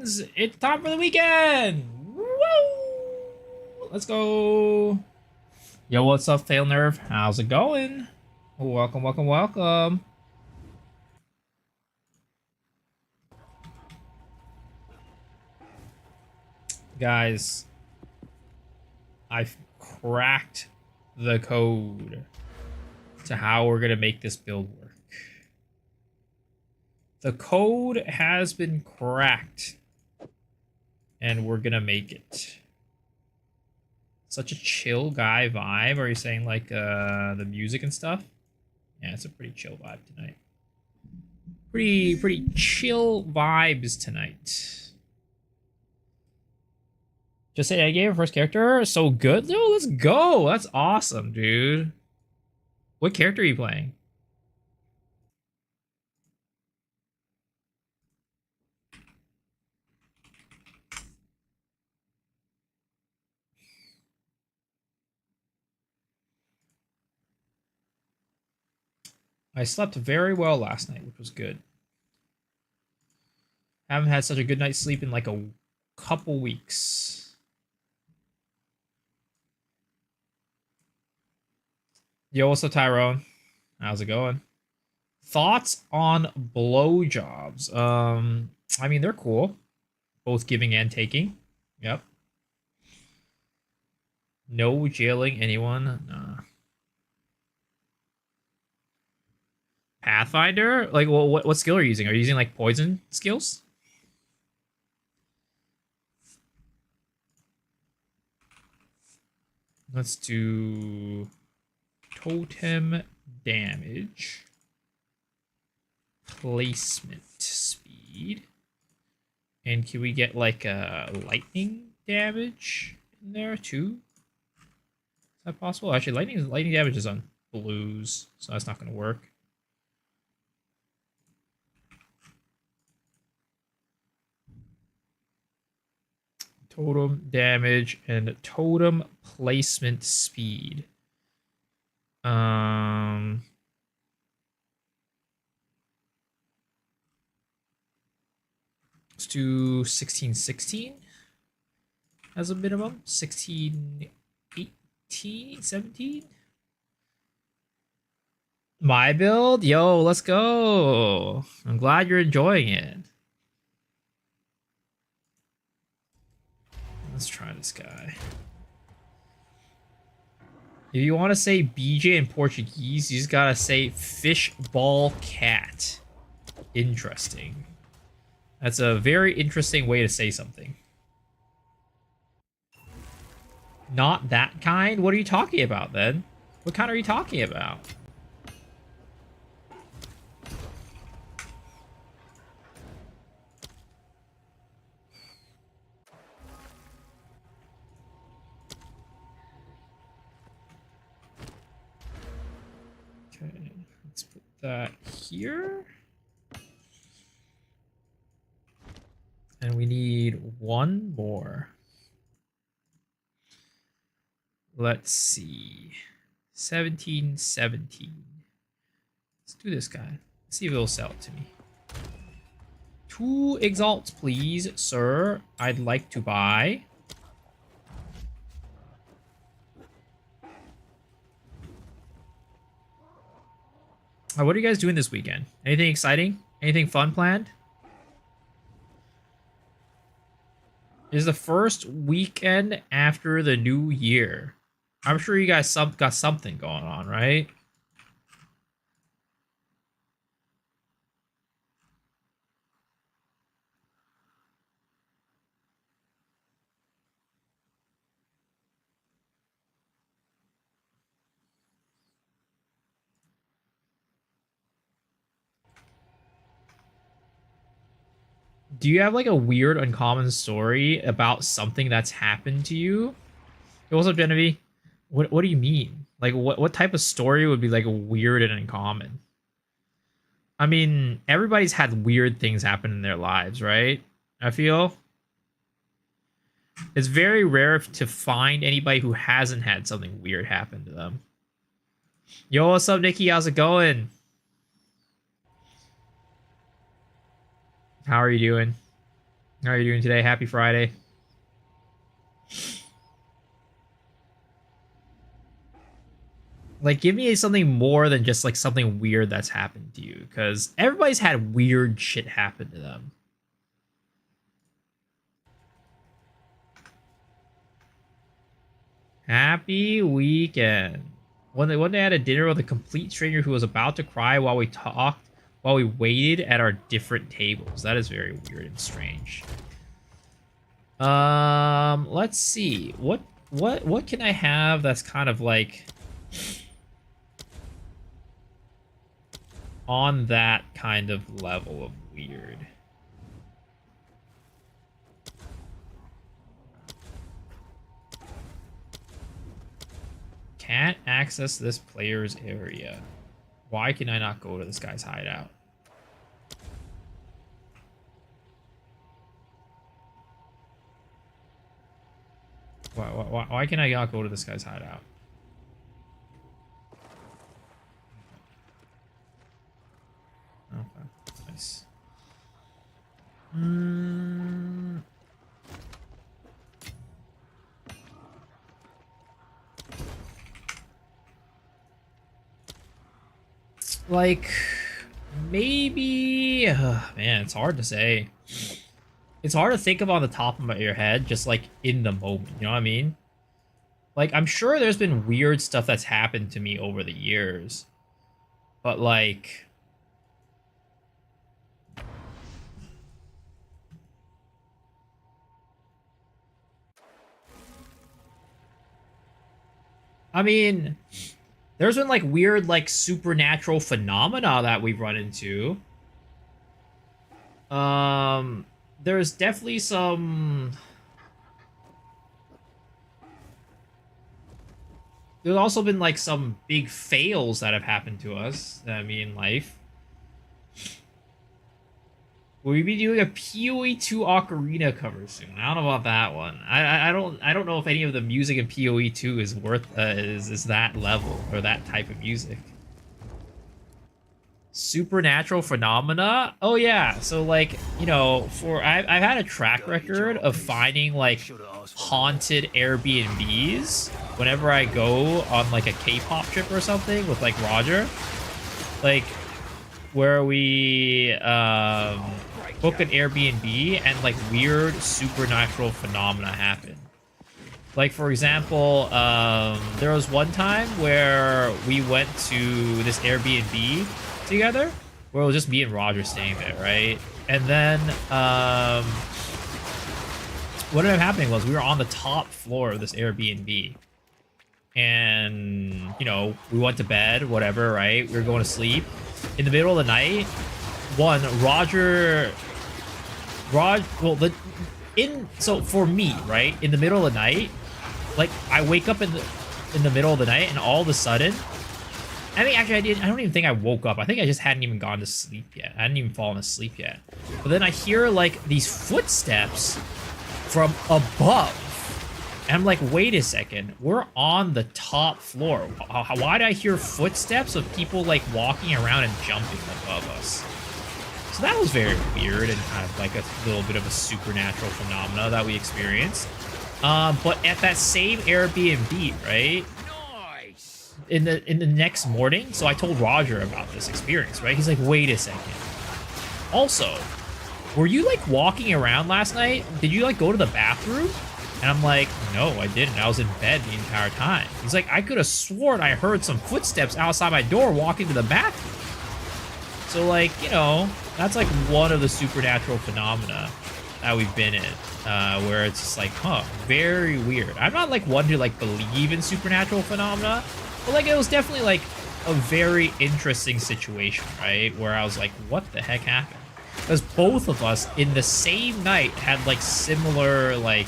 friends! It's time for the weekend! Woo! Let's go! Yo, what's up, Fail Nerve? How's it going? Welcome, welcome, welcome. Guys, I've cracked the code to how we're gonna make this build work. The code has been cracked, and we're gonna make it. Such a chill guy vibe. Are you saying like the music and stuff? Yeah, it's a pretty chill vibe tonight. Pretty chill vibes tonight. Just say I gave her first character. So good. Yo, let's go. That's awesome, dude. What character are you playing? I slept very well last night, which was good. Haven't had such a good night's sleep in like a couple weeks. Yo, what's up, Tyrone? How's it going? Thoughts on blowjobs? I mean, they're cool. Both giving and taking. Yep. No jailing anyone. Nah. Pathfinder? Like, well, what skill are you using? Are you using like poison skills? Let's do totem damage, placement speed, and can we get like a lightning damage in there too? Is that possible? Actually, lightning damage is on blues, so that's not going to work. Totem damage and totem placement speed. Let's do 1616 as a minimum. 16, 18, 17. My build? Yo, let's go. I'm glad you're enjoying it. Let's try this guy. If you want to say BJ in Portuguese, you just gotta say fishball cat. Interesting. That's a very interesting way to say something. Not that kind? What are you talking about, then? What kind are you talking about? Okay, let's put that here. And we need one more. Let's see. 1717. Let's do this guy. Let's see if it'll sell it to me. 2 exalts, please, sir. I'd like to buy. What are you guys doing this weekend? Anything exciting? Anything fun planned? It is the first weekend after the new year. I'm sure you guys got something going on, right? Do you have like a weird uncommon story about something that's happened to you? Hey, what's up, Genevieve? What do you mean? Like what type of story would be like weird and uncommon? I mean, everybody's had weird things happen in their lives, right? I feel it's very rare to find anybody who hasn't had something weird happen to them. Yo, what's up, Nikki? How's it going? How are you doing? How are you doing today? Happy Friday. Like, give me something more than just like something weird that's happened to you, because everybody's had weird shit happen to them. Happy weekend. One day I had a dinner with a complete stranger who was about to cry while we talked, while we waited at our different tables. That is very weird and strange. Let's see. What can I have that's kind of like on that kind of level of weird? Can't access this player's area. Why can I not go to this guy's hideout? Why can I not go to this guy's hideout? Okay, nice. Like, maybe... man, it's hard to say. It's hard to think of on the top of your head, just like in the moment, you know what I mean? Like, I'm sure there's been weird stuff that's happened to me over the years. But like... I mean, there's been like weird, like supernatural phenomena that we've run into. There's definitely some... There's also been like some big fails that have happened to us, I mean, in life. Will we be doing a PoE 2 Ocarina cover soon? I don't know about that one. I don't know if any of the music in PoE 2 is worth is that level or that type of music. Supernatural phenomena? Oh yeah, so like, you know, I've had a track record of finding like haunted Airbnbs whenever I go on like a K-pop trip or something with like Roger. Like where we book an Airbnb and like weird supernatural phenomena happen. Like for example, there was one time where we went to this Airbnb together where it was just me and Roger staying there, right? And then what ended up happening was we were on the top floor of this Airbnb. And, you know, we went to bed, whatever, right? We were going to sleep. In the middle of the night, so for me, right? In the middle of the night, like I wake up in the middle of the night and all of a sudden, I mean, actually I don't even think I woke up. I think I just hadn't even gone to sleep yet. I hadn't even fallen asleep yet. But then I hear like these footsteps from above. And I'm like, wait a second, we're on the top floor. Why did I hear footsteps of people like walking around and jumping above us? So that was very weird and kind of like a little bit of a supernatural phenomena that we experienced. But at that same Airbnb, right? In the next morning, so I told Roger about this experience, right? He's like, wait a second. Also, were you like walking around last night? Did you like go to the bathroom? And I'm like, no, I didn't. I was in bed the entire time. He's like, I could have sworn I heard some footsteps outside my door walking to the bathroom. So, like, you know, that's like one of the supernatural phenomena that we've been in, where it's just like, huh, very weird. I'm not like one to like believe in supernatural phenomena, but like it was definitely like a very interesting situation, right? Where I was like, what the heck happened? Because both of us in the same night had like similar like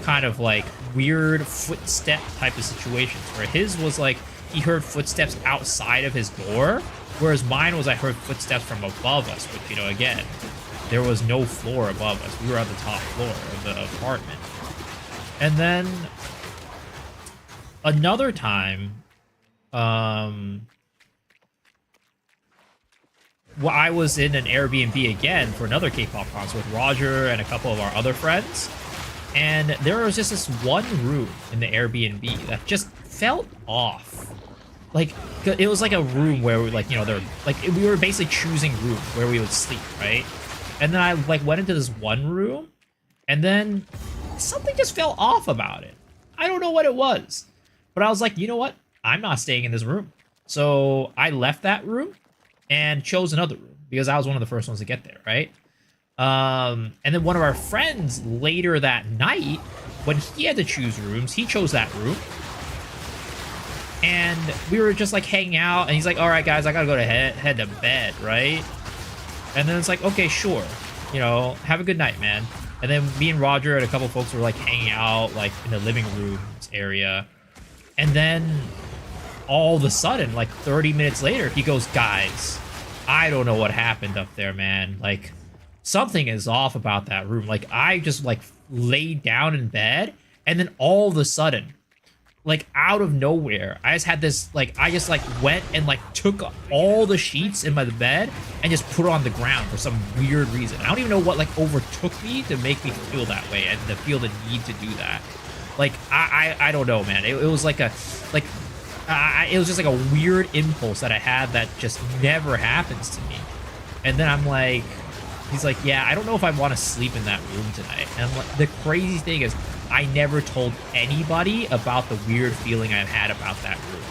kind of like weird footstep type of situations, where his was like he heard footsteps outside of his door, whereas mine was I heard footsteps from above us, which, you know, again, there was no floor above us. We were on the top floor of the apartment. And then another time, well, I was in an Airbnb again for another K-pop concert with Roger and a couple of our other friends. And there was just this one room in the Airbnb that just felt off. Like, it was like a room where we, like, you know, there, like, we were basically choosing rooms where we would sleep, right? And then I, like, went into this one room, and then something just fell off about it. I don't know what it was. But I was like, you know what? I'm not staying in this room. So I left that room and chose another room because I was one of the first ones to get there, right? And then one of our friends later that night, when he had to choose rooms, he chose that room. And we were just like hanging out, and he's like, all right, guys, I gotta go to head to bed, right? And then it's like, okay, sure. You know, have a good night, man. And then me and Roger and a couple folks were like hanging out like in the living rooms area. And then all of a sudden, like 30 minutes later, he goes, guys, I don't know what happened up there, man. Like, something is off about that room. Like, I just like laid down in bed, and then all of a sudden, like out of nowhere, I just had this, like, I just like went and like took all the sheets in my bed and just put it on the ground for some weird reason. I don't even know what like overtook me to make me feel that way and to feel the need to do that. Like, I don't know, man. It was like a, like, it was just like a weird impulse that I had that just never happens to me. And then I'm like, he's like, yeah, I don't know if I want to sleep in that room tonight. And the crazy thing is, I never told anybody about the weird feeling I've had about that room.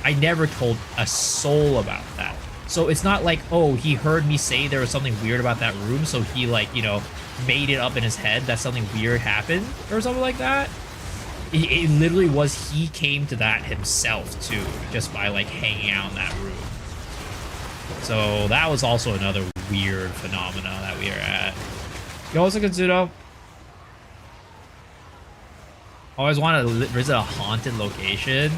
I never told a soul about that. So it's not like, oh, he heard me say there was something weird about that room, so he, like, you know, made it up in his head that something weird happened or something like that. It literally was, he came to that himself, too, just by, like, hanging out in that room. So that was also another weird phenomena that we are at. Yo, what's up, Kazuto? Always wanted to visit a haunted location.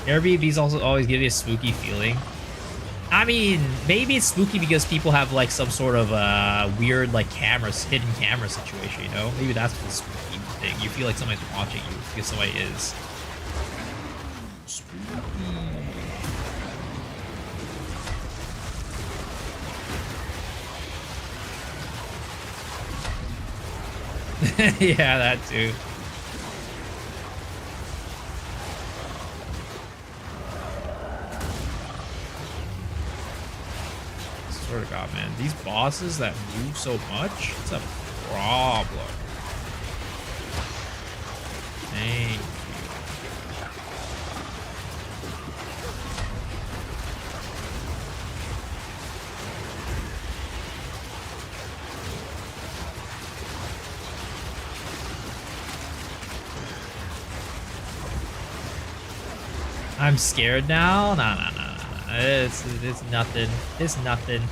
Airbnbs also always give you a spooky feeling. I mean, maybe it's spooky because people have like some sort of weird like cameras, hidden camera situation, you know? Maybe that's the spooky thing. You feel like somebody's watching you because somebody is. Spooky. Yeah, that too. Swear to God, man. These bosses that move so much, it's a problem. Thank you. I'm scared now? No. It's nothing. It's nothing.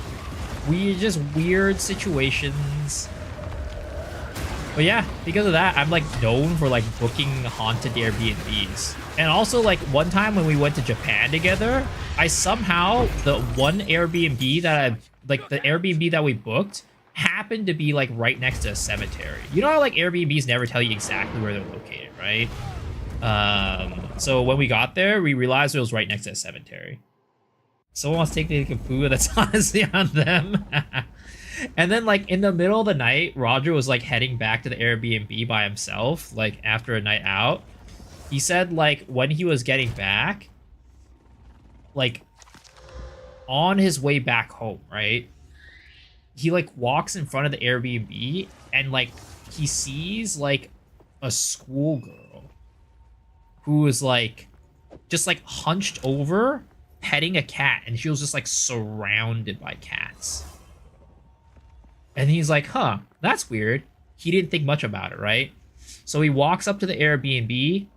Just weird situations. But yeah, because of that, I'm like known for like booking haunted Airbnbs. And also like one time when we went to Japan together, I somehow, the one Airbnb that the Airbnb that we booked happened to be like right next to a cemetery. You know how like Airbnbs never tell you exactly where they're located, right? So when we got there, we realized it was right next to a cemetery. Someone wants to take a poo, that's honestly on them. And then, like, in the middle of the night, Roger was, like, heading back to the Airbnb by himself, like, after a night out. He said, like, when he was getting back, like, on his way back home, right? He, like, walks in front of the Airbnb, and, like, he sees, like, a schoolgirl who is, like, just, like, hunched over, petting a cat, and she was just, like, surrounded by cats. And he's like, huh, that's weird. He didn't think much about it, right? So he walks up to the Airbnb,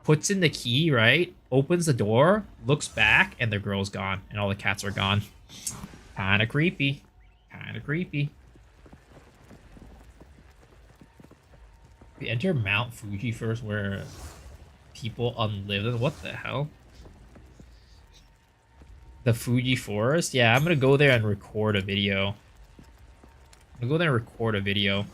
puts in the key, right? Opens the door, looks back, and the girl's gone, and all the cats are gone. Kinda creepy. Kinda creepy. We enter Mount Fuji first, where people unlive. What the hell? The Fuji Forest? Yeah, I'm gonna go there and record a video. I'm gonna go there and record a video.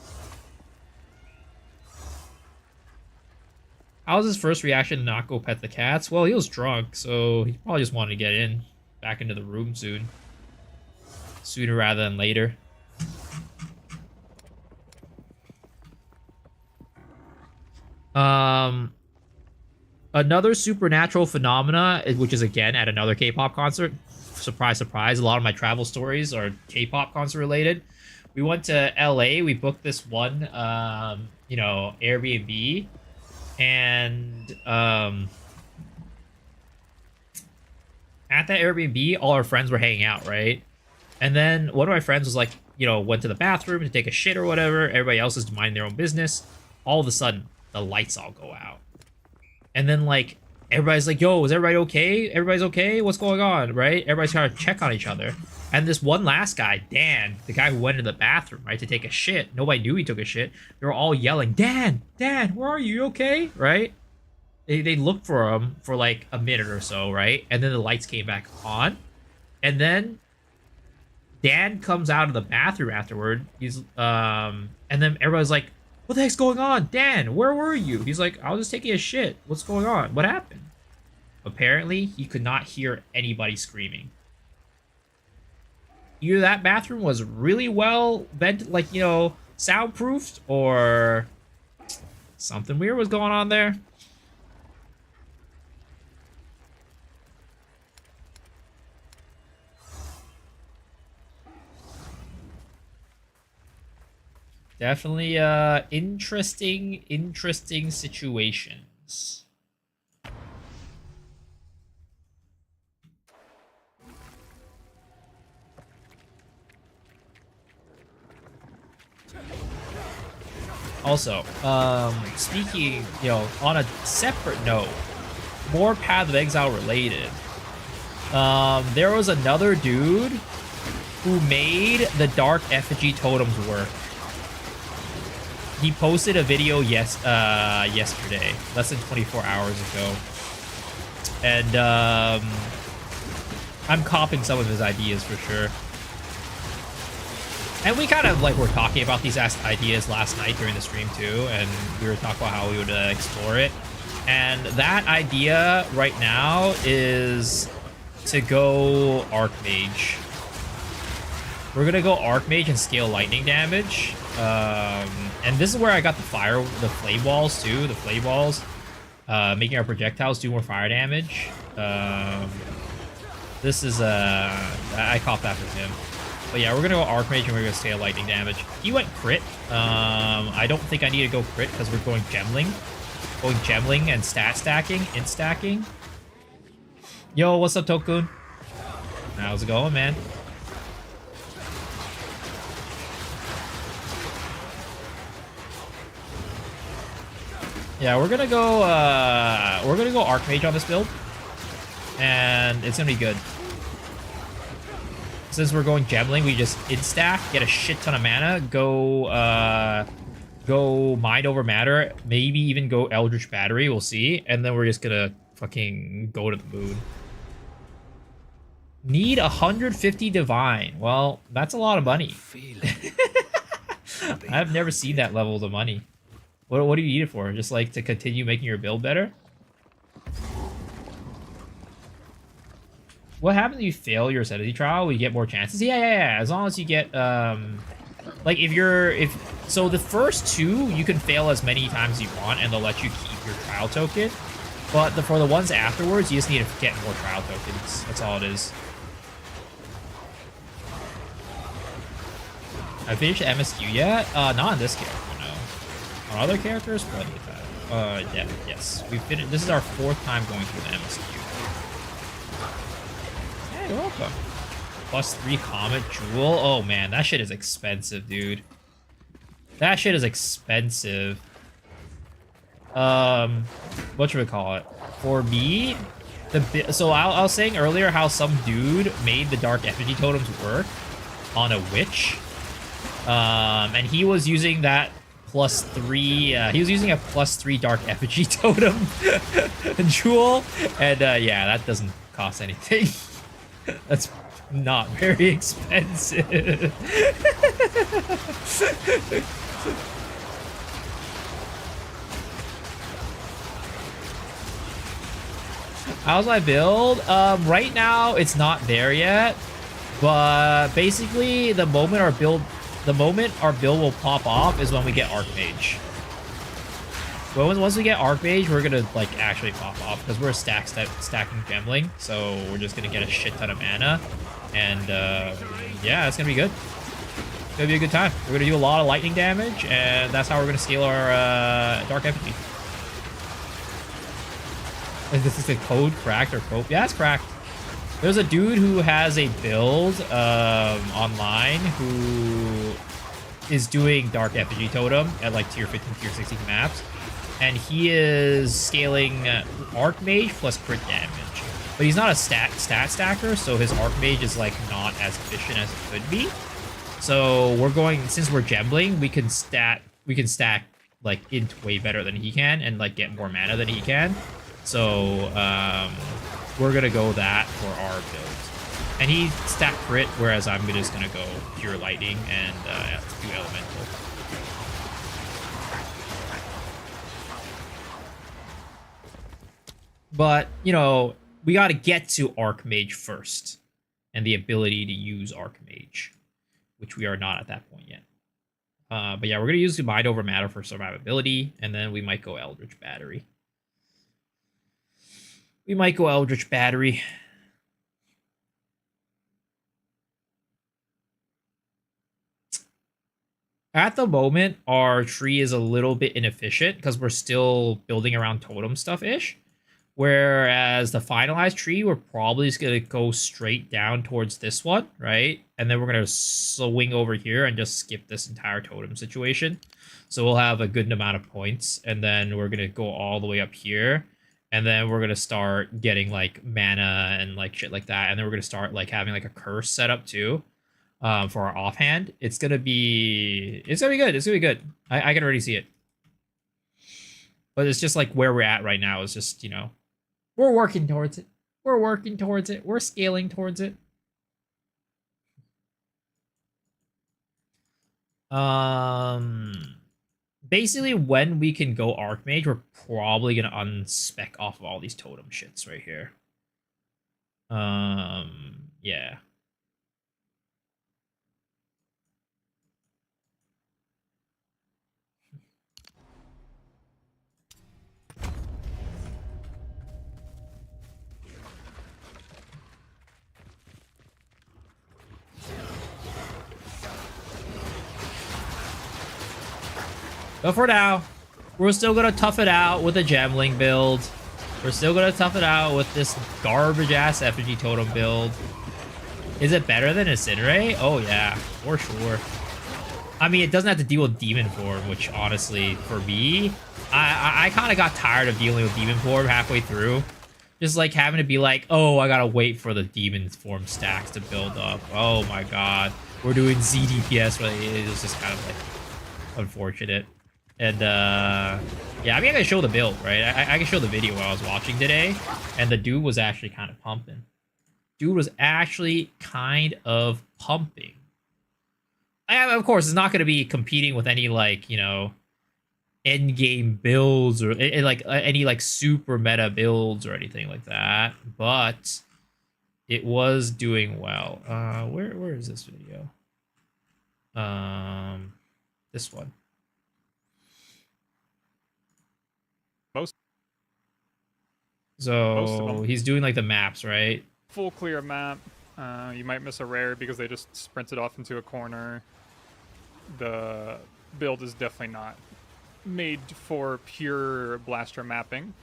How was his first reaction to not go pet the cats? Well, he was drunk, so he probably just wanted to get back into the room soon. Sooner rather than later. Another supernatural phenomena, which is again at another K-pop concert. Surprise, surprise. A lot of my travel stories are K-pop concert related. We went to LA. We booked this one, Airbnb. And at that Airbnb, all our friends were hanging out, right? And then one of my friends was like, went to the bathroom to take a shit or whatever. Everybody else is minding their own business. All of a sudden, the lights all go out. And then, like, everybody's like, yo, is everybody okay? Everybody's okay? What's going on, right? Everybody's trying to check on each other. And this one last guy, Dan, the guy who went into the bathroom, right, to take a shit. Nobody knew he took a shit. They were all yelling, Dan, where are you? You okay? Right? They looked for him for, like, a minute or so, right? And then the lights came back on. And then Dan comes out of the bathroom afterward. And then everybody's like, what the heck's going on? Dan, where were you? He's like, I was just taking a shit. What's going on? What happened? Apparently, he could not hear anybody screaming. Either that bathroom was really well soundproofed, or something weird was going on there. Definitely interesting situations. Also, speaking, on a separate note, more Path of Exile related. There was another dude who made the Dark Effigy totems work. He posted a video yesterday, less than 24 hours ago. And I'm copying some of his ideas for sure. And we kind of were talking about these ideas last night during the stream too, and we were talking about how we would explore it. And that idea right now is to go Archmage. We're gonna go Archmage and scale lightning damage. And this is where I got the flame walls too. The flame walls, making our projectiles do more fire damage. This is I caught that from him. But yeah, we're gonna go Archmage and we're gonna scale lightning damage. He went crit. I don't think I need to go crit because we're going Gemling. Going Gemling and stat stacking, int stacking. Yo, what's up, Tokun? How's it going, man? Yeah, we're gonna go Archmage on this build, and it's gonna be good. Since we're going Gemling, we just instack, get a shit ton of mana, go Mind Over Matter, maybe even go Eldritch Battery, we'll see, and then we're just gonna fucking go to the moon. Need 150 Divine. Well, that's a lot of money. I've never seen that level of money. What do you need it for? Just to continue making your build better? What happens if you fail your Ascendancy trial? We get more chances? Yeah. As long as you get, so the first two, you can fail as many times as you want, and they'll let you keep your trial token. But for the ones afterwards, you just need to get more trial tokens. That's all it is. I finished MSQ yet? Not on this character, no. On other characters, plenty of time. Yeah, yes. We finished. This is our 4th time going through the MSQ. Hey, you're welcome. +3 Comet Jewel. Oh man, that shit is expensive, dude. That shit is expensive. What should we call it? For me, so I was saying earlier how some dude made the Dark Effigy totems work on a witch. And he was using that +3, he was using a +3 Dark Effigy totem jewel, and yeah, that doesn't cost anything. That's not very expensive. How's my build? Right now it's not there yet, but basically the moment our build will pop off is when we get Archmage. Well, once we get Archmage, we're gonna like actually pop off because we're stacking Gemling, so we're just gonna get a shit ton of mana, and yeah, it's gonna be good. It's gonna be a good time. We're gonna do a lot of lightning damage, and that's how we're gonna scale our Dark Effigy. Is this the code cracked or cope? Yeah, it's cracked. There's a dude who has a build online who is doing Dark Effigy Totem at like tier 15, tier 16 maps. And he is scaling Archmage plus crit damage. But he's not a stat stacker, so his Archmage is like not as efficient as it could be. So we're going, since we're Gemling, we can stack like int way better than he can and like get more mana than he can. So we're gonna go that for our build. And he stacked crit, whereas I'm just gonna go pure lightning and do elemental. But, you know, we got to get to Archmage first. And the ability to use Archmage. Which we are not at that point yet. But yeah, we're going to use Mind Over Matter for survivability. And then we might go Eldritch Battery. At the moment, our tree is a little bit inefficient. Because we're still building around totem stuff-ish. Whereas the finalized tree, we're probably just going to go straight down towards this one, right? And then we're going to swing over here and just skip this entire totem situation. So we'll have a good amount of points. And then we're going to go all the way up here. And then we're going to start getting like mana and like shit like that. And then we're going to start like having like a curse set up too for our offhand. It's going to be good. It's going to be good. I can already see it. But it's just like where we're at right now is just, you know, we're working towards it. We're scaling towards it. Basically, when we can go Archmage, we're probably gonna unspec off of all these totem shits right here. Yeah. But for now, we're still going to tough it out with a Gemling build. We're still going to tough it out with this garbage-ass Effigy Totem build. Is it better than Incinerate? Oh, yeah, for sure. I mean, it doesn't have to deal with Demon Form, which, honestly, for me, I kind of got tired of dealing with Demon Form halfway through. Just, like, having to be like, oh, I got to wait for the Demon Form stacks to build up. Oh, my God. We're doing ZDPS, but it was just kind of, like, unfortunate. And yeah, I mean, I can show the build, right? I can show the video while I was watching today, and the dude was actually kind of pumping. Of course, it's not going to be competing with any, like, you know, endgame builds or like any like super meta builds or anything like that, but it was doing well. Where is this video? This one. So he's doing like the maps, right? Full clear map. You might miss a rare because they just sprinted off into a corner. The build is definitely not made for pure blaster mapping.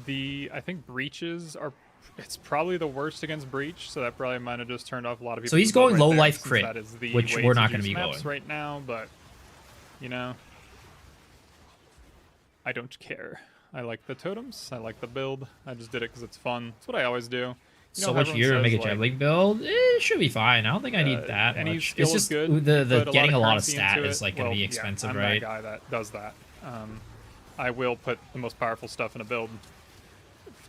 I think breaches are, it's probably the worst against breach, so that probably might have just turned off a lot of people. So he's going low life crit, which we're not going to be going right now, but you know, I don't care. I like the totems. I like the build. I just did it because it's fun. It's what I always do. You so much here to make a Gemling build, it should be fine. I don't think I need that much. It's just good, the getting a lot of stat is like going to be expensive, I'm right? That guy that does that. I will put the most powerful stuff in a build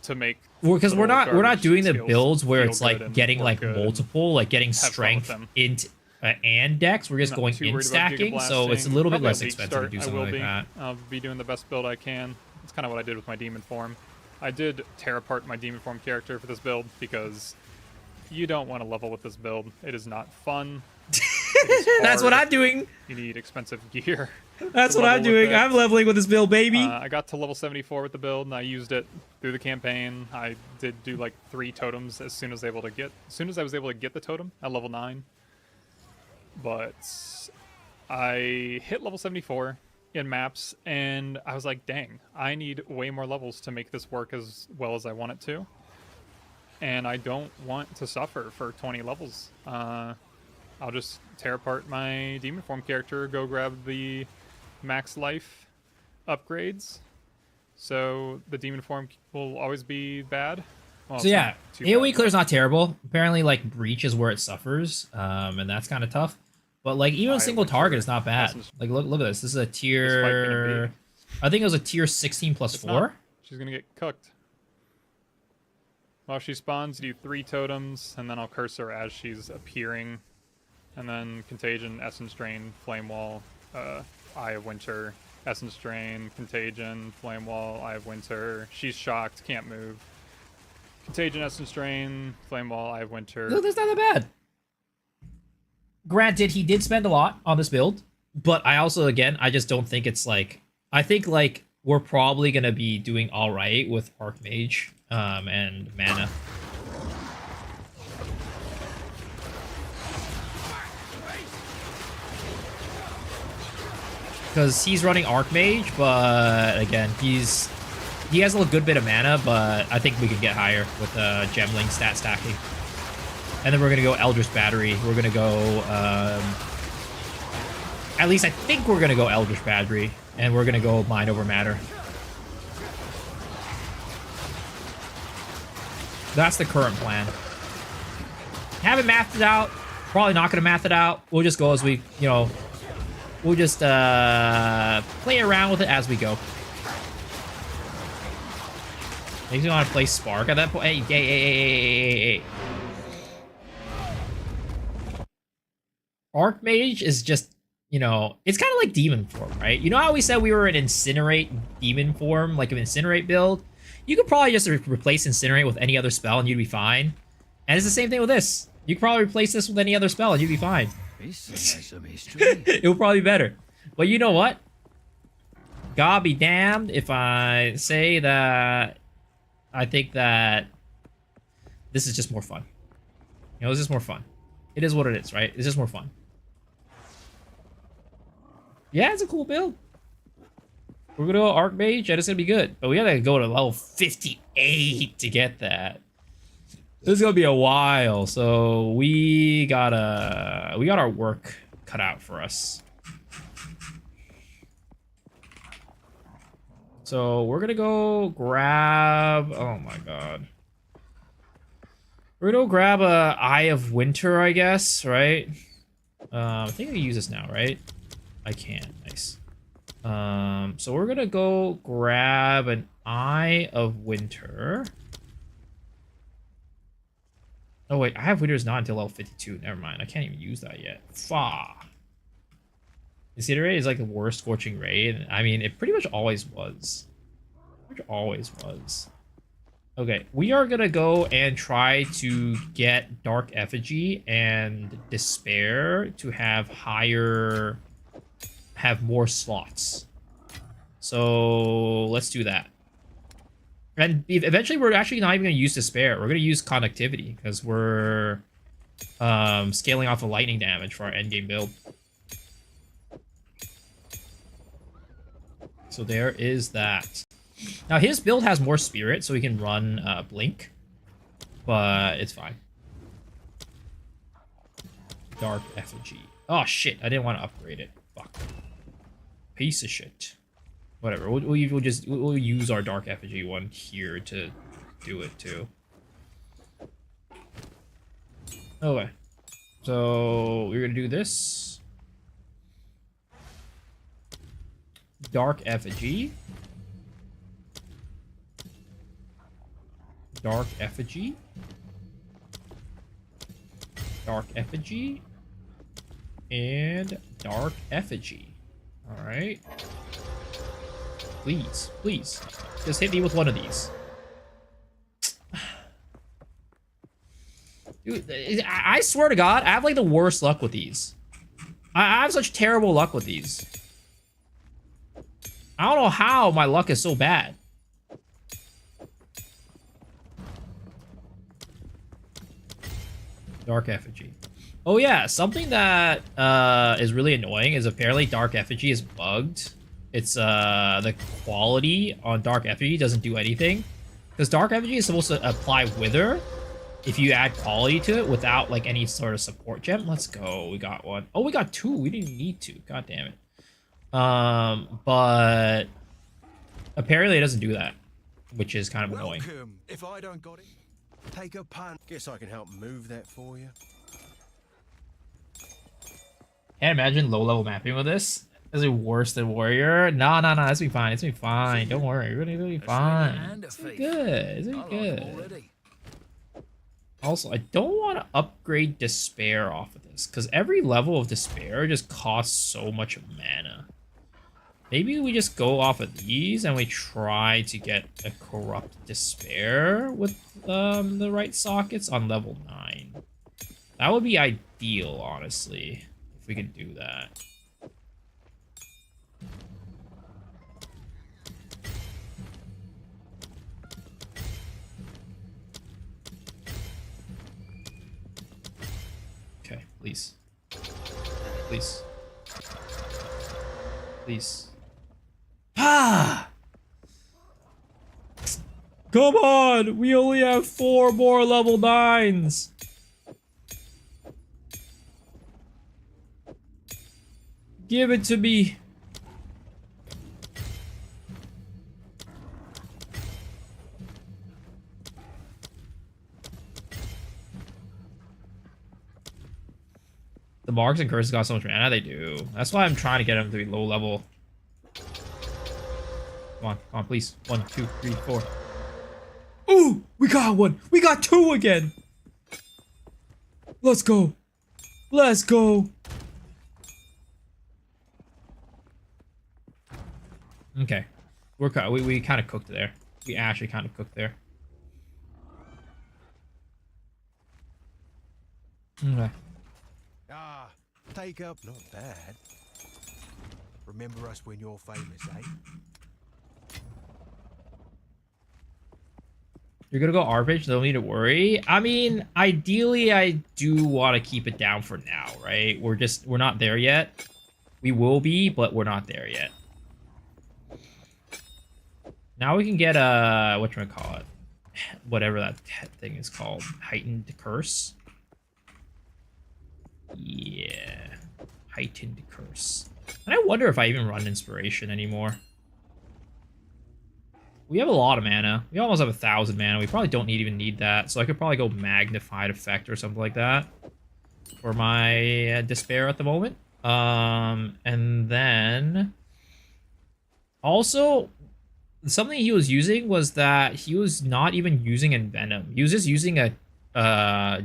to make. Well, because we're not doing the builds where it's like getting like multiple, like getting strength int and dex. We're just going in stacking, so it's a little bit less expensive to do something like that. I'll be doing the best build I can. It's kind of what I did with my demon form. I did tear apart my demon form character for this build because you don't want to level with this build. It is not fun. It is That's what hard. I'm doing. You need expensive gear. That's to what I'm level with doing. it. I'm leveling with this build, baby. I got to level 74 with the build, and I used it through the campaign. I did do like 3 totems as soon as I was able to get the totem at level 9. But I hit level 74 in maps, and I was like, dang, I need way more levels to make this work as well as I want it to. And I don't want to suffer for 20 levels. I'll just tear apart my demon form character, go grab the max life upgrades. So the demon form will always be bad. Well, So it's yeah, not too AoE bad, clear's not terrible. Apparently, like breach is where it suffers, and that's kind of tough. But like even a single target is not bad. Like look at this. This is a This fight gonna tier. be- I think it was a tier 16 plus It's 4. not. She's gonna get cooked. While she spawns, you do 3 totems, and then I'll curse her as she's appearing. And then Contagion, Essence Drain, Flame Wall, Eye of Winter, Essence Drain, Contagion, Flame Wall, Eye of Winter. She's shocked, can't move. Contagion, Essence Drain, Flame Wall, Eye of Winter. Look, that's not that bad. Granted, he did spend a lot on this build, but I also, again, I just don't think it's like... I think, like, we're probably going to be doing all right with Archmage and mana. Because he's running Archmage, but, again, he has a good bit of mana, but I think we could get higher with Gemling stat stacking. And then we're going to go Eldritch Battery. We're going to go... at least I think we're going to go Eldritch Battery. And we're going to go Mind Over Matter. That's the current plan. Haven't mathed it out. Probably not going to math it out. We'll just go as we, you know... We'll just play around with it as we go. Maybe you want to play Spark at that point. Hey. Archmage is just, you know, it's kind of like demon form, right? You know how we said we were an incinerate demon form, like an incinerate build? You could probably just replace incinerate with any other spell and you'd be fine. And it's the same thing with this. You could probably replace this with any other spell and you'd be fine. It will probably be better. But you know what? God be damned if I say that I think that this is just more fun. You know, it's just more fun. It is what it is, right? It's just more fun. Yeah, it's a cool build. We're gonna go Archmage, and it's gonna be good. But we gotta go to level 58 to get that. This is gonna be a while, so we got our work cut out for us. So we're gonna go grab. Oh my god. We're gonna go grab a Eye of Winter, I guess, right? I think I can use this now, right? I can. Nice. So we're gonna go grab an Eye of Winter. Oh wait, Eye of Winter is not until level 52. Never mind. I can't even use that yet. Fuck. Incinerate is like the worst Scorching Ray. I mean, it pretty much always was. Pretty much always was. Okay, we are gonna go and try to get Dark Effigy and Despair to have more slots. So let's do that. And eventually we're actually not even gonna use Despair. We're gonna use Conductivity because we're scaling off of lightning damage for our endgame build. So there is that. Now his build has more spirit, so he can run Blink, but it's fine. Dark Effigy. Oh shit! I didn't want to upgrade it. Fuck. Piece of shit. Whatever. We'll use our Dark Effigy one here to do it too. Okay. So we're gonna do this. Dark Effigy. Dark Effigy. Dark Effigy. And Dark Effigy. Alright. Please, please. Just hit me with one of these. Dude, I swear to God, I have like the worst luck with these. I have such terrible luck with these. I don't know how my luck is so bad. Dark Effigy. Oh yeah, something that is really annoying is apparently Dark Effigy is bugged. It's the quality on Dark Effigy doesn't do anything. Because Dark Effigy is supposed to apply Wither if you add quality to it without like any sort of support gem. Let's go. We got one. Oh, we got two. We didn't need to. God damn it. But apparently it doesn't do that, which is kind of annoying. Welcome. If I don't got it, take a punt. Guess I can help move that for you. Can't imagine low-level mapping with this. This is worse than Warrior. No, no, no. It's gonna be fine. It's gonna be fine. Don't worry. We're gonna be fine. It's gonna be good. It's gonna be good. Also, I don't want to upgrade Despair off of this, because every level of Despair just costs so much mana. Maybe we just go off of these and we try to get a Corrupt Despair with the right sockets on level 9. That would be ideal, honestly, if we could do that. Okay, please. Please. Please. Ah! Come on! We only have 4 more level 9s! Give it to me! The marks and curses got so much mana, they do. That's why I'm trying to get them to be low level. Come on, please. 1, 2, 3, 4. Ooh! We got one! We got 2 again! Let's go! Let's go! Okay. We kind of cooked there. We actually kind of cooked there. Okay. Ah, take up. Not bad. Remember us when you're famous, eh? You're gonna go Archmage, don't need to worry. I mean, ideally, I do want to keep it down for now, right? We're not there yet. We will be, but we're not there yet. Now we can get a, whatchamacallit, whatever that thing is called, Heightened Curse. Yeah, Heightened Curse. And I wonder if I even run Inspiration anymore. We have a lot of mana. We almost have 1,000 mana. We probably don't even need that. So I could probably go Magnified Effect or something like that for my Despair at the moment. And then also something he was using was that he was not even using Envenom. He was just using a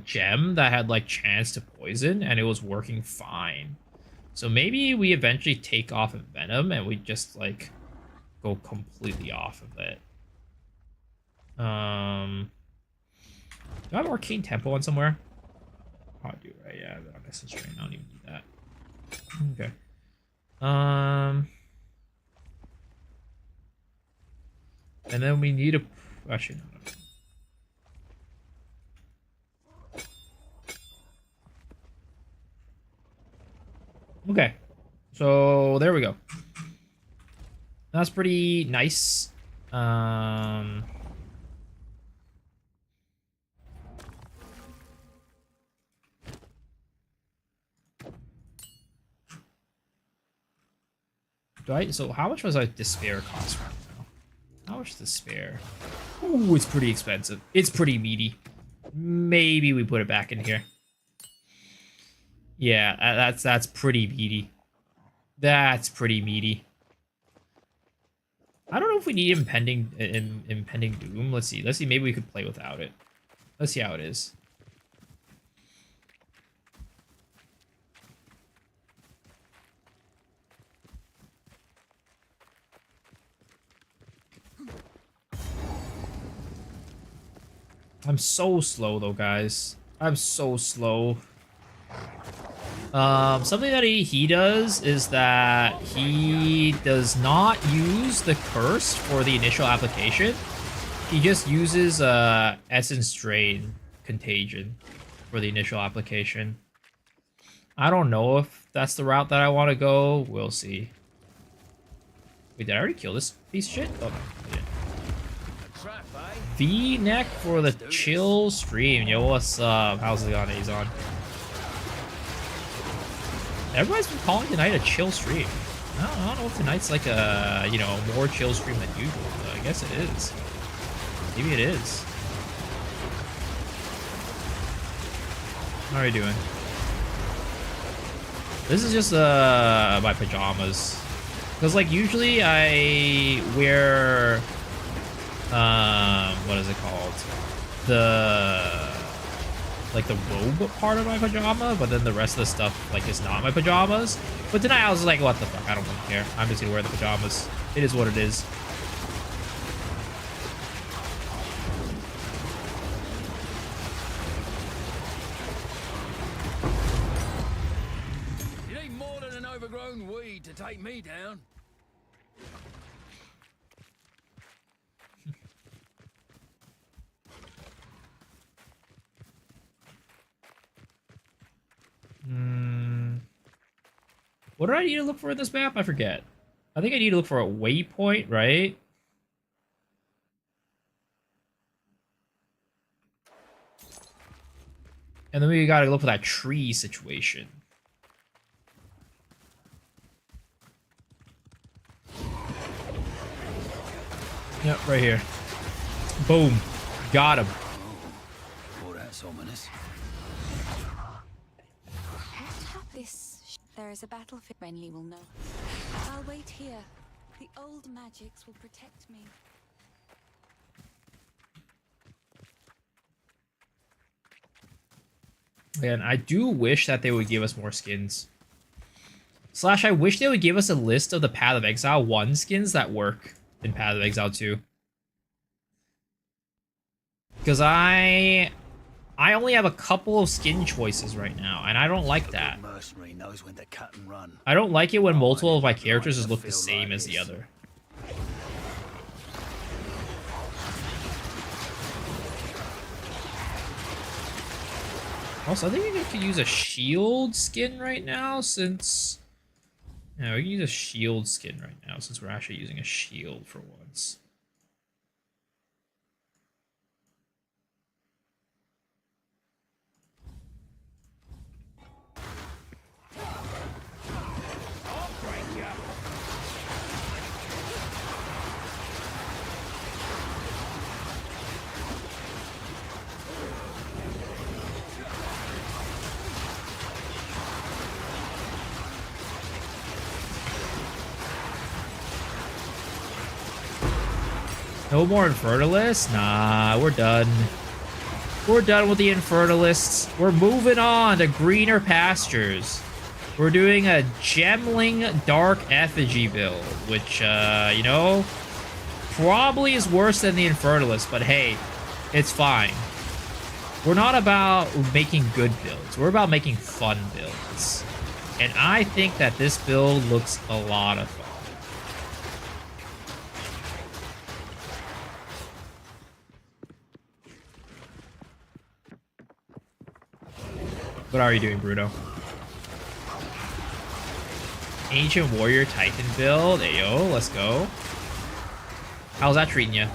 gem that had like chance to poison, and it was working fine. So maybe we eventually take off Envenom and we just like go completely off of it. Do I have Arcane Tempo on somewhere? Oh, I do, right? Yeah, on Essence Train. I don't even need that. Okay. And then we need a... Actually, no. Okay. So, there we go. That's pretty nice. So how much was Despair cost right now? How much Despair? Ooh, it's pretty expensive. It's pretty meaty. Maybe we put it back in here. Yeah, that's pretty meaty. That's pretty meaty. I don't know if we need impending doom. Let's see. Maybe we could play without it. Let's see how it is. I'm so slow though, guys. I'm so slow. Something that he does is that he does not use the curse for the initial application. He just uses Essence Drain Contagion for the initial application. I don't know if that's the route that I want to go. We'll see. Wait, did I already kill this piece of shit? Oh, no, I didn't. V-neck for the chill stream. Yo, what's up? How's it going, Azon? Everybody's been calling tonight a chill stream. I don't know if tonight's like a, you know, more chill stream than usual, but I guess it is. Maybe it is. How are you doing? This is just my pajamas. Because like usually I wear what is it called? The robe part of my pajama, but then the rest of the stuff like is not my pajamas. But tonight I was like, what the fuck? I don't really care. I'm just gonna wear the pajamas. It is what it is. You need more than an overgrown weed to take me down. What do I need to look for in this map? I forget. I think I need to look for a waypoint, right? And then we gotta look for that tree situation. Yep, right here. Boom. Got him. Oh, that's ominous. There is a battlefield. Renly will know. I'll wait here. The old magics will protect me. And I do wish that they would give us more skins. Slash, I wish they would give us a list of the Path of Exile 1 skins that work in Path of Exile 2. Because I only have a couple of skin choices right now, and I don't like that. Mercenary knows when to cut and run. I don't like it when multiple of my characters just look the same as the other. Also, I think we could use a shield skin right now since... Yeah, we can use a shield skin right now since we're actually using a shield for once. No more Infernalists? Nah, we're done. We're done with the Infernalists. We're moving on to greener pastures. We're doing a Gemling Dark Effigy build, which, you know, probably is worse than the Infernalists, but hey, it's fine. We're not about making good builds. We're about making fun builds. And I think that this build looks a lot of fun. What are you doing, Bruno? Ancient Warrior Titan build. Ayo, let's go. How's that treating you?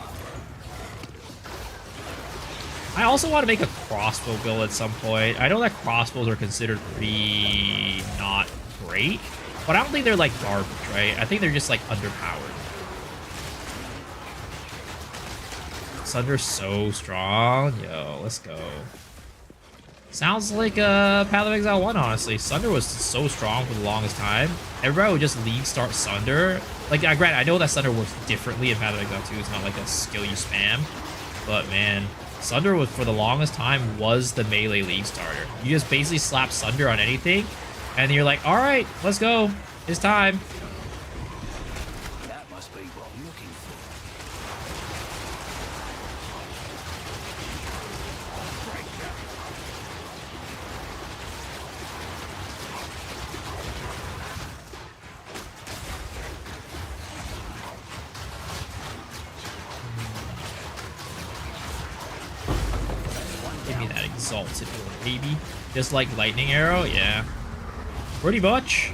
I also want to make a crossbow build at some point. I know that crossbows are considered pretty not great, but I don't think they're like garbage, right? I think they're just like underpowered. Sunder's so strong. Yo, let's go. Sounds like Path of Exile 1, honestly. Sunder was so strong for the longest time. Everybody would just leave start Sunder. Like, granted, I know that Sunder works differently in Path of Exile 2. It's not like a skill you spam. But, man, Sunder was, for the longest time, was the melee league starter. You just basically slap Sunder on anything, and you're like, alright, let's go. It's time. That must be what I'm looking for. exalted orb, maybe. Just like lightning arrow, yeah. Pretty much.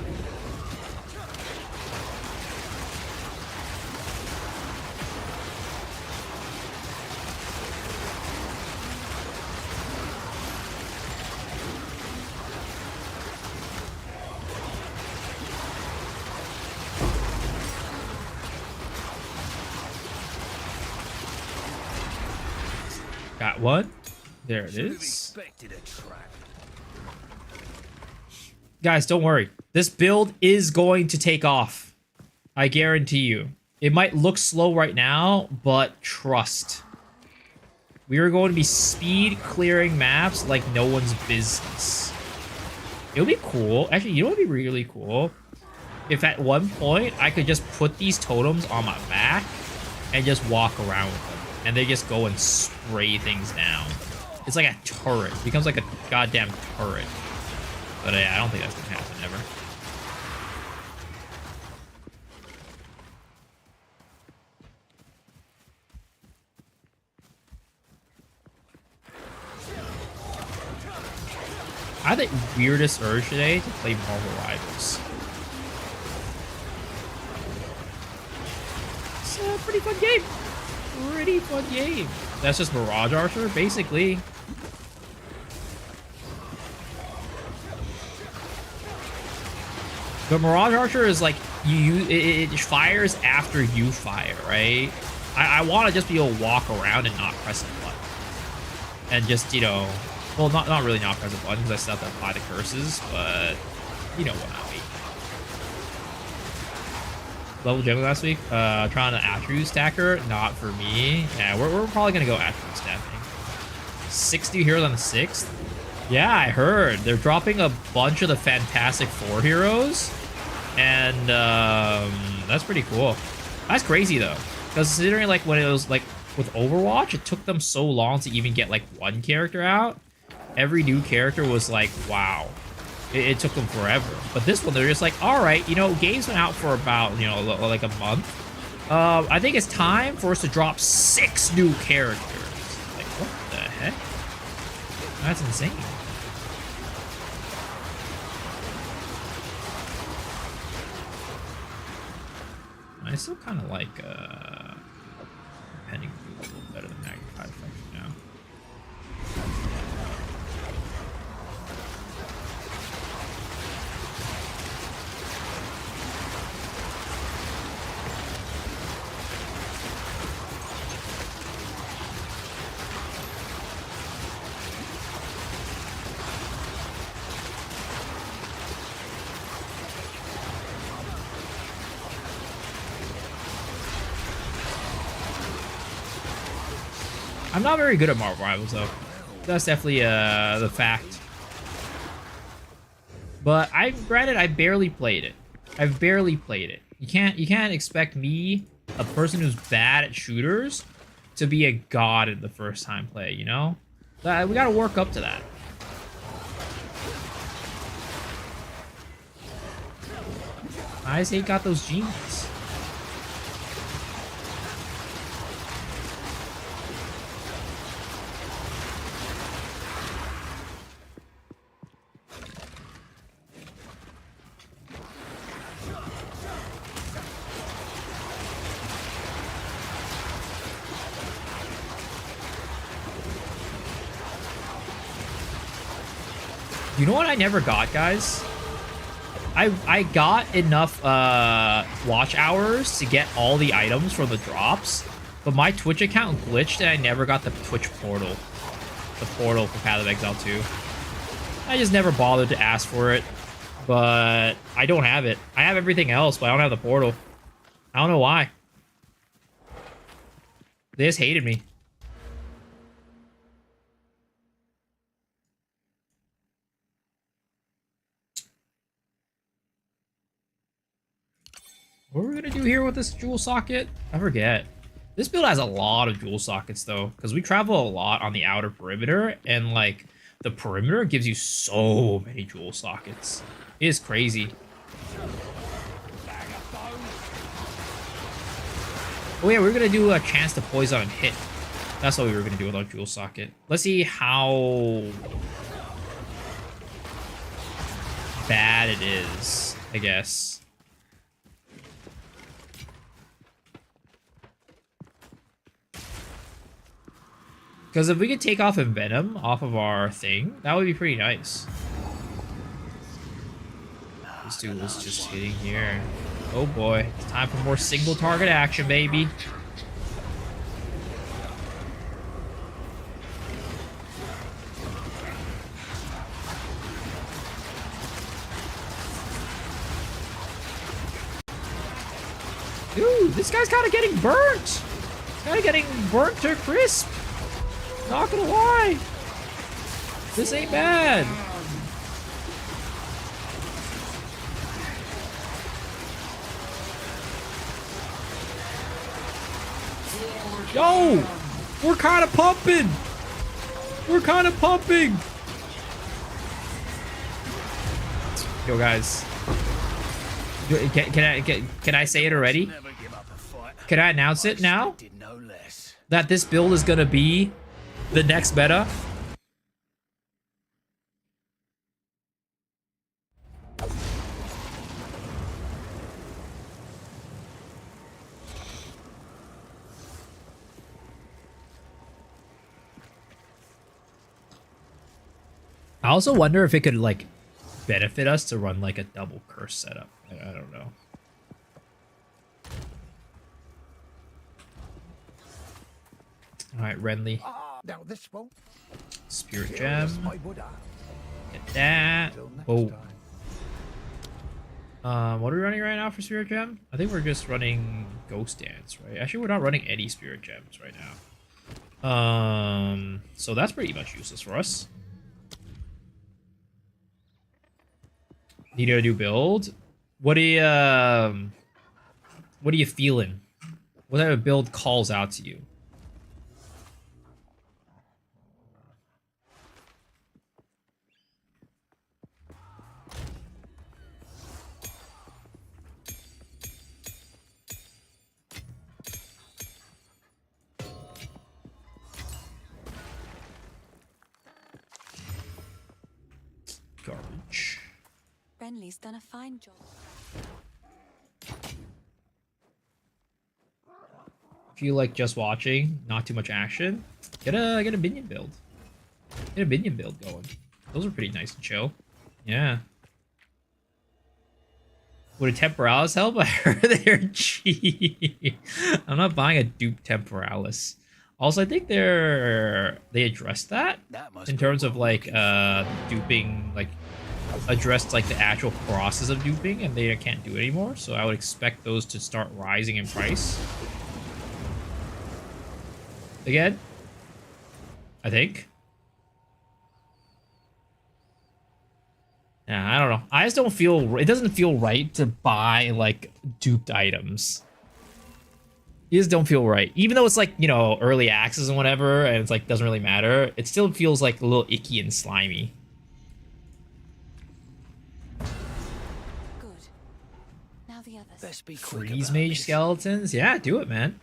Got one. There it is. Guys, don't worry. This build is going to take off. I guarantee you. It might look slow right now, but trust. We are going to be speed clearing maps like no one's business. It'll be cool. Actually, you know what would be really cool? If at one point I could just put these totems on my back and just walk around with them. And they just go and spray things down. It's like a turret. It becomes like a goddamn turret. But yeah, I don't think that's gonna happen ever. I had the weirdest urge today to play Marvel Rivals. It's a pretty fun game. Pretty fun game. That's just Mirage Archer, basically. But Mirage Archer is like it fires after you fire, right? I want to just be able to walk around and not press a button, and just, you know, well, not really not press a button because I still have to apply the curses, but you know what I mean. Level Gemling last week. Trying an attribute stacker, not for me. Yeah, we're probably gonna go attribute stacking. 60 heroes on the 6th. Yeah, I heard they're dropping a bunch of the Fantastic Four heroes, and that's pretty cool. That's crazy though, considering like when it was like with Overwatch, it took them so long to even get like one character out. Every new character was like, wow. It took them forever. But this one, they're just like, all right, you know, game's been out for about, you know, like a month. I think it's time for us to drop 6 new characters. Like, what the heck? That's insane. I still kind of like Pending a little better than Magnified Effect now. I'm not very good at Marvel Rivals, though. That's definitely the fact. But granted, I barely played it. I've barely played it. You can't expect me, a person who's bad at shooters, to be a god in the first time play. You know, we gotta work up to that. Isaac got those genes. You know what I never got, guys? I got enough watch hours to get all the items from the drops, but my Twitch account glitched and I never got the Twitch portal. The portal for Path of Exile 2. I just never bothered to ask for it, but I don't have it. I have everything else, but I don't have the portal. I don't know why. They just hated me. What are we gonna do here with this jewel socket? I forget. This build has a lot of jewel sockets though, because we travel a lot on the outer perimeter, and like the perimeter gives you so many jewel sockets. It is crazy. Oh yeah, we're gonna do a chance to poison and hit. That's what we were gonna do with our jewel socket. Let's see how bad it is, I guess. Because if we could take off Envenom off of our thing, that would be pretty nice. This dude was just hitting here. Oh boy, it's time for more single target action, baby. Dude, this guy's kind of getting burnt. He's kind of getting burnt to a crisp. Not gonna lie. This ain't bad. Yo, we're kind of pumping. We're kind of pumping. Yo, guys. Can I say it already? Can I announce it now? That this build is gonna be the next meta? I also wonder if it could, like, benefit us to run, like, a double curse setup. I don't know. Alright, Renly. Now this won't. Spirit Gem. My Buddha. Get that. Till next Oh. time. What are we running right now for Spirit Gem? I think we're just running Ghost Dance, right? Actually, we're not running any Spirit Gems right now. So that's pretty much useless for us. Need a new build? What are you feeling? What type of build calls out to you? Garbage. Renly's done a fine job. If you like just watching, not too much action, get a minion build. Get a minion build going. Those are pretty nice and chill. Yeah. Would a Temporalis help? I heard they're cheap. I'm not buying a dupe Temporalis. Also, I think they addressed that in terms of like duping, like addressed like the actual process of duping, and they can't do it anymore. So I would expect those to start rising in price again, I think. Yeah, I don't know. I just don't feel, it doesn't feel right to buy like duped items. You just don't feel right. Even though it's like, you know, early access and whatever, and it's like doesn't really matter, it still feels like a little icky and slimy. Good. Now the others. Best be quick Freeze about mage this. skeletons? Yeah, do it, man.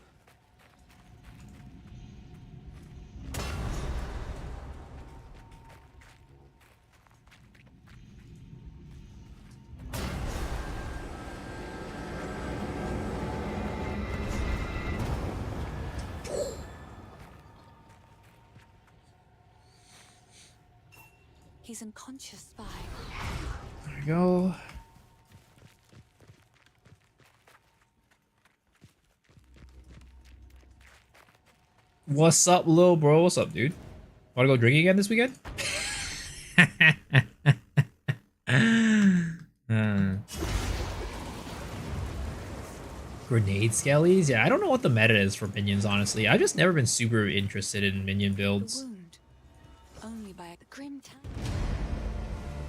He's unconscious, spy. There we go. What's up, little bro? What's up, dude? Wanna go drinking again this weekend? Grenade skellies? Yeah, I don't know what the meta is for minions, honestly. I've just never been super interested in minion The builds. wound. Only by the grim town.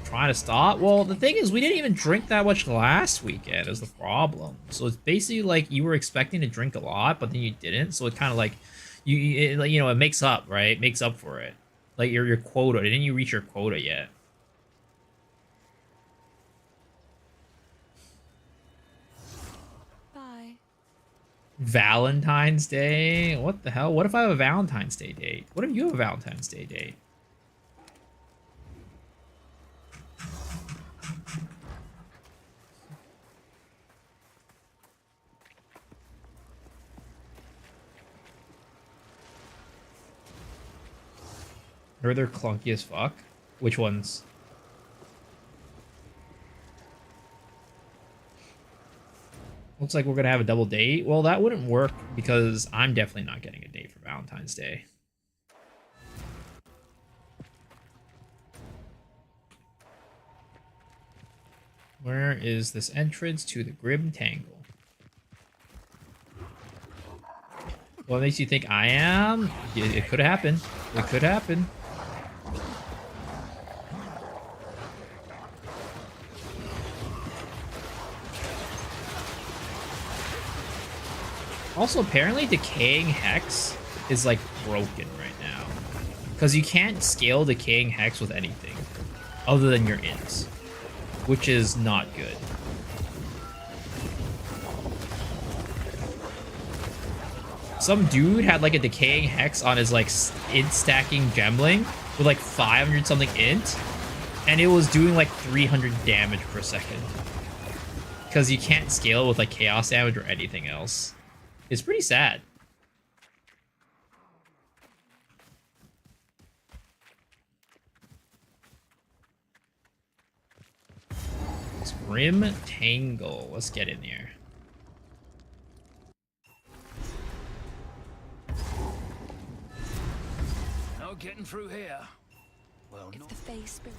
Trying to stop? Well, the thing is, we didn't even drink that much last weekend is the problem. So it's basically like you were expecting to drink a lot, but then you didn't. So it kind of like, you know, it makes up, right? It makes up for it. Like your quota. Didn't you reach your quota yet? Bye. Valentine's Day? What the hell? What if I have a Valentine's Day date? What if you have a Valentine's Day date? Or they're clunky as fuck? Which ones? Looks like we're gonna have a double date. Well, that wouldn't work because I'm definitely not getting a date for Valentine's Day. Where is this entrance to the Grim Tangle? What makes you think I am? It could happen. It could happen. Also, apparently Decaying Hex is like broken right now. Because you can't scale Decaying Hex with anything other than your ints, which is not good. Some dude had like a Decaying Hex on his like int stacking Gemling with like 500 something int, and it was doing like 300 damage per second. Because you can't scale it with like chaos damage or anything else. It's pretty sad. It's Grim Tangle. Let's get in here. No getting through here. Well, If not the Fey spirit.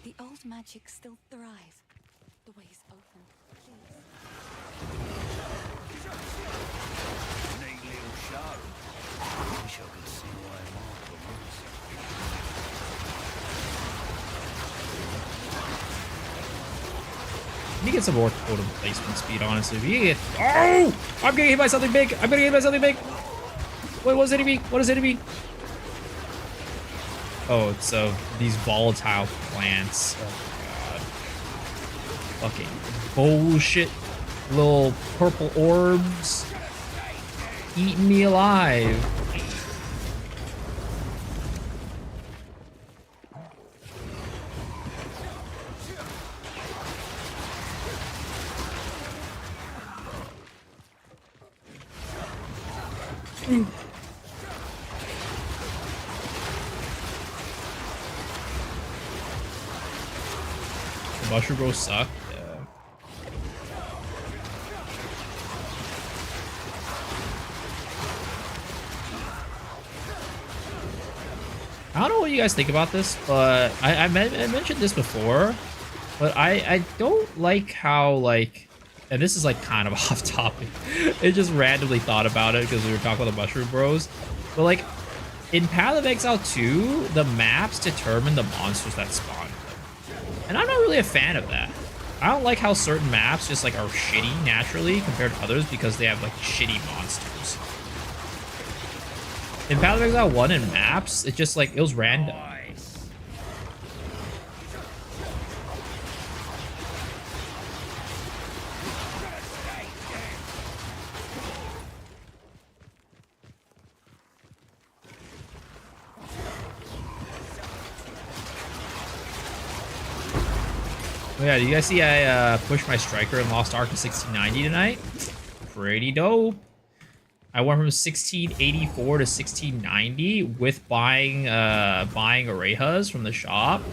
The old magic still thrive. The way's open. Please. neat little show. Wish I could see why Martha was. You get some more totem placement speed, honestly. If you get... Oh! I'm getting hit by something big! I'm getting hit by something big! Wait, what is hitting me? What is hitting me? Oh, it's these volatile plants. Oh god. Fucking bullshit. Little purple orbs. Eating me alive. The mushroom bros suck. Yeah. I don't know what you guys think about this, but I mentioned this before, but I don't like how, like, and this is like kind of off topic. It just randomly thought about it because we were talking about the mushroom bros, but like in Path of Exile 2, the maps determine the monsters that spawn them, and I'm not really a fan of that. I don't like how certain maps just like are shitty naturally compared to others because they have like shitty monsters. In Path of Exile 1 and maps, it just like, it was random. Oh yeah, do you guys see I pushed my striker and lost arc to 1690 tonight? Pretty dope. I went from 1684 to 1690 with buying Orehas from the shop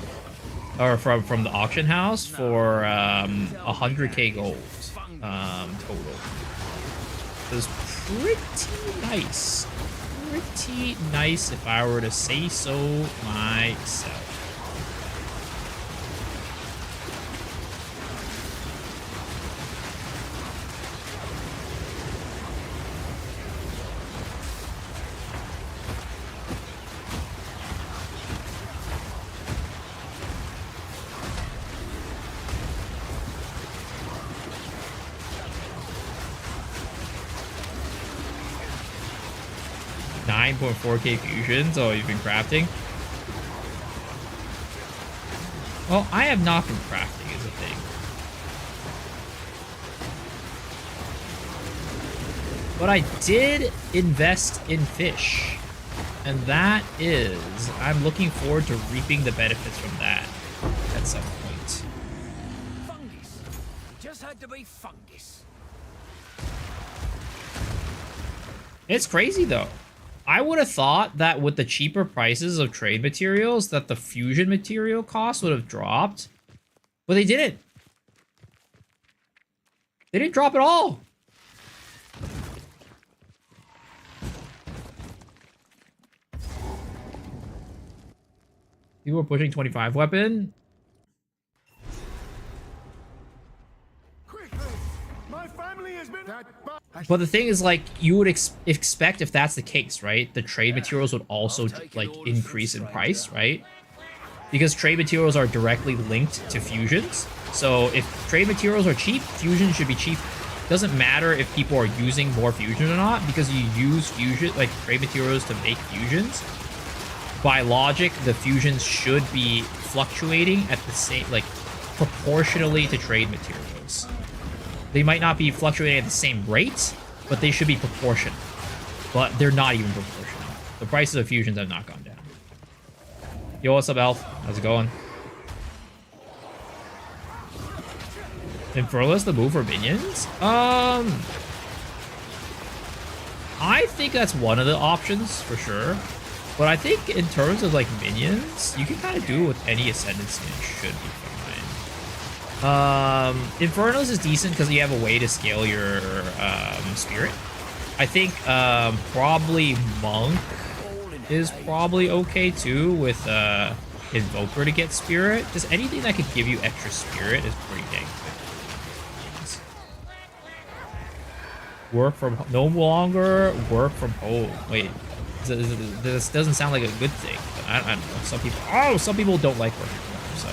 or from the auction house for 100k gold total. It was pretty nice. Pretty nice if I were to say so myself. .4k fusions. Oh, you've been crafting. Well, I have not been crafting is a thing. But I did invest in fish. And that is, I'm looking forward to reaping the benefits from that at some point. Fungus. Just had to be fungus. It's crazy though. I would have thought that with the cheaper prices of trade materials that the fusion material cost would have dropped. But they didn't. They didn't drop at all. People are pushing 25 weapon. Quickly! My family has been... But the thing is, like, you would expect if that's the case, right? The trade materials would also, like, increase in price, right? Because trade materials are directly linked to fusions. So if trade materials are cheap, fusion should be cheap. Doesn't matter if people are using more fusion or not, because you use fusion, like, trade materials to make fusions. By logic, the fusions should be fluctuating at the same, like, proportionally to trade materials. They might not be fluctuating at the same rate, but they should be proportional. But they're not even proportional. The prices of fusions have not gone down. Yo, what's up, Elf? How's it going? Infernalist the move for minions? I think that's one of the options, for sure. But I think in terms of, like, minions, you can kind of do it with any Ascendancy and it should be fine. Infernals is decent because you have a way to scale your spirit. I think probably Monk is probably okay too with Invoker to get spirit. Just anything that could give you extra spirit is pretty dang good. Work from no longer work from home. Wait, this doesn't sound like a good thing. But I don't know. Some people don't like working from home. So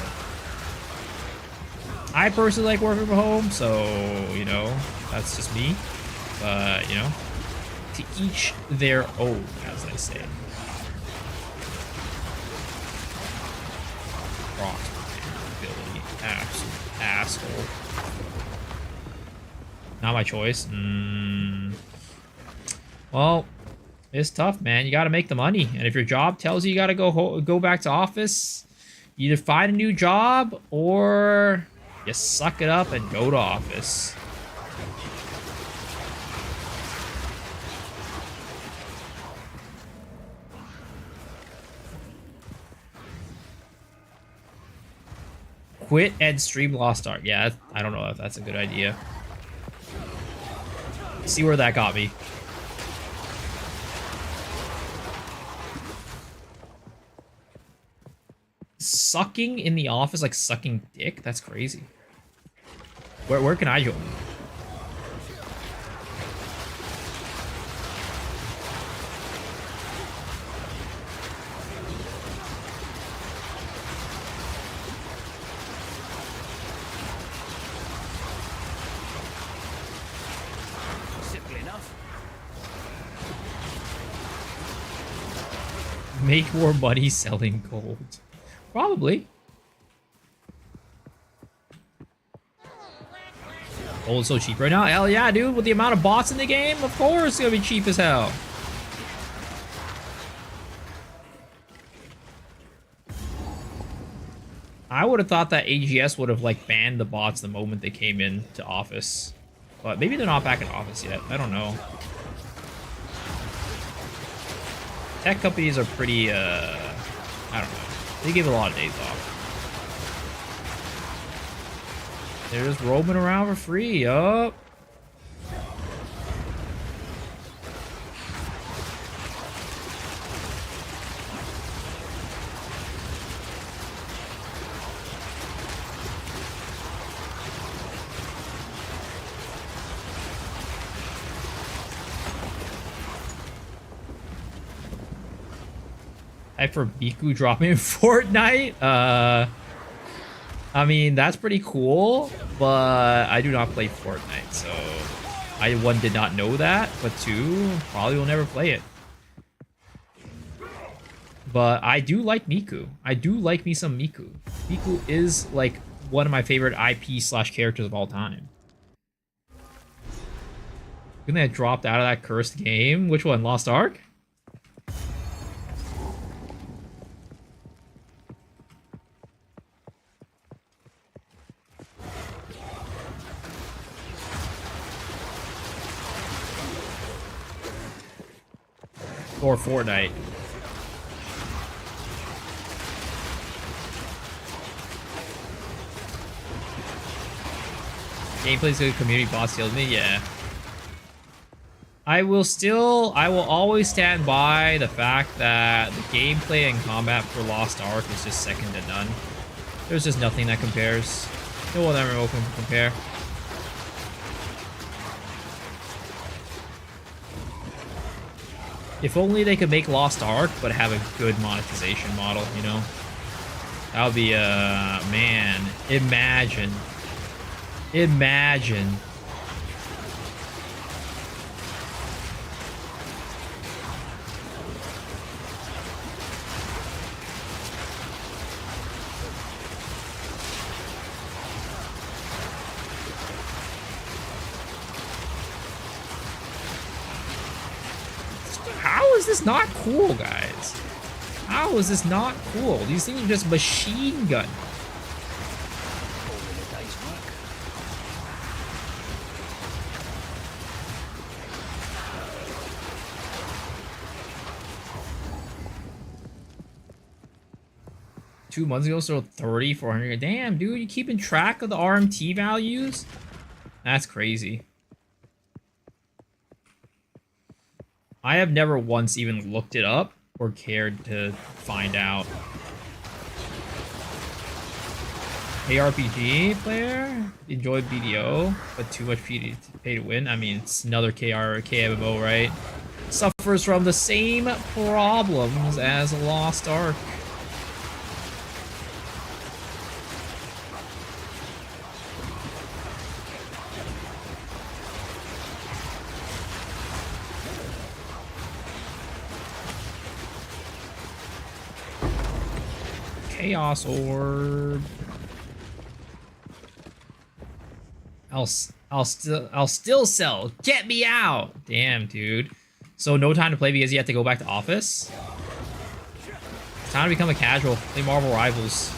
I personally like working from home. So you know, that's just me. But you know, to each their own, as they say. Rocks ability, absolute asshole. Not my choice. Well, it's tough, man. You got to make the money, and if your job tells you got to go back to office, either find a new job or you suck it up and go to office. Quit and stream Lost Ark. Yeah, I don't know if that's a good idea. See where that got me. Sucking in the office, like sucking dick? That's crazy. Where can I join? Make more money selling gold. Probably. Gold is so cheap right now. Hell yeah, dude. With the amount of bots in the game, of course it's gonna be cheap as hell. I would have thought that AGS would have like banned the bots the moment they came into office. But maybe they're not back in office yet. I don't know. Tech companies are pretty, I don't know. They give a lot of days off. They're just roaming around for free, yup. Hype for Miku dropping in Fortnite. I mean, that's pretty cool, but I do not play Fortnite, so I, one, did not know that, but two, probably will never play it. But I do like Miku. I do like me some Miku. Miku is like one of my favorite IP slash characters of all time. Couldn't they have dropped out of that cursed game? Which one? Lost Ark? Or Fortnite. Gameplay's good, community boss healed me, yeah. I will always stand by the fact that the gameplay and combat for Lost Ark is just second to none. There's just nothing that compares. No one ever will compare. If only they could make Lost Ark, but have a good monetization model, you know? That would be, man, imagine. Imagine. How is this not cool, guys? How is this not cool? These things are just machine gun. All in a day's work. 2 months ago, so 30, 400. Damn, dude, you keeping track of the RMT values? That's crazy. I have never once even looked it up or cared to find out. ARPG player? Enjoy BDO, but too much pay to win? I mean, it's another KMMO, right? Suffers from the same problems as Lost Ark. Chaos Orb. I'll still sell. Get me out. Damn, dude. So no time to play because you have to go back to office? It's time to become a casual. Play Marvel Rivals.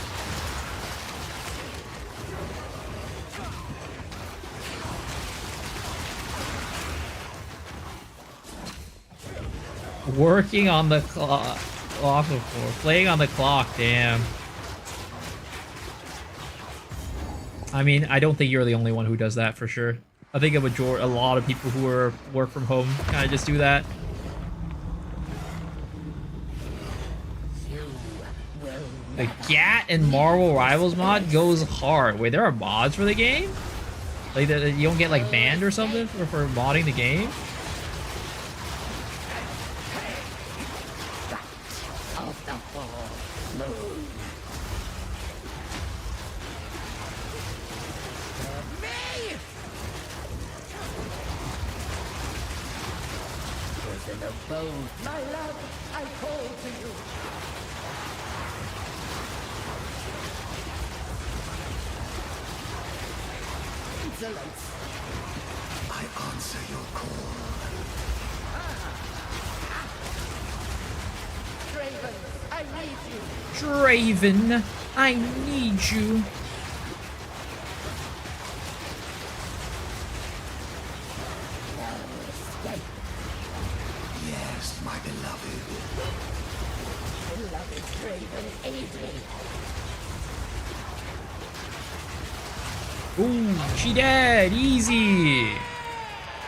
Working on the clock. Playing on the clock, damn. I mean, I don't think you're the only one who does that for sure. I think a lot of people who work from home kind of just do that. The GAT and Marvel Rivals mod goes hard. Wait, there are mods for the game? Like that you don't get like banned or something for modding the game? My love, I call to you. Insolence. I answer your call. Draven, I need you. Draven, I need you. Yes, my beloved. Beloved Draven, aid me. Ooh, she dead. Easy.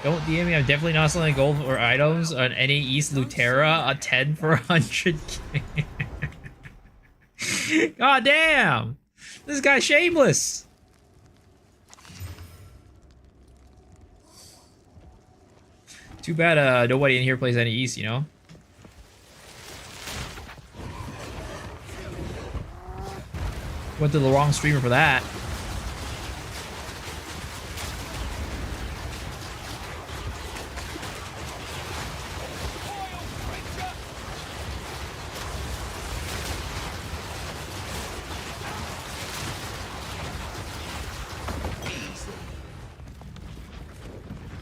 Don't DM me. I'm definitely not selling gold or items on any East Lutera. A 10 for 100k. God damn. This guy's shameless. Too bad nobody in here plays any East, you know? Went to the wrong streamer for that.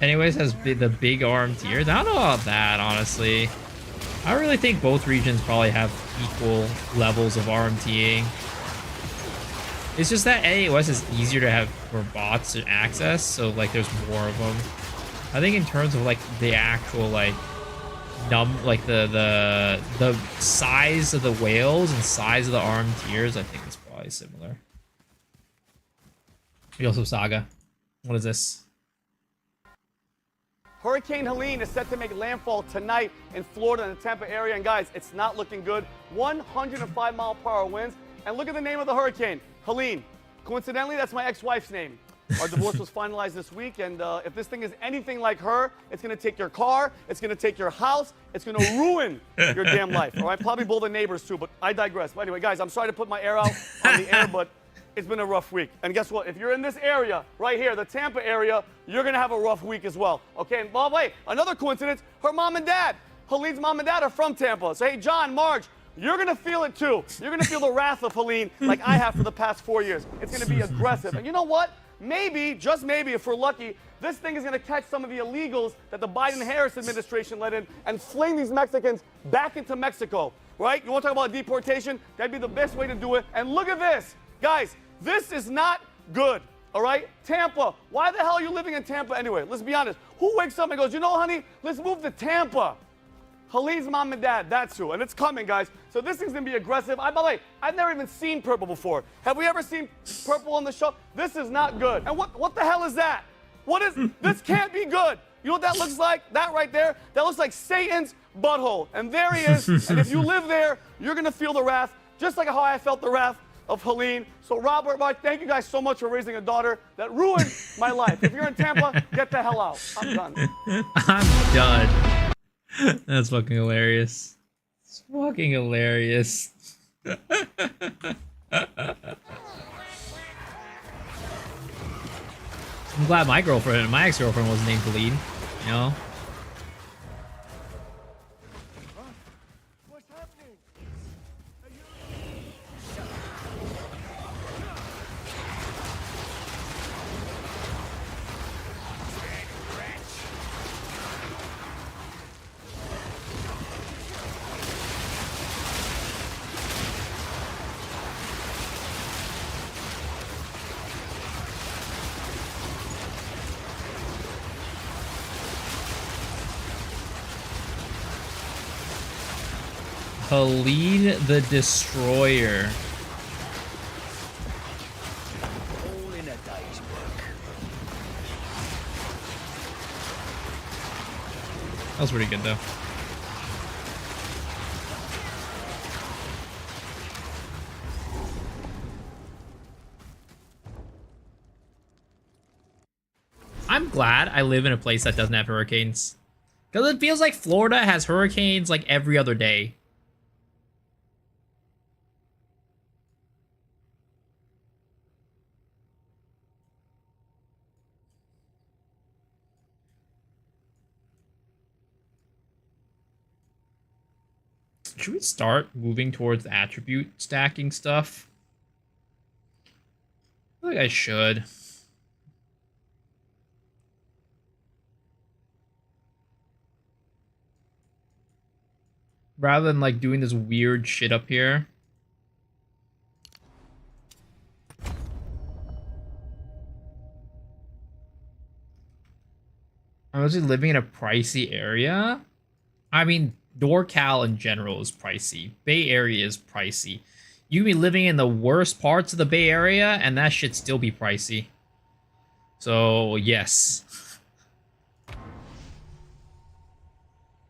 anyways has the big arm tiers. I don't know about that, honestly. I really think both regions probably have equal levels of RMTing. It's just that AOS is easier to have for bots to access, so like there's more of them. I think in terms of like the actual like the size of the whales and size of the arm tiers, I think it's probably similar. We also Saga. What is this? Hurricane Helene is set to make landfall tonight in Florida and the Tampa area. And guys, it's not looking good. 105-mile-per-hour winds. And look at the name of the hurricane, Helene. Coincidentally, that's my ex-wife's name. Our divorce was finalized this week, and if this thing is anything like her, it's going to take your car, it's going to take your house, it's going to ruin your damn life. All right, probably both the neighbors too, but I digress. But anyway, guys, I'm sorry to put my air out on the air, but it's been a rough week. And guess what? If you're in this area, right here, the Tampa area, you're going to have a rough week as well. Okay, and by the way, another coincidence, her mom and dad, Helene's mom and dad are from Tampa. So, hey, John, Marge, you're going to feel it too. You're going to feel the wrath of Helene like I have for the past 4 years. It's going to be aggressive. And you know what? Maybe, just maybe, if we're lucky, this thing is going to catch some of the illegals that the Biden-Harris administration let in and fling these Mexicans back into Mexico, right? You want to talk about deportation? That'd be the best way to do it. And look at this. Guys, this is not good, all right? Tampa. Why the hell are you living in Tampa anyway? Let's be honest. Who wakes up and goes, you know, honey, let's move to Tampa? Helene's mom and dad, that's who. And it's coming, guys. So this thing's going to be aggressive. By the way, I've never even seen purple before. Have we ever seen purple on the show? This is not good. And what the hell is that? What is, this can't be good. You know what that looks like? That right there? That looks like Satan's butthole. And there he is. And if you live there, you're going to feel the wrath, just like how I felt the wrath of Helene. So Robert, Mark, thank you guys so much for raising a daughter that ruined my life. If you're in Tampa, get the hell out. I'm done. I'm done. That's fucking hilarious. It's fucking hilarious. I'm glad my girlfriend, my ex-girlfriend was named Helene, you know? Helene the Destroyer. All in a day's work. That was pretty good though. I'm glad I live in a place that doesn't have hurricanes. Because it feels like Florida has hurricanes like every other day. Should we start moving towards the attribute stacking stuff? I feel like I should. Rather than like doing this weird shit up here. I'm actually living in a pricey area. I mean, NorCal in general is pricey. Bay Area is pricey. You can be living in the worst parts of the Bay Area and that shit still be pricey. So, yes.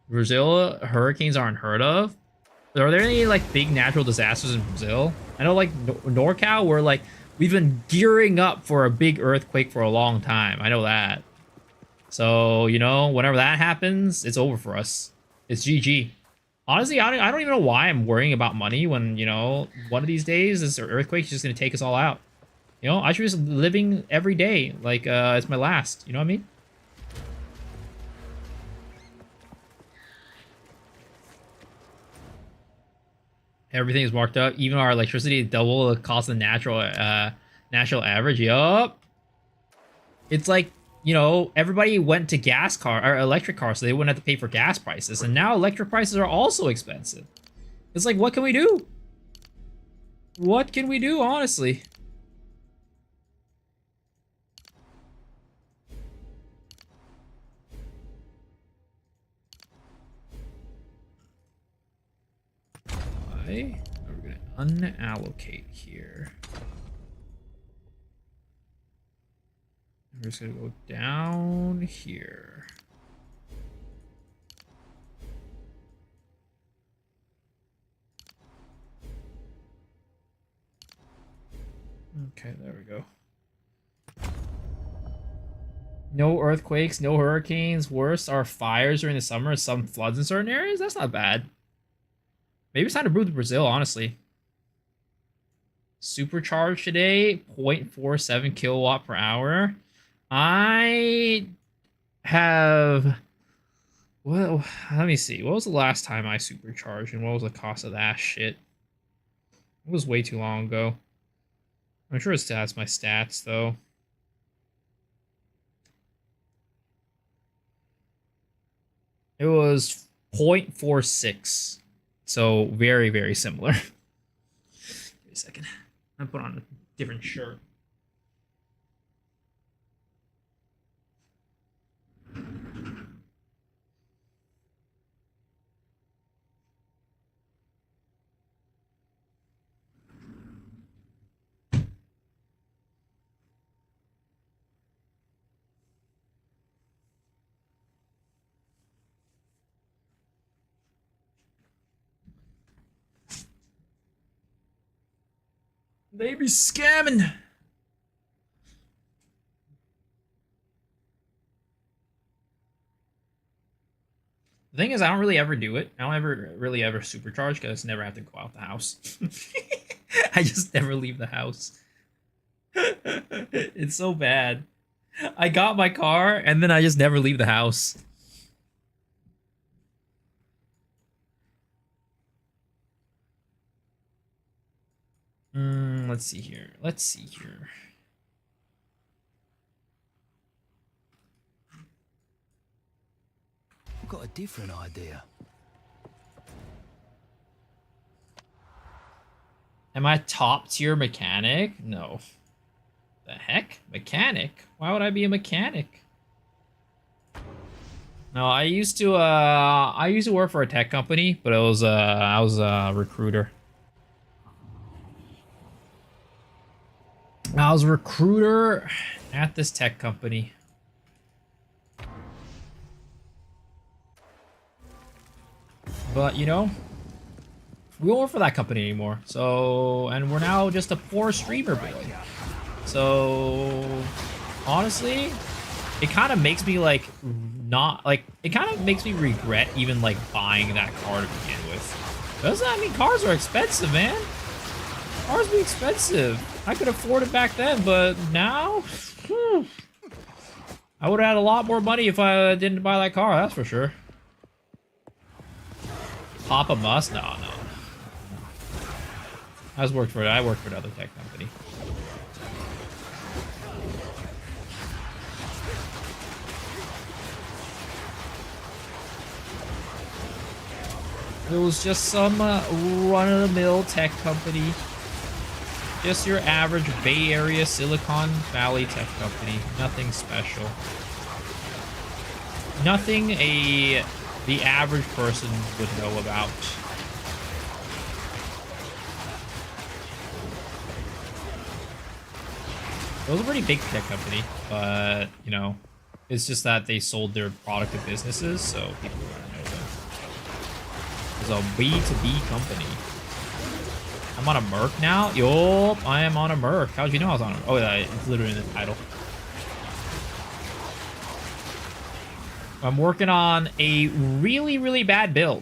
Brazil, hurricanes aren't heard of. Are there any like big natural disasters in Brazil? I know like NorCal, we're like, we've been gearing up for a big earthquake for a long time. I know that. So, you know, whenever that happens, it's over for us. It's GG. Honestly, I don't even know why I'm worrying about money when, you know, one of these days this earthquake is just going to take us all out. You know, I should be just living every day like it's my last. You know what I mean? Everything is marked up. Even our electricity is double the cost of the national average. Yup. It's like you know, everybody went to gas car or electric cars so they wouldn't have to pay for gas prices. And now electric prices are also expensive. It's like, what can we do? What can we do, honestly? Why are we gonna unallocate here? We're just gonna go down here. Okay, there we go. No earthquakes, no hurricanes. Worst are fires during the summer, some floods in certain areas. That's not bad. Maybe it's time to move to Brazil, honestly. Supercharged today, 0.47 kilowatt per hour. I have... Well, let me see. What was the last time I supercharged and what was the cost of that shit? It was way too long ago. I'm sure it has my stats, though. It was 0.46. So, very, very similar. Wait a second. I'm put on a different shirt. They be scamming. The thing is, I don't really ever do it. I don't ever really ever supercharge because I never have to go out the house. I just never leave the house. It's so bad. I got my car and then I just never leave the house. Let's see here. Let's see here. I've got a different idea. Am I top tier mechanic? No. The heck? Mechanic? Why would I be a mechanic? No, I used to work for a tech company, but it was I was a recruiter. I was a recruiter at this tech company. But, you know, we don't work for that company anymore. So, and we're now just a poor streamer boy. So, honestly, it kind of makes me, like, not, like, it kind of makes me regret even, like, buying that car to begin with. Doesn't that mean cars are expensive, man? Cars be expensive. I could afford it back then, but now, I would have had a lot more money if I didn't buy that car, that's for sure. Papa Must? No. I worked for another tech company. It was just some run-of-the-mill tech company. Just your average Bay Area Silicon Valley tech company. Nothing special. Nothing the average person would know about. It was a pretty big tech company, but, you know, it's just that they sold their product to businesses, so people want to know them. It was a B2B company. I'm on a Merc now? Yup, I am on a Merc. How'd you know I was on a Merc? Oh, yeah, it's literally in the title. I'm working on a really, really bad build.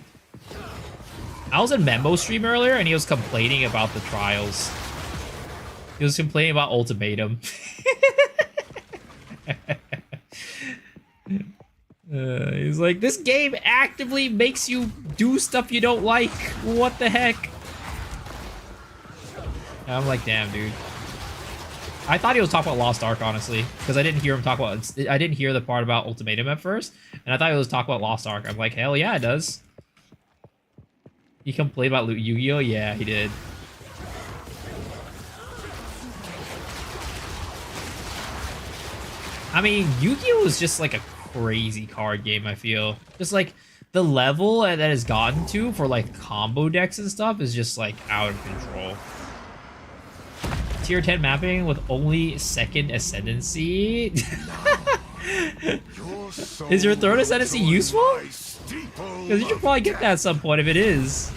I was in Membo stream earlier, and he was complaining about the trials. He was complaining about Ultimatum. He's like, this game actively makes you do stuff you don't like. What the heck? And I'm like, damn, dude. I thought he was talking about Lost Ark, honestly, because I didn't hear him talk about. I didn't hear the part about Ultimatum at first, and I thought he was talking about Lost Ark. I'm like, hell yeah, it does. He complained about Yu-Gi-Oh. Yeah, he did. I mean, Yu-Gi-Oh is just like a crazy card game. I feel just like the level that it's gotten to for like combo decks and stuff is just like out of control. Tier 10 mapping with only second ascendancy. Is your third ascendancy useful? Because you should probably get that at some point if it is.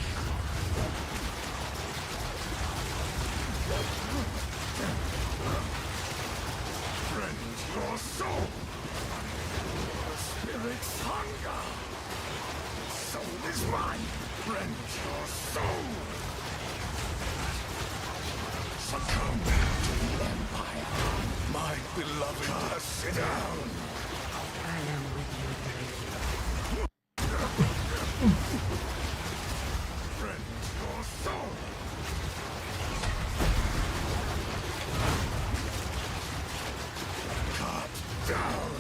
Sit down. I am with Friend your soul. Cut down.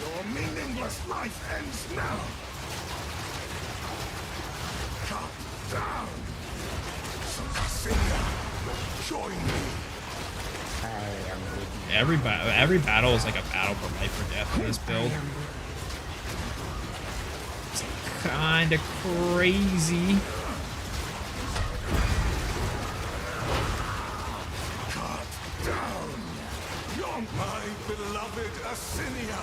Your meaningless life ends now. Cut down. So Cassinia, join me. Every battle is like a battle for life or death in this build. It's kind of crazy. Cut down. You're my beloved Assinia.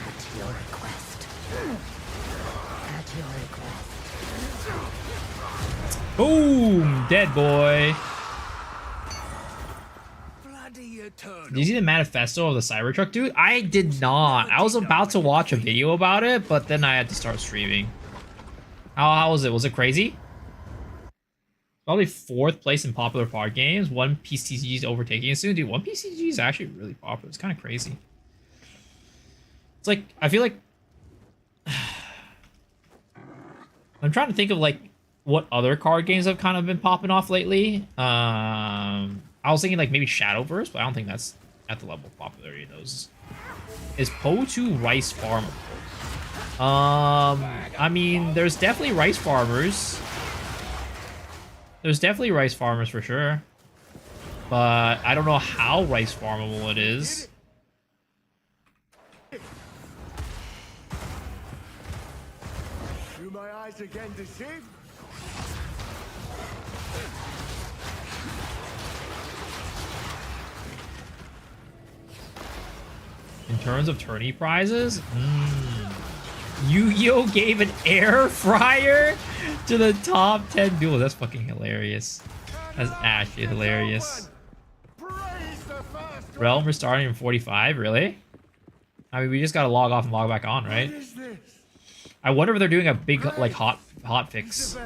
At your request. At your request. Boom! Dead boy. Did you see the manifesto of the Cybertruck, dude? I did not. I was about to watch a video about it, but then I had to start streaming. How was it? Was it crazy? Probably 4th place in popular card games. One PCG is overtaking it soon. Dude, one PCG is actually really popular. It's kind of crazy. It's like, I feel like... I'm trying to think of, like, what other card games have kind of been popping off lately. I was thinking like maybe Shadowverse, but I don't think that's at the level of popularity of those. Is Poe 2 rice farmable? I mean, there's definitely rice farmers. There's definitely rice farmers for sure. But I don't know how rice farmable it is. Do my eyes again deceive? In terms of tourney prizes, Yu-Gi-Oh gave an air fryer to the top 10 duels. That's fucking hilarious. That's actually hilarious. Realm restarting in 45, really? I mean, we just gotta log off and log back on, right? I wonder if they're doing a big, like, hot fix.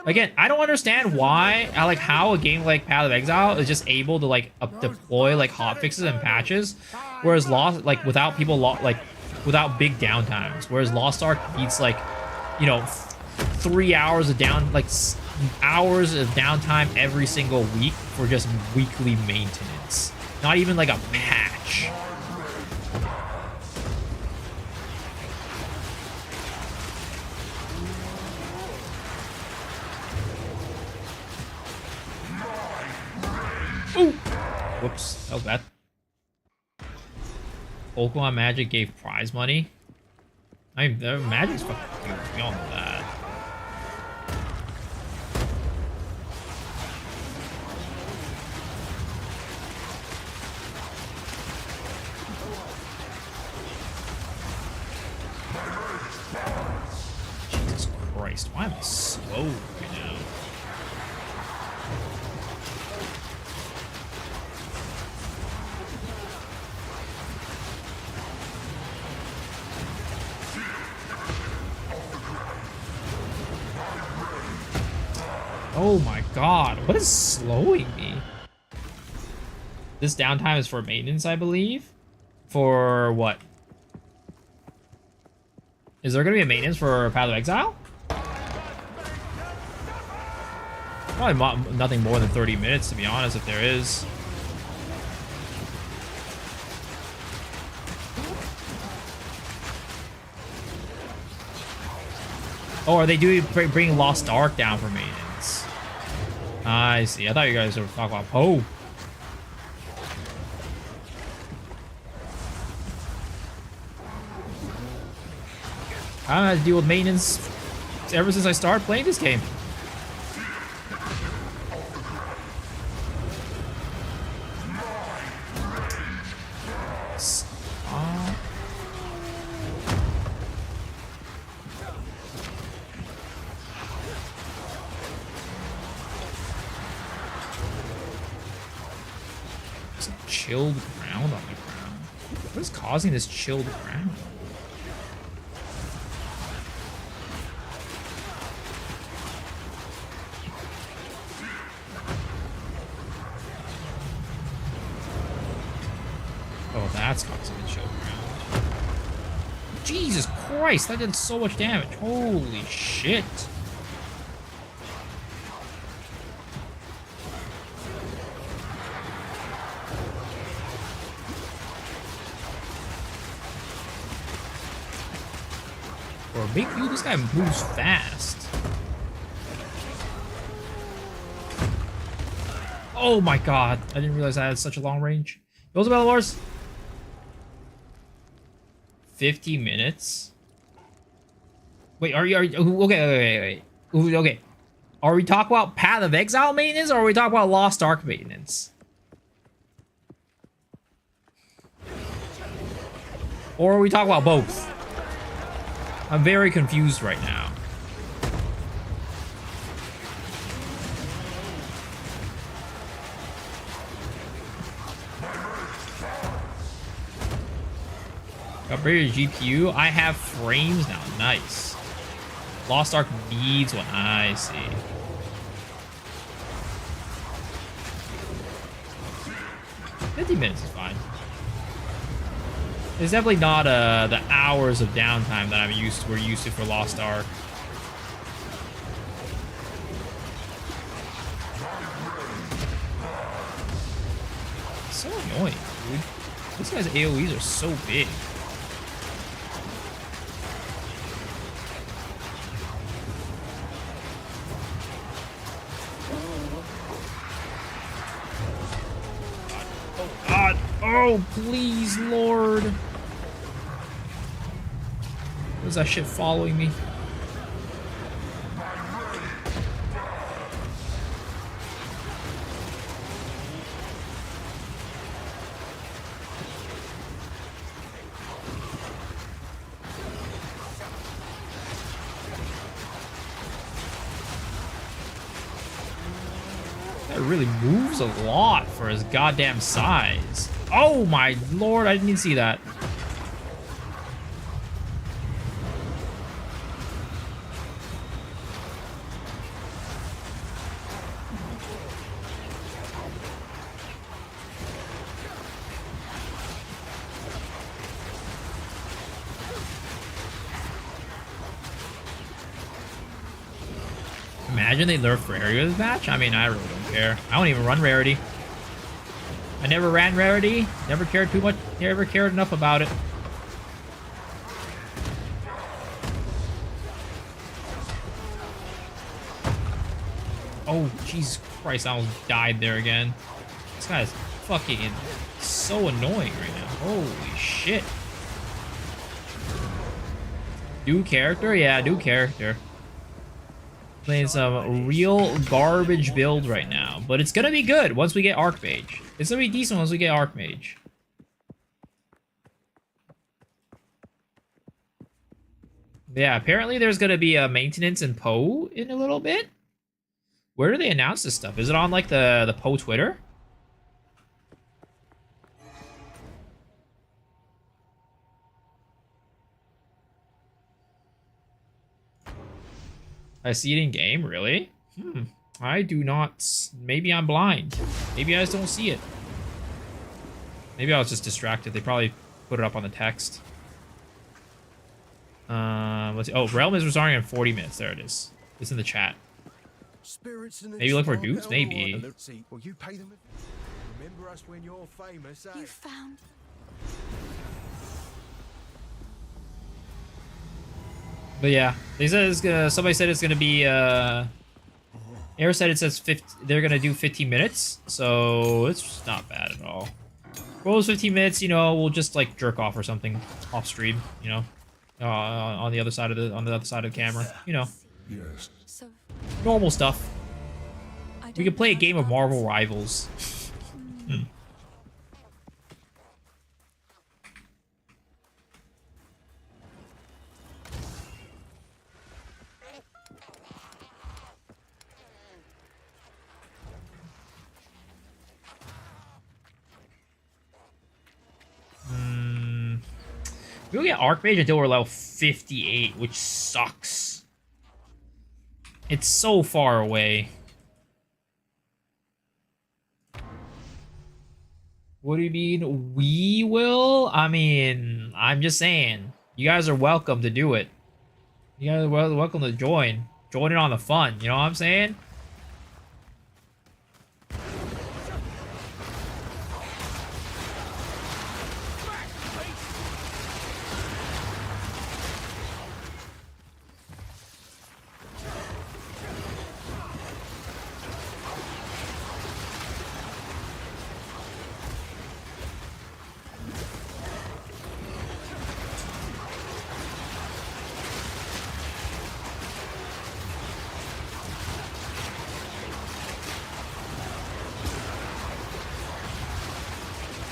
Again, I don't understand why, like, how a game like Path of Exile is just able to like deploy like hotfixes and patches, whereas Lost, like, without people like without big downtimes. Whereas Lost Ark needs like, you know, 3 hours of hours of downtime every single week for just weekly maintenance. Not even like a patch. Ooh. Whoops, that was bad. Pokemon Magic gave prize money. I mean, the Magic's fucking huge. We all know that. Jesus Christ, why am I slow right now? Oh my god, what is slowing me? This downtime is for maintenance, I believe. For what? Is there gonna be a maintenance for Path of Exile? Probably nothing more than 30 minutes, to be honest, if there is. Oh, are they bringing Lost Ark down for maintenance? I see. I thought you guys were talking about Poe. I don't have to deal with maintenance ever since I started playing this game. Chilled ground on the ground. What is causing this chilled ground? Oh, that's causing the chilled ground. Jesus Christ, that did so much damage. Holy shit. Or big dude, this guy moves fast. Oh my god, I didn't realize I had such a long range. Those Battle Wars. 50 minutes. Wait, okay, okay. Are we talking about Path of Exile maintenance, or are we talking about Lost Ark maintenance? Or are we talking about both? I'm very confused right now. Upgraded GPU. I have frames now. Nice. Lost Ark needs one. I see. $50 is fine. It's definitely not the hours of downtime that we're used to for Lost Ark. So annoying, dude. These guys' AoEs are so big. Oh God. Oh, please, Lord. What is that shit following me? That really moves a lot for his goddamn size. Oh my lord, I didn't even see that. Imagine they nerf rarity with this match. I mean, I really don't care. I don't even run rarity. I never ran rarity. Never cared too much. Never cared enough about it. Oh, Jesus Christ. I almost died there again. This guy is fucking so annoying right now. Holy shit. New character? Yeah, new character. Playing some real garbage build right now. But it's gonna be good once we get Archmage. It's gonna be decent once we get Archmage. Yeah, apparently there's gonna be a maintenance in Poe in a little bit. Where do they announce this stuff? Is it on like the Poe Twitter? I see it in game, really? I do not. Maybe I'm blind. Maybe I just don't see it. Maybe I was just distracted. They probably put it up on the text. Let's see. Oh, Realm is restarting in 40 minutes. There it is. It's in the chat. Spirits and Maybe look for spark dupes, all right. maybe. Let's see. Well, you pay them. Remember us when you're famous, eh? You found. But yeah, they said it's gonna. Somebody said it's gonna be. Air said it says 50. They're gonna do 15 minutes, so it's not bad at all. For those 15 minutes, you know, we'll just like jerk off or something off stream, you know, on the other side of the camera, you know, So normal stuff. I We don't could play a know game of about Marvel this. Rivals. We'll get Archmage until we're level 58, which sucks. It's so far away. What do you mean, we will? I mean, I'm just saying. You guys are welcome to do it. You guys are welcome to join. Join in on the fun, you know what I'm saying?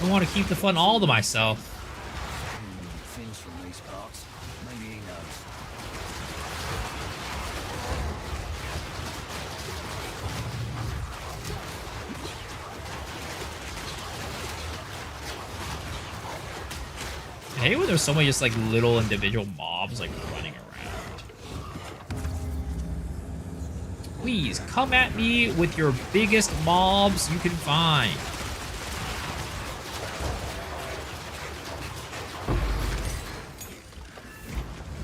I want to keep the fun all to myself. Things from these parts. Maybe he knows. I hate when there's so many just like little individual mobs like running around. Please come at me with your biggest mobs you can find.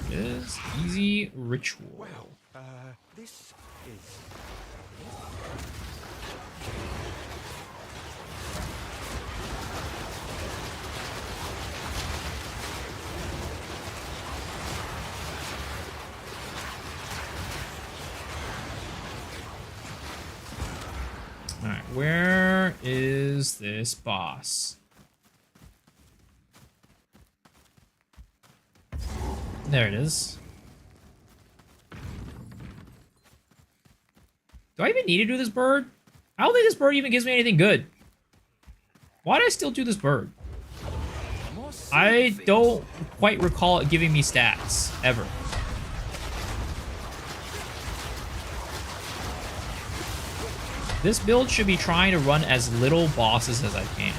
This easy ritual. Well, this is. Alright, where is this boss? There it is. Do I even need to do this bird? I don't think this bird even gives me anything good. Why do I still do this bird? I don't quite recall it giving me stats, ever. This build should be trying to run as little bosses as I can.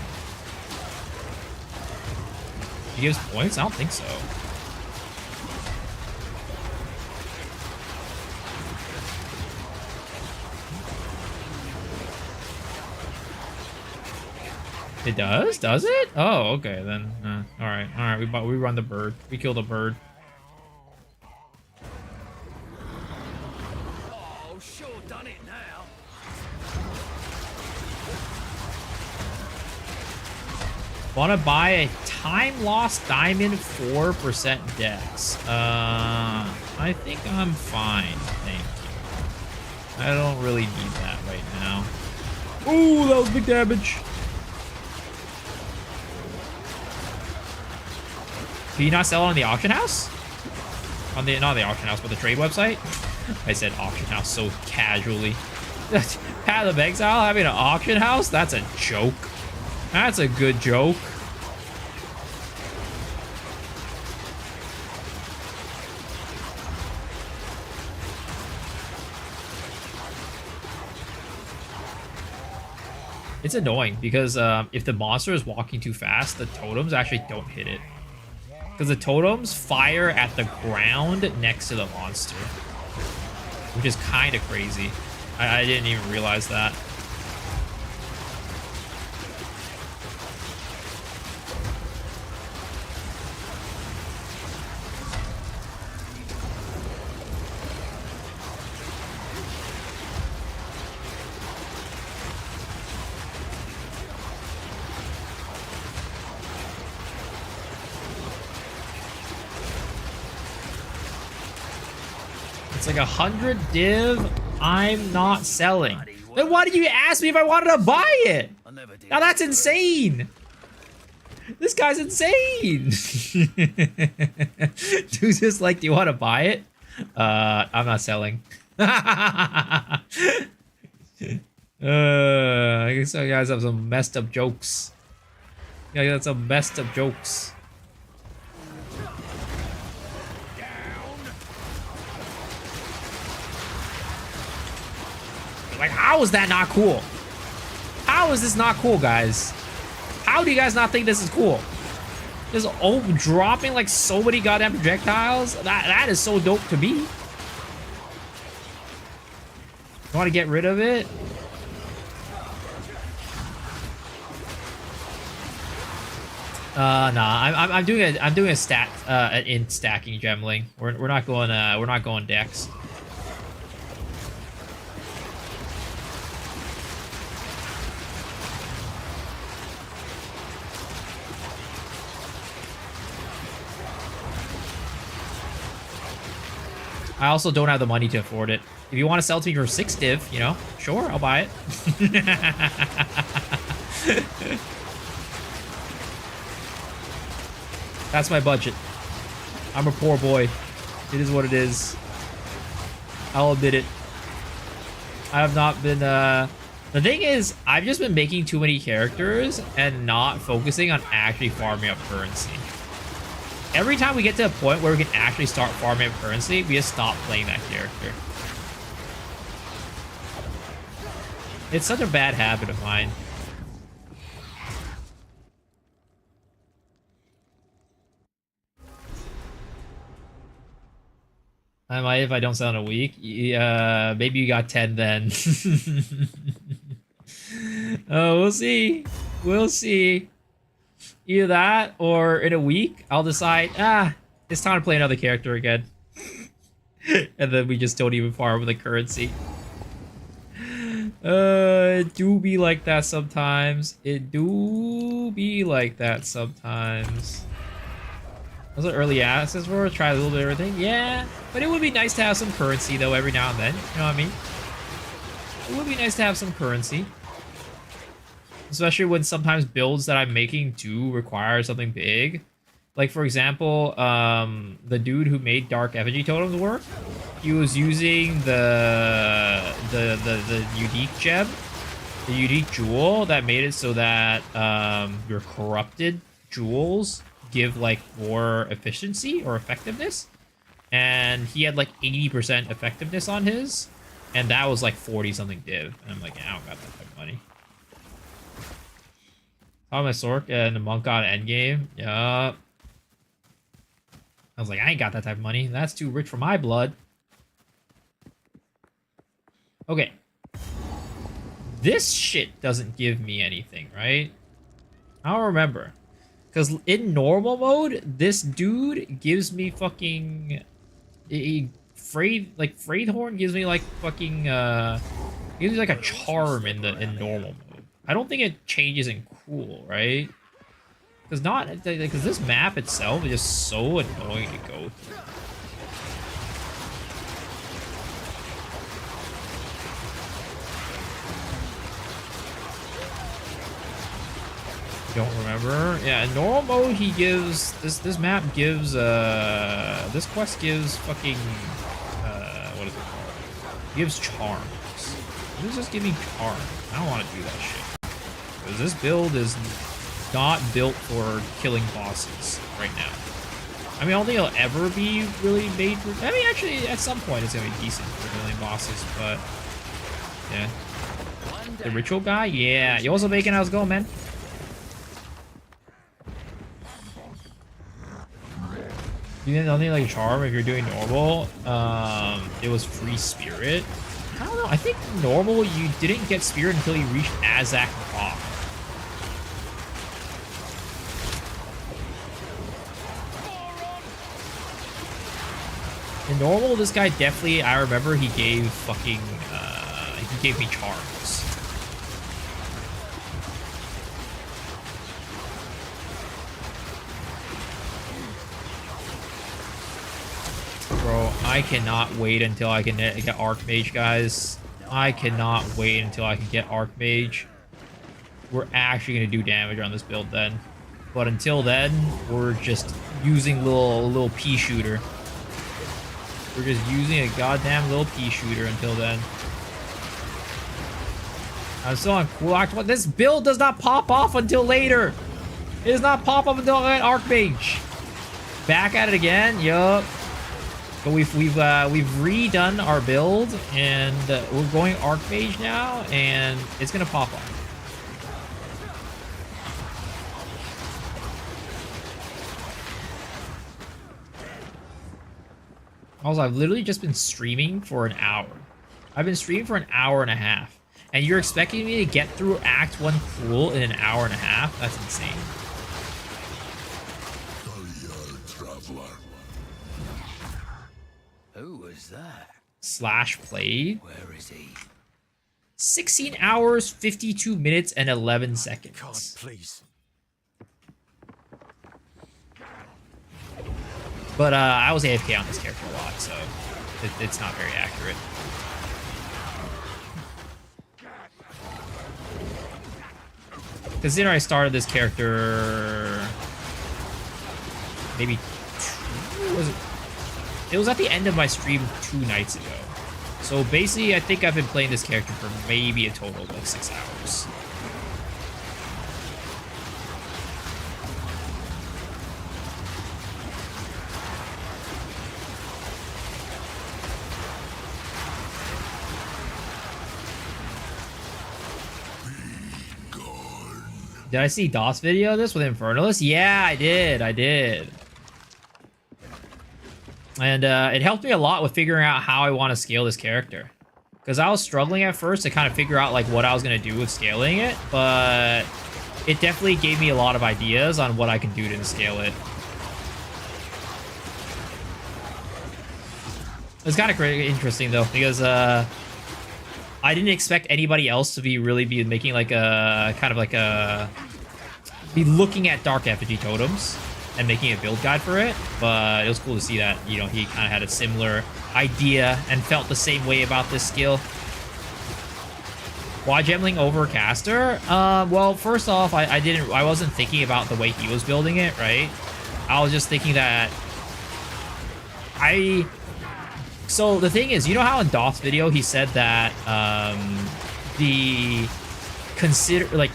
It gives points? I don't think so. It does? Does it? Oh, okay then. All right. We run the bird. We killed a bird. Oh, sure done it now. Want to buy a time lost diamond 4% dex. I think I'm fine. Thank you. I don't really need that right now. Ooh, that was big damage. Can you not sell it on the auction house? On the not the auction house, but the trade website? I said auction house so casually. Path of Exile having an auction house? That's a joke. That's a good joke. It's annoying because if the monster is walking too fast, the totems actually don't hit it. Because the totems fire at the ground next to the monster. Which is kind of crazy. I didn't even realize that. It's like 100 div. I'm not selling. Then why did you ask me if I wanted to buy it? I never did. Now that's insane. This guy's insane. Dude's just like, do you want to buy it? I'm not selling. I guess you guys have some messed up jokes. Yeah, that's some messed up jokes. Like, how is that not cool? How is this not cool, guys? How do you guys not think this is cool? Just dropping like so many goddamn projectiles. That is so dope to me. You want to get rid of it? Nah. I'm doing a stat in stacking Gemling. We're not going Dex. I also don't have the money to afford it. If you want to sell to me for 6 div, you know, sure, I'll buy it. That's my budget. I'm a poor boy. It is what it is. I'll admit it. I have not been, The thing is, I've just been making too many characters and not focusing on actually farming up currency. Every time we get to a point where we can actually start farming up currency, we just stop playing that character. It's such a bad habit of mine. I might if I don't sell in a week. Maybe you got 10 then. Oh, we'll see. We'll see. Either that, or in a week, I'll decide, it's time to play another character again. And then we just don't even farm the currency. It do be like that sometimes. It do be like that sometimes. Those are early access for try a little bit of everything. Yeah, but it would be nice to have some currency though every now and then. You know what I mean? It would be nice to have some currency. Especially when sometimes builds that I'm making do require something big. Like for example, the dude who made Dark Effigy Totems work, he was using the unique gem, the unique jewel that made it so that your corrupted jewels give like more efficiency or effectiveness. And he had like 80% effectiveness on his, and that was like 40 something div. And I'm like, I don't got that type of money. Oh, my Sork and the Monk on Endgame. Yup. I was like, I ain't got that type of money. That's too rich for my blood. Okay. This shit doesn't give me anything, right? I don't remember. Because in normal mode, this dude gives me fucking... Freydhorn gives me like fucking... gives me like a charm in normal mode. I don't think it changes in cool, right? Because this map itself is just so annoying to go through. Don't remember. Yeah, in normal mode he gives this map gives this quest gives fucking what is it called? It gives charms. What does this give me charm? I don't want to do that shit. Because this build is not built for killing bosses right now. I mean, I don't think it'll ever be really made for... I mean, actually, at some point it's going to be decent for killing bosses, but... Yeah. The ritual guy? Yeah. You also making how's it going, man? You didn't think like charm if you're doing normal. It was free spirit. I don't know. I think normal you didn't get spirit until you reached Azak Rock. In normal, this guy definitely, I remember he gave fucking, he gave me charms. Bro, I cannot wait until I can get Archmage, guys. I cannot wait until I can get Archmage. We're actually going to do damage on this build then. But until then, we're just using little pea shooter. We're just using a goddamn little pea shooter until then. I'm still on cool act 1. This build does not pop off until later. It does not pop up until I get Archmage. Back at it again. Yup. But we've redone our build, and we're going Archmage now, and it's gonna pop off. Also, I've literally just been streaming for an hour. I've been streaming for an hour and a half. And you're expecting me to get through Act 1 Cruel in an hour and a half? That's insane. Who was that? Slash played. Where is he? 16 hours, 52 minutes, and 11 God, seconds. please. But I was AFK on this character a lot, so it's not very accurate. Consider I started this character maybe it was at the end of my stream 2 nights ago. So basically, I think I've been playing this character for maybe a total of like 6 hours. Did I see DOS video of this with Infernalist? Yeah, I did. And it helped me a lot with figuring out how I want to scale this character. Because I was struggling at first to kind of figure out like what I was going to do with scaling it, but it definitely gave me a lot of ideas on what I can do to scale it. It's kind of interesting though, because I didn't expect anybody else to be making like a kind of like be looking at Dark Effigy totems and making a build guide for it, but it was cool to see that, you know, he kind of had a similar idea and felt the same way about this skill. Why Gemling over Caster? Well, first off, I wasn't thinking about the way he was building it, right? I was just thinking that so the thing is, you know how in Doth's video he said that like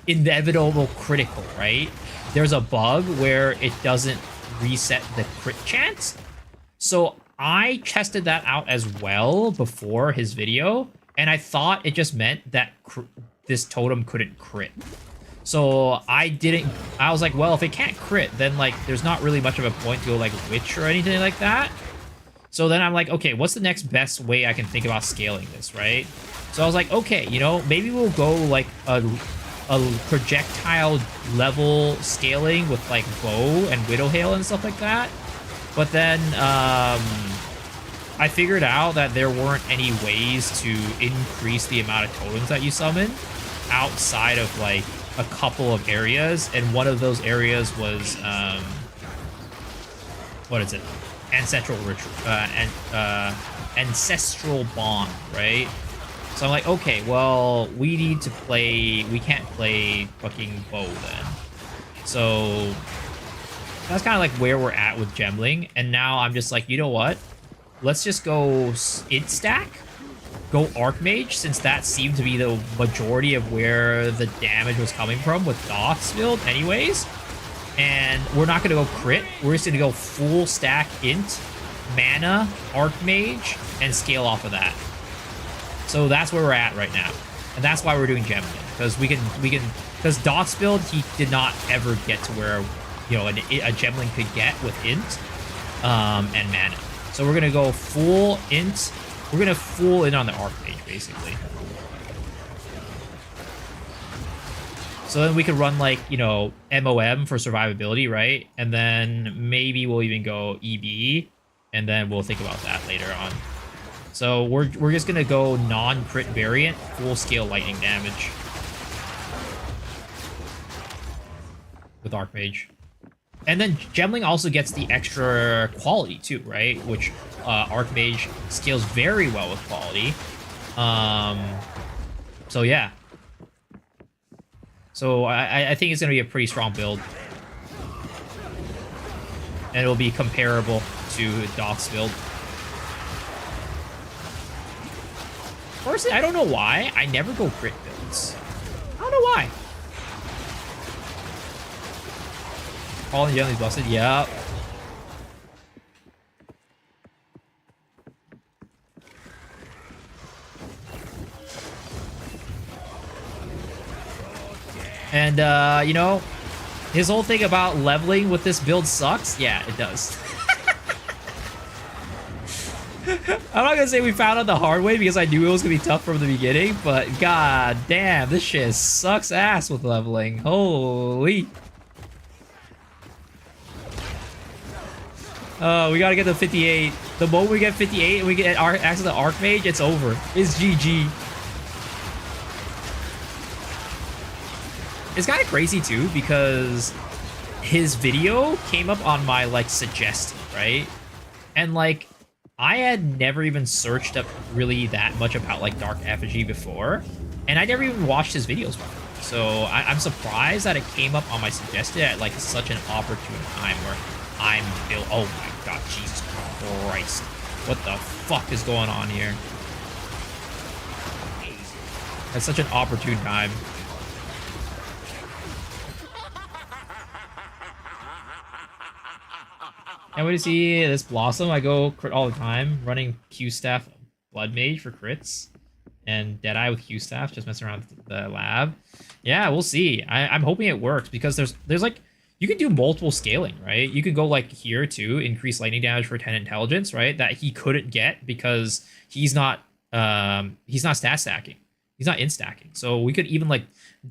inevitable critical, right? There's a bug where it doesn't reset the crit chance. So I tested that out as well before his video, and I thought it just meant that this totem couldn't crit. So I was like, well, if it can't crit, then like there's not really much of a point to go like witch or anything like that. So then I'm like, okay, what's the next best way I can think about scaling this, right? So I was like, okay, you know, maybe we'll go like a projectile level scaling with like bow and widow hail and stuff like that. But then I figured out that there weren't any ways to increase the amount of totems that you summon outside of like a couple of areas, and one of those areas was what is it? Ancestral ritual, ancestral bond, right? So I'm like, okay, well, we can't play fucking bow then. So that's kind of like where we're at with Gemling, and now I'm just like, you know what? Let's just go int stack, go Archmage, since that seemed to be the majority of where the damage was coming from with Doth's build anyways. And we're not going to go crit. We're just going to go full stack int, mana, Archmage, and scale off of that. So that's where we're at right now. And that's why we're doing Gemling. Because Doth's build, he did not ever get to where, you know, a Gemling could get with int and mana. So we're going to go full int. We're going to full in on the Archmage, basically. So then we could run like, you know, MOM for survivability, right? And then maybe we'll even go EB, and then we'll think about that later on. So we're just gonna go non-crit variant, full scale lightning damage with Archmage. And then Gemling also gets the extra quality too, right? Which Archmage scales very well with quality. So yeah. So I think it's going to be a pretty strong build. And it'll be comparable to Doc's build. Personally, I don't know why. I never go crit builds. I don't know why. All in Gemling's busted. Yep. And, you know, his whole thing about leveling with this build sucks. Yeah, it does. I'm not gonna say we found out the hard way because I knew it was gonna be tough from the beginning, but god damn, this shit sucks ass with leveling. Holy. Oh, we gotta get to 58. The moment we get 58 and we get access to Archmage, it's over. It's GG. It's kind of crazy too because his video came up on my like suggested, right? And like I had never even searched up really that much about like Dark Effigy before, and I never even watched his videos before. So I'm surprised that it came up on my suggested at like such an opportune time where I'm built. Oh my god, Jesus Christ! What the fuck is going on here? At such an opportune time. And wait to see this Blossom. I go crit all the time, running Q-Staff Blood Mage for crits, and Deadeye with Q-Staff, just messing around with the lab. Yeah, we'll see. I'm hoping it works because there's like, you can do multiple scaling, right? You can go like here too, increase lightning damage for 10 intelligence, right? That he couldn't get because he's not stat stacking. He's not in stacking. So we could even like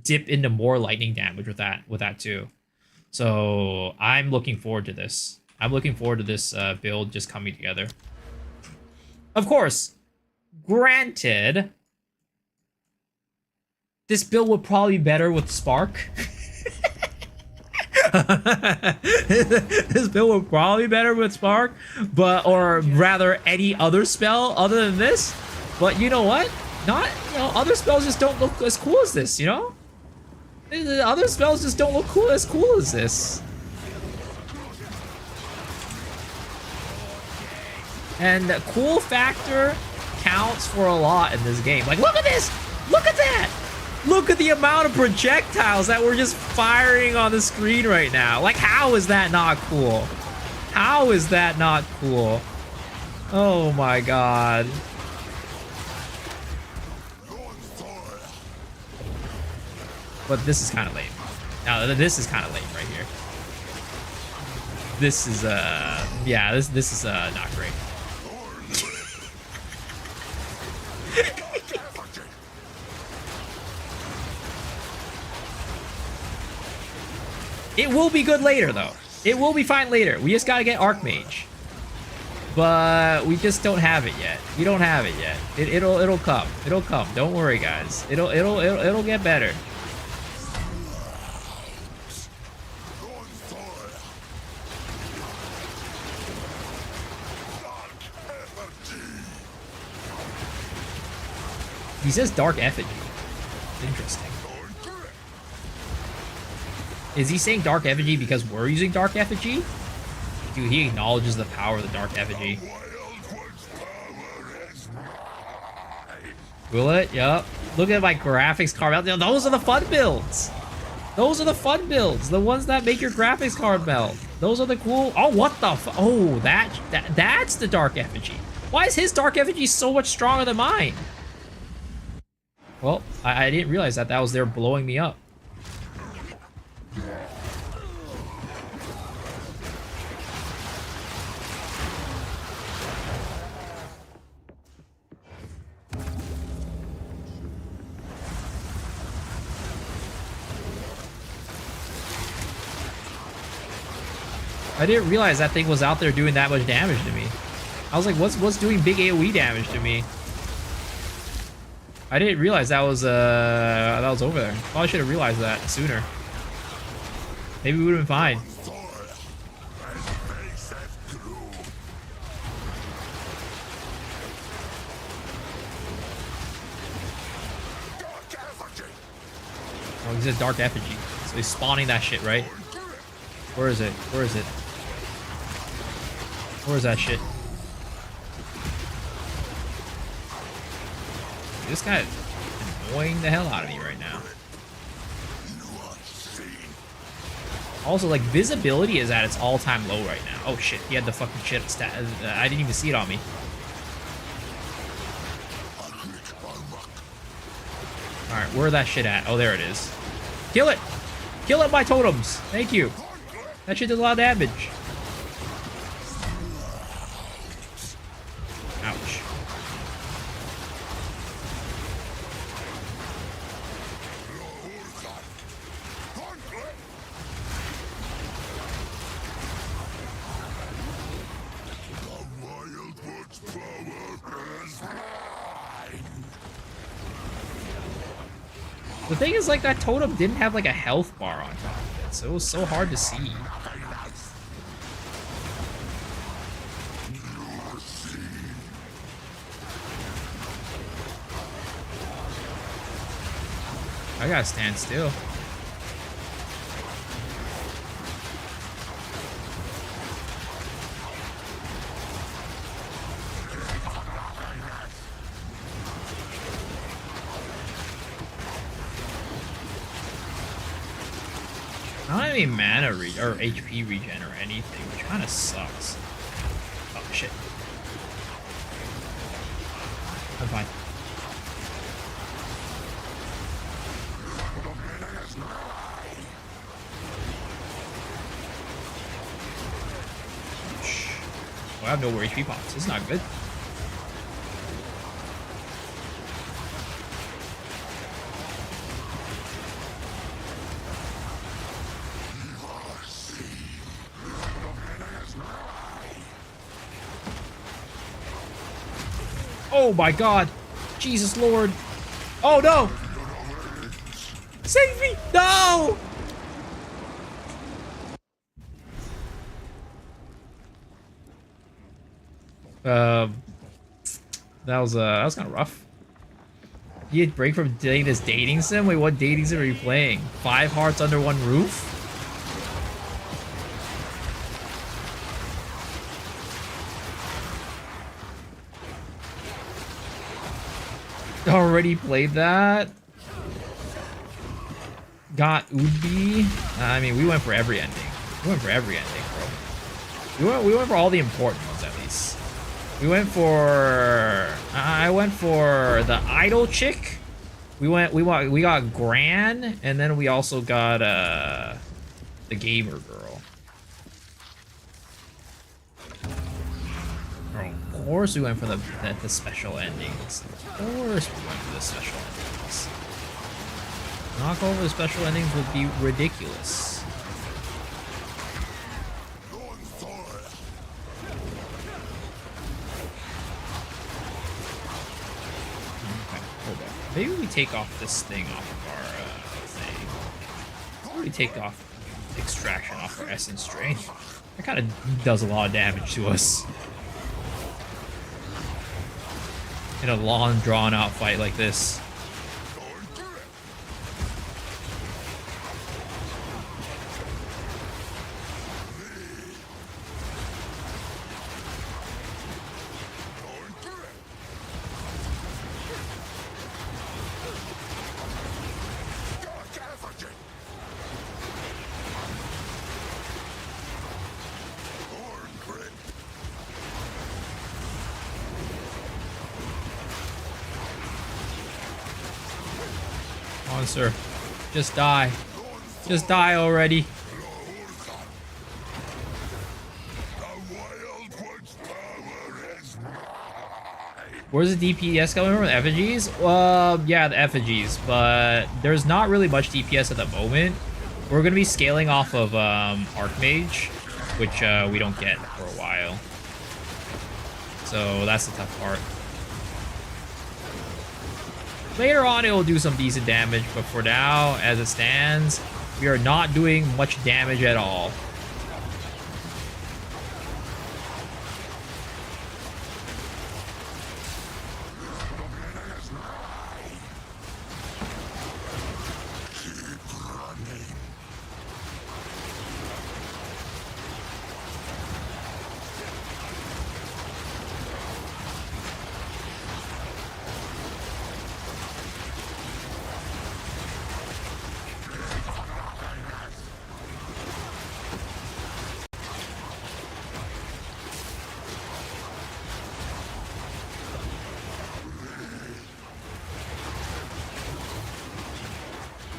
dip into more lightning damage with that too. So I'm looking forward to this. I'm looking forward to this build just coming together. Of course, granted, this build would probably be better with Spark. This build would probably be better with Spark, or rather any other spell other than this. But you know what? Other spells just don't look as cool as this, you know? Other spells just don't look as cool as this. And the cool factor counts for a lot in this game. Like, look at this! Look at that! Look at the amount of projectiles that we're just firing on the screen right now. Like, how is that not cool? How is that not cool? Oh my god. But this is kind of lame. Now, this is kind of lame right here. This is, yeah, this is, not great. It will be good later, though. It will be fine later. We just gotta get Archmage. But we just don't have it yet. We don't have it yet. It'll come. It'll come. Don't worry, guys. It'll get better. He says Dark Effigy. Interesting. Is he saying Dark Effigy because we're using Dark Effigy? Dude, he acknowledges the power of the Dark Effigy. Will it? Yup. Look at my graphics card melt. Those are the fun builds. Those are the fun builds. The ones that make your graphics card melt. Those are the cool... Oh, what the fu... Oh, that's the Dark Effigy. Why is his Dark Effigy so much stronger than mine? Well, I didn't realize that was there blowing me up. I didn't realize that thing was out there doing that much damage to me. I was like, what's doing big AoE damage to me? I didn't realize that was over there. Probably should have realized that sooner. Maybe we would have been fine. Oh, he's a dark effigy. So he's spawning that shit, right? Where is it? Where is it? Where is that shit? This guy is annoying the hell out of me right now. Also, like, visibility is at its all-time low right now. Oh shit, he had the fucking shit stat. I didn't even see it on me. Alright, where that shit at? Oh, there it is. Kill it! Kill it, my totems! Thank you. That shit did a lot of damage. Ouch. The thing is, like, that totem didn't have, like, a health bar on top of it, so it was so hard to see. I gotta stand still. I don't have any mana or HP regen or anything, which kind of sucks. Oh shit. I'm fine. Well, I have no more HP pops. This is not good. Oh my god! Jesus Lord! Oh no! Save me! No! That was kind of rough. You had break from doing this dating sim? Wait, what dating sim are you playing? 5 hearts under one roof? Already played that. Got Udby. I mean, we went for every ending. We went for every ending, bro. We went for all the important ones at least. We went for. I went for the idol chick. We got Gran, and then we also got the gamer girl. Of course we went for the special endings. Of course we went for the special endings. Knock over the special endings would be ridiculous. Okay, hold on. Maybe we take off this thing off of our thing. Maybe we take off extraction off our essence drain. That kind of does a lot of damage to us. In a long, drawn-out fight like this. Sir, just die. Just die already. Where's the DPS coming from? The effigies? Yeah, the effigies, but there's not really much DPS at the moment. We're gonna be scaling off of Archmage, which we don't get for a while. So that's the tough part. Later on, it will do some decent damage, but for now, as it stands, we are not doing much damage at all.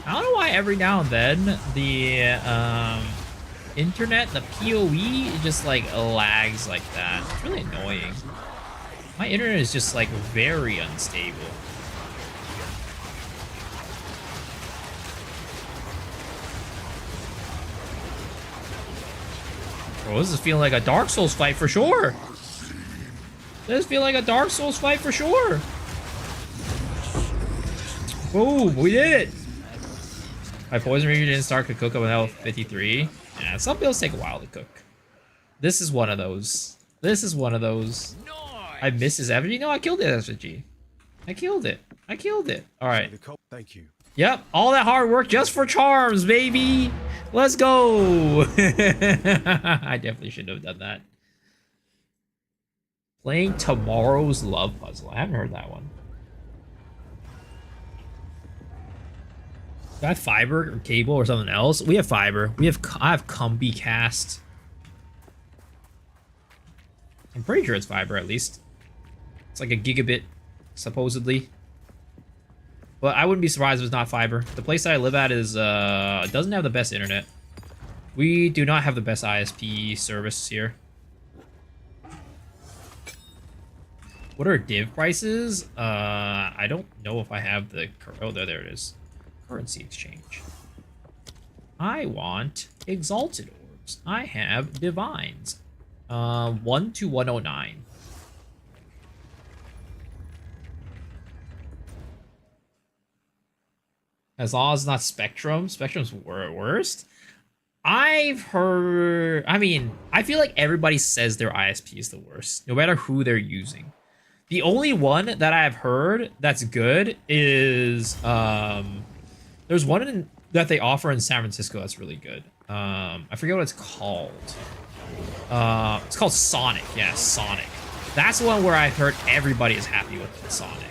I don't know why every now and then the internet, the PoE, just like lags like that. It's really annoying. My internet is just like very unstable. Bro, this is feeling like a Dark Souls fight for sure. This is feeling like a Dark Souls fight for sure. Boom, we did it. My Poison Ranger didn't start to cook up with health 53. Yeah, some builds take a while to cook. This is one of those. This is one of those. I miss his effigy. No, I killed the effigy. I killed it. I killed it. All right. Thank you. Yep, all that hard work just for charms, baby. Let's go. I definitely shouldn't have done that. Playing Tomorrow's Love Puzzle. I haven't heard that one. Do I have fiber or cable or something else? We have fiber. I have Combi Cast. I'm pretty sure it's fiber at least. It's like a gigabit, supposedly. But I wouldn't be surprised if it's not fiber. The place that I live at is doesn't have the best internet. We do not have the best ISP service here. What are div prices? I don't know if I have the... Oh, there it is. Currency exchange. I want Exalted Orbs. I have Divines. 1 to 109. As long as it's not Spectrum. Spectrum's worst. I've heard... I mean, I feel like everybody says their ISP is the worst, no matter who they're using. The only one that I've heard that's good is... there's one that they offer in San Francisco that's really good. I forget what it's called. It's called Sonic. Yeah, Sonic. That's the one where I've heard everybody is happy with Sonic.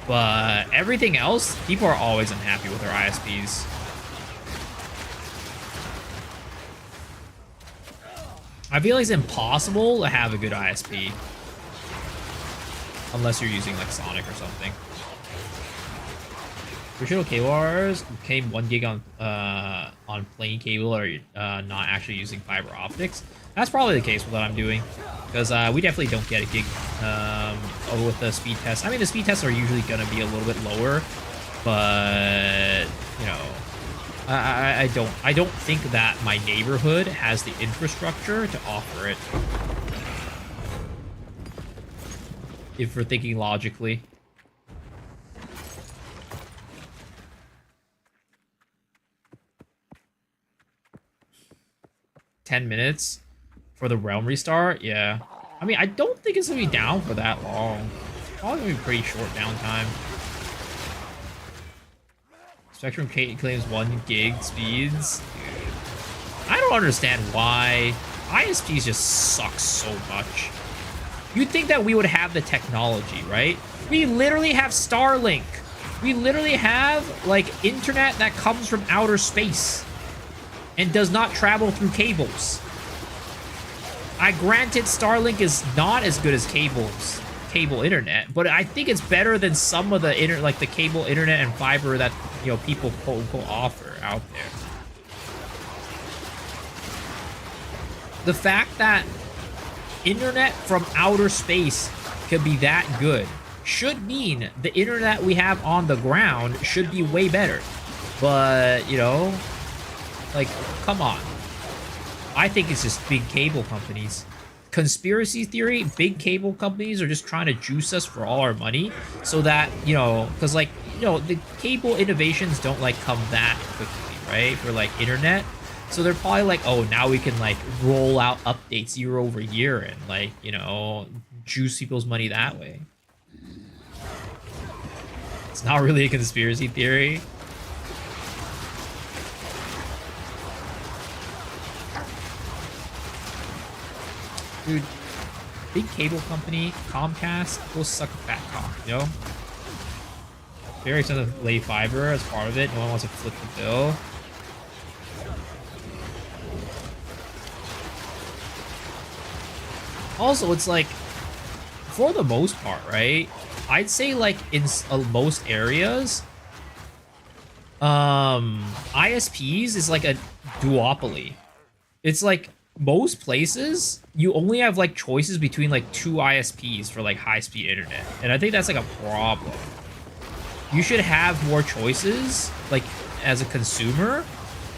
But everything else, people are always unhappy with their ISPs. I feel like it's impossible to have a good ISP. Unless you're using like Sonic or something. Traditional cable wires came 1 gig on plain cable or not actually using fiber optics. That's probably the case with what I'm doing, because we definitely don't get a gig with the speed test. I mean, the speed tests are usually going to be a little bit lower, but you know, I don't think that my neighborhood has the infrastructure to offer it. If we're thinking logically. $10 for the realm restart. Yeah, I mean, I don't think it's gonna be down for that long. It's probably gonna be pretty short downtime. Spectrum claims 1 gig speeds. Dude, I don't understand why ISPs just suck so much. You'd think that we would have the technology, right? We literally have Starlink. We literally have like internet that comes from outer space and does not travel through cables. I granted Starlink is not as good as cable internet, but I think it's better than some of the like the cable internet and fiber that, you know, people quote unquote offer out there. The fact that internet from outer space can be that good should mean the internet we have on the ground should be way better. But, you know, like, come on. I think it's just big cable companies. Conspiracy theory, big cable companies are just trying to juice us for all our money so that, you know, because, like, you know, the cable innovations don't, like, come that quickly, right? For, like, internet. So they're probably like, oh, now we can, like, roll out updates year over year and, like, you know, juice people's money that way. It's not really a conspiracy theory. Dude, big cable company, Comcast, go suck a fat cock, you know? Very expensive to lay fiber as part of it. No one wants to flip the bill. Also, it's like, for the most part, right? I'd say, like, in most areas, ISPs is like a duopoly. It's like most places you only have like choices between like 2 ISPs for like high-speed internet, and I think that's like a problem. You should have more choices, like as a consumer,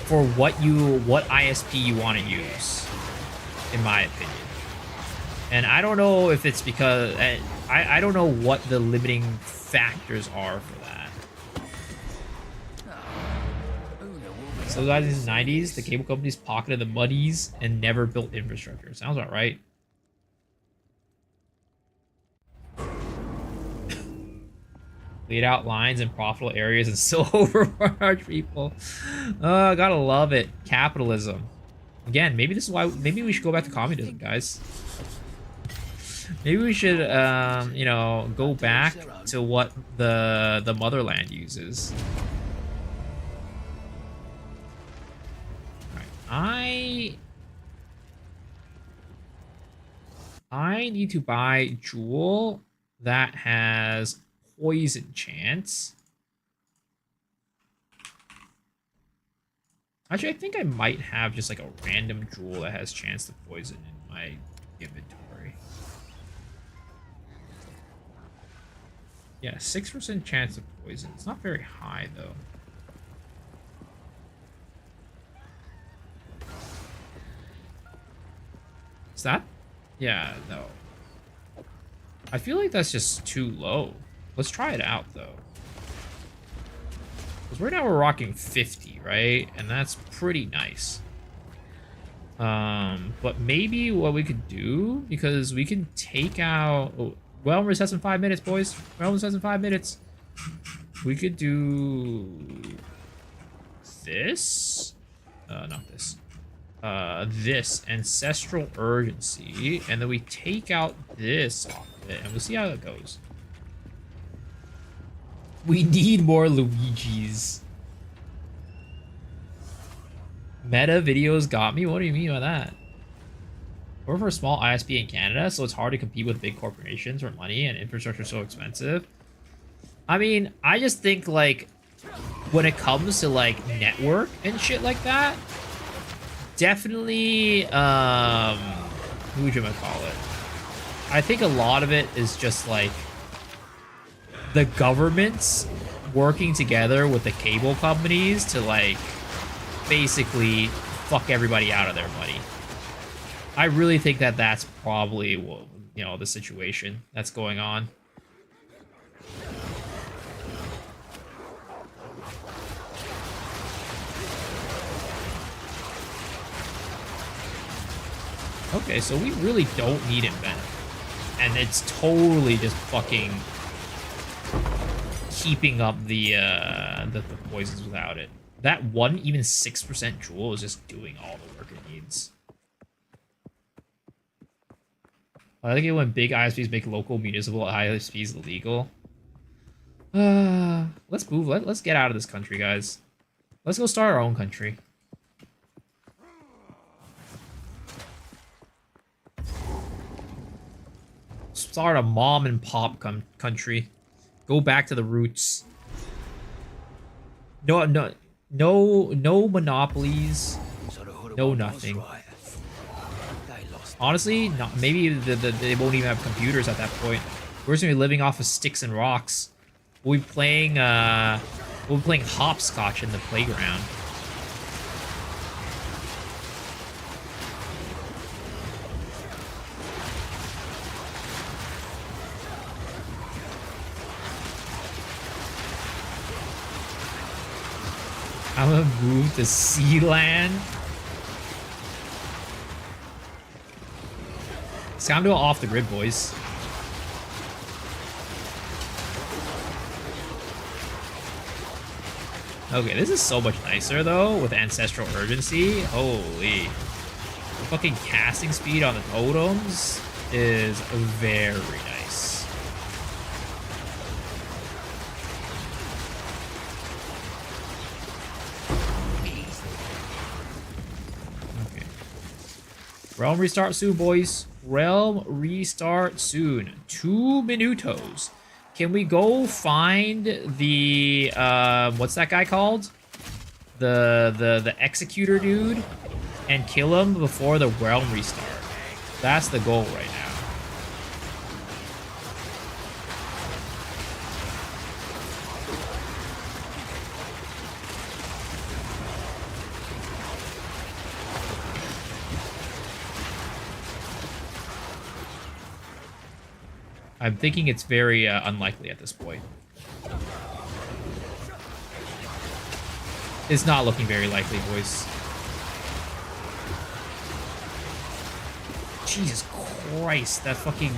for what ISP you want to use, in my opinion. And I don't know if it's because I don't know what the limiting factors are for that. So guys, in the 90s, the cable companies pocketed the monies and never built infrastructure. Sounds about right. Laid out lines in profitable areas and still overcharge people. Gotta love it. Capitalism. Again, maybe this is why. Maybe we should go back to communism, guys. Maybe we should, you know, go back to what the motherland uses. Alright, I need to buy Jewel that has poison chance. Actually, I think I might have just like a random Jewel that has chance to poison in my inventory. Yeah, 6% chance of poison. It's not very high though. Is that? Yeah, no. I feel like that's just too low. Let's try it out though. Because right now we're rocking 50, right? And that's pretty nice. But maybe what we could do, because we can take out... Oh, well, we're in 5 minutes, boys. Well, we're in 5 minutes. We could do... this? Not this. This Ancestral Urgency, and then we take out this off of it, and we'll see how it goes. We need more Luigis. Meta videos got me? What do you mean by that? We're for a small ISP in Canada, so it's hard to compete with big corporations for money, and infrastructure is so expensive. I mean, I just think, like, when it comes to, like, network and shit like that, definitely, who would you call it? I think a lot of it is just like the governments working together with the cable companies to like basically fuck everybody out of their money. I really think that that's probably, you know, the situation that's going on. Okay, so we really don't need Invent. And it's totally just fucking keeping up the poisons without it. That one, even 6% Jewel is just doing all the work it needs. I like it when big ISPs make local municipal ISPs illegal. Let's move. Let's get out of this country, guys. Let's go start our own country. Start a mom and pop country. Go back to the roots. No monopolies. No nothing. Honestly, maybe they won't even have computers at that point. We're just gonna be living off of sticks and rocks. We'll be playing hopscotch in the playground. I'm gonna move to Sealand. It's time to go off the grid, boys. Okay, this is so much nicer though with Ancestral Urgency. Holy. The fucking casting speed on the totems is very nice. Okay. Realm restart soon, boys. Realm restart soon. 2 minutos. Can we go find the what's that guy called? The executor dude and kill him before the realm restart. That's the goal right now. I'm thinking it's very unlikely at this point. It's not looking very likely, boys. Jesus Christ, that fucking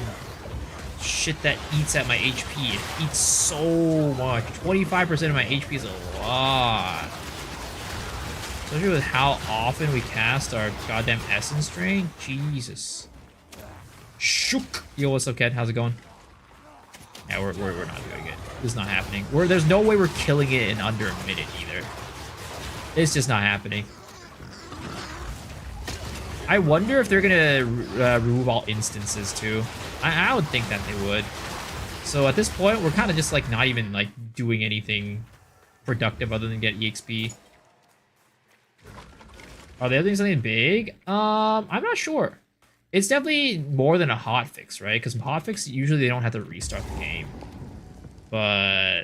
shit that eats at my HP. It eats so much. 25% of my HP is a lot. Especially with how often we cast our goddamn Essence Drain. Jesus. Shook. Yo, what's up, Ked? How's it going? Yeah, we're not doing it. This is not happening. There's no way we're killing it in under a minute either. It's just not happening. I wonder if they're gonna remove all instances too. I would think that they would. So at this point, we're kind of just like not even like doing anything productive other than get EXP. Are they doing something big? I'm not sure. It's definitely more than a hotfix, right? Because hotfix, usually they don't have to restart the game. But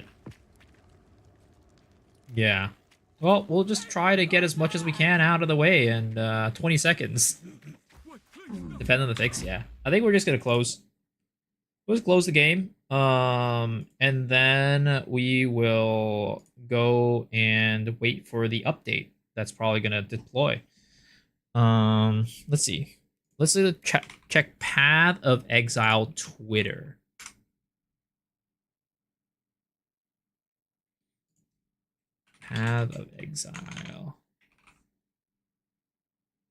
yeah. Well, we'll just try to get as much as we can out of the way in 20 seconds. Depending on the fix, yeah. I think we're just going to close. We'll just close the game. And then we will go and wait for the update that's probably going to deploy. Let's see. Let's check Path of Exile Twitter. Path of Exile.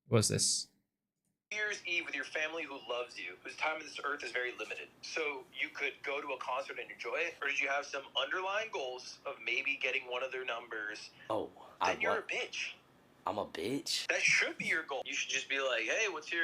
What's this? New Year's Eve with your family who loves you, whose time on this earth is very limited. So you could go to a concert and enjoy it, or did you have some underlying goals of maybe getting one of their numbers? Oh, then you're a bitch. I'm a bitch? That should be your goal. You should just be like, hey, what's the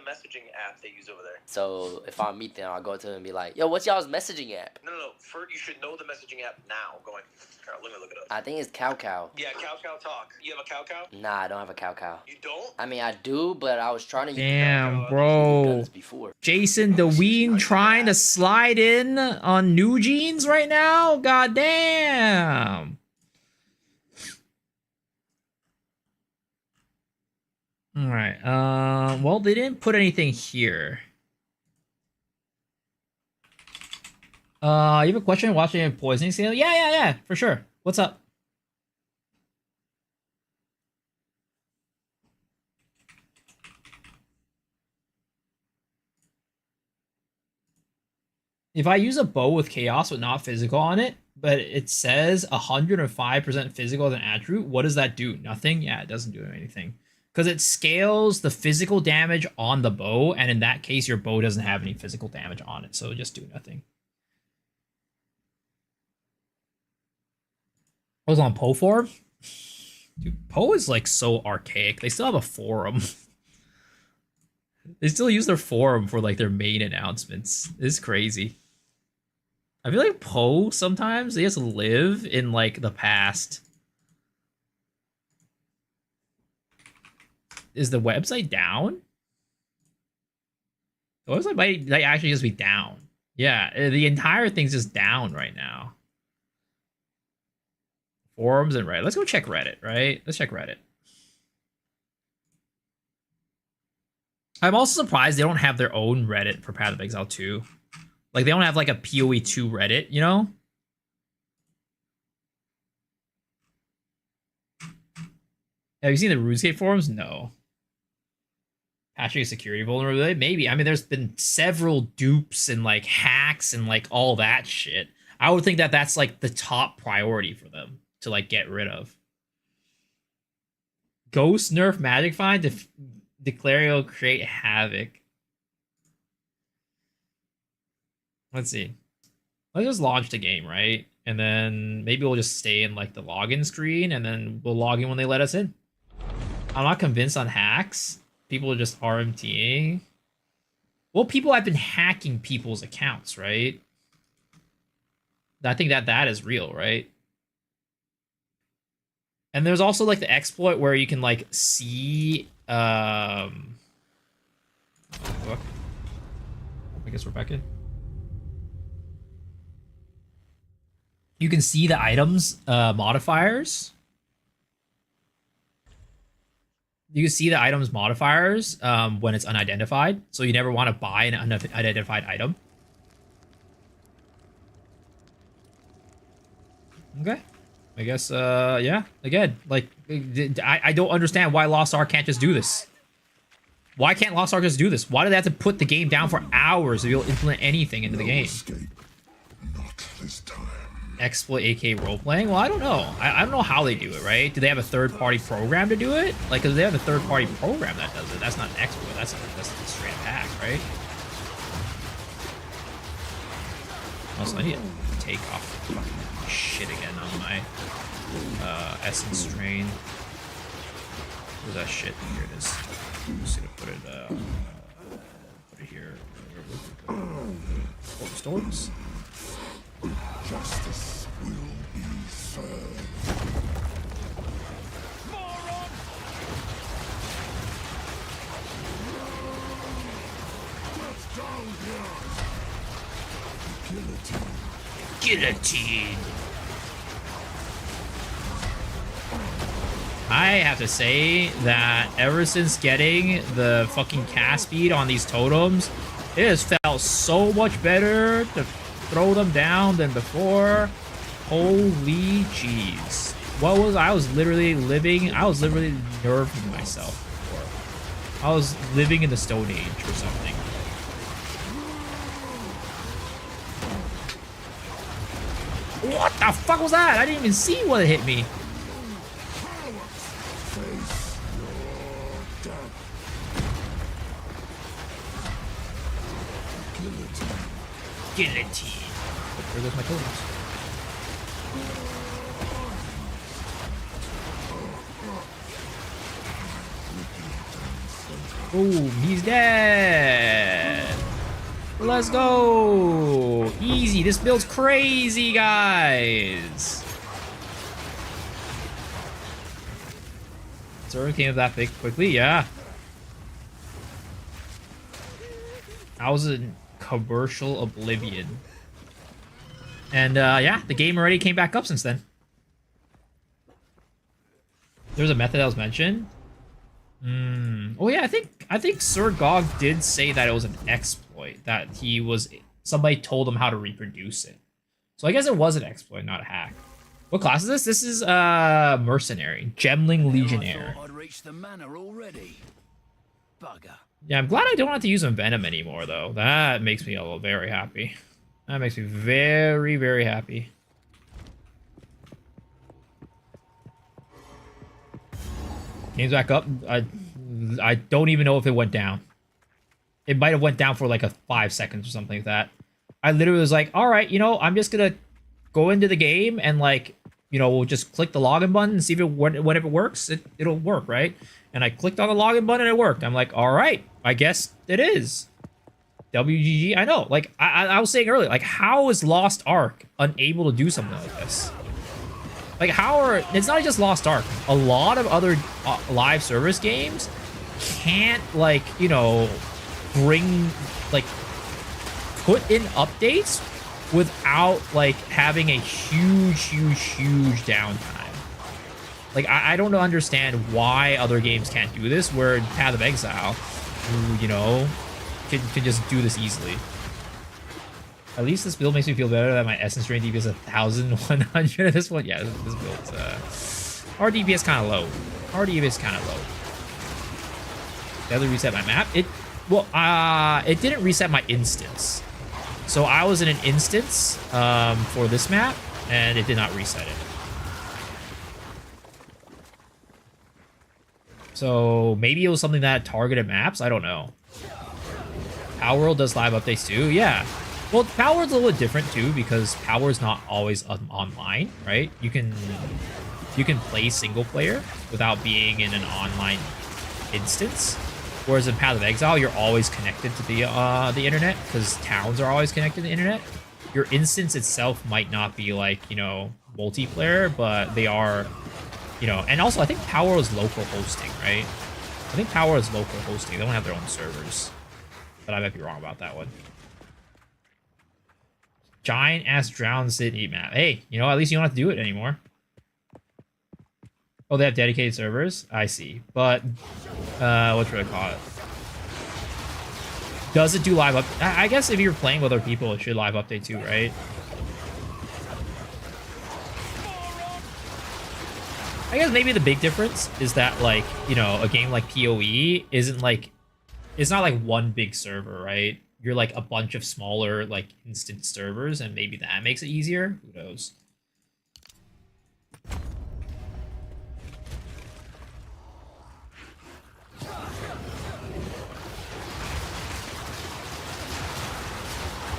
messaging app they use over there? So if I meet them, I'll go to them and be like, yo, what's y'all's messaging app? No. First, you should know the messaging app now. Going, all right, let me look it up. I think it's Cow Cow. Yeah, Cow Cow Talk. You have a Cow Cow? Nah, I don't have a Cow Cow. You don't? I mean, I do, but I was trying to Damn, bro. Before. Jason DeWeen trying to slide in on New Jeans right now? God damn. All right. Well, they didn't put anything here. You have a question watching a poisoning scale? Yeah, for sure. What's up? If I use a bow with chaos but not physical on it, but it says 105% physical as an attribute, what does that do? Nothing? Yeah, it doesn't do anything. Because it scales the physical damage on the bow, and in that case, your bow doesn't have any physical damage on it, so it'll just do nothing. I was on Poe forum? Dude, Poe is like so archaic. They still have a forum. They still use their forum for like their main announcements. It's crazy. I feel like Poe sometimes they just live in like the past. Is the website down? The website might like actually just be down. Yeah, the entire thing's just down right now. Forums and Reddit. Let's go check Reddit, right? Let's check Reddit. I'm also surprised they don't have their own Reddit for Path of Exile 2. Like, they don't have, like, a PoE 2 Reddit, you know? Have you seen the RuneScape forums? No. Patching a security vulnerability? Maybe. I mean, there's been several dupes and, like, hacks and, like, all that shit. I would think that that's, like, the top priority for them to, like, get rid of. Ghost nerf Magic Find? Declario create havoc. Let's see. Let's just launch the game, right? And then maybe we'll just stay in like the login screen and then we'll log in when they let us in. I'm not convinced on hacks. People are just RMTing. Well, people have been hacking people's accounts, right? I think that is real, right? And there's also like the exploit where you can like see I guess we're back in. You can see the items modifiers. You can see the items modifiers when it's unidentified, so you never want to buy an unidentified item. Okay. I guess, yeah. Again, like, I don't understand why Lost Ark can't just do this. Why can't Lost Ark just do this? Why do they have to put the game down for hours to be able to implement anything into the game? Not this time. Exploit AK role-playing? Well, I don't know. I don't know how they do it, right? Do they have a third-party program to do it? Like, because they have a third-party program that does it. That's not an exploit. That's a straight hack, right? Also, I need to take off fucking shit again on my essence strain. Where's that shit? Here it is. I'm just gonna put it here. Cold storms. Justice will be served. Get down here. Guillotine. I have to say that ever since getting the fucking cast speed on these totems, it has felt so much better to throw them down than before. Holy jeez. What was I was literally nerving myself before. I was living in the Stone Age or something. What the fuck was that? I didn't even see what hit me. Guillotine. Where goes my totems? Oh, he's dead. Let's go. Easy. This build's crazy, guys. Zoro came up that big quickly, yeah. I was in commercial oblivion. And yeah, the game already came back up since then. There's a method that was mentioned. Oh yeah, I think Sir Gog did say that it was an exploit, that somebody told him how to reproduce it. So I guess it was an exploit, not a hack. What class is this? This is mercenary, Gemling Legionnaire. I'd reached the manor already. Bugger. Yeah, I'm glad I don't have to use Envenom anymore, though. That makes me very happy. That makes me very, very happy. Game's back up. I don't even know if it went down. It might have went down for like 5 seconds or something like that. I literally was like, all right, you know, I'm just gonna go into the game and like, you know, we'll just click the login button and see if whenever it works, it'll work, right? And I clicked on the login button and it worked. I'm like, all right, I guess it is. WGG, I know. Like, I was saying earlier, like, how is Lost Ark unable to do something like this? Like, it's not just Lost Ark. A lot of other live service games can't, like, you know, put in updates without, like, having a huge downtime. Like, I don't understand why other games can't do this, where Path of Exile, you know, can just do this easily. At least this build makes me feel better that my Essence Drain DPS is 1,100. This one, yeah, this build's, our DPS kind of low. Our DPS kind of low. Did I reset my map? It didn't reset my instance. So I was in an instance for this map, and it did not reset it. So maybe it was something that targeted maps. I don't know. Power World does live updates too. Yeah. Well, Power World's a little bit different too because Power is not always online, right? You can play single player without being in an online instance. Whereas in Path of Exile, you're always connected to the internet because towns are always connected to the internet. your instance itself might not be like, you know, multiplayer, but they are, you know, and also I think Power is local hosting, right? I think Power is local hosting. They don't have their own servers, but I might be wrong about that one. Giant ass drown city map. Hey, you know, at least you don't have to do it anymore. Oh, they have dedicated servers? I see. But, what should I call it? Does it do live up? I guess if you're playing with other people, it should live update too, right? I guess maybe the big difference is that, like, you know, a game like PoE isn't like, it's not like one big server, right? You're like a bunch of smaller, like, instant servers, and maybe that makes it easier. Who knows?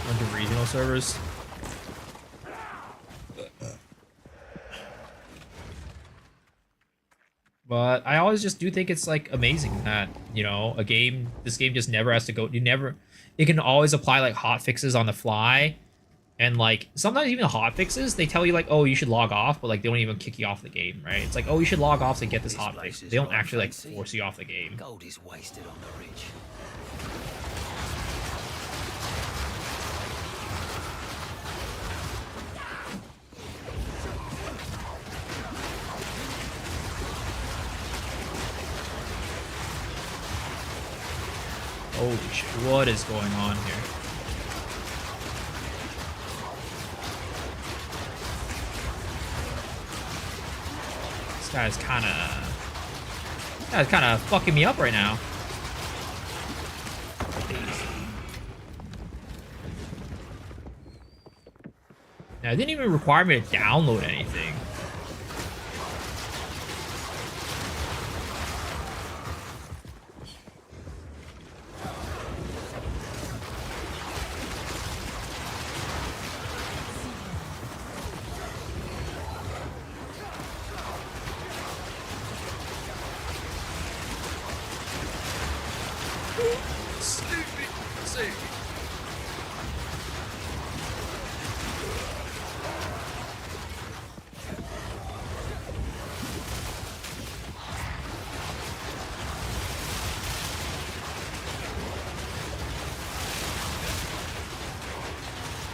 Bunch of regional servers. But I always just do think it's like amazing that, you know, this game just never has to go, it can always apply like hot fixes on the fly. And like sometimes even hot fixes, they tell you like, oh, you should log off, but like they don't even kick you off the game, right? It's like, oh, you should log off to get this hot fix. They don't actually like force you off the game. Gold is wasted on the rich. Holy shit, what is going on here? This guy's kind of fucking me up right now. Now, it didn't even require me to download anything.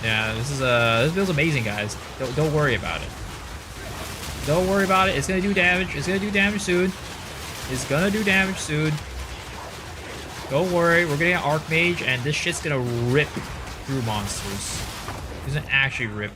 Yeah, this feels amazing, guys. Don't worry about it. Don't worry about it. It's gonna do damage. It's gonna do damage soon. It's gonna do damage soon. Don't worry. We're getting an Archmage, and this shit's gonna rip through monsters. It's gonna actually rip.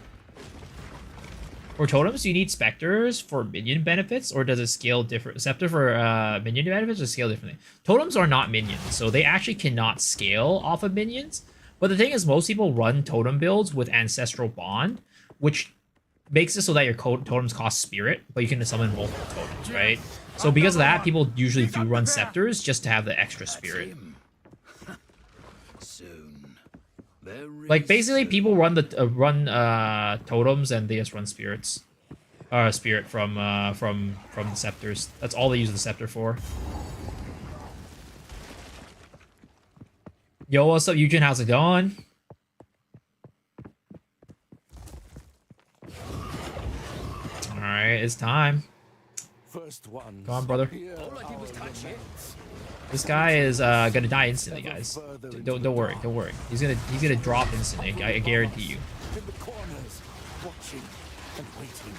For totems, do you need specters for minion benefits, or does it scale different? Scepter for minion benefits or scale differently? Totems are not minions, so they actually cannot scale off of minions. But the thing is, most people run totem builds with Ancestral Bond, which makes it so that your totems cost spirit, but you can summon multiple totems, right? So because of that, people usually do run scepters just to have the extra spirit. Like basically, people run the totems and they just run spirits, spirit from the scepters. That's all they use the scepter for. Yo, what's up, Eugene? How's it going? All right, it's time. First one. Come on, brother. This guy is gonna die instantly, guys. Don't worry, don't worry. He's gonna drop instantly. I guarantee you. In the corners, watching and waiting.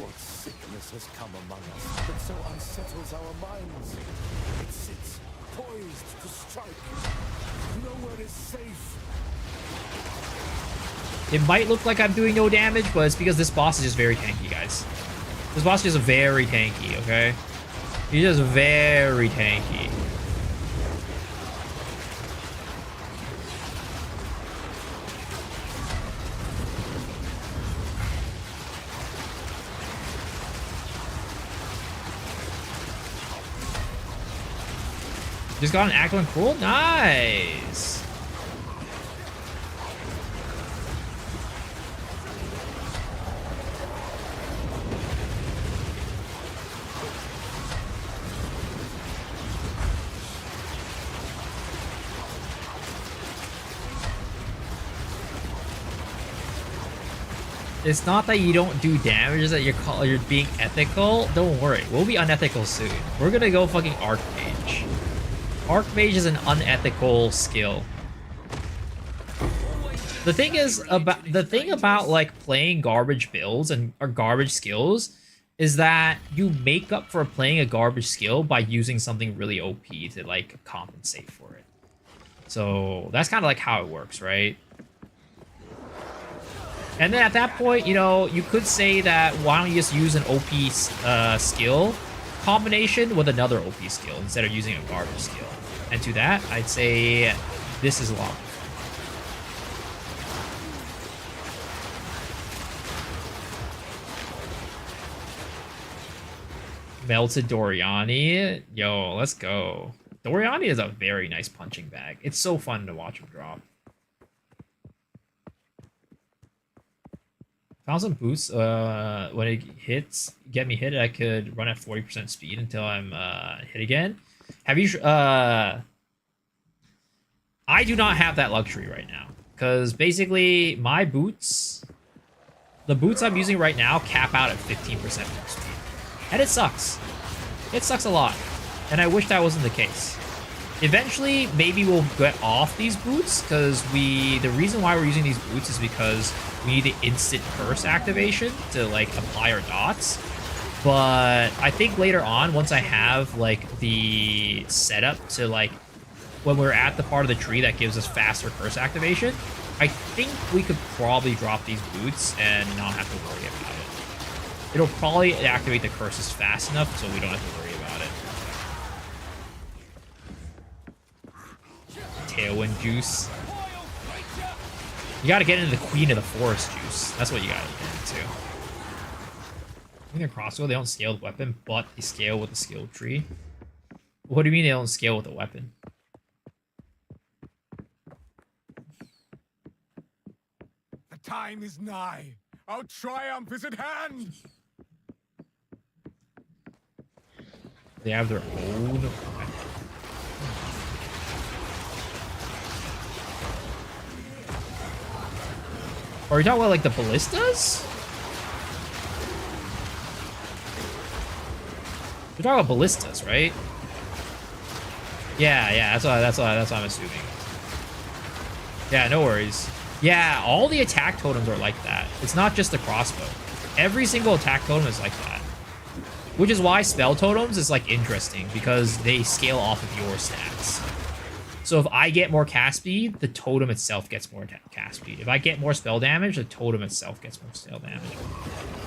What sickness has come among us that so unsettles our minds? It sits poised to strike. Nowhere is safe. It might look like I'm doing no damage, but it's because this boss is just very tanky, guys. This boss is just very tanky, okay? He's just very tanky. Just got an Ackland Cruel? Nice! It's not that you don't do damage, it's that you're being ethical. Don't worry, we'll be unethical soon. We're gonna go fucking Archmage. Archmage is an unethical skill. The thing about like playing garbage builds or garbage skills is that you make up for playing a garbage skill by using something really OP to like compensate for it. So that's kind of like how it works, right? And then at that point, you know, you could say that why don't you just use an OP skill combination with another OP skill instead of using a garbage skill. And to that, I'd say this is a lot. Melted Doriani. Yo, let's go. Doriani is a very nice punching bag. It's so fun to watch him drop. Found some boosts. When it hits, get me hit, I could run at 40% speed until I'm hit again. Have you? I do not have that luxury right now because basically my boots, the boots I'm using right now, cap out at 15% max speed, and it sucks. It sucks a lot, and I wish that wasn't the case. Eventually, maybe we'll get off these boots because the reason why we're using these boots is because we need the instant curse activation to like apply our dots. But I think later on, once I have like the setup to like when we're at the part of the tree that gives us faster curse activation, I think we could probably drop these boots and not have to worry about it. It'll probably activate the curses fast enough so we don't have to worry about it. Tailwind juice. You gotta get into the Queen of the Forest juice. That's what you gotta get into. In their crossbow, they don't scale with weapon, but they scale with the skill tree. What do you mean they don't scale with a weapon? The time is nigh. Our triumph is at hand. They have their own. Are you talking about like the ballistas? You're talking about ballistas, right? Yeah, that's what I'm assuming. Yeah, no worries. Yeah, all the attack totems are like that. It's not just the crossbow. Every single attack totem is like that. Which is why spell totems is like interesting because they scale off of your stats. So if I get more cast speed, the totem itself gets more cast speed. If I get more spell damage, the totem itself gets more spell damage.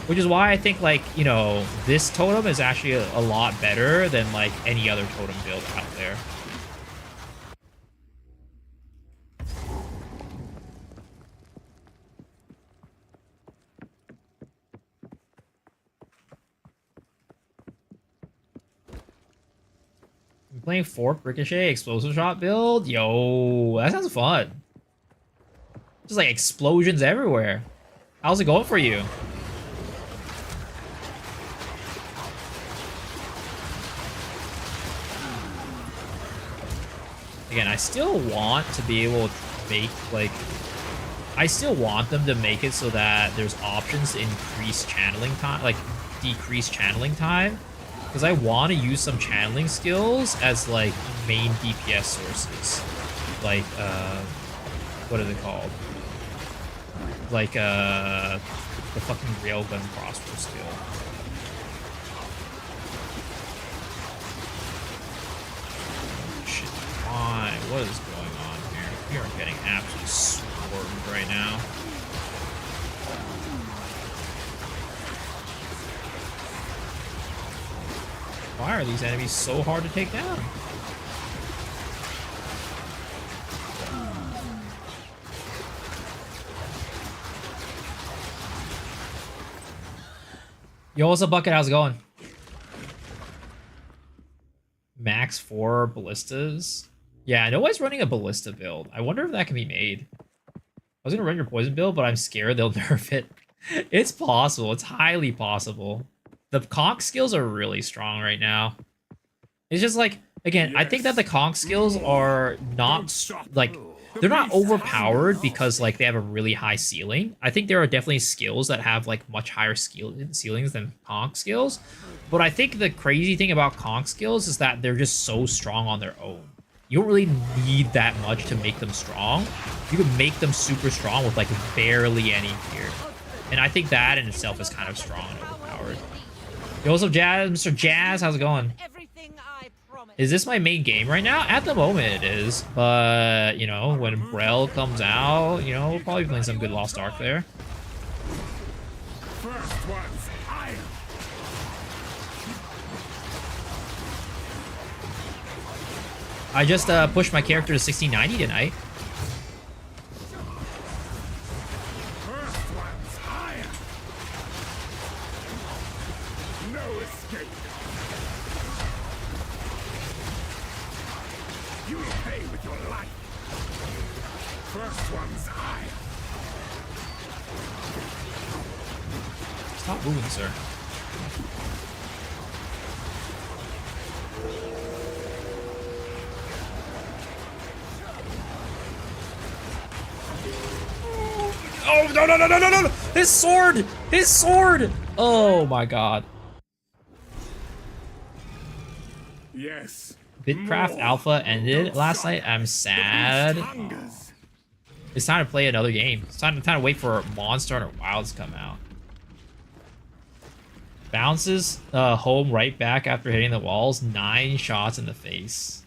Which is why I think, like, you know, this totem is actually a lot better than, like, any other totem build out there. Playing Fork, Ricochet, Explosive Shot build? Yo, that sounds fun. Just like explosions everywhere. How's it going for you? Again, I still want to be able to make, like... I still want them to make it so that there's options to increase channeling time, like, decrease channeling time. Because I want to use some channeling skills as, like, main DPS sources. Like, what are they called? Like, the fucking railgun crossbow skill. Shit, why? What is going on here? We are getting absolutely swarmed right now. Why are these enemies so hard to take down? Yo, what's up, Bucket? How's it going? Max 4 ballistas? Yeah, nobody's running a ballista build. I wonder if that can be made. I was gonna run your poison build, but I'm scared they'll nerf it. It's possible. It's highly possible. The conch skills are really strong right now. It's just like, again, I think that the conch skills are not, like, they're not overpowered because like they have a really high ceiling. I think there are definitely skills that have like much higher ceilings than conch skills. But I think the crazy thing about conch skills is that they're just so strong on their own. You don't really need that much to make them strong. You can make them super strong with like barely any gear. And I think that in itself is kind of strong and overpowered. Yo, what's up, Jazz? Mr. Jazz, how's it going? Is this my main game right now? At the moment it is. But, you know, when Brel comes out, you know, we'll probably be playing some good Lost Ark there. First one's iron. I just pushed my character to 1690 tonight. First one's iron. No escape. You'll pay with your life. First one's iron. Stop moving, sir. Oh, no, no, no, no, no, no! His sword! His sword! Oh my god. Yes. Bitcraft Alpha ended last night. I'm sad. It's time to play another game. It's time to wait for Monster Hunter Wilds to come out. Bounces home right back after hitting the walls. 9 shots in the face.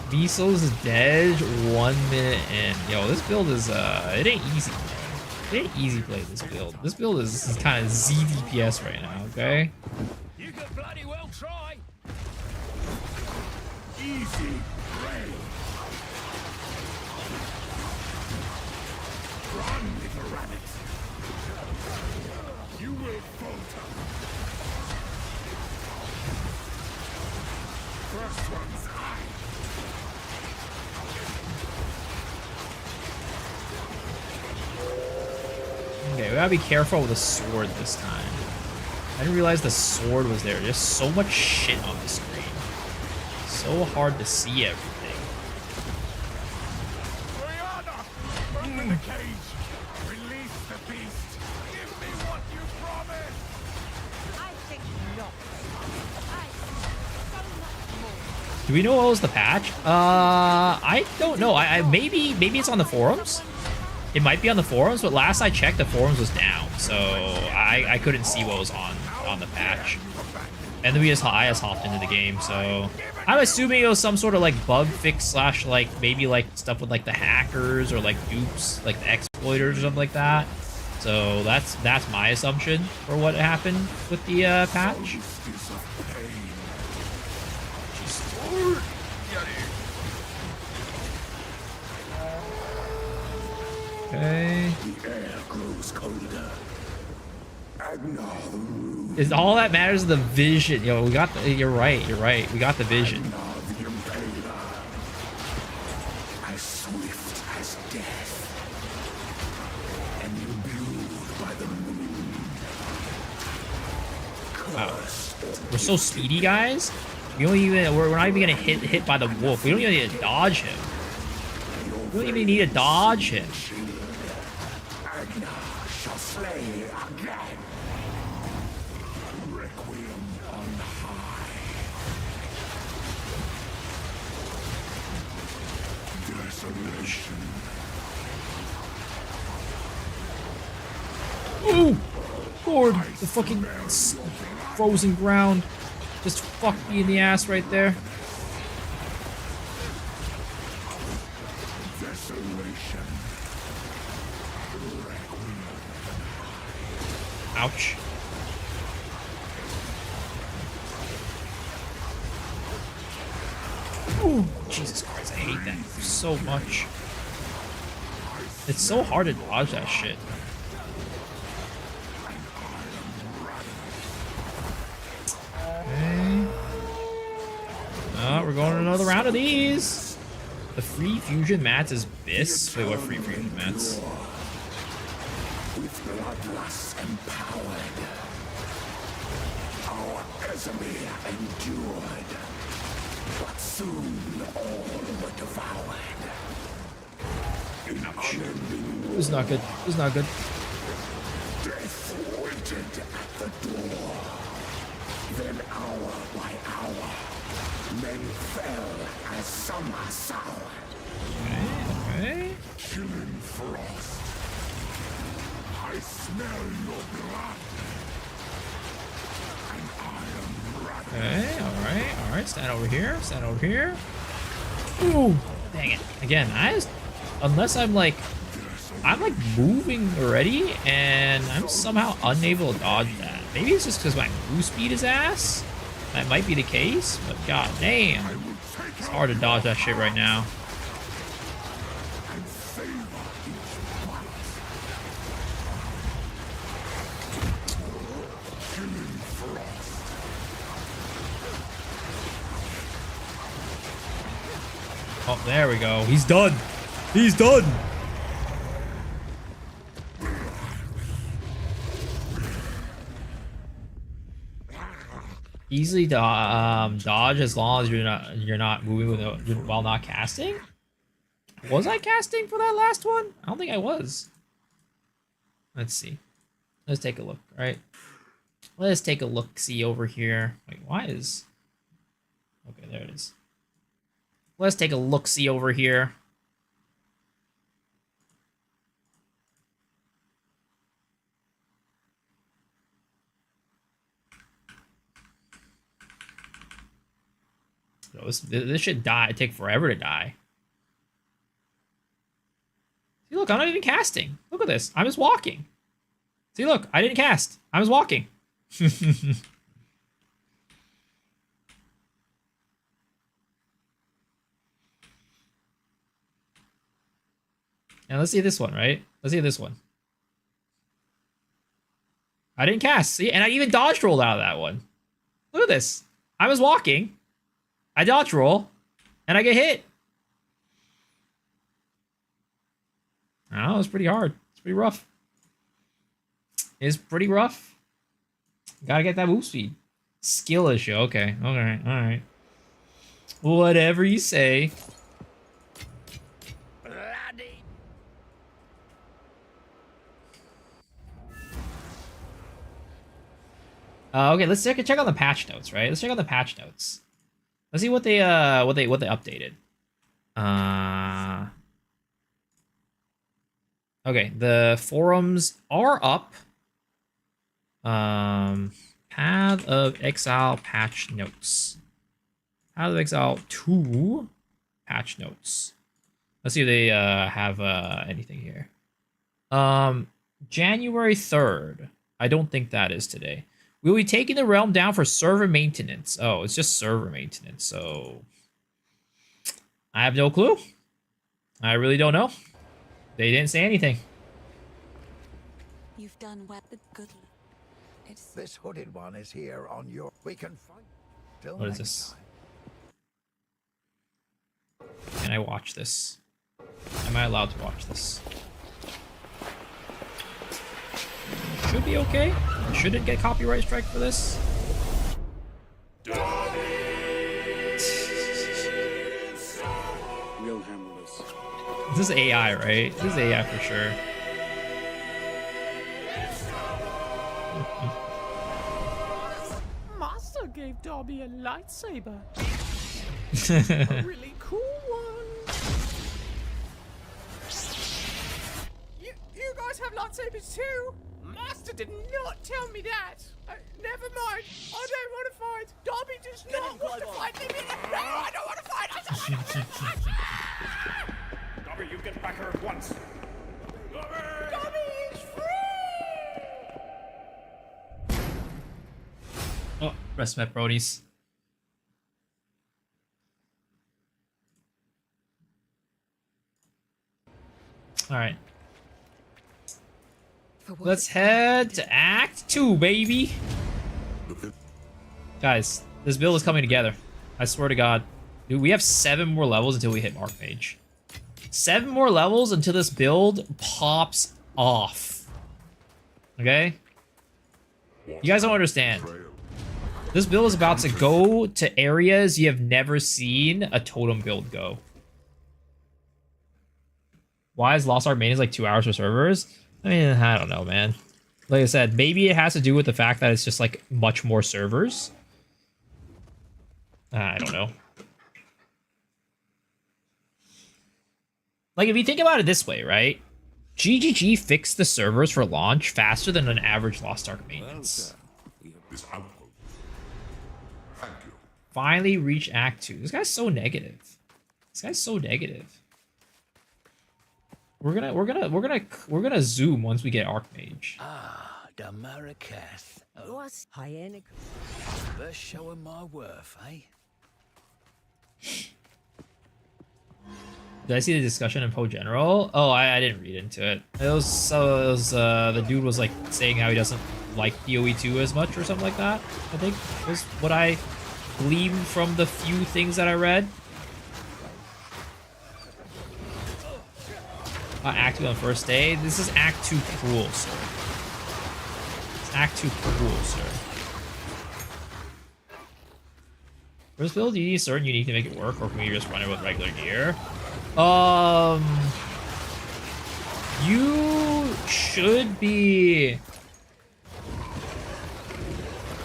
Vsauce is dead 1 minute in. Yo, this build is it ain't easy. It ain't easy play this build. This build is kind of ZDPS right now, okay? You could bloody well try. Easy prey. Run, little rabbit. You will falter. First one's high. Okay, we gotta be careful with the sword this time. I didn't realize the sword was there. There's so much shit on the screen. So hard to see everything. Brianna! Open the cage! Release the beast! Give me what you promised! I think not. So much more. Do we know what was the patch? I don't know. I maybe it's on the forums. It might be on the forums, but last I checked, the forums was down, so I couldn't see what was on the patch. And then I just hopped into the game, so I'm assuming it was some sort of like bug fix slash like maybe like stuff with like the hackers or like dupes, like the exploiters or something like that. So that's my assumption for what happened with the patch. Okay. The air grows colder. Agnar the Rude. Is all that matters is the vision. Yo, we got the, you're right. We got the vision. Agnar the Impaler. As swift as death. And imbued by the moon. Wow. We're so speedy, guys. We don't even we're not even gonna hit by the wolf. We don't even need to dodge him. We don't even need to dodge him. Agnar shall slay again. Requiem on high. Desolation. Ooh! Lord, the fucking frozen ground just fucked me in the ass right there. Desolation. Ouch. Ooh, Jesus Christ, I hate that so much. It's so hard to dodge that shit. Okay. Oh, we're going another round of these. The free fusion mats is Biss. Wait, what free fusion mats? With bloodlust empowered. Our Casimir endured. Soon all were devoured. Unending This is not good. This is not good. death waited at the door. Then hour by hour, men fell as summer soured. Okay. Killing frost. I smell your blood. And I am ready. Okay, alright. Stand over here. Stand over here. Ooh, dang it. Again, unless I'm like moving already, and I'm somehow unable to dodge that. Maybe it's just because my move speed is ass. That might be the case, but god damn. It's hard to dodge that shit right now. And favor each fight. Killing frost. Oh, there we go. He's done. He's done. Easily dodge as long as you're not moving while not casting. Was I casting for that last one? I don't think I was. Let's see. Let's take a look. All right. Let's take a look. See over here. Wait, why is? Okay, there it is. Let's take a look. See over here. Yo, this should die. It'd take forever to die. See, look, I'm not even casting. Look at this. I'm just walking. See, look, I didn't cast. I was walking. Now let's see this one, right? Let's see this one. I didn't cast. See, and I even dodge rolled out of that one. Look at this. I was walking. I dodge roll, and I get hit. Oh, it's pretty hard. It's pretty rough. It's pretty rough. Gotta get that move speed. Skill issue. Okay. Okay. All right. Whatever you say. Bloody. Okay. Let's check on the patch notes. Right. Let's check on the patch notes. Let's see what they updated. Okay, the forums are up. Path of Exile patch notes. Path of Exile 2 patch notes. Let's see if they have anything here. January 3rd. I don't think that is today. We'll be taking the realm down for server maintenance. Oh, it's just server maintenance, so I have no clue. I really don't know. They didn't say anything. You've done well. The good. It's This hooded one is here on your... We can fight. Till What is next this? time. Can I watch this? Am I allowed to watch this? Should be okay. Shouldn't get copyright strike for this. We'll handle this. This is AI, right? This is AI for sure. Master gave Dobby a lightsaber. A really cool one. You guys have lightsabers too? Master did not tell me that. Never mind. I don't want to fight. Dobby does not want to fight. Leave me alone. No, I don't want to fight. I don't want to fight. Dobby, you get back here at once. Dobby is free. Oh, rest my bronies. All right. Let's head to Act 2, baby. Guys, this build is coming together. I swear to God. Dude, we have 7 more levels until we hit Archmage. 7 more levels until this build pops off. Okay? You guys don't understand. This build is about to go to areas you have never seen a Totem build go. Why is Lost Ark maintenance like 2 hours for servers? I mean, I don't know, man. Like I said, maybe it has to do with the fact that it's just like much more servers. I don't know. Like, if you think about it this way, right? GGG fixed the servers for launch faster than an average Lost Ark maintenance. This outpost. Thank you. Finally reach Act 2. This guy's so negative. This guy's so negative. We're gonna zoom once we get Archmage. Ah, the Maracas. Yours, Hyenic. First showing my worth, eh? Did I see the discussion in Poe General? Oh, I didn't read into it. The dude was like saying how he doesn't like PoE 2 as much or something like that. I think was what I gleaned from the few things that I read. Act 2 on first day. This is Act 2 cruel, sir. It's Act 2 cruel, sir. For this build, do you need certain unique to make it work, or can we just run it with regular gear? You should be...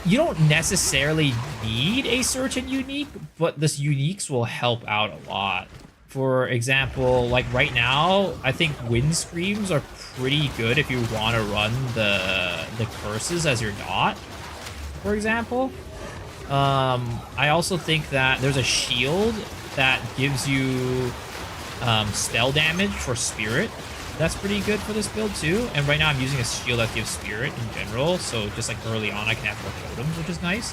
You don't necessarily need a certain unique, but this uniques will help out a lot. For example, like right now, I think wind screams are pretty good if you want to run the curses as your dot, for example. I also think that there's a shield that gives you spell damage for spirit. That's pretty good for this build too. And right now I'm using a shield that gives spirit in general, so just like early on I can have more totems, which is nice.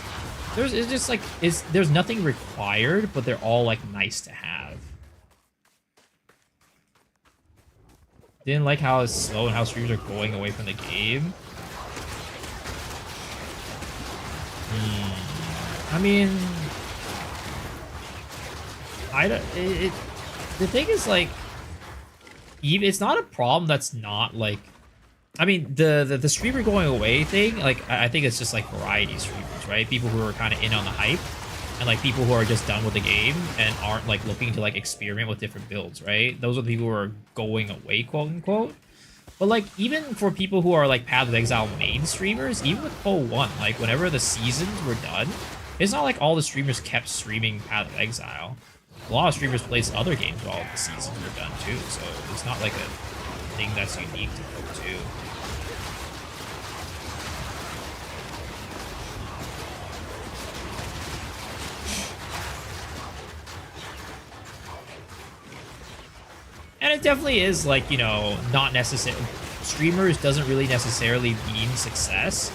There's nothing required, but they're all like nice to have. Didn't like how it's slow and how streamers are going away from the game. I mean, the thing is, like, even it's not a problem that's not like, I mean, the streamer going away thing, like, I think it's just like variety streamers, right? People who are kind of in on the hype, and like people who are just done with the game and aren't like looking to like experiment with different builds, right? Those are the people who are going away, quote unquote. But like, even for people who are like Path of Exile main streamers, even with Po 1, like whenever the seasons were done, it's not like all the streamers kept streaming Path of Exile. A lot of streamers played other games while the seasons were done too, so it's not like a thing that's unique to Po 2. And it definitely is, like, you know, not necessary. Streamers doesn't really necessarily mean success.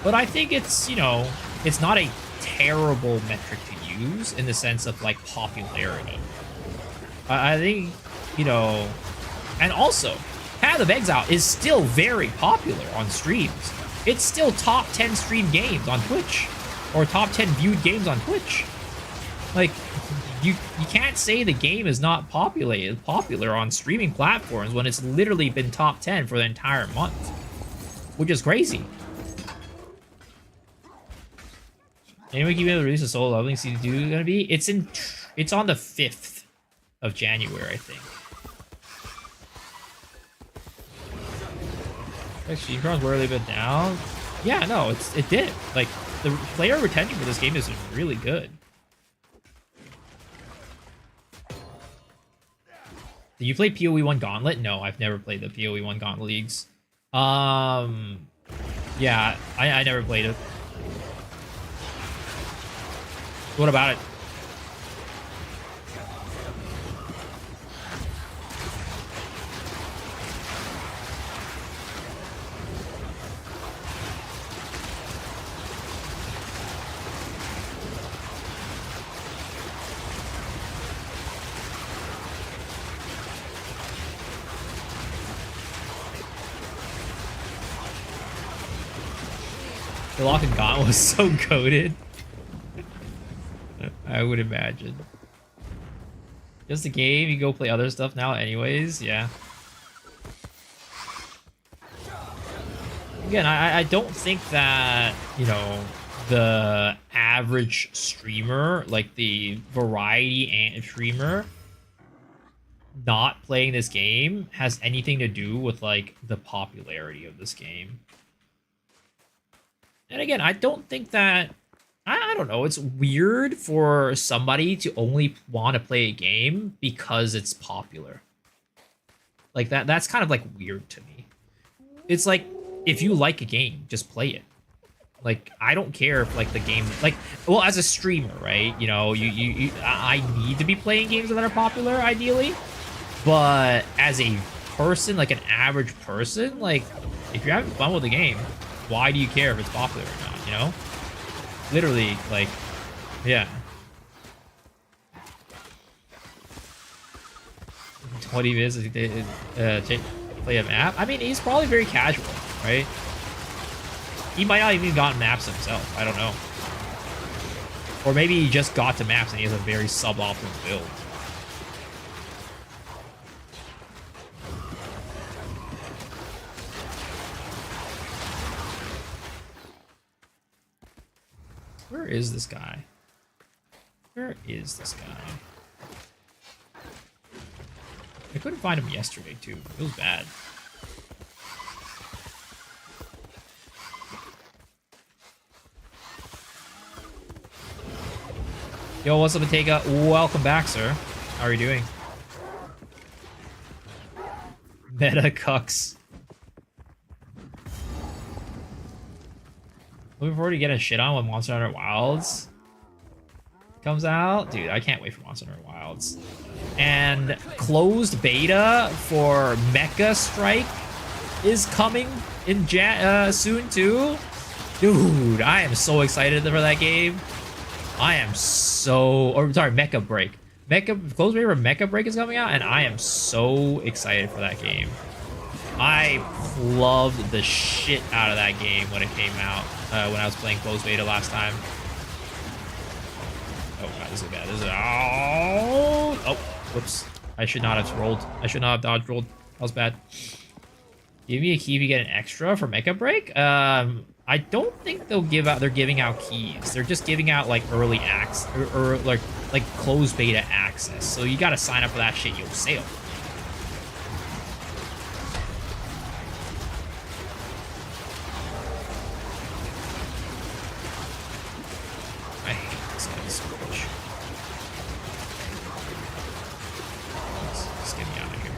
But I think it's, you know, it's not a terrible metric to use in the sense of, like, popularity. I think, you know... And also, Path of Exile is still very popular on streams. It's still top 10 streamed games on Twitch. Or top 10 viewed games on Twitch. Like... You can't say the game is not popular on streaming platforms when it's literally been top 10 for the entire month, which is crazy. Anyway, keep able to release a solo leveling season 2 gonna be? It's on the 5th of January, I think. Stream crowns were a little bit down. Yeah, no, it did. Like, the player retention for this game is really good. Did you play PoE 1 Gauntlet? No, I've never played the PoE 1 Gauntlet leagues. Yeah, I never played it. What about it? The Lock and Gauntlet was so goated. I would imagine. Just a game, you go play other stuff now anyways, yeah. Again, I don't think that, you know, the average streamer, like the variety and streamer, not playing this game has anything to do with like the popularity of this game. And again, I don't think that I don't know, it's weird for somebody to only want to play a game because it's popular. Like that's kind of like weird to me. It's like if you like a game, just play it. Like I don't care if like the game like well as a streamer, right? You know, I need to be playing games that are popular ideally. But as a person, like an average person, like if you're having fun with the game, why do you care if it's popular or not, you know? Literally, like, yeah. What he is, play a map? I mean, he's probably very casual, right? He might not even gotten maps himself, I don't know. Or maybe he just got to maps and he has a very suboptimal build. Where is this guy? Where is this guy? I couldn't find him yesterday, too. It was bad. Yo, what's up, Matega? Welcome back, sir. How are you doing? Meta cucks. Looking forward to getting shit on when Monster Hunter Wilds comes out. Dude, I can't wait for Monster Hunter Wilds. And closed beta for Mecha Strike is coming in soon too. Dude, I am so excited for that game. I am so... Or, sorry, Mecha Break. Closed beta for Mecha Break is coming out, and I am so excited for that game. I loved the shit out of that game when it came out, when I was playing closed beta last time. Oh god, this is bad. This is... Oh, whoops. I should not have rolled. I should not have dodge rolled. That was bad. Give me a key if you get an extra for Mecha Break. I don't think they'll give out. They're giving out keys. They're just giving out like early access or like closed beta access. So you gotta sign up for that shit yourself. I hate this guy so much. Let's get me out of here.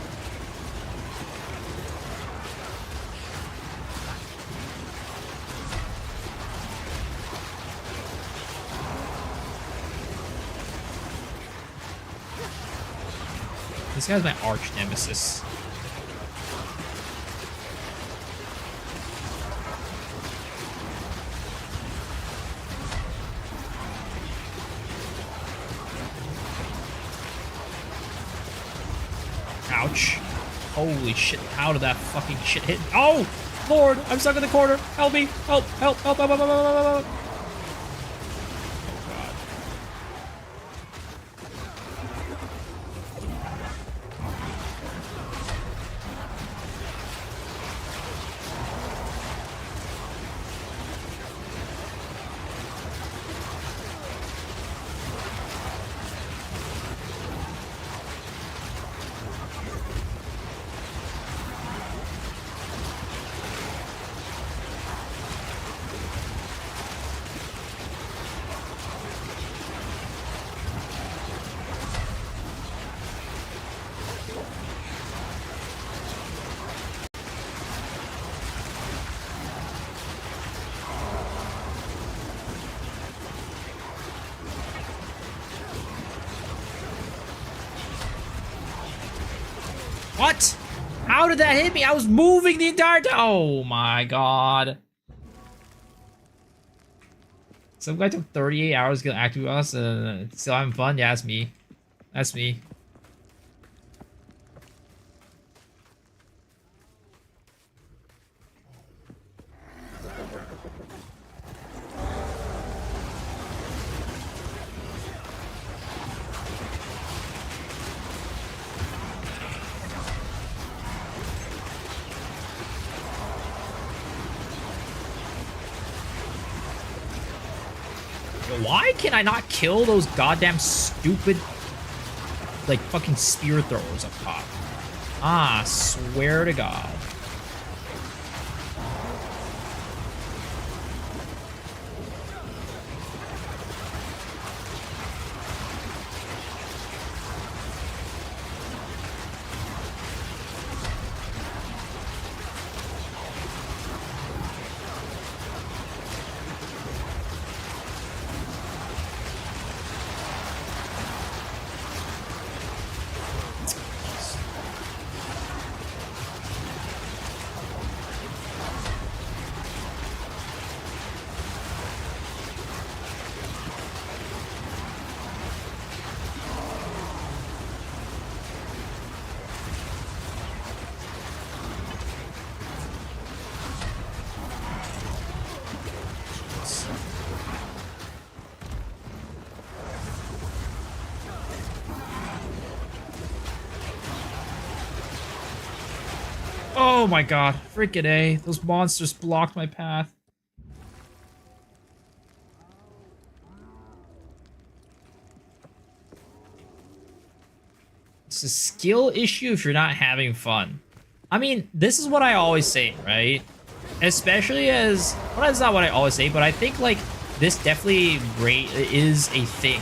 This guy's my arch nemesis. Ouch. Holy shit, how did that fucking shit hit? Oh! Lord, I'm stuck in the corner. Help me. Help, help, help, help, help, help, help, help, help. What? How did that hit me? I was moving the entire time. Oh my god. Some guy took 38 hours to get active with us and still having fun? Yeah, that's me. That's me. Why can I not kill those goddamn stupid, like, fucking spear throwers up top? Ah, swear to God. Oh my god, freaking A. Those monsters blocked my path. It's a skill issue if you're not having fun. I mean, this is what I always say, right? Especially as, well, that's not what I always say, but I think, like, this definitely is a thing.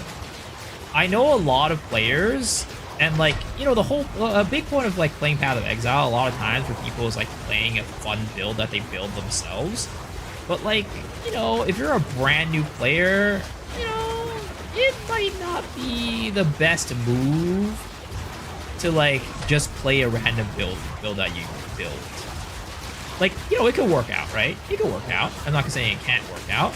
I know a lot of players, and, like, you know, the whole, a big point of, like, playing Path of Exile a lot of times for people is, like, playing a fun build that they build themselves. But, like, you know, if you're a brand new player, you know, it might not be the best move to, like, just play a random build that you build. Like, you know, it could work out, right? It could work out. I'm not gonna say it can't work out.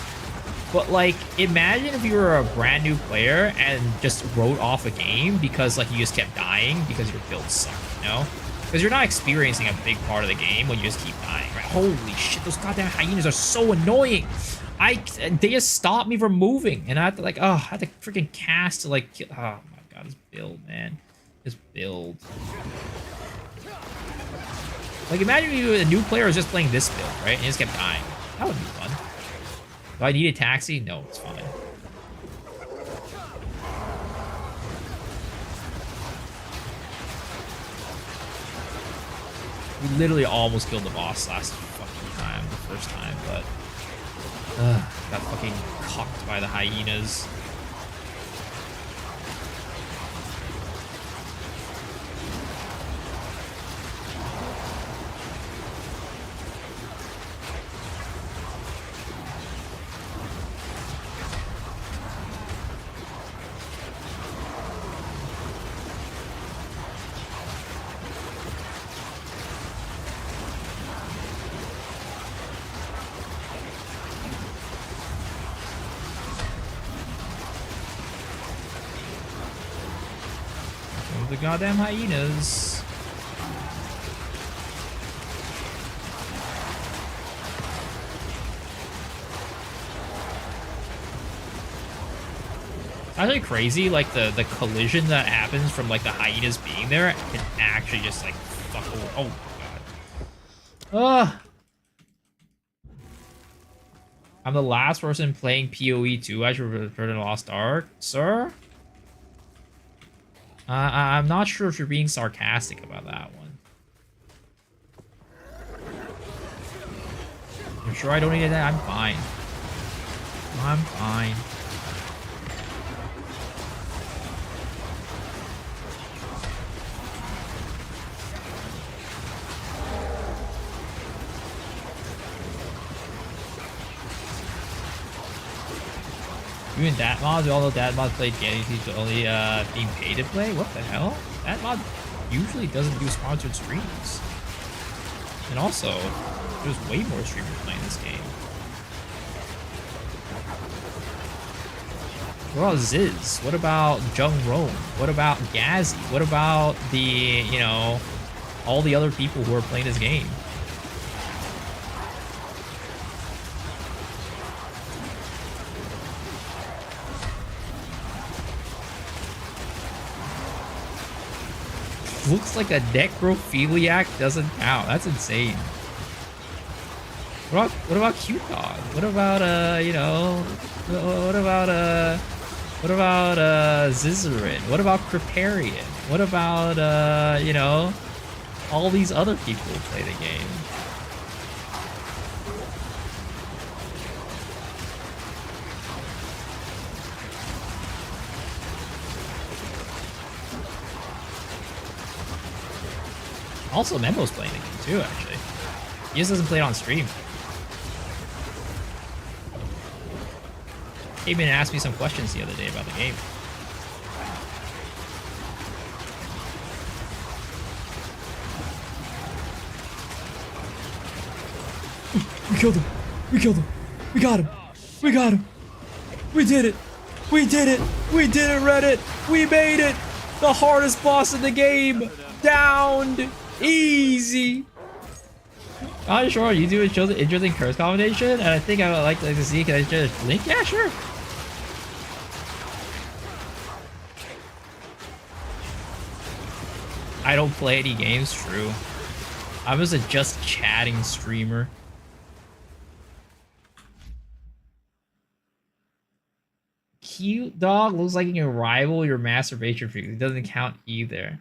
But, like, imagine if you were a brand new player and just wrote off a game because, like, you just kept dying because your build sucked, you know? Because you're not experiencing a big part of the game when you just keep dying, right? Holy shit, those goddamn hyenas are so annoying. They just stopped me from moving, and I had to, like, I had to freaking cast to, like, kill. Oh my god, this build, man. This build. Like, imagine if you, a new player was just playing this build, right? And just kept dying. That would be fun. Do I need a taxi? No, it's fine. We literally almost killed the boss last fucking time, the first time, but got fucking cocked by the hyenas. The goddamn hyenas. It's actually crazy, like the collision that happens from like the hyenas being there can actually just like fuck over. Oh my god. I'm the last person playing PoE 2 as your Return to the Lost Ark, sir. I'm not sure if you're being sarcastic about that one. You're sure I don't need that? I'm fine. I'm fine. Even that mod, although that mod played Getty, he's only being paid to play? What the hell? That mod usually doesn't do sponsored streams. And also, there's way more streamers playing this game. What about Ziz? What about Jung Rome? What about Gazzy? What about the, you know, all the other people who are playing this game? Looks like a necrophiliac doesn't count. That's insane. What about Cute Dog? What about you know, what about Zizarin? What about Kriparian? What about you know, all these other people who play the game? Also, Memo's playing the game too, actually. He just doesn't play it on stream. Came in and asked me some questions the other day about the game. We killed him. We killed him. We got him. We got him. We did it. We did it. We did it, Reddit. We made it. The hardest boss in the game. Downed. Easy. Oh, sure. You do show the interesting curse combination, and I think I would like to see. Can I just link? Yeah, sure. I don't play any games. True. I was a just chatting streamer. Cute Dog looks like you can rival your masturbation freak. It doesn't count either.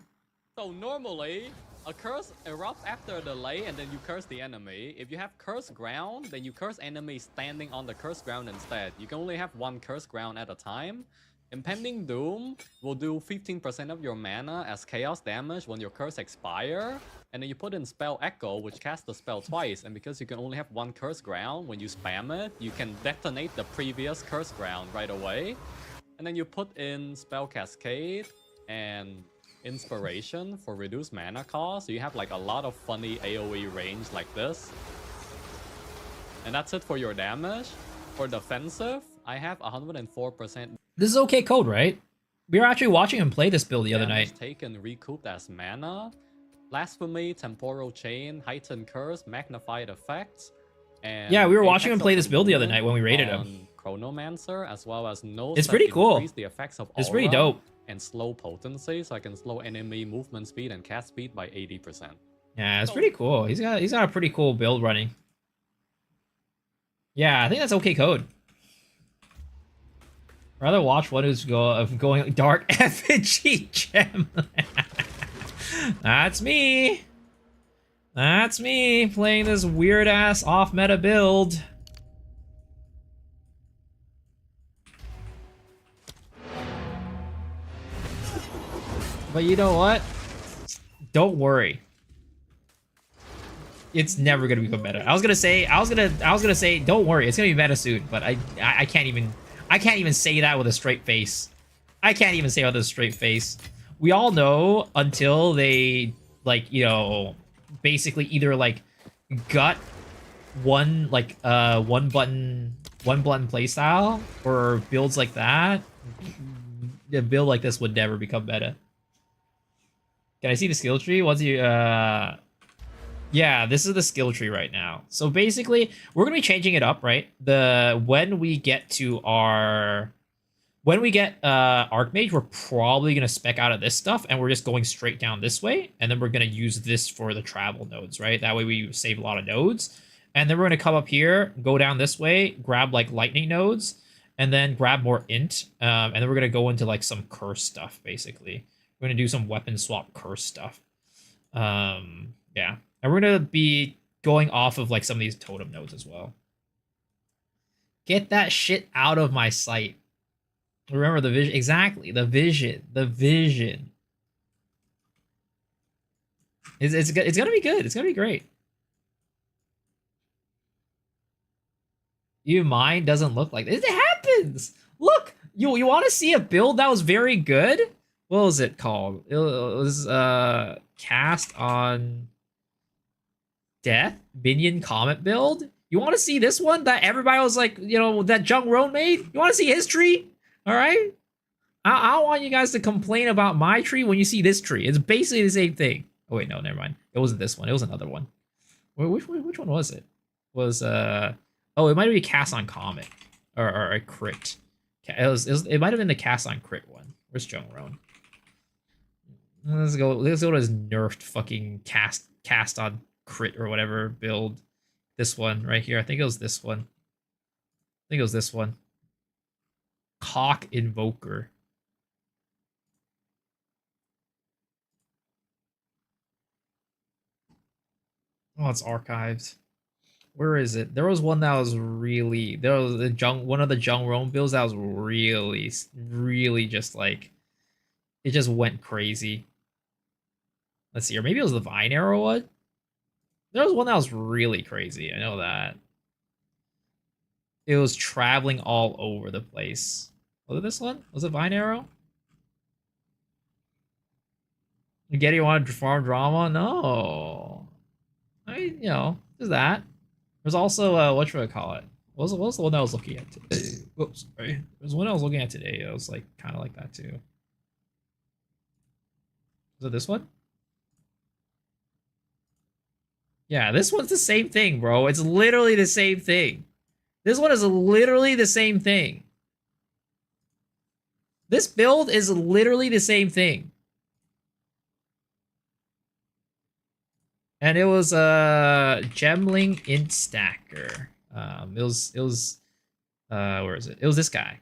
So normally, a curse erupts after the lay and then you curse the enemy. If you have cursed ground, then you curse enemy standing on the cursed ground instead. You can only have one cursed ground at a time. Impending Doom will do 15% of your mana as chaos damage when your curse expire. And then you put in Spell Echo, which casts the spell twice. And because you can only have one cursed ground, when you spam it, you can detonate the previous cursed ground right away. And then you put in Spell Cascade and Inspiration for reduced mana cost. So you have like a lot of funny AoE range like this. And that's it for your damage. For defensive, I have 104%. This is okay code, right? We were actually watching him play this build the other night. Taken recouped as mana. Blasphemy, Temporal Chain, Heightened Curse, Magnified Effects. And yeah, we were watching him play this build the other night when we raided him. Chronomancer, as well as it's pretty cool. The effects of it's pretty dope. And slow potency, so I can slow enemy movement speed and cast speed by 80%. Yeah, it's pretty cool. He's got a pretty cool build running. Yeah, I think that's okay code. Rather watch one who's going dark Effigy Gemling. That's me. That's me playing this weird ass off meta build. But you know what? Don't worry. It's never gonna become meta. I was gonna say, don't worry, it's gonna be meta soon. But I can't even say that with a straight face. I can't even say that with a straight face. We all know until they like, you know, basically either like gut one button playstyle or builds like that. A build like this would never become meta. Can I see the skill tree? What's you yeah, this is the skill tree right now. So basically, we're gonna be changing it up, right? When we get Archmage, we're probably gonna spec out of this stuff, and we're just going straight down this way, and then we're gonna use this for the travel nodes, right? That way we save a lot of nodes, and then we're gonna come up here, go down this way, grab like lightning nodes, and then grab more int, and then we're gonna go into like some curse stuff. Basically, we're gonna do some weapon swap curse stuff. Yeah. And we're going to be going off of like some of these totem nodes as well. Get that shit out of my sight. Remember the vision. Exactly. The vision. The vision. It's going to be good. It's going to be great. You mine doesn't look like this. It happens. Look, you want to see a build that was very good? What was it called? It was cast on death minion comet build. You want to see this one that everybody was like, you know, that Jung Roan made? You want to see his tree? All right. I don't want you guys to complain about my tree when you see this tree. It's basically the same thing. Oh wait, no, never mind. It wasn't this one. It was another one. Which one was it? Was oh, it might be cast on comet or a crit. It might have been the cast on crit one. Where's Jung Roan? Let's go to his nerfed fucking cast on crit or whatever build. this one right here. I think it was this one. I think it was this one. Cock Invoker. Oh, it's archived. Where is it? There was one that was really, there was one of the Jung Roam builds that was really just like, it just went crazy. Let's see, or maybe it was the Vine Arrow one. There was one that was really crazy. I know that. It was traveling all over the place. Was it this one? Was it Vine Arrow? Getty wanted to farm drama? No. I mean, you know, there's that. There's also what should I call it? What was the one I was looking at today? Whoops, sorry. There's one I was looking at today. It was like kind of like that too. Was it this one? Yeah, this one's the same thing, bro. It's literally the same thing. This one is literally the same thing. This build is literally the same thing. And it was Gemling Int Stacker. It was where is it? It was this guy.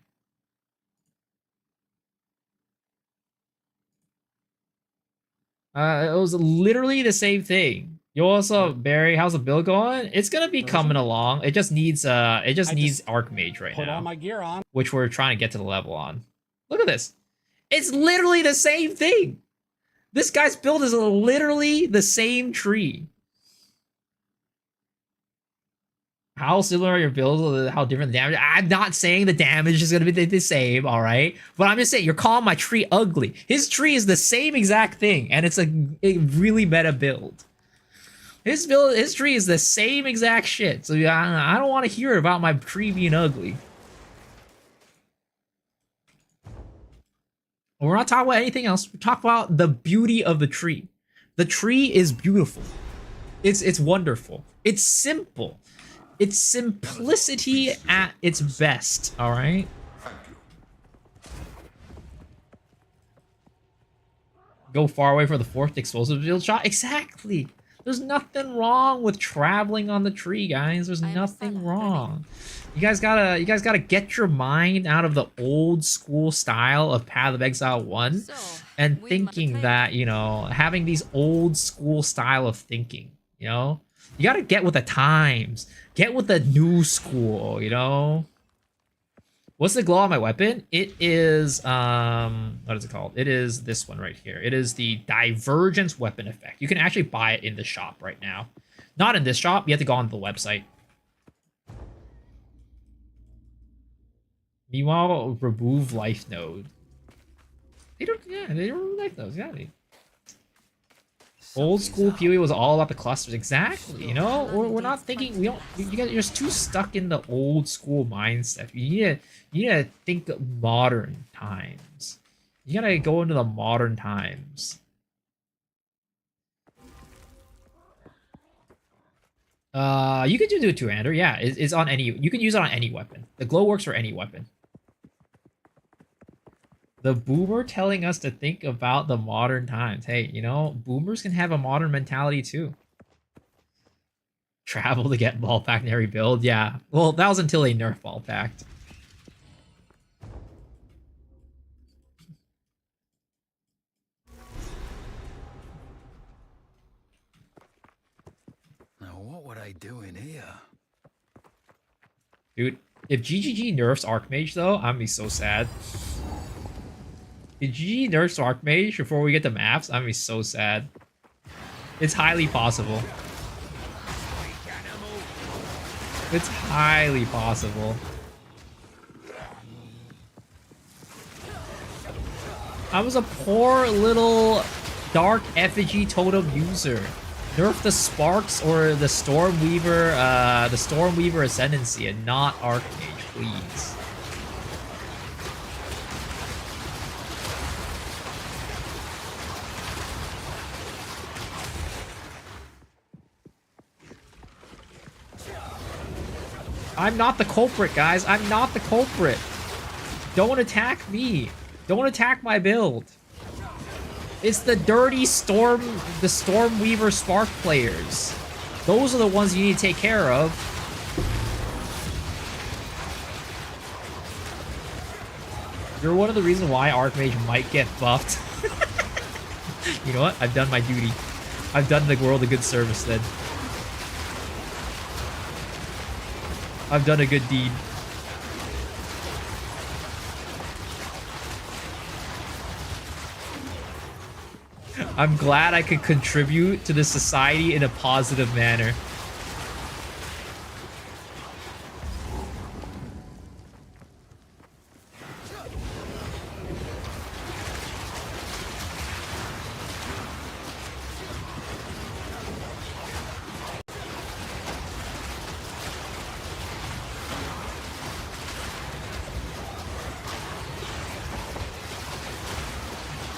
It was literally the same thing. Yo, what's up, Barry? How's the build going? It's gonna be coming along. It just needs Archmage right now. Put all my gear on, which we're trying to get to the level on. Look at this. It's literally the same thing. This guy's build is literally the same tree. How similar are your builds? How different the damage? I'm not saying the damage is going to be the same, all right? But I'm just saying, you're calling my tree ugly. His tree is the same exact thing, and it's a really meta build. His tree is the same exact shit. So I don't want to hear about my tree being ugly. We're not talking about anything else. We're talking about the beauty of the tree. The tree is beautiful. It's wonderful. It's simple. It's simplicity at its best, all right? Go far away for the fourth explosive build shot? Exactly. There's nothing wrong with traveling on the tree, guys. There's nothing wrong. You guys gotta get your mind out of the old school style of Path of Exile 1 and thinking that, you know, having these old school style of thinking, you know? You gotta get with the times. Get with the new school, you know? What's the glow on my weapon? It is, what is it called? It is this one right here. It is the Divergence Weapon Effect. You can actually buy it in the shop right now. Not in this shop. You have to go on the website. Meanwhile, remove life node. They don't remove life nodes. Yeah, old school PoE was all about the clusters. Exactly. You know, we're not thinking. You guys, you're just too stuck in the old school mindset. You need to think modern times. You gotta go into the modern times. You could do a two-hander. Yeah, it's on any. You can use it on any weapon. The glow works for any weapon. The boomer telling us to think about the modern times. Hey, you know, boomers can have a modern mentality too. Travel to get ball pack and every build. Yeah. Well, that was until they nerf ball packed. Now, what would I do in here? Dude, if GGG nerfs Archmage though, I'm gonna be so sad. If GGG nerfs Archmage before we get the maps, I'm gonna be so sad. It's highly possible. It's highly possible. I was a poor little dark effigy totem user. Nerf the Sparks or the Stormweaver Ascendancy and not Archmage, please. I'm not the culprit, guys. I'm not the culprit. Don't attack me. Don't attack my build. It's the dirty Stormweaver Spark players. Those are the ones you need to take care of. You're one of the reasons why Archmage might get buffed. You know what? I've done my duty. I've done the world a good service then. I've done a good deed. I'm glad I could contribute to the society in a positive manner.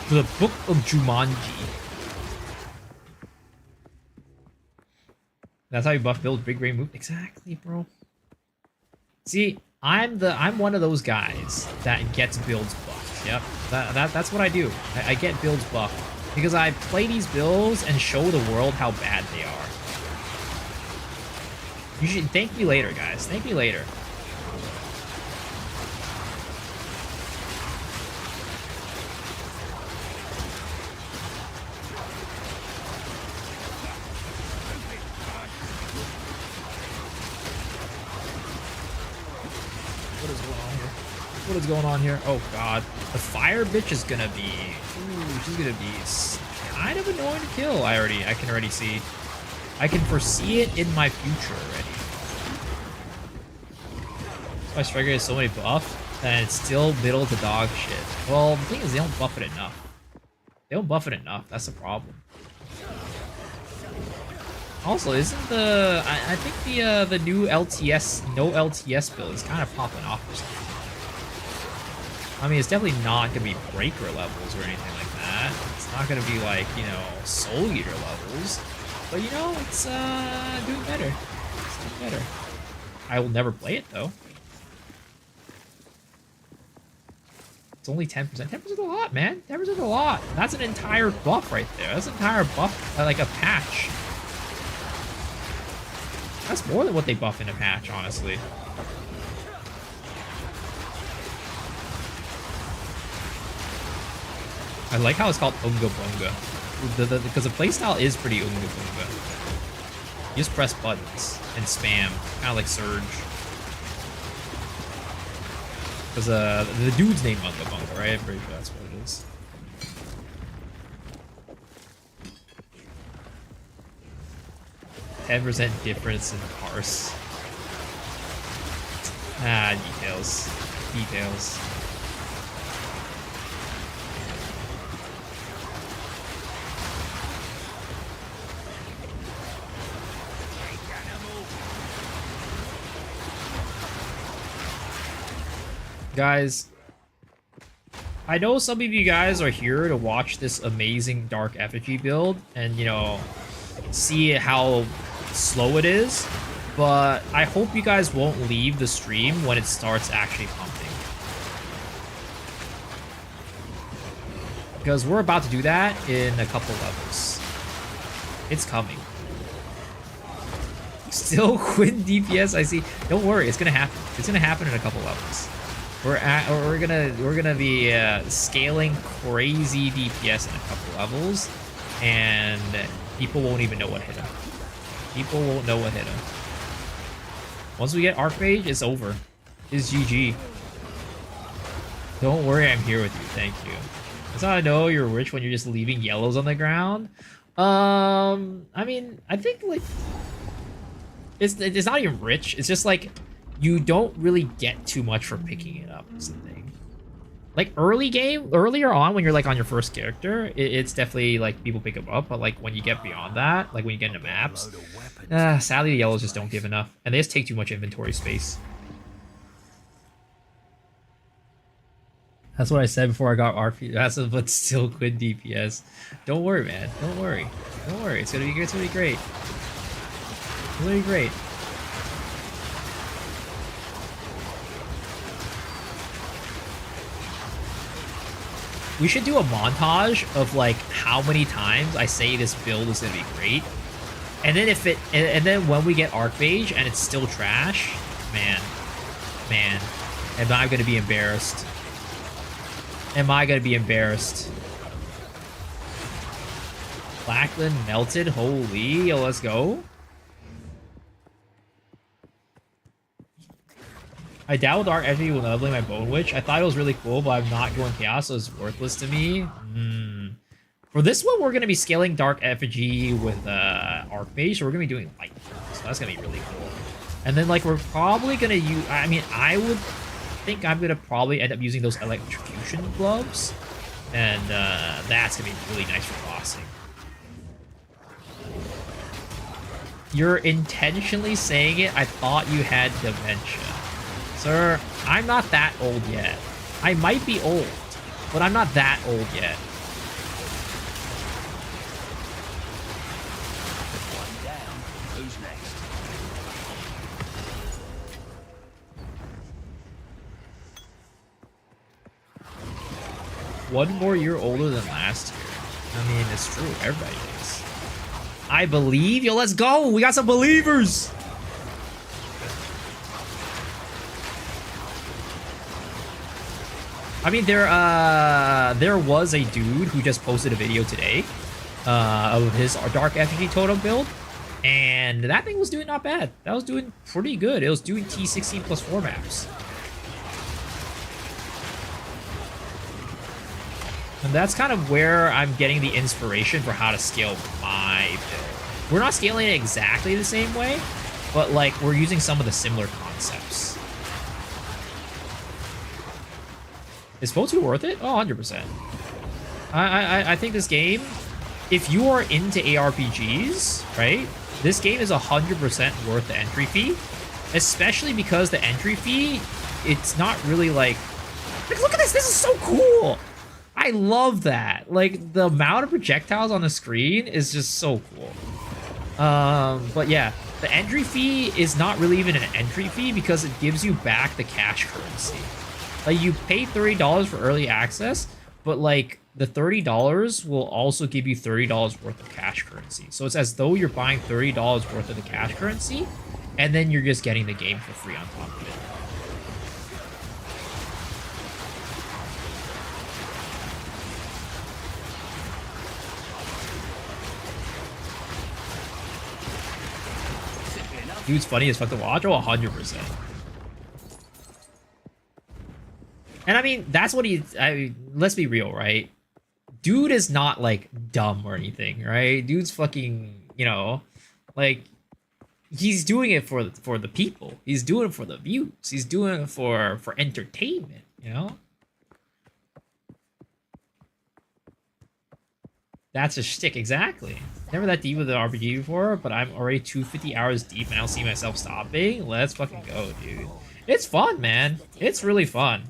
The Book of Jumanji. That's how you buff build big brain move. Exactly, bro. See, I'm one of those guys that gets builds buffed. Yep, that's what I do. I get builds buffed because I play these builds and show the world how bad they are. You should thank me later, guys. Thank me later. What is going on here? Oh god. The fire bitch is gonna be... Ooh, she's gonna be kind of annoying to kill. I can already see. I can foresee it in my future already. My striker has so many buffs, and it's still middle to dog shit. Well, the thing is, they don't buff it enough. They don't buff it enough. That's the problem. Also, isn't the... I think the new LTS, no LTS build is kind of popping off or something. I mean, it's definitely not going to be breaker levels or anything like that. It's not going to be like, you know, soul eater levels. But, you know, it's doing better. It's doing better. I will never play it, though. It's only 10%. 10% is a lot, man. 10% is a lot. That's an entire buff right there. That's an entire buff, like a patch. That's more than what they buff in a patch, honestly. I like how it's called Unga Bunga. Because the playstyle is pretty Unga Bunga. You just press buttons and spam, kind of like Surge. Because the dude's named Unga Bunga, right? I'm pretty sure that's what it is. %10 difference in parse. Ah, details. Details. Guys, I know some of you guys are here to watch this amazing Dark Effigy build and, you know, see how slow it is, but I hope you guys won't leave the stream when it starts actually pumping. Because we're about to do that in a couple levels. It's coming. Still Quinn DPS, I see. Don't worry, it's gonna happen. It's gonna happen in a couple levels. We're gonna be scaling crazy DPS in a couple levels, and people won't even know what hit him. People won't know what hit him. Once we get Archmage, it's over. It's GG. Don't worry, I'm here with you. Thank you. That's how I know you're rich when you're just leaving yellows on the ground. I mean, I think like it's not even rich. It's just like you don't really get too much for picking it up. Is the thing. Like earlier on when you're like on your first character, it's definitely like people pick them up. But like when you get beyond that, like when you get into maps, sadly the yellows just don't give enough, and they just take too much inventory space. That's what I said before I got RP. That's but still Quinn DPS. Don't worry, man. Don't worry. Don't worry. It's gonna be great. It's gonna be great. It's gonna be great. We should do a montage of like how many times I say this build is gonna be great, And then and then when we get Archmage and it's still trash, man, am I gonna be embarrassed? Am I gonna be embarrassed? Blackland melted, holy, yo, let's go. I doubt with Effigy will leveling my Bone Witch. I thought it was really cool, but I'm not going Chaos, so it's worthless to me. For this one, we're going to be scaling Dark Effigy with Archmage, so we're going to be doing Light. So that's going to be really cool. And then, like, we're probably going to use... I mean, I would think I'm going to probably end up using those Electrocution Gloves. And that's going to be really nice for bossing. You're intentionally saying it. I thought you had dementia. Sir, I'm not that old yet. I might be old, but I'm not that old yet. One down. Who's next? One more year older than last year. I mean, it's true. Everybody is. I believe. Yo, let's go. We got some believers. I mean, there was a dude who just posted a video today of his Dark Effigy Totem build, and that thing was doing not bad. That was doing pretty good. It was doing T16 plus 4 maps. And that's kind of where I'm getting the inspiration for how to scale my build. We're not scaling it exactly the same way, but like we're using some of the similar concepts. Is Foe 2 worth it? Oh, 100%. I think this game, if you are into ARPGs, right? This game is 100% worth the entry fee. Especially because the entry fee, it's not really like look at this! This is so cool! I love that. Like, the amount of projectiles on the screen is just so cool. But yeah, the entry fee is not really even an entry fee because it gives you back the cash currency. Like, you pay $30 for early access, but like the $30 will also give you $30 worth of cash currency. So it's as though you're buying $30 worth of the cash currency, and then you're just getting the game for free on top of it. Dude's funny as fuck to watch. Oh, 100%. And I mean, that's what let's be real, right? Dude is not, like, dumb or anything, right? Dude's fucking, you know, like, he's doing it for the people. He's doing it for the views. He's doing it for entertainment, you know? That's a shtick, exactly. Never that deep with an RPG before, but I'm already 250 hours deep and I don't see myself stopping. Let's fucking go, dude. It's fun, man. It's really fun.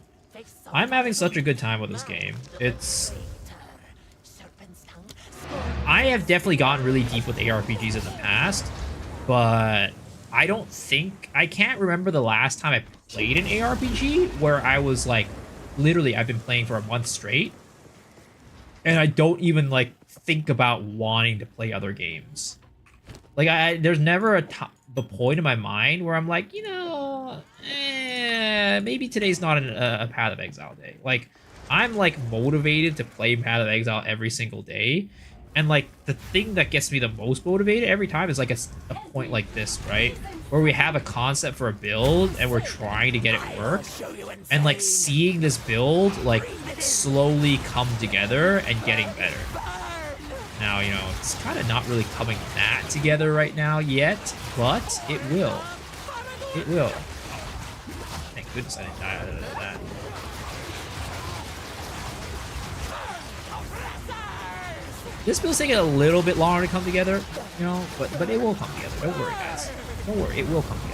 I'm having such a good time with this game. I have definitely gotten really deep with ARPGs in the past, but I can't remember the last time I played an ARPG where I was like, literally, I've been playing for a month straight, and I don't even like think about wanting to play other games. Like, there's never the point in my mind where I'm like, you know, maybe today's not a Path of Exile day. Like, I'm like motivated to play Path of Exile every single day, and like the thing that gets me the most motivated every time is like a point like this, right, where we have a concept for a build and we're trying to get it work, and like seeing this build like slowly come together and getting better. Now, you know, it's kind of not really coming that together right now yet, but it will. It will. Thank goodness I didn't die out of that. This build's taking a little bit longer to come together, you know, but it will come together. Don't worry, guys. Don't worry, it will come together.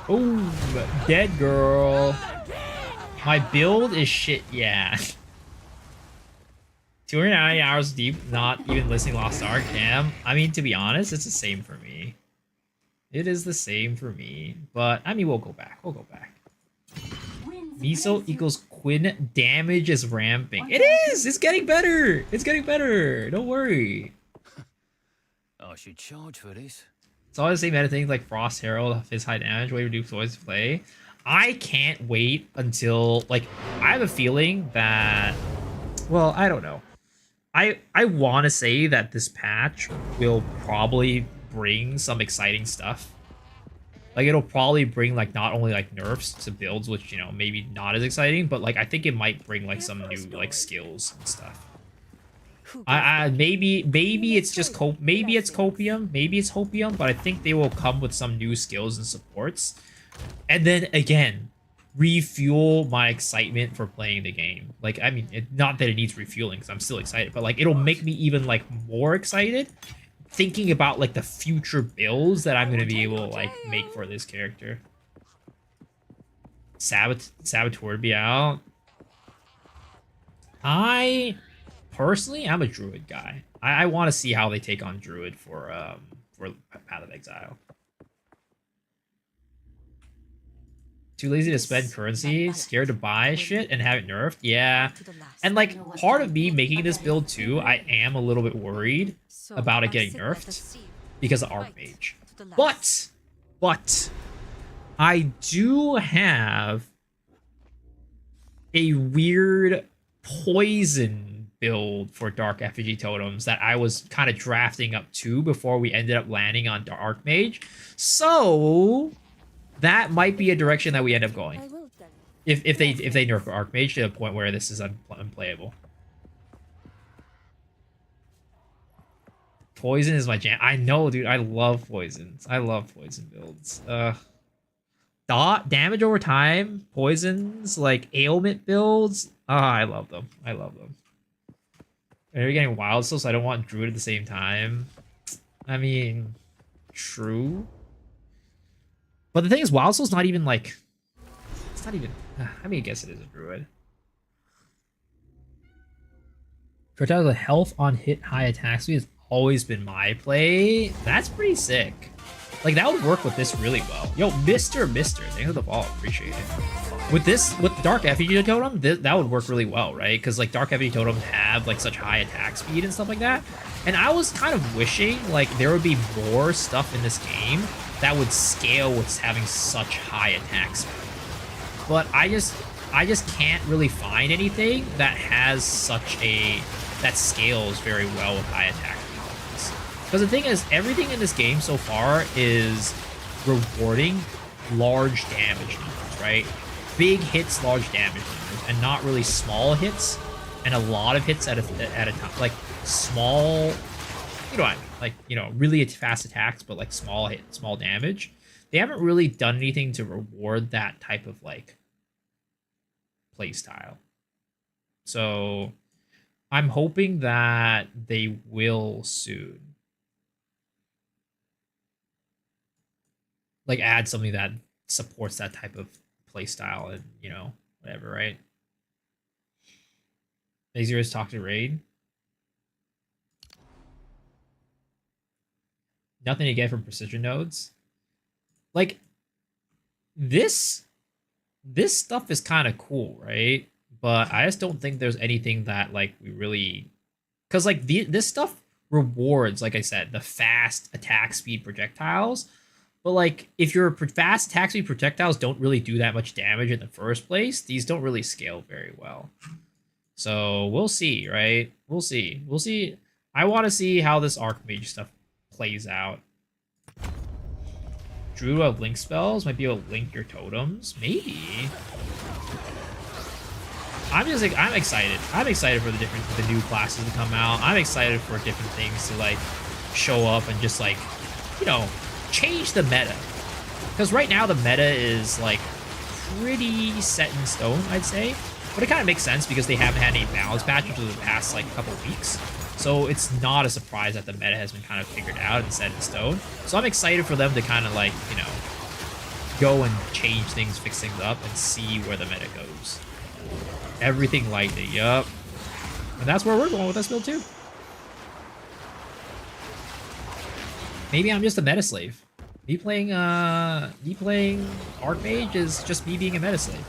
Oh, dead girl. My build is shit, yeah. 290 hours deep, not even listening Lost Ark, damn. I mean, to be honest, it's the same for me. It is the same for me. But, I mean, we'll go back. We'll go back. Miso equals Quinn. Damage is ramping. It is! It's getting better! It's getting better! Don't worry. I should charge for this. It's all the same meta things like Frost Herald, his high damage, way to reduce voice play. I can't wait until, like, I have a feeling that, well, I don't know. I want to say that this patch will probably bring some exciting stuff. Like, it'll probably bring, like, not only, like, nerfs to builds, which, you know, maybe not as exciting, but, like, I think it might bring, like, some new, like, skills and stuff. Maybe it's just maybe it's copium, maybe it's hopium, but I think they will come with some new skills and supports, and then again refuel my excitement for playing the game. Like, I mean, not that it needs refueling because I'm still excited, but like it'll make me even like more excited thinking about like the future builds that I'm gonna be able to like make for this character. Saboteur to be out. Personally, I'm a Druid guy. I want to see how they take on Druid for Path of Exile. Too lazy to spend currency, scared to buy shit and have it nerfed. Yeah, and like part of me making this build too, I am a little bit worried about it getting nerfed because of Archmage. But I do have a weird poison build for Dark Effigy Totems that I was kind of drafting up to before we ended up landing on Archmage. So that might be a direction that we end up going. If they nerf Archmage to the point where this is unplayable. Poison is my jam. I know, dude. I love poisons. I love poison builds. Damage over time, poisons, like ailment builds. I love them. I love them. And you're getting wild souls, so I don't want Druid at the same time. I mean, true. But the thing is, wild soul's not even like, it's not even, I mean, I guess it is a Druid. Projectile with health on hit, high attack speed has always been my play. That's pretty sick. Like, that would work with this really well. Yo, Mr. Thanks for the ball. Appreciate it. With this, with Dark Effigy Totem, that would work really well, right? Because, like, Dark Effigy Totems have, like, such high attack speed and stuff like that. And I was kind of wishing, like, there would be more stuff in this game that would scale with having such high attack speed. But I just can't really find anything that has such a, that scales very well with high attack. Because the thing is, everything in this game so far is rewarding large damage numbers, right? Big hits, large damage numbers, and not really small hits, and a lot of hits at a time. Like small, you know what I mean? Like, you know, really fast attacks, but like small hit, small damage. They haven't really done anything to reward that type of like play style. So I'm hoping that they will soon. Like, add something that supports that type of play style and, you know, whatever, right? Xero's talk to Raid. Nothing to get from precision nodes. Like, this stuff is kind of cool, right? But I just don't think there's anything that, like, we really... Because, like, this stuff rewards, like I said, the fast attack speed projectiles. But, like, if your fast attack speed projectiles don't really do that much damage in the first place, these don't really scale very well. So, we'll see, right? We'll see. We'll see. I want to see how this Archmage stuff plays out. Druid of link spells might be able to link your totems. Maybe. I'm just like, I'm excited. I'm excited for the new classes to come out. I'm excited for different things to, like, show up and just, like, you know, change the meta. Because right now the meta is like pretty set in stone, I'd say. But it kind of makes sense because they haven't had any balance patches for the past like couple weeks. So it's not a surprise that the meta has been kind of figured out and set in stone. So I'm excited for them to kind of like, you know, go and change things, fix things up, and see where the meta goes. Everything lightning, yup. And that's where we're going with this build too. Maybe I'm just a meta slave. Me playing Archmage is just me being a meta slave.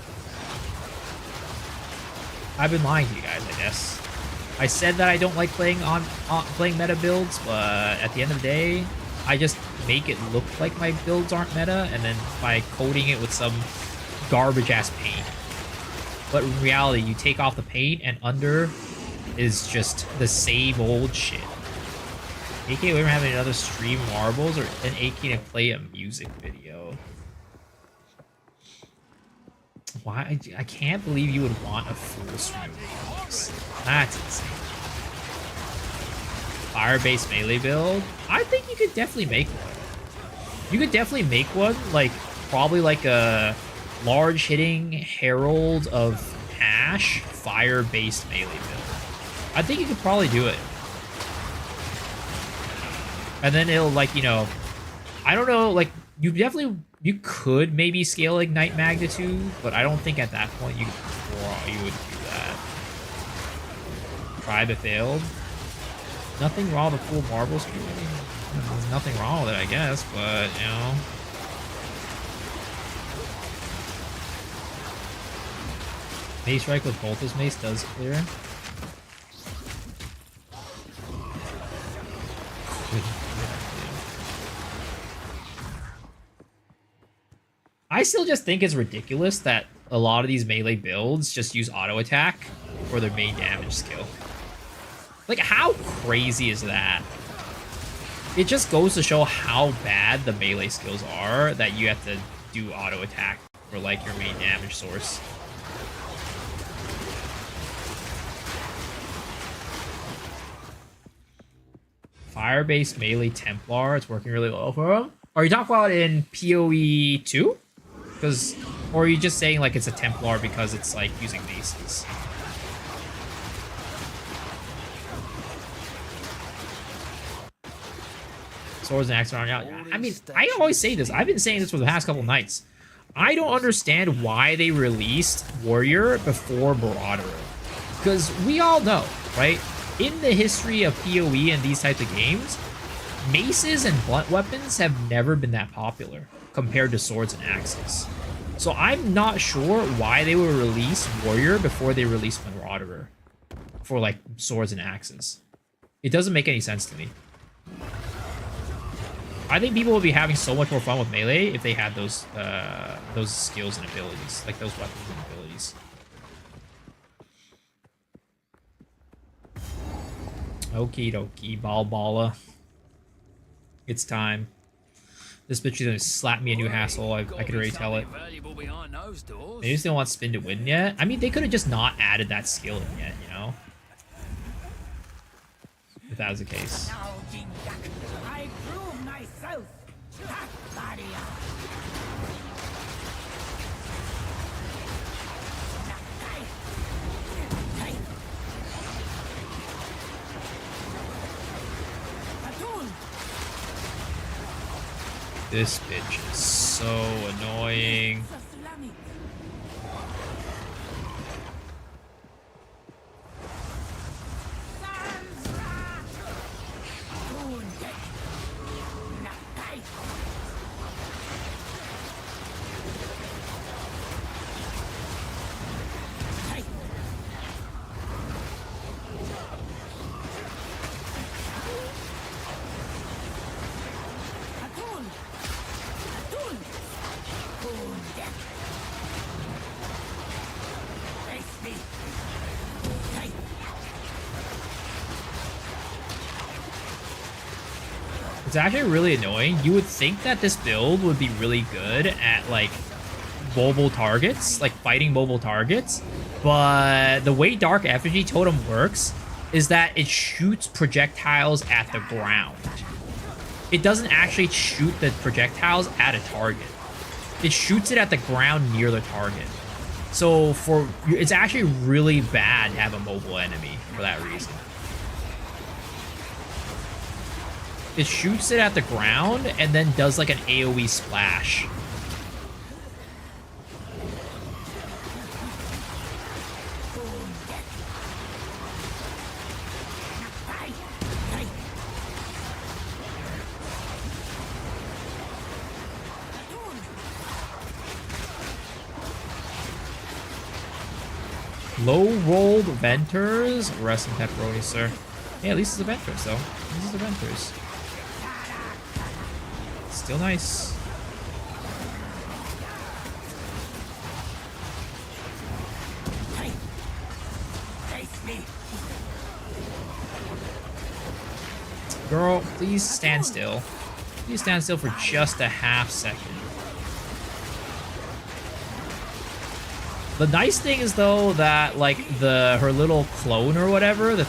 I've been lying to you guys, I guess. I said that I don't like playing playing meta builds, but at the end of the day, I just make it look like my builds aren't meta, and then by coating it with some garbage ass paint. But in reality, you take off the paint, and under is just the same old shit. AK, we were having another stream marbles, or an AK to play a music video. Why? I can't believe you would want a full stream. That's insane. Fire-based melee build? I think you could definitely make one. You could definitely make one, like, probably like a large hitting Herald of Ash fire-based melee build. I think you could probably do it. And then it'll, like, you know, I don't know, like, you could maybe scale Ignite Magnitude, but I don't think at that point you would do that. Tribe it failed. Nothing wrong with full marble stream. There's nothing wrong with it, I guess, but, you know. Mace strike with both his mace does clear. I still just think it's ridiculous that a lot of these melee builds just use auto attack for their main damage skill. Like, how crazy is that? It just goes to show how bad the melee skills are that you have to do auto attack for, like, your main damage source. Fire-based melee Templar, it's working really well for him. Are you talking about in PoE 2? Because, or are you just saying like it's a Templar because it's like using maces? Swords and axes aren't out. I mean, I always say this. I've been saying this for the past couple nights. I don't understand why they released Warrior before Marauder. Because we all know, right? In the history of PoE and these types of games, maces and blunt weapons have never been that popular compared to swords and axes. So I'm not sure why they would release Warrior before they released Marauder for like swords and axes. It doesn't make any sense to me. I think people would be having so much more fun with melee if they had those skills and abilities, like those weapons and abilities. Okie dokie, Balbala. It's time. This bitch is gonna slap me a new hassle. I could already tell it. They just don't want Spin to win yet. I mean, they could have just not added that skill in yet, you know? If that was the case. I prove myself. This bitch is so annoying. It's actually really annoying. You would think that this build would be really good at, like, mobile targets, like fighting mobile targets, but the way Dark Effigy Totem works is that it shoots projectiles at the ground. It doesn't actually shoot the projectiles at a target. It shoots it at the ground near the target. So it's actually really bad to have a mobile enemy for that reason. It shoots it at the ground and then does like an AoE splash. Low-rolled Venters. Rest in pepperoni, sir. Yeah, at least it's a Venters, though. At least it's a Venters. Still nice. Girl, please stand still. Please stand still for just a half second. The nice thing is though that like her little clone or whatever, the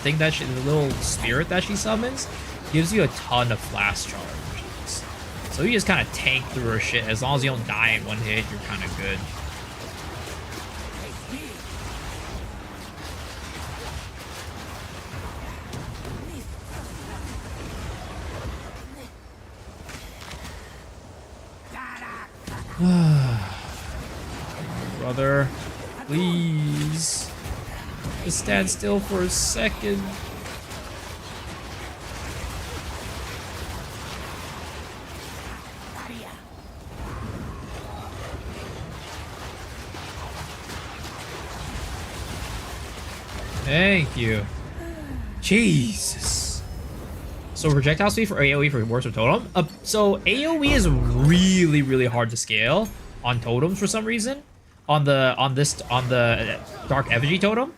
little spirit that she summons, gives you a ton of flash charges. So you just kind of tank through her shit. As long as you don't die in one hit, you're kind of good. Brother, please. Just stand still for a second. Thank you. Jesus. So projectile speed for AoE for Warps or Totem. So AoE is really, really hard to scale on totems for some reason. On the Dark Effigy totem,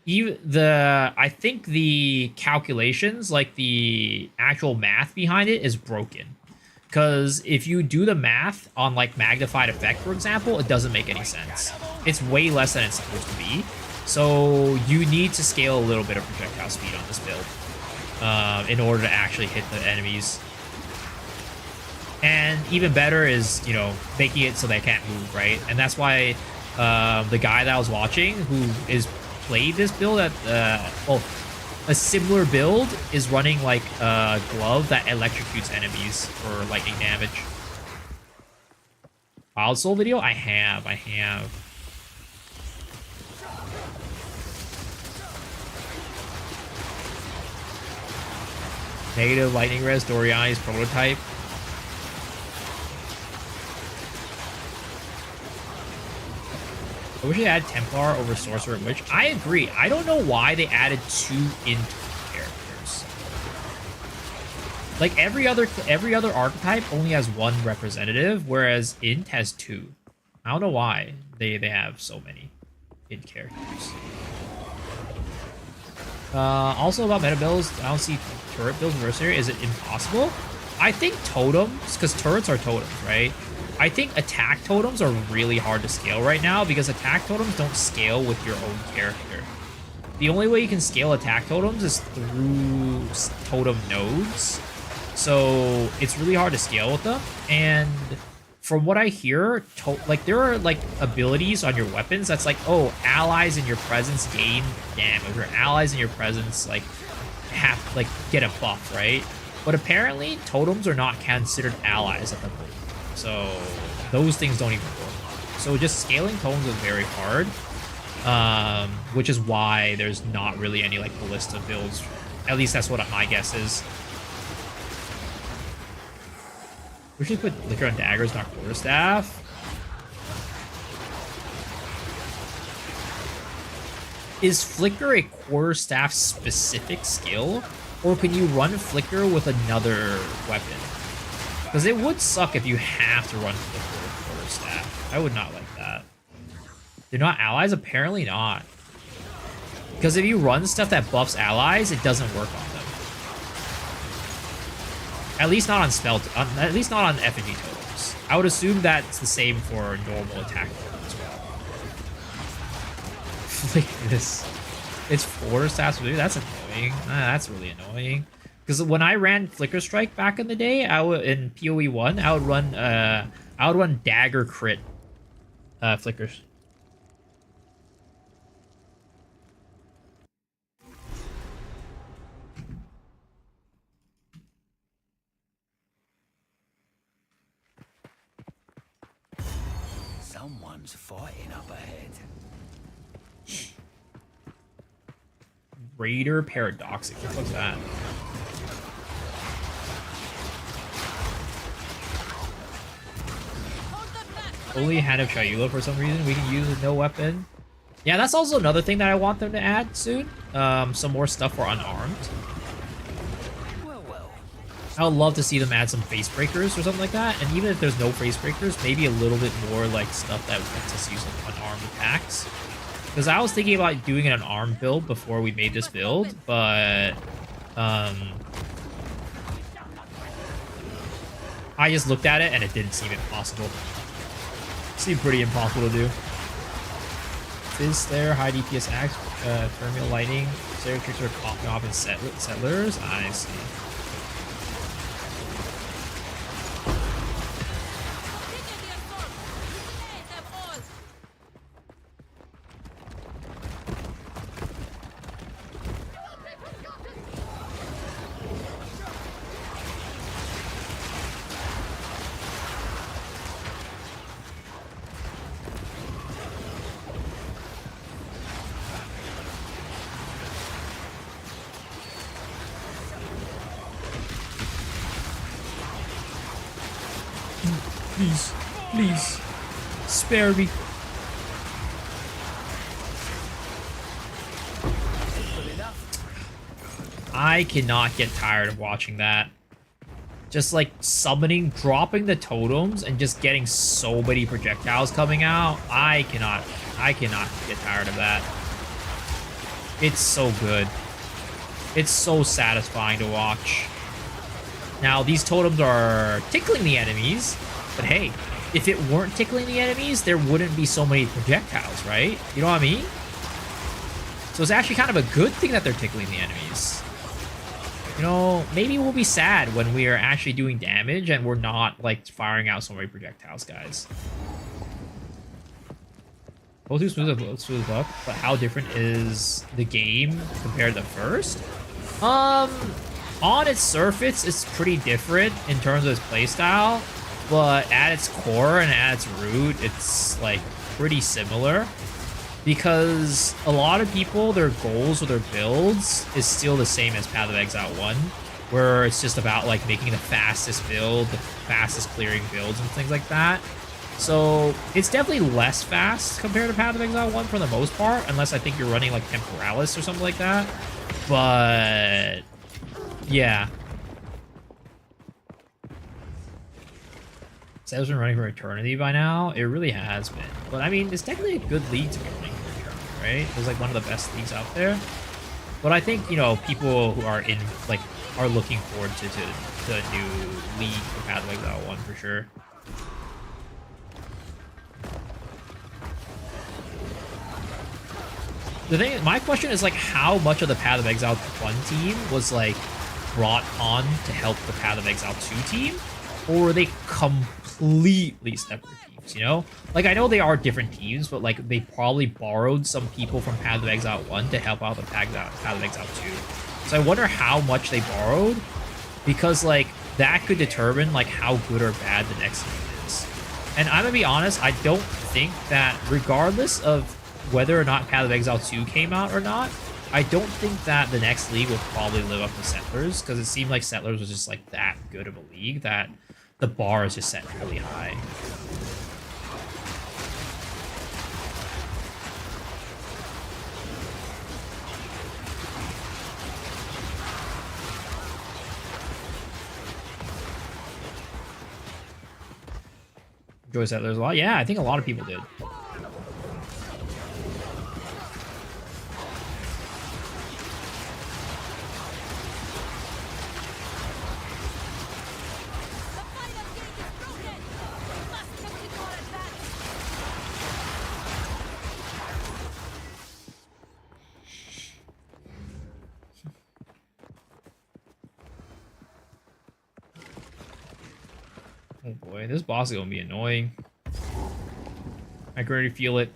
I think the calculations, like the actual math behind it, is broken. Because if you do the math on like magnified effect, for example, it doesn't make any sense. It's way less than it's supposed to be. So you need to scale a little bit of projectile speed on this build in order to actually hit the enemies. And even better is, you know, making it so they can't move, right? And that's why the guy that I was watching, who is played this build at, well, a similar build, is running like a glove that electrocutes enemies for lightning damage. Wild Soul video? I have. Negative lightning res, Doriani's prototype. I wish they had Templar over Sorcerer Witch. I agree. I don't know why they added 2 Int characters. Like every other archetype only has 1 representative, whereas Int has 2. I don't know why they have so many Int characters. Also about meta builds, I don't see turret builds Mercenary. Is it impossible? I think totems, because turrets are totems, right? I think attack totems are really hard to scale right now because attack totems don't scale with your own character. The only way you can scale attack totems is through totem nodes. So it's really hard to scale with them. And from what I hear, like there are like abilities on your weapons that's like, oh, allies in your presence gain damage, or allies in your presence like get a buff, right? But apparently totems are not considered allies at the moment. So those things don't even work. So just scaling totems is very hard, which is why there's not really any like ballista builds. At least that's what my guess is. We should put Liquor on Daggers, not Quarterstaff. Is Flicker a Quarterstaff specific skill, or can you run Flicker with another weapon? Because it would suck if you have to run Flicker with Quarterstaff. I would not like that. They're not allies? Apparently not. Because if you run stuff that buffs allies, it doesn't work on them. At least not on at least not on Effigy totems. I would assume that's the same for normal attack totems as well. Like this. It's Quarterstaff. That's annoying. That's really annoying. Because when I ran Flicker Strike back in the day, in PoE 1, I would run dagger crit flickers. Someone's fighting up ahead. Raider Paradoxic. What the fuck's that? Only hand of Shayula for some reason. We can use with no weapon. Yeah, that's also another thing that I want them to add soon. Some more stuff for unarmed. I would love to see them add some face breakers or something like that. And even if there's no face breakers, maybe a little bit more like stuff that lets us use like unarmed attacks. Because I was thinking about doing an unarmed build before we made this build, but I just looked at it and it didn't seem impossible. It seemed pretty impossible to do. Fizz there, high DPS axe, thermal lighting, Slayer tricks are popping off in settlers. I see. Please, please, spare me. I cannot get tired of watching that. Just like summoning, dropping the totems, and just getting so many projectiles coming out. I cannot get tired of that. It's so good. It's so satisfying to watch. Now, these totems are tickling the enemies, but hey, if it weren't tickling the enemies, there wouldn't be so many projectiles, right? You know what I mean? So it's actually kind of a good thing that they're tickling the enemies. You know, maybe we'll be sad when we are actually doing damage and we're not, like, firing out so many projectiles, guys. Both too smooth as buck, but how different is the game compared to the first? On its surface, it's pretty different in terms of its playstyle, but at its core and at its root, it's, like, pretty similar. Because a lot of people, their goals or their builds is still the same as Path of Exile 1, where it's just about, like, making the fastest build, the fastest clearing builds and things like that. So it's definitely less fast compared to Path of Exile 1 for the most part, unless I think you're running, like, Temporalis or something like that. But yeah. Seb's been running for eternity by now. It really has been. But I mean, it's technically a good league to be running for eternity, right? It's like one of the best leagues out there. But I think, you know, people who are in, like, are looking forward to a new league for Path of Exile 1 for sure. The thing, my question is, like, how much of the Path of Exile 1 team was, like, brought on to help the Path of Exile 2 team? Or were they completely separate teams, you know? Like, I know they are different teams, but, like, they probably borrowed some people from Path of Exile 1 to help out the Path of Exile 2. So I wonder how much they borrowed, because, like, that could determine, like, how good or bad the next league is. And I'm gonna be honest, I don't think that, regardless of whether or not Path of Exile 2 came out or not, I don't think that the next league will probably live up to Settlers, because it seemed like Settlers was just, like, that good of a league that the bar is just set really high. Enjoy Settlers a lot? Yeah, I think a lot of people did. Oh boy, this boss is gonna be annoying. I can already feel it.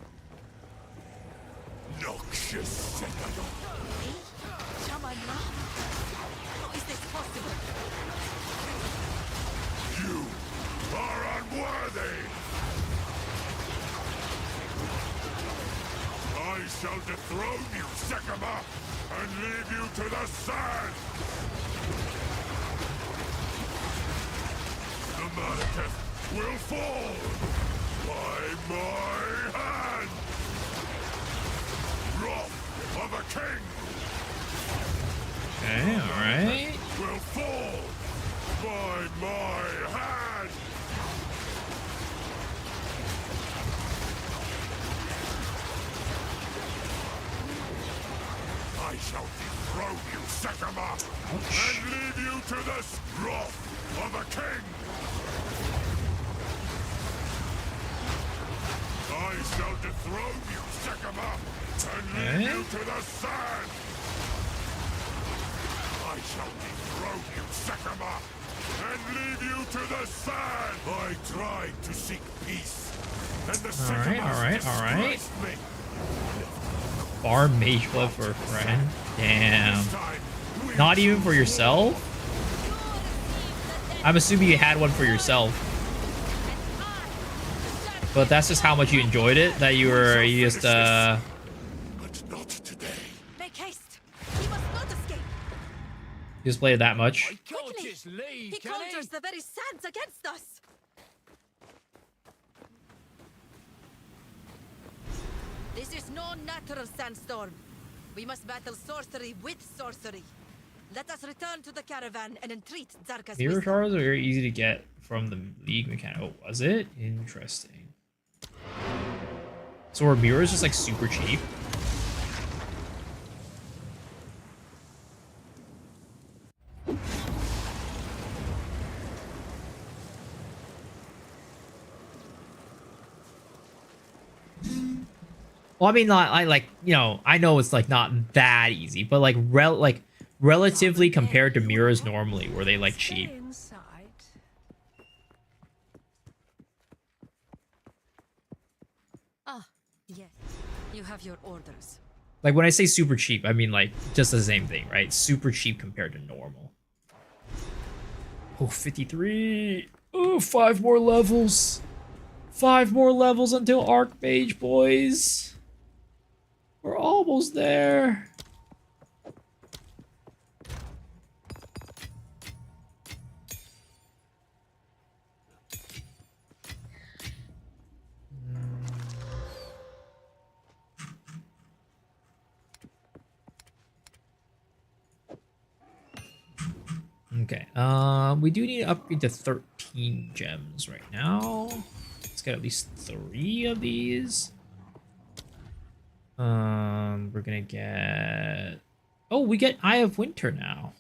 Noxious. How is this possible? You are unworthy. I shall dethrone you, Sycamore, and leave you to the sand. The Manifest will fall by my hand. king Okay, alright. will fall by my hand. I shall dethrone you, Sekama, and leave you to the wrath of a king. I shall dethrone you, Sekama, and leave you to the sand. I shall dethrone you, Sekama, and leave you to the sand. I tried to seek peace, and the Sekamas disgraced me. Farm mage blood for a friend. Damn. Not even for yourself? I'm assuming you had one for yourself. But that's just how much you enjoyed it, that you just But not today. Make haste. He must not escape. you just played it that much. Quickly. He conjures the very sands against us. This is no natural sandstorm. We must battle sorcery with sorcery. Let us return to the caravan and entreat Zarka's Mirror wisdom. shards are very easy to get from the league mechanic. Oh, was it? Interesting. So are mirrors just like super cheap? Well, I mean, not I like, you know, I know it's like not that easy, but like relatively compared to mirrors normally, were they like cheap? Ah, yes. You have your orders. Like when I say super cheap, I mean like just the same thing, right? Super cheap compared to normal. Oh, 53. Oh, 5 more levels. 5 more levels until Archmage, boys. We're almost there. Okay, we do need to upgrade to 13 gems right now. Let's get at least 3 of these. We're gonna get... Oh, we get Eye of Winter now.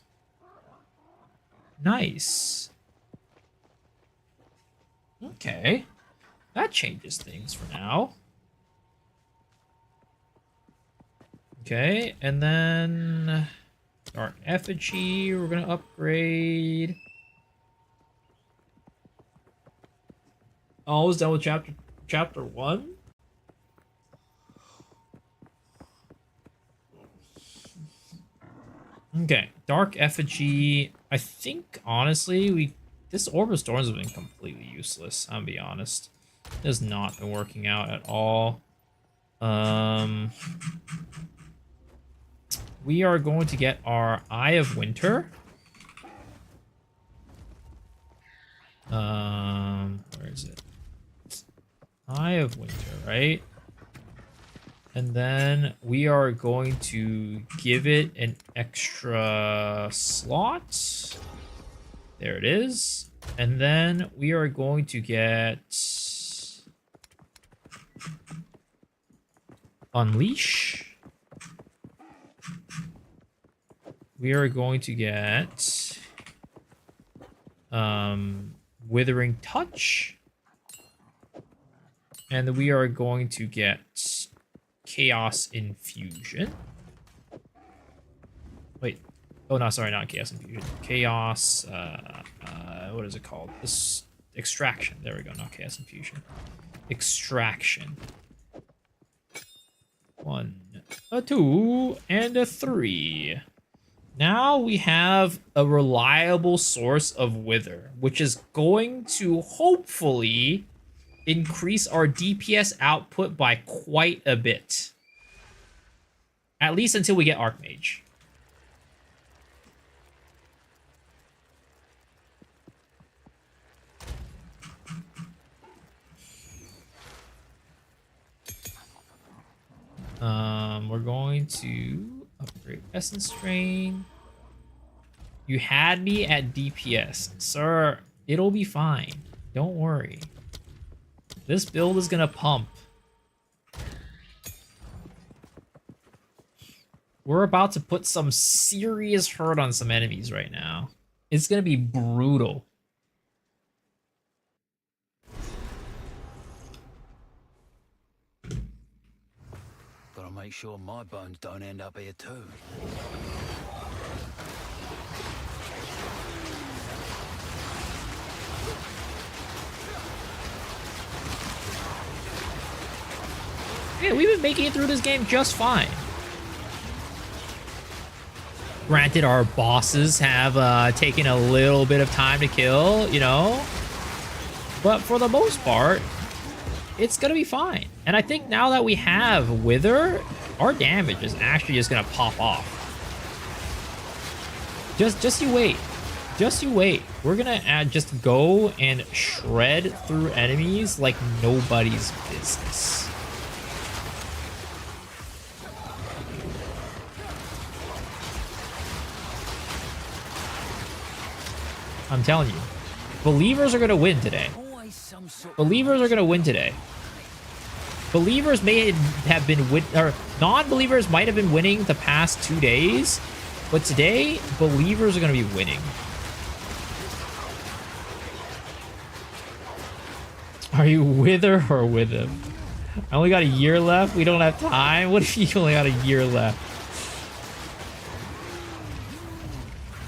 Nice. Okay. That changes things for now. Okay, and then... Dark Effigy, we're gonna upgrade. Almost done with chapter 1. Okay, Dark Effigy. I think honestly this Orb of Storms has been completely useless, I'm gonna be honest. It has not been working out at all. We are going to get our Eye of Winter. Where is it? Eye of Winter, right? And then we are going to give it an extra slot. There it is. And then we are going to get Unleash. We are going to get Withering Touch. And we are going to get Chaos Infusion. Wait. Oh, no, sorry, not Chaos Infusion. Chaos, what is it called? This Extraction. There we go, not Chaos Infusion. Extraction. 1, a 2, and a 3. Now we have a reliable source of Wither, which is going to hopefully increase our DPS output by quite a bit. At least until we get Archmage. We're going to Great Essence Strain. You had me at DPS. Sir, it'll be fine. Don't worry. This build is gonna pump. We're about to put some serious hurt on some enemies right now. It's gonna be brutal. Gotta make sure my bones don't end up here too. Yeah, we've been making it through this game just fine. Granted, our bosses have taken a little bit of time to kill, you know? But for the most part, it's gonna be fine. And I think now that we have Wither, our damage is actually just gonna pop off. Just you wait. Just you wait. We're gonna just go and shred through enemies like nobody's business. I'm telling you, believers are going to win today. Believers are going to win today. Believers may have been or non-believers might have been winning the past 2 days, but today believers are going to be winning. Are you with her or with him? I only got a year left. We don't have time. What if you only got a year left?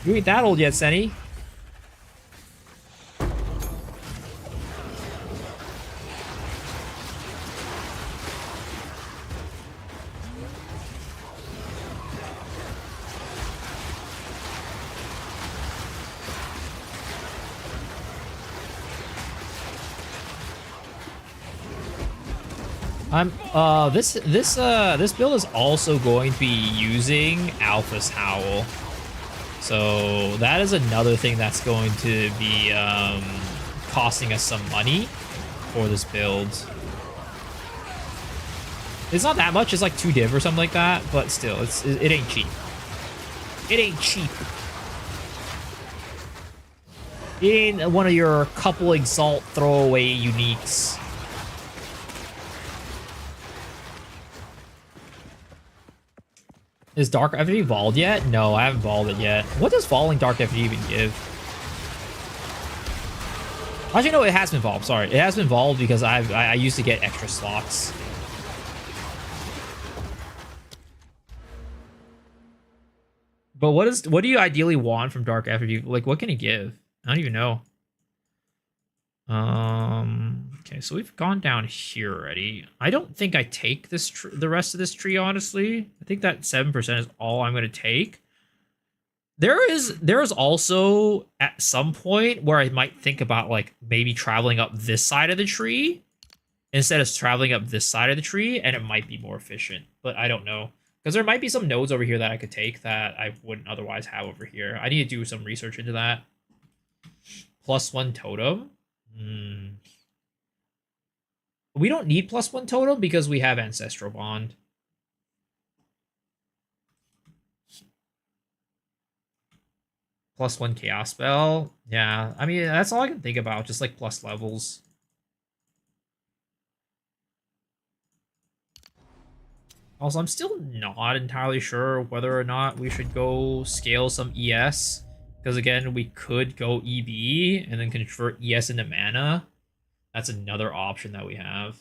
You ain't that old yet, Senny. This build is also going to be using Alpha's Howl. So that is another thing that's going to be costing us some money for this build. It's not that much, it's like 2 div or something like that, but still, it ain't cheap. It ain't cheap. It ain't one of your couple Exalt throwaway uniques. Is Dark Effigy evolved yet? No, I haven't evolved it yet. What does Falling Dark Effigy even give? Actually, no, it has been evolved. Sorry, it has been evolved because I used to get extra slots. But what do you ideally want from Dark Effigy? Like, what can it give? I don't even know. Okay, so we've gone down here already. I don't think I take this the rest of this tree, honestly. I think that 7% is all I'm going to take. There is also at some point where I might think about like maybe traveling up this side of the tree instead of traveling up this side of the tree, and it might be more efficient, but I don't know. Because there might be some nodes over here that I could take that I wouldn't otherwise have over here. I need to do some research into that. +1 totem. We don't need +1 totem because we have Ancestral Bond. +1 Chaos Spell. Yeah, I mean, that's all I can think about. Just like plus levels. Also, I'm still not entirely sure whether or not we should go scale some ES. Because again, we could go EB and then convert ES into mana. That's another option that we have.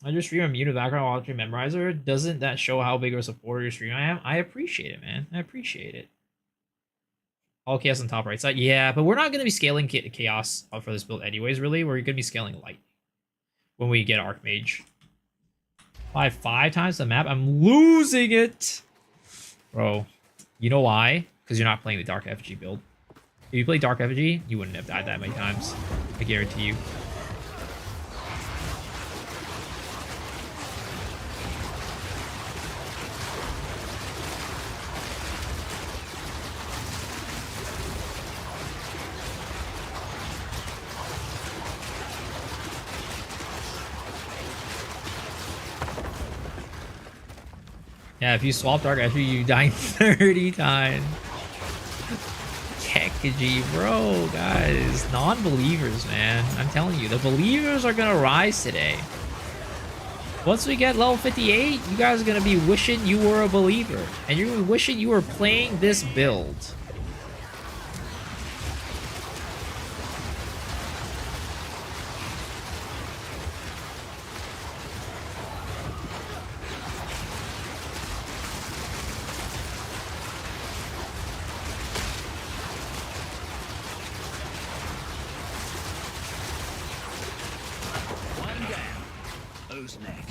I just stream a mute background watching Memorizer. Doesn't that show how big of a supporter of your stream I am? I appreciate it, man. I appreciate it. All chaos on top right side. Yeah, but we're not going to be scaling chaos for this build anyways, really. We're going to be scaling light when we get Archmage. 5 times the map. I'm losing it. Bro, you know why? Because you're not playing the Dark Effigy build. If you play Dark Effigy, you wouldn't have died that many times. I guarantee you. Yeah, if you swap Dark Entry, you die 30 times. Effigy, bro, guys. Non-believers, man. I'm telling you, the believers are gonna rise today. Once we get level 58, you guys are gonna be wishing you were a believer. And you're wishing you were playing this build.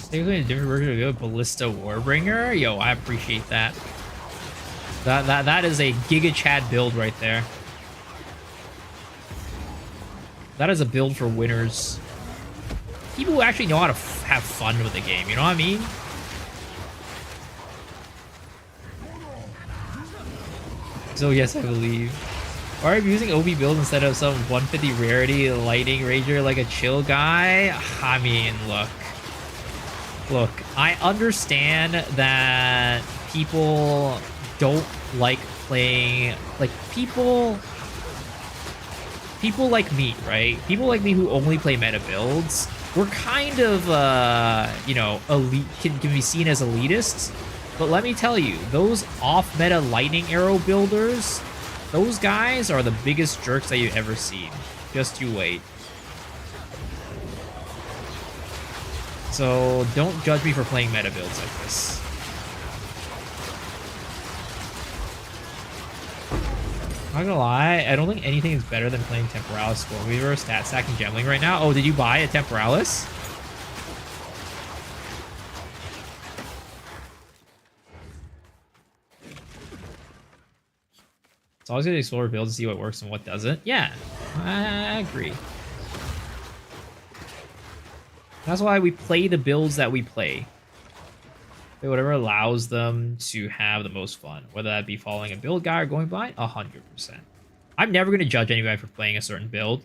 Technically a different version of a Ballista Warbringer. Yo, I appreciate that. That is a Giga Chad build right there. That is a build for winners. People who actually know how to have fun with the game, you know what I mean? So yes, I believe. Why are you using OB build instead of some 150 rarity lightning ranger like a chill guy? I mean, Look, I understand that people don't like playing, like people like me, right? People like me who only play meta builds, we're kind of, you know, elite, can be seen as elitists. But let me tell you, those off-meta lightning arrow builders, those guys are the biggest jerks that you've ever seen. Just you wait. So don't judge me for playing meta builds like this. Not gonna lie, I don't think anything is better than playing Temporalis Stormweaver, stat stacking Gemling right now. Oh, did you buy a Temporalis? It's always gonna explore builds to see what works and what doesn't. Yeah, I agree. That's why we play the builds that we play. Whatever allows them to have the most fun, whether that be following a build guide or going blind, 100%. I'm never going to judge anybody for playing a certain build.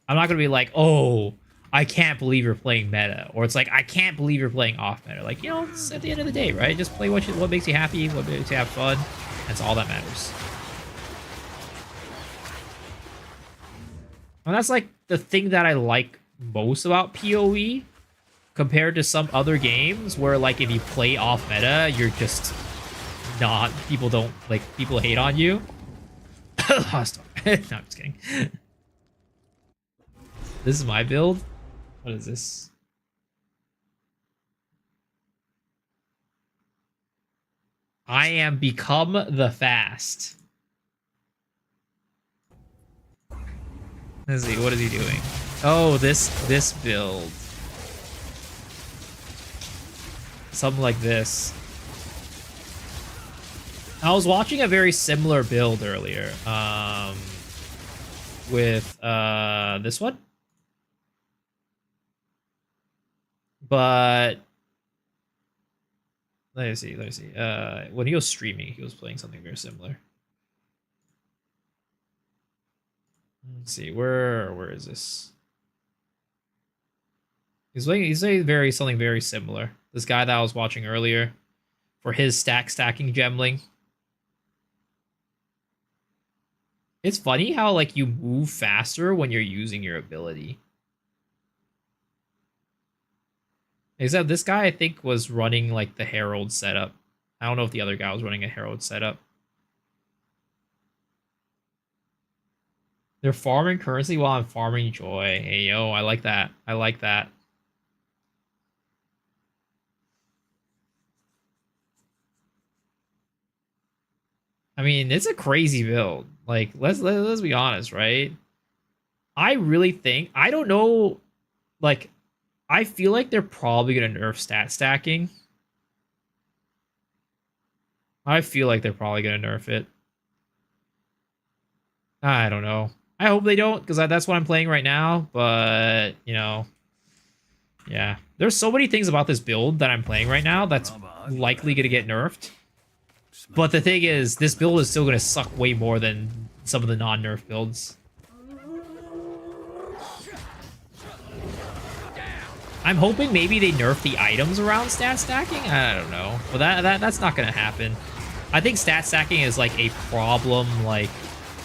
I'm not going to be like, oh, I can't believe you're playing meta. Or it's like, I can't believe you're playing off meta. Like, you know, it's at the end of the day, right? Just play what makes you happy, what makes you have fun. That's all that matters. And that's like the thing that I like most about PoE. Compared to some other games where, like, if you play off meta, you're just not, people hate on you. No, I'm just kidding. This is my build. What is this? I am become the fast. Let's see, what is he doing? Oh, this build. Something like this. I was watching a very similar build earlier. With this one. But let me see. When he was streaming, he was playing something very similar. Let's see, where is this? He's saying something very similar. This guy that I was watching earlier for his stacking Gemling. It's funny how, like, you move faster when you're using your ability. Except this guy, I think, was running, like, the Herald setup. I don't know if the other guy was running a Herald setup. They're farming currency while I'm farming joy. Hey, yo, I like that. I like that. I mean, it's a crazy build. Like, let's be honest, right? I really think, I don't know, like, I feel like they're probably gonna nerf stat stacking. I feel like they're probably gonna nerf it. I don't know. I hope they don't, because that's what I'm playing right now. But, you know, yeah. There's so many things about this build that I'm playing right now that's likely gonna get nerfed. But the thing is, this build is still going to suck way more than some of the non-nerf builds. I'm hoping maybe they nerf the items around stat stacking. I don't know, but that's not gonna happen. I think stat stacking is like a problem. Like,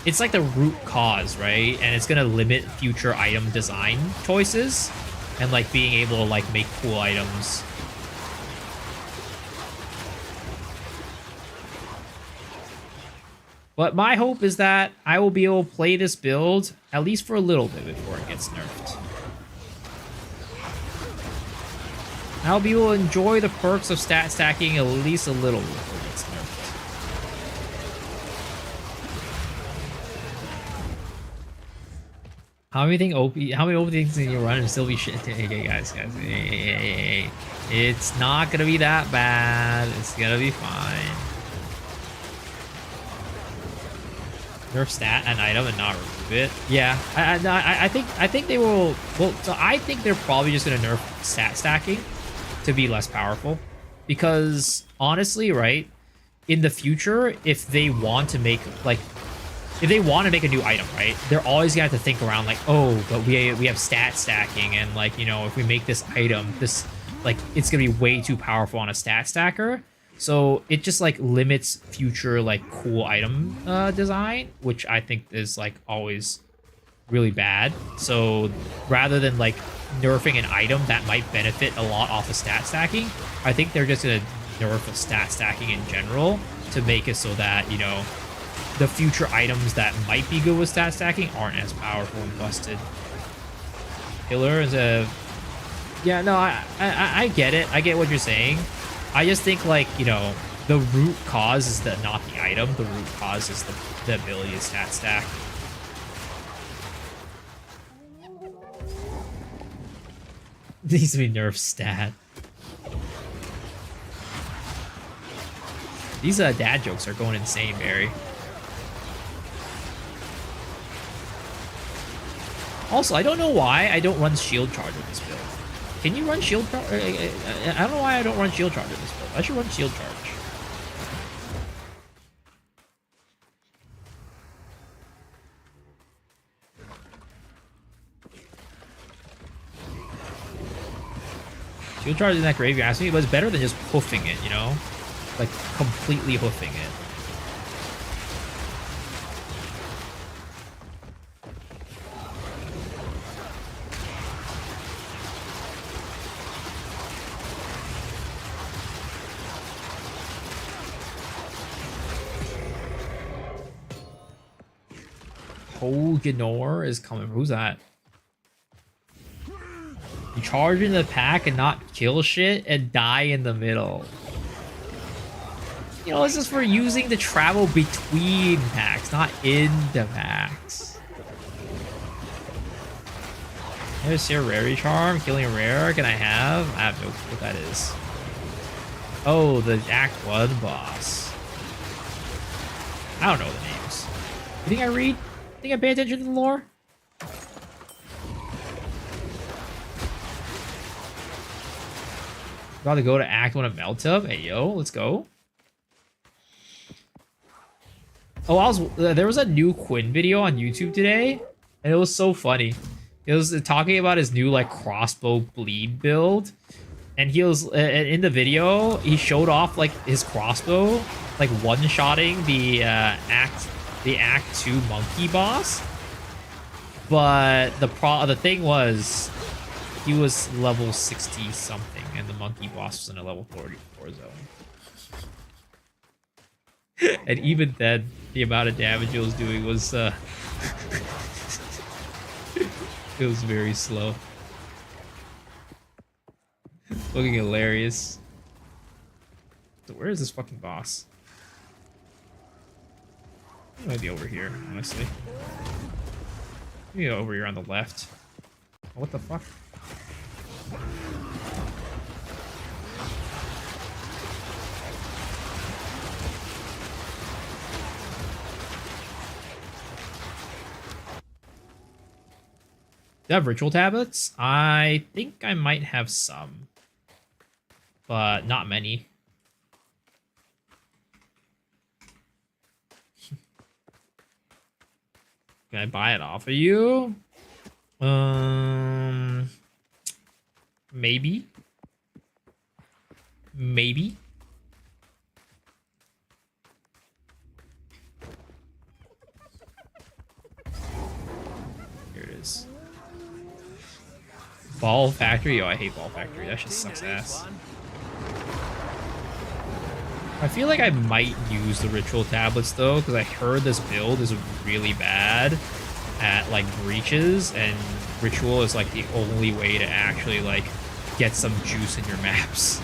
it's like the root cause, right? And it's gonna limit future item design choices and like being able to like make cool items. But my hope is that I will be able to play this build at least for a little bit before it gets nerfed. I'll be able to enjoy the perks of stat stacking at least a little bit before it gets nerfed. How many OP things can you run and still be shit? Hey, guys. Hey. It's not gonna be that bad. It's gonna be fine. Nerf stat an item and not remove it. Yeah, I think they will. Well, so I think they're probably just gonna nerf stat stacking to be less powerful, because honestly, right, in the future, if they want to make a new item, right, they're always gonna have to think around like, oh, but we have stat stacking, and like, you know, if we make this item, this like it's gonna be way too powerful on a stat stacker. So it just like limits future like cool item design, which I think is like always really bad. So rather than like nerfing an item that might benefit a lot off of stat stacking, I think they're just gonna nerf of stat stacking in general to make it so that, you know, the future items that might be good with stat stacking aren't as powerful and busted. Killer is a... Yeah, no, I get it. I get what you're saying. I just think, like, you know, the root cause is not the item. The root cause is the ability to stat stack. Needs to be nerf stat. These dad jokes are going insane, Barry. Also, I don't know why I don't run shield charge in this build. Can you run shield charge? I don't know why I don't run shield charge in this build. I should run shield charge. Shield charge isn't that great if you ask me, but it's better than just hoofing it, you know? Like, completely hoofing it. Hoganor is coming. Who's that? You charge into the pack and not kill shit and die in the middle. You know, this is for using to travel between packs, not in the packs. There's your Rarity Charm. Killing a rare. Can I have? I have no clue what that is. Oh, the Act 1 boss. I don't know the names. You think I read? Think I pay attention to the lore? About to go to Act 1 of Meltub. Hey, yo, let's go. Oh, there was a new Quinn video on YouTube today, and it was so funny. It was talking about his new like crossbow bleed build, and he was in the video. He showed off like his crossbow, like one-shotting the Act 2 monkey boss. But the thing was, he was level 60 something, and the monkey boss was in a level 34 zone. And even then, the amount of damage it was doing was it was very slow. Looking hilarious. So where is this fucking boss? It might be over here, honestly. Maybe over here on the left. Oh, what the fuck? Do you have ritual tablets? I think I might have some, but not many. Can I buy it off of you? Maybe. Maybe. Maybe. Here it is. Ball Factory? Oh, I hate Ball Factory. That just sucks ass. I feel like I might use the ritual tablets though, because I heard this build is really bad at like breaches, and ritual is like the only way to actually like get some juice in your maps.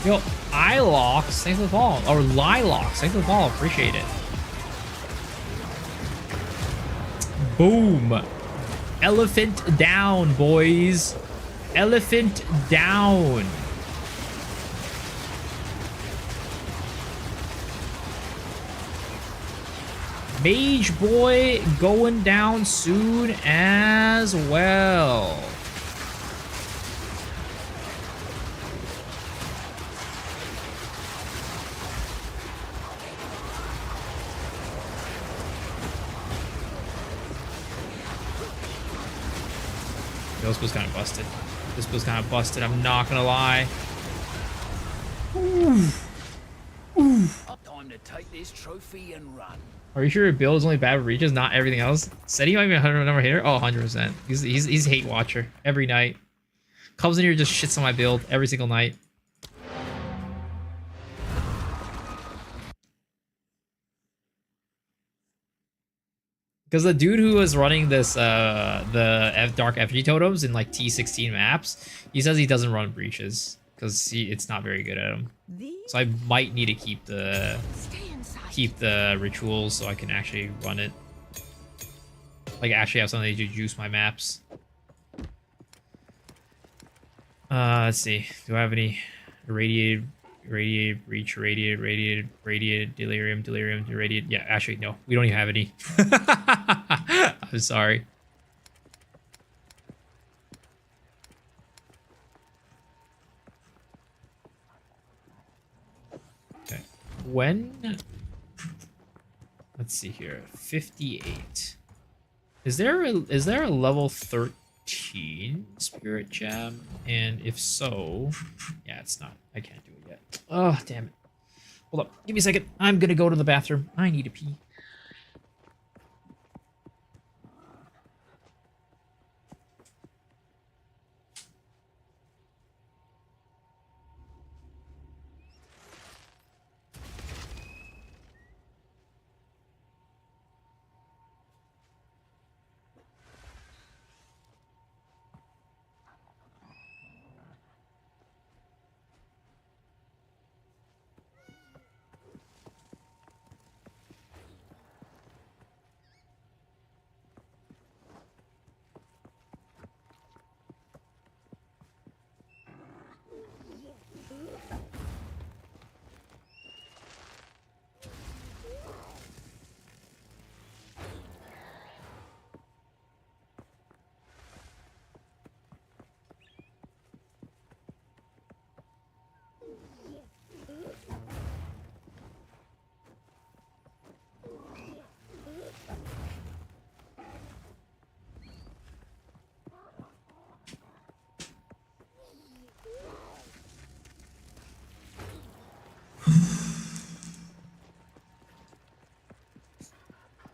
Yo, Ilox, thanks for the follow. Or Lilox, thanks for the follow. Appreciate it. Boom. Elephant down, boys. Elephant down. Mage boy going down soon as well. This was kind of busted. This was kind of busted. I'm not gonna lie. Time to take this trophy and run. Are you sure your build is only bad with reaches, not everything else? Said he might be a 100 number hitter. Oh, 100%. He's hate watcher every night. Comes in here, just shits on my build every single night. Because the dude who was running this, Dark Effigy totems in like T16 maps, he says he doesn't run breaches because it's not very good at them. So I might need to keep the rituals so I can actually run it. Like actually have something to juice my maps. Let's see. Do I have any irradiated breach, radiated, delirium, irradiated? Yeah, actually no. We don't even have any. I'm sorry. Okay. When let's see here. 58. Is there a level 13 spirit gem? And if so, yeah, it's not. I can't do it yet. Oh, damn it. Hold up. Give me a second. I'm gonna go to the bathroom. I need to pee.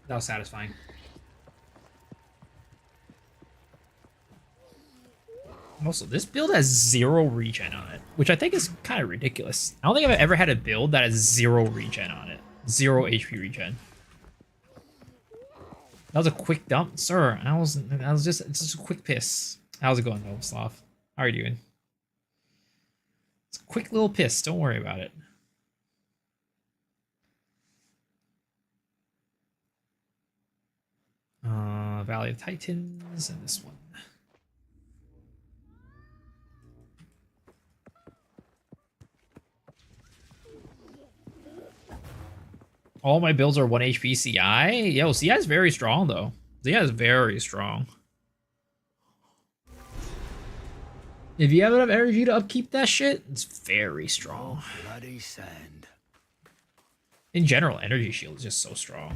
That was satisfying. Also, this build has 0 regen on it, which I think is kind of ridiculous. I don't think I've ever had a build that has 0 regen on it. 0 HP regen. That was a quick dump, sir. It's just a quick piss. How's it going, Novoslav? How are you doing? It's a quick little piss. Don't worry about it. Valley of Titans and this one. All my builds are 1 HP CI. Yo, CI is very strong though. CI is very strong. If you have enough energy to upkeep that shit, it's very strong. Bloody sand. In general, energy shield is just so strong.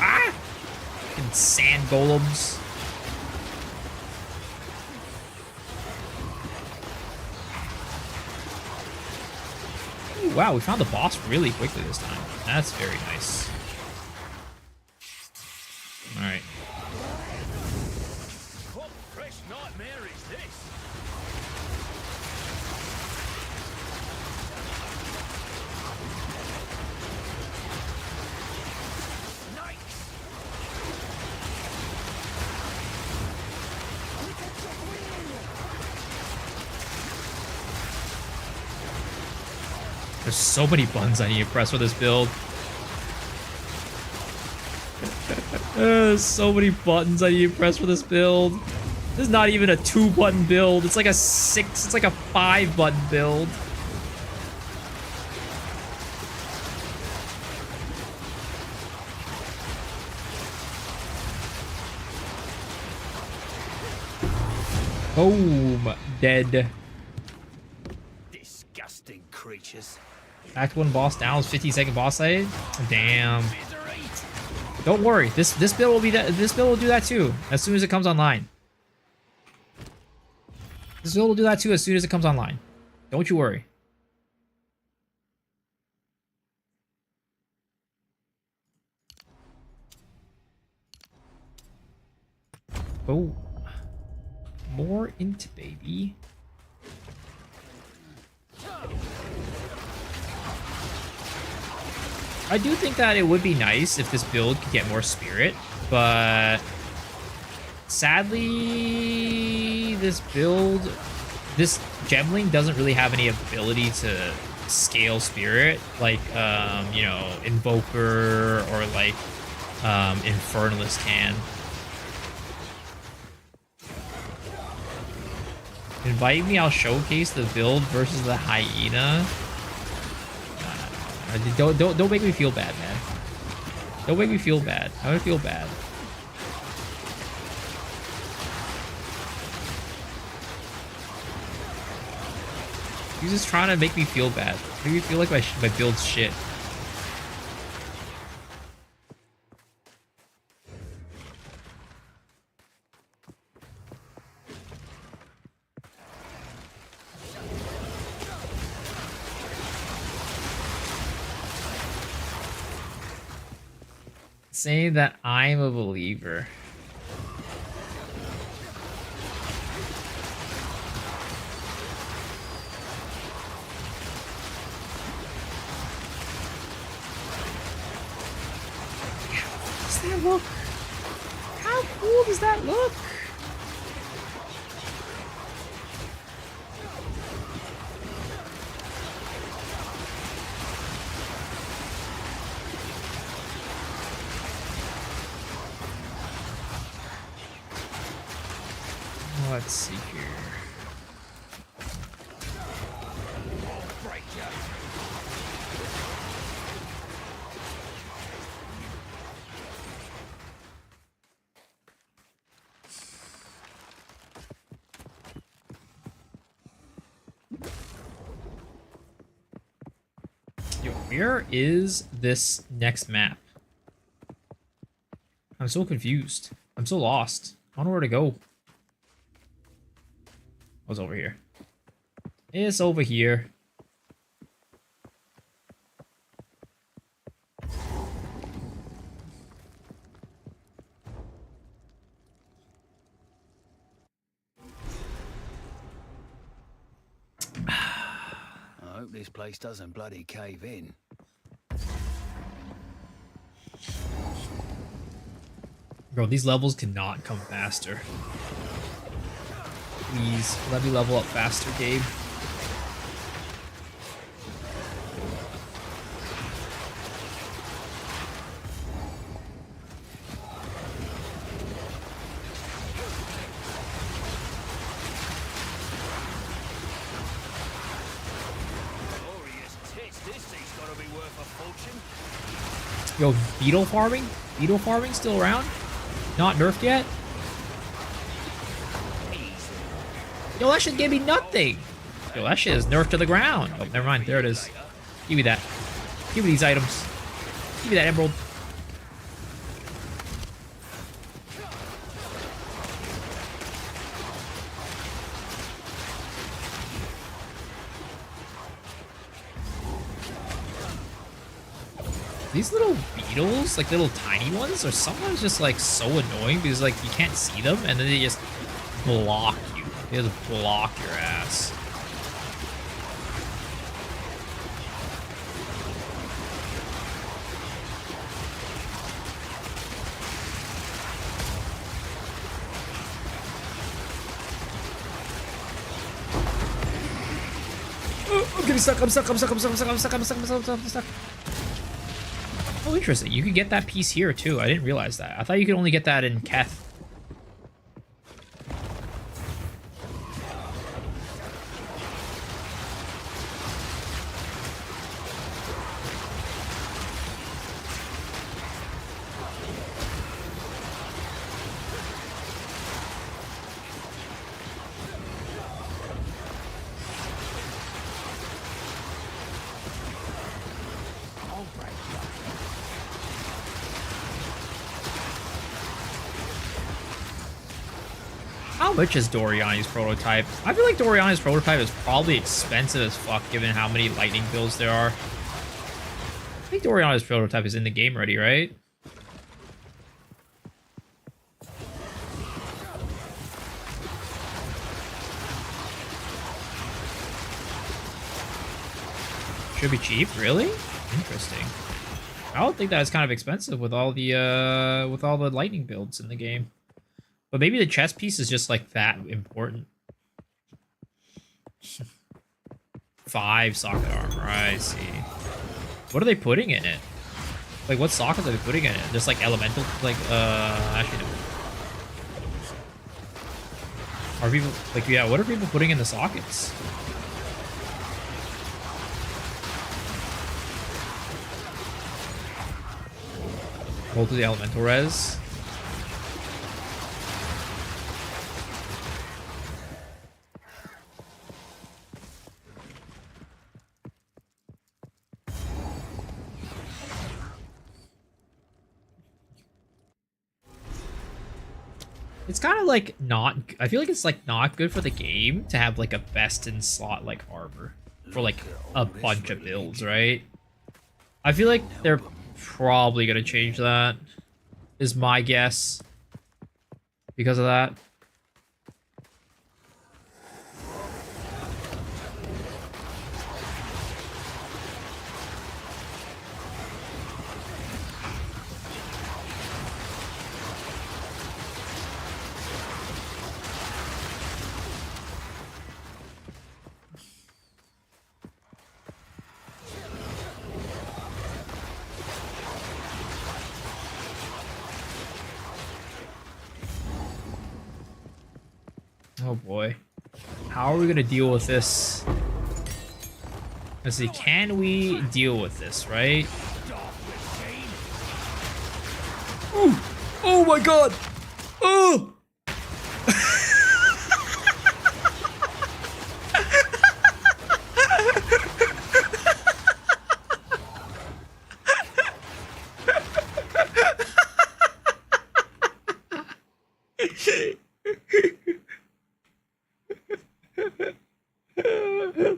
Ah! Fucking sand golems. Ooh, wow, we found the boss really quickly this time. That's very nice. Alright. What fresh nightmare is this? There's so many buttons I need to press for this build. There's so many buttons I need to press for this build. This is not even a 2-button build. It's like a 6, it's like a 5-button build. Boom. Dead. Disgusting creatures. Act 1 boss down, 50-second boss fight. Damn. Don't worry. This build will be that. This build will do that too as soon as it comes online. This build will do that too as soon as it comes online. Don't you worry. Oh. More int, baby. I do think that it would be nice if this build could get more spirit, but sadly, this Gemling doesn't really have any ability to scale spirit like, you know, Invoker or like Infernalist can. Invite me, I'll showcase the build versus the hyena. Don't make me feel bad, man. Don't make me feel bad. I would feel bad. He's just trying to make me feel bad. Make me feel like my build's shit. Saying that I'm a believer. How does that look? How cool does that look? Let's see here. Yo, where is this next map? I'm so confused. I'm so lost. I don't know where to go. What's over here? It's over here. I hope this place doesn't bloody cave in. Bro, these levels cannot come faster. Please, let me level up faster, Gabe. Yo, beetle farming? Beetle farming still around? Not nerfed yet? Yo, that shit gave me nothing. Yo, that shit is nerfed to the ground. Oh, never mind. There it is. Give me that. Give me these items. Give me that emerald. These little beetles, like little tiny ones, are sometimes just like so annoying because like you can't see them and then they just block you. They just block your ass. I'm getting stuck. I'm stuck. I'm stuck. I'm stuck. I'm stuck. I'm stuck. I'm stuck. I'm stuck. I'm stuck. Oh, interesting. You could get that piece here, too. I didn't realize that. I thought you could only get that in Keth. How much is Doriani's prototype? I feel like Doriani's prototype is probably expensive as fuck given how many lightning builds there are. I think Doriani's prototype is in the game already, right? Should be cheap, really? Interesting. I would think that is kind of expensive with all the lightning builds in the game. But maybe the chest piece is just like that important. 5 socket armor, I see. What are they putting in it? Like what sockets are they putting in it? Just like elemental, like actually no. Are people like, yeah, what are people putting in the sockets? Hold to the elemental res. It's kind of like not, I feel like it's like not good for the game to have like a best in slot like armor for like a bunch of builds, right? I feel like they're probably gonna change that, is my guess, because of that. Oh boy. How are we gonna deal with this? Let's see, can we deal with this, right? Oh! Oh my god! Oh!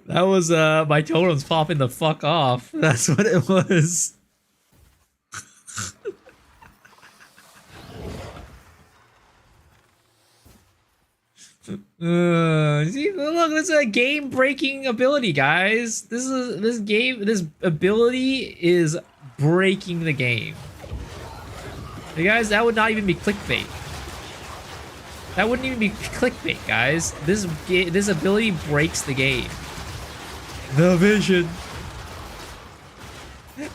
That was my totems popping the fuck off. That's what it was. See, look, this is a game-breaking ability, guys. This ability is breaking the game. You guys, that would not even be clickbait. That wouldn't even be clickbait, guys. This ability breaks the game. The vision.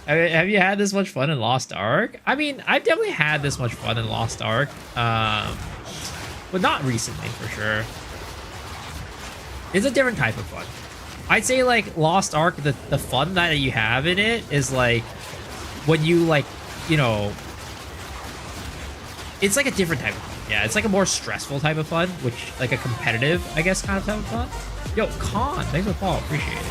Have you had this much fun in Lost Ark? I mean, I've definitely had this much fun in Lost Ark, but not recently for sure. It's a different type of fun. I'd say like Lost Ark, the fun that you have in it is like when you like, you know, it's like a different type of fun. Yeah, it's like a more stressful type of fun, which like a competitive, I guess, kind of type of fun. Yo, Khan, thanks for the follow, appreciate it.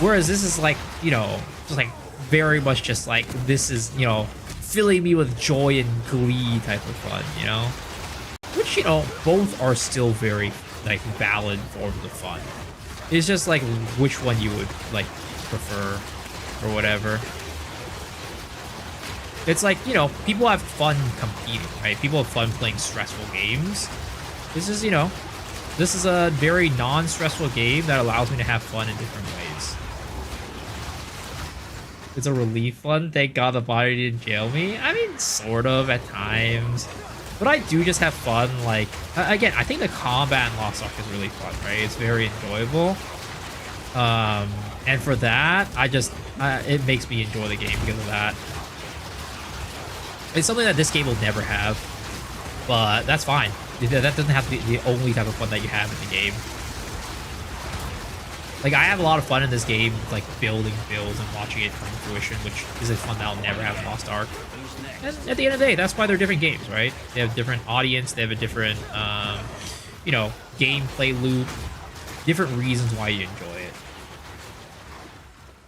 Whereas this is like, you know, just like very much just like this is, you know, filling me with joy and glee type of fun, you know? Which, you know, both are still very like valid forms of fun. It's just like which one you would like prefer or whatever. It's like, you know, people have fun competing, right? People have fun playing stressful games. This is, you know, this is a very non-stressful game that allows me to have fun in different ways. It's a relief fun. Thank God the body didn't jail me. I mean, sort of at times. But I do just have fun, like, again, I think the combat in Lost Ark is really fun, right? It's very enjoyable. And for that, I just, it makes me enjoy the game because of that. It's something that this game will never have, but that's fine. That doesn't have to be the only type of fun that you have in the game. Like, I have a lot of fun in this game, like, building builds and watching it come to fruition, which is a fun that I'll never have in Lost Ark. And at the end of the day, that's why they're different games, right? They have a different audience, they have a different, you know, gameplay loop, different reasons why you enjoy it.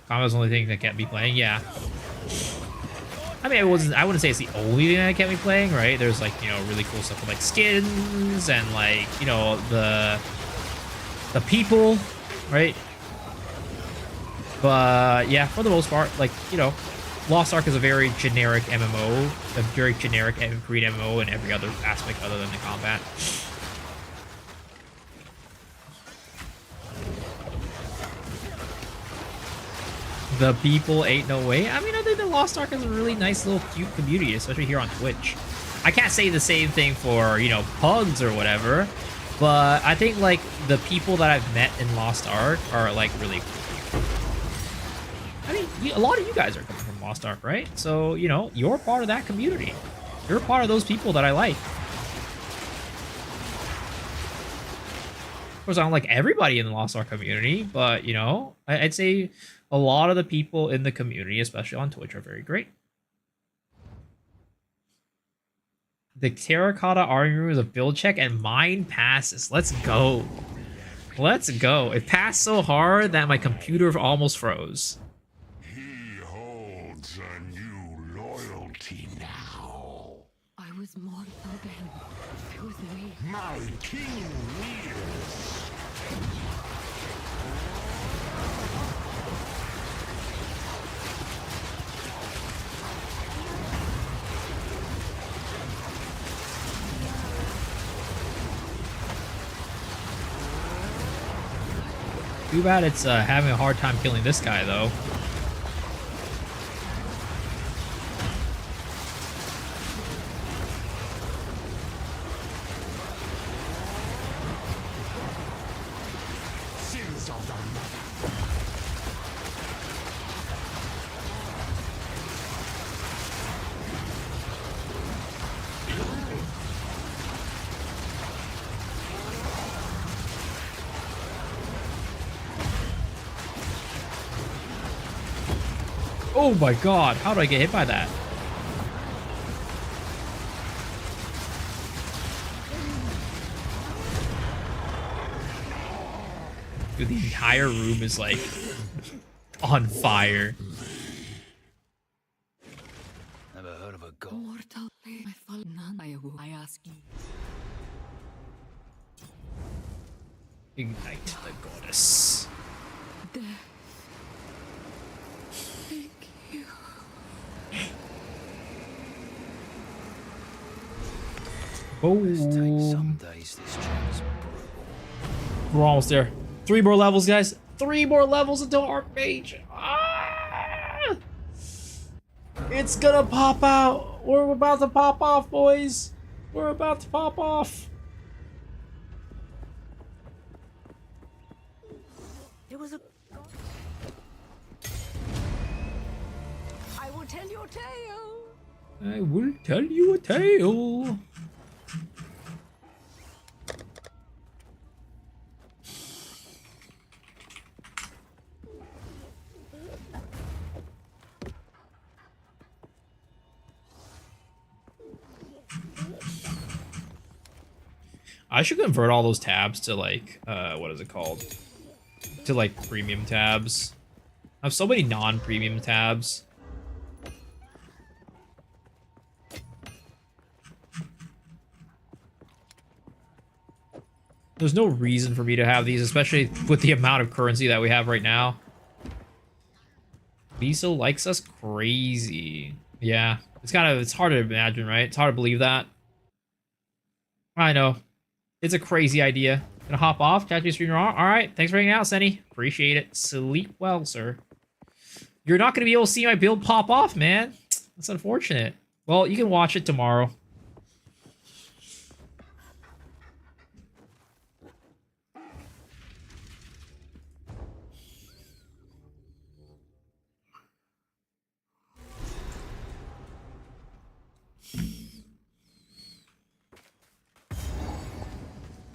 Combat's the only thing that kept me playing, yeah. I mean, I wouldn't say it's the only thing that kept me playing, right? There's like, you know, really cool stuff with like skins and like, you know, the people, right? But yeah, for the most part, like, you know, Lost Ark is a very generic MMO, a very generic Korean MMO in every other aspect other than the combat. The people ain't no way. I mean, I think the Lost Ark is a really nice little cute community, especially here on Twitch. I can't say the same thing for, you know, pugs or whatever, but I think like the people that I've met in Lost Ark are like really cool. I mean, a lot of you guys are coming from Lost Ark, right? So, you know, you're part of that community. You're part of those people that I like. Of course, I don't like everybody in the Lost Ark community, but, you know, I'd say a lot of the people in the community, especially on Twitch, are very great. The Terracotta Army Room is a build check and mine passes. Let's go. Let's go. It passed so hard that my computer almost froze. He holds a new loyalty now. I was mortal then. Choose me. My king nears. Too bad it's having a hard time killing this guy, though. Sins of the Oh my god, how do I get hit by that? Dude, the entire room is like on fire. Never heard of a god. Mortal, I fall none. I ask you. Ignite the goddess. Death. Thank you. Boom. Days this job is brutal. We're almost there. 3 more levels, guys. 3 more levels until Archmage. Ah! It's gonna pop out. We're about to pop off, boys. We're about to pop off. There was a... I will tell you a tale. I will tell you a tale. I should convert all those tabs to like, what is it called? To like premium tabs. I have so many non-premium tabs. There's no reason for me to have these, especially with the amount of currency that we have right now. Visa likes us crazy. Yeah, it's hard to imagine, right? It's hard to believe that. I know. It's a crazy idea. Gonna hop off, catch you stream tomorrow. Alright, thanks for hanging out, Senny. Appreciate it. Sleep well, sir. You're not gonna be able to see my build pop off, man. That's unfortunate. Well, you can watch it tomorrow.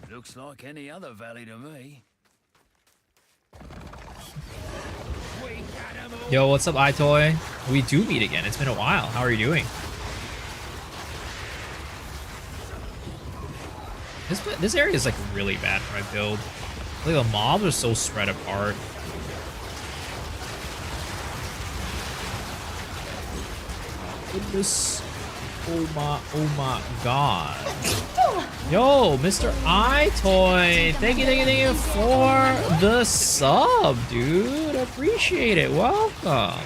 Looks like any other valley to me. Yo, what's up, iToy? We do meet again. It's been a while. How are you doing? This area is like really bad for my build. Like the mobs are so spread apart. Goodness. Oh my god. Yo, Mr. iToy. Thank you for the sub, dude. Appreciate it. Welcome.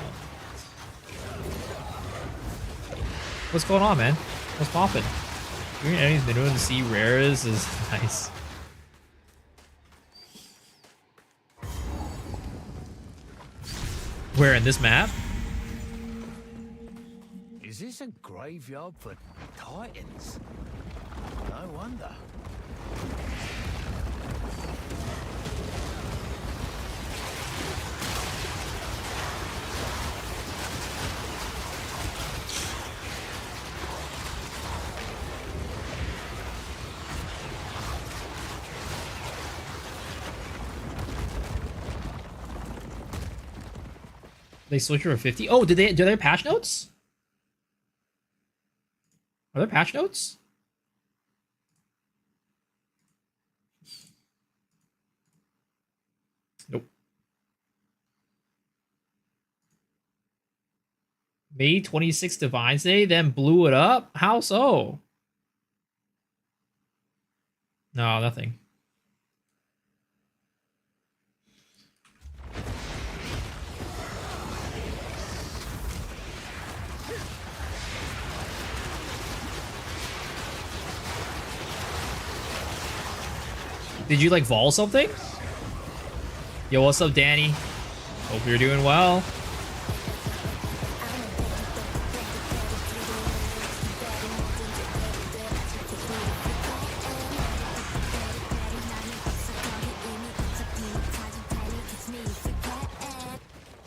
What's going on, man? What's poppin'? Doing anything been doing to see rares is nice. Where in this map? Is this a graveyard for titans? No wonder. They switched over 50. Oh, do they have patch notes? Are there patch notes? Nope. May 26th Divines Day, then blew it up? How so? No, nothing. Did you like vol something? Yo, what's up, Danny? Hope you're doing well.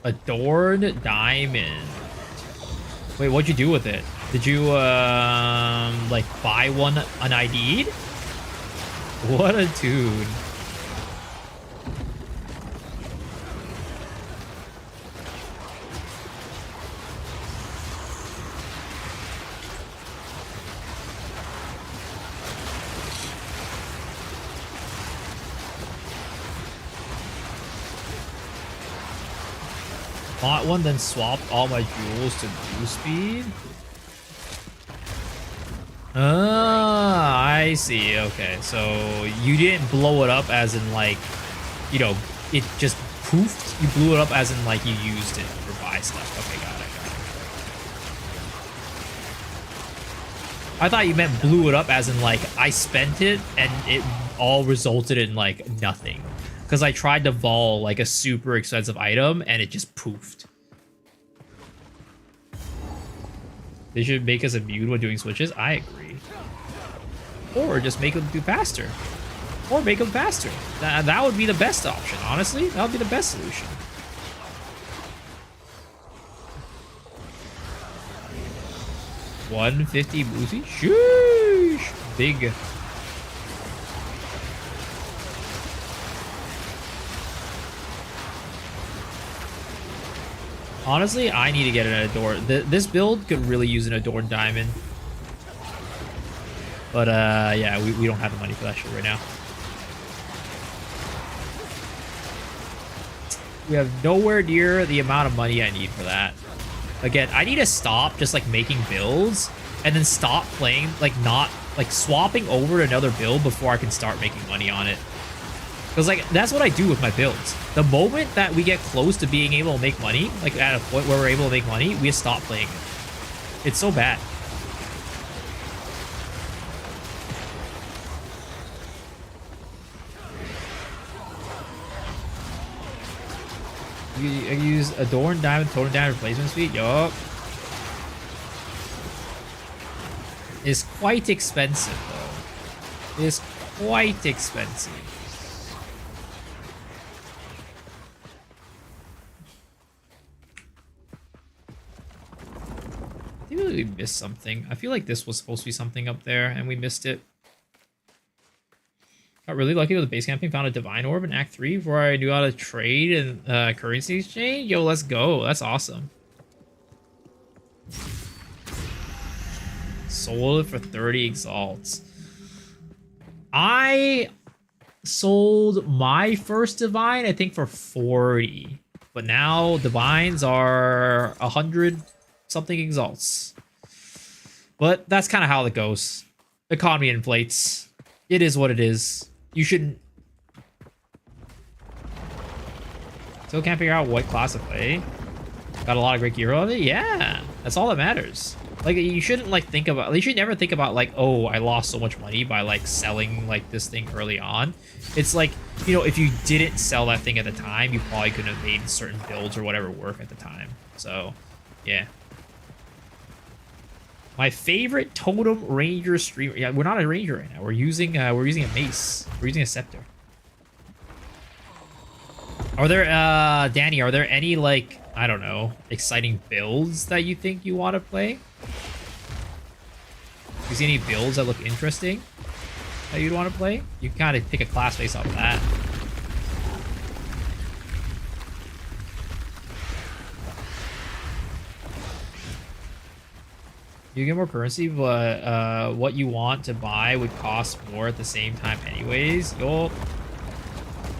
Adorned diamond. Wait, what'd you do with it? Did you like buy one un-ID'd? What a dude. Bought one, then swapped all my jewels to boost speed? Ah, I see. Okay, so you didn't blow it up as in like, you know, it just poofed. You blew it up as in like you used it for buy stuff. Okay, got it. I thought you meant blew it up as in like I spent it and it all resulted in like nothing. Because I tried to vol like a super expensive item and it just poofed. They should make us immune when doing switches. I agree. Or just make them do faster. Or make them faster. That would be the best option, honestly. That would be the best solution. $150 Boozy? Sheesh! Big. Honestly, I need to get an Adorn. This build could really use an Adorn Diamond. But, yeah, we don't have the money for that shit right now. We have nowhere near the amount of money I need for that. Again, I need to stop just, like, making builds and then stop playing, like, not, like, swapping over to another build before I can start making money on it. Because, like, that's what I do with my builds. The moment that we get close to being able to make money, like, at a point where we're able to make money, we just stop playing it. It's so bad. You use Adorn Diamond, Totem Diamond replacement suite? Yup. It's quite expensive, though. It's quite expensive. I think we missed something. I feel like this was supposed to be something up there, and we missed it. Got really lucky with the base camping. Found a Divine Orb in Act 3 before I knew how to trade and currency exchange. Yo, let's go. That's awesome. Sold it for 30 exalts. I sold my first Divine, I think, for 40. But now Divines are 100 something exalts. But that's kind of how it goes. Economy inflates. It is what it is. You shouldn't... Still can't figure out what class to play. Got a lot of great gear of it? Yeah, that's all that matters. Like, you shouldn't, like, think about... You should never think about, like, oh, I lost so much money by, like, selling, like, this thing early on. It's like, you know, if you didn't sell that thing at the time, you probably couldn't have made certain builds or whatever work at the time. So, yeah. My favorite Totem Ranger streamer. Yeah, we're not a Ranger right now. We're using a mace. We're using a scepter. Are there, Danny, are there any, like, I don't know, exciting builds that you think you want to play? Do you see any builds that look interesting that you'd want to play? You can kind of pick a class based off of that. You get more currency, but what you want to buy would cost more at the same time anyways. Yo,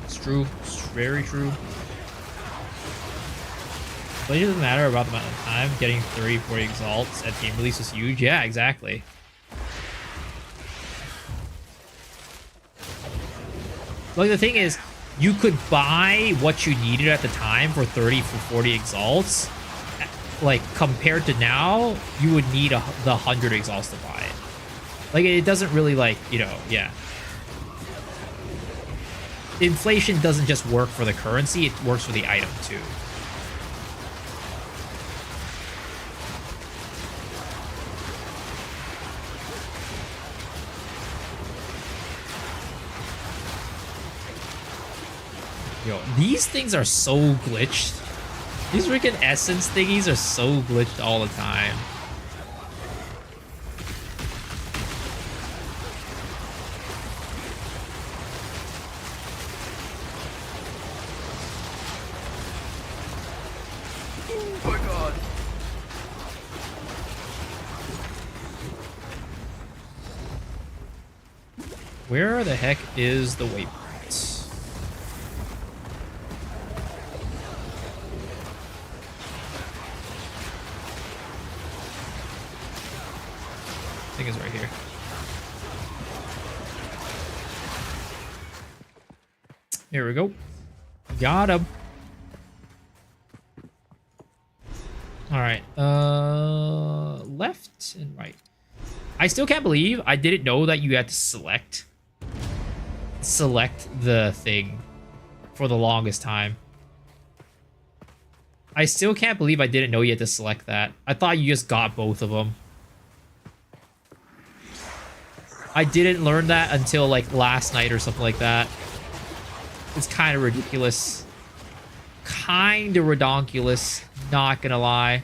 it's true. It's very true. But it doesn't matter about the amount of time. Getting 30, 40 exalts at game release is huge. Yeah, exactly. Like, the thing is, you could buy what you needed at the time for 30 for 40 exalts. Like, compared to now, you would need the 100 exalts to buy it. Like, it doesn't really, like, you know, yeah. Inflation doesn't just work for the currency, it works for the item, too. Yo, these things are so glitched. These freaking essence thingies are so glitched all the time. Oh my god. Where the heck is the waypoint? I think it's right here. Here we go. Got him. All right. Left and right. I still can't believe I didn't know that you had to select the thing for the longest time. I still can't believe I didn't know you had to select that. I thought you just got both of them. I didn't learn that until like last night or something like that. It's kind of ridiculous. Kind of redonkulous, not gonna lie.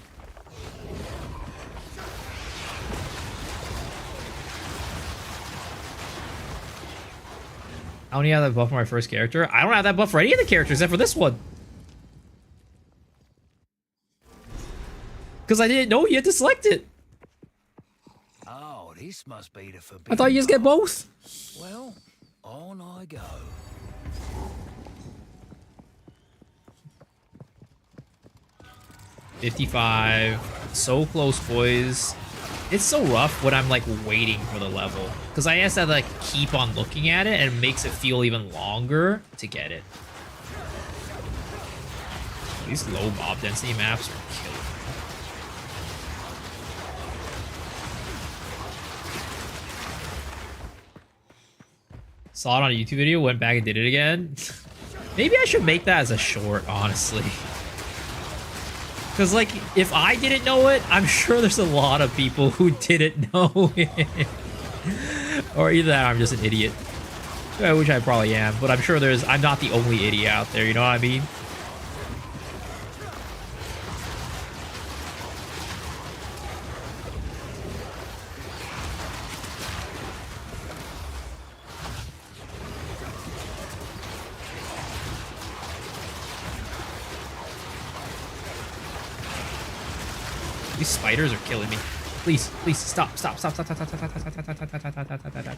I only have that buff for my first character. I don't have that buff for any of the characters except for this one. Because I didn't know you had to select it. Oh, this must be the forbidden. I thought you just get both. Well, on I go. $55. So close, boys. It's so rough when I'm like waiting for the level. Because I guess I like keep on looking at it and it makes it feel even longer to get it. These low mob density maps are killing me. Saw it on a YouTube video, went back and did it again. Maybe I should make that as a short, honestly. Because, like, if I didn't know it, I'm sure there's a lot of people who didn't know it. Or either that, I'm just an idiot. Which I probably am, but I'm sure I'm not the only idiot out there, you know what I mean? These spiders are killing me. Please, please stop, stop, stop, stop, stop, stop, stop, stop, stop, stop, stop, stop, stop, stop, stop, stop.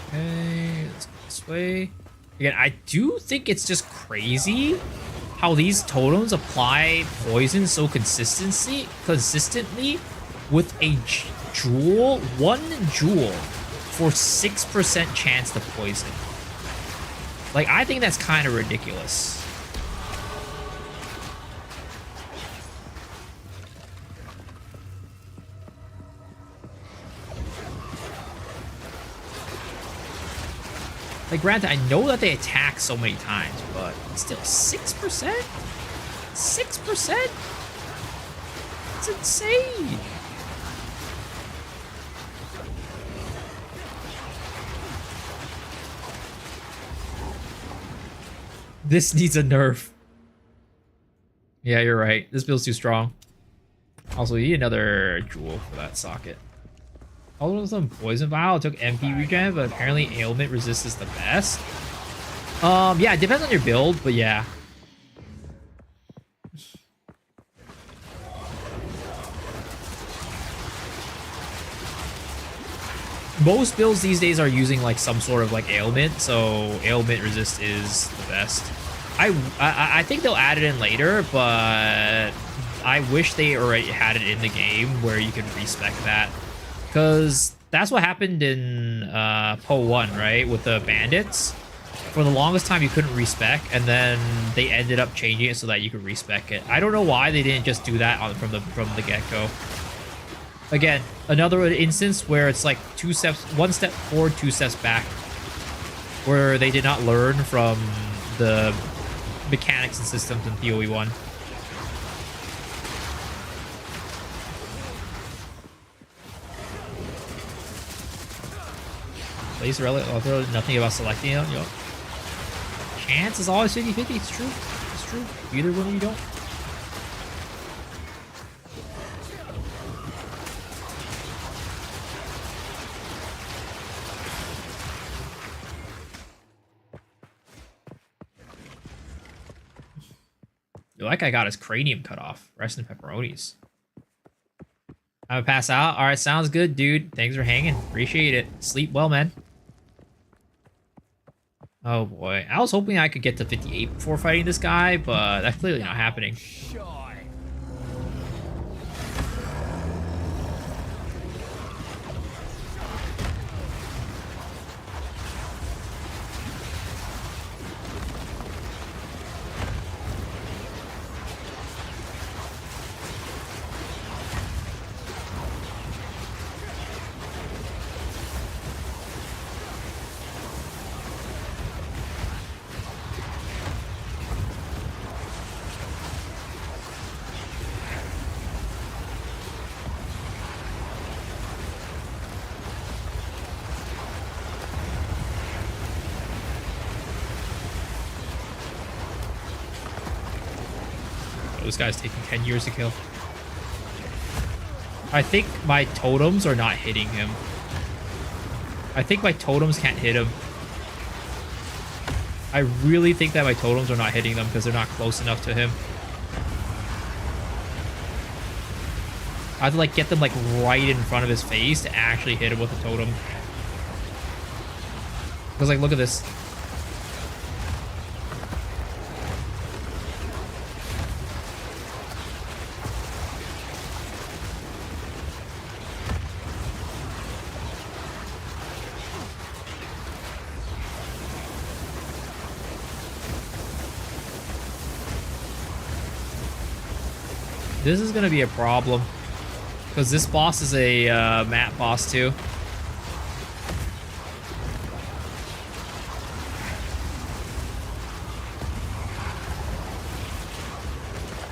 Okay, let's go this way. Again, I do think it's just crazy how these totems apply poison so consistently with a jewel, 1 jewel for 6% chance to poison. Like, I think that's kind of ridiculous. Like, granted, I know that they attack so many times, but still 6%? 6%? It's insane. This needs a nerf. Yeah, you're right. This build's too strong. Also, you need another jewel for that socket. All of them poison vial took MP regen, but apparently ailment resist is the best. Yeah, it depends on your build, but yeah. Most builds these days are using like some sort of like ailment, so ailment resist is the best. I think they'll add it in later, but I wish they already had it in the game where you can respec that. Because that's what happened in Po 1, right? With the bandits. For the longest time, you couldn't respec, and then they ended up changing it so that you could respec it. I don't know why they didn't just do that from the get-go. Again, another instance where it's like 1 step forward, 2 steps back. Where they did not learn from the mechanics and systems in PoE 1. Place relative, nothing about selecting it. Yo. Chance is always 50-50. It's true. It's true. Either one or you don't. That guy got his cranium cut off. Rest in pepperonis. I'm gonna pass out. All right, sounds good, dude. Thanks for hanging. Appreciate it. Sleep well, man. Oh boy, I was hoping I could get to 58 before fighting this guy, but that's clearly not happening. this guy's taking 10 years to kill. I think my totems are not hitting him. I think my totems can't hit him. I really think that my totems are not hitting them because they're not close enough to him. I have to like get them like right in front of his face to actually hit him with a totem. Because like, look at this. This is gonna be a problem. Because this boss is a map boss too.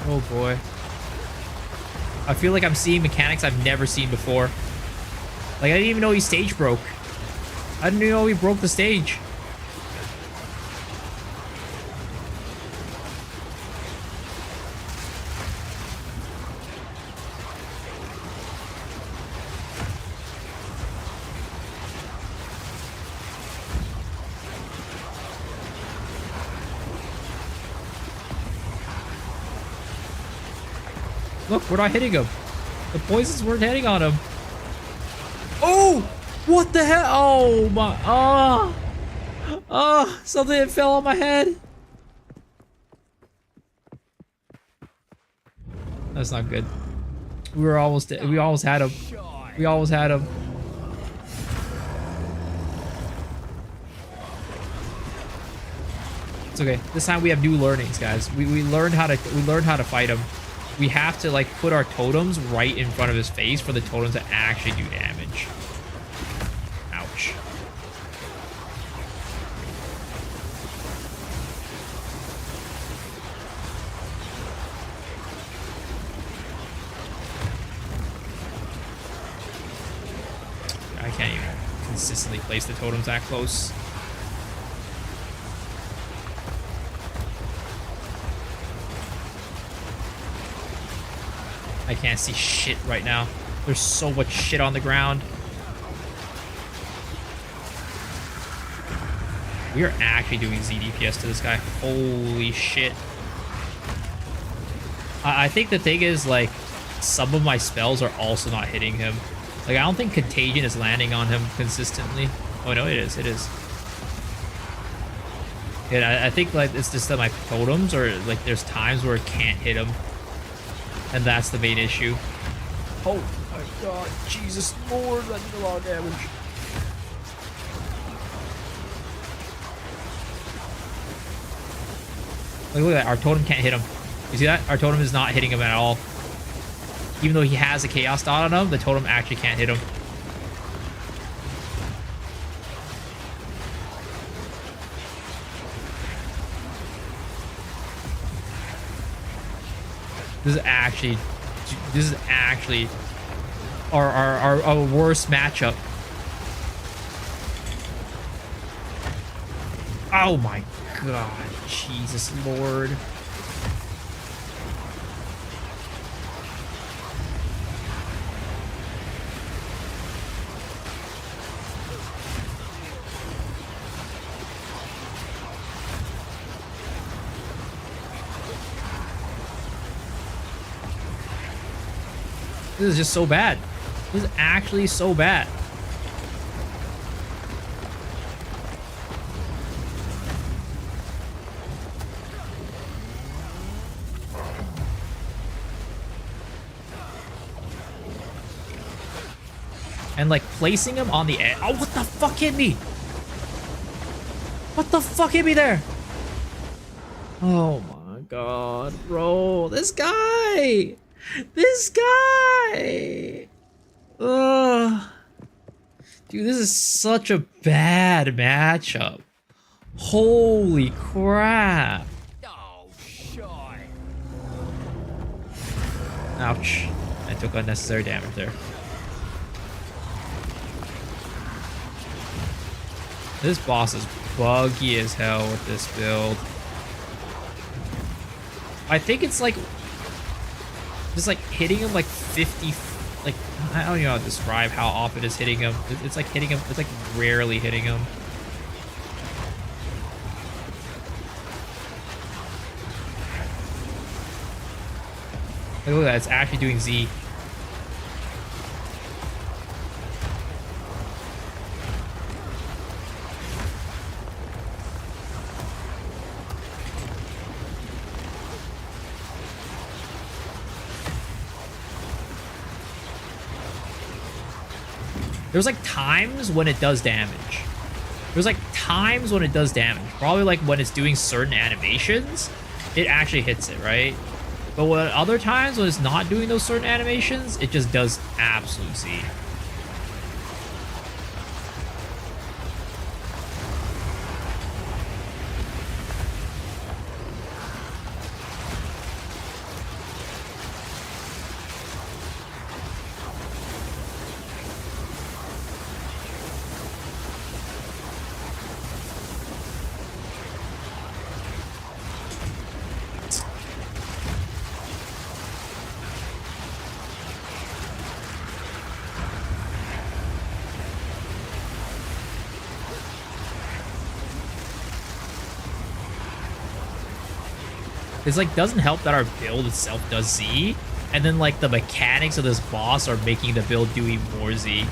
Oh boy. I feel like I'm seeing mechanics I've never seen before. Like, I didn't even know he stage broke. I didn't even know he broke the stage. Look, we're not hitting him. The poisons weren't hitting on him. Oh! What the hell? Oh my... Oh! Oh! Something fell on my head. That's not good. We almost had him. We almost had him. It's okay. This time we have new learnings, guys. We learned how to fight him. We have to like put our totems right in front of his face for the totems to actually do damage. Ouch. I can't even consistently place the totems that close. I can't see shit right now. There's so much shit on the ground. We are actually doing ZDPS to this guy. Holy shit. I think the thing is, like, some of my spells are also not hitting him. Like, I don't think Contagion is landing on him consistently. Oh, no, it is. It is. Yeah, I think, like, it's just that my totems are, like, there's times where it can't hit him. And that's the main issue. Oh my god, Jesus Lord, that did a lot of damage. Like, look at that, our totem can't hit him. You see that? Our totem is not hitting him at all. Even though he has a chaos dot on him, the totem actually can't hit him. This is actually our worst matchup. Oh my god, Jesus Lord. This is just so bad. This is actually so bad. And like placing him on the edge. Oh, what the fuck hit me? What the fuck hit me there? Oh my god, bro. This guy. This guy! Ugh. Dude, this is such a bad matchup. Holy crap. Oh, shy. Ouch. I took unnecessary damage there. This boss is buggy as hell with this build. I think it's like Just like hitting him like 50, like I don't know how to describe how often it's hitting him. It's like hitting him, it's like rarely hitting him. Like, look at that, it's actually doing Z. There's like times when it does damage. There's like times when it does damage. Probably like when it's doing certain animations, it actually hits it, right? But when other times when it's not doing those certain animations, it just does absolute Z. It's like doesn't help that our build itself does Z, and then like the mechanics of this boss are making the build do even more Z. I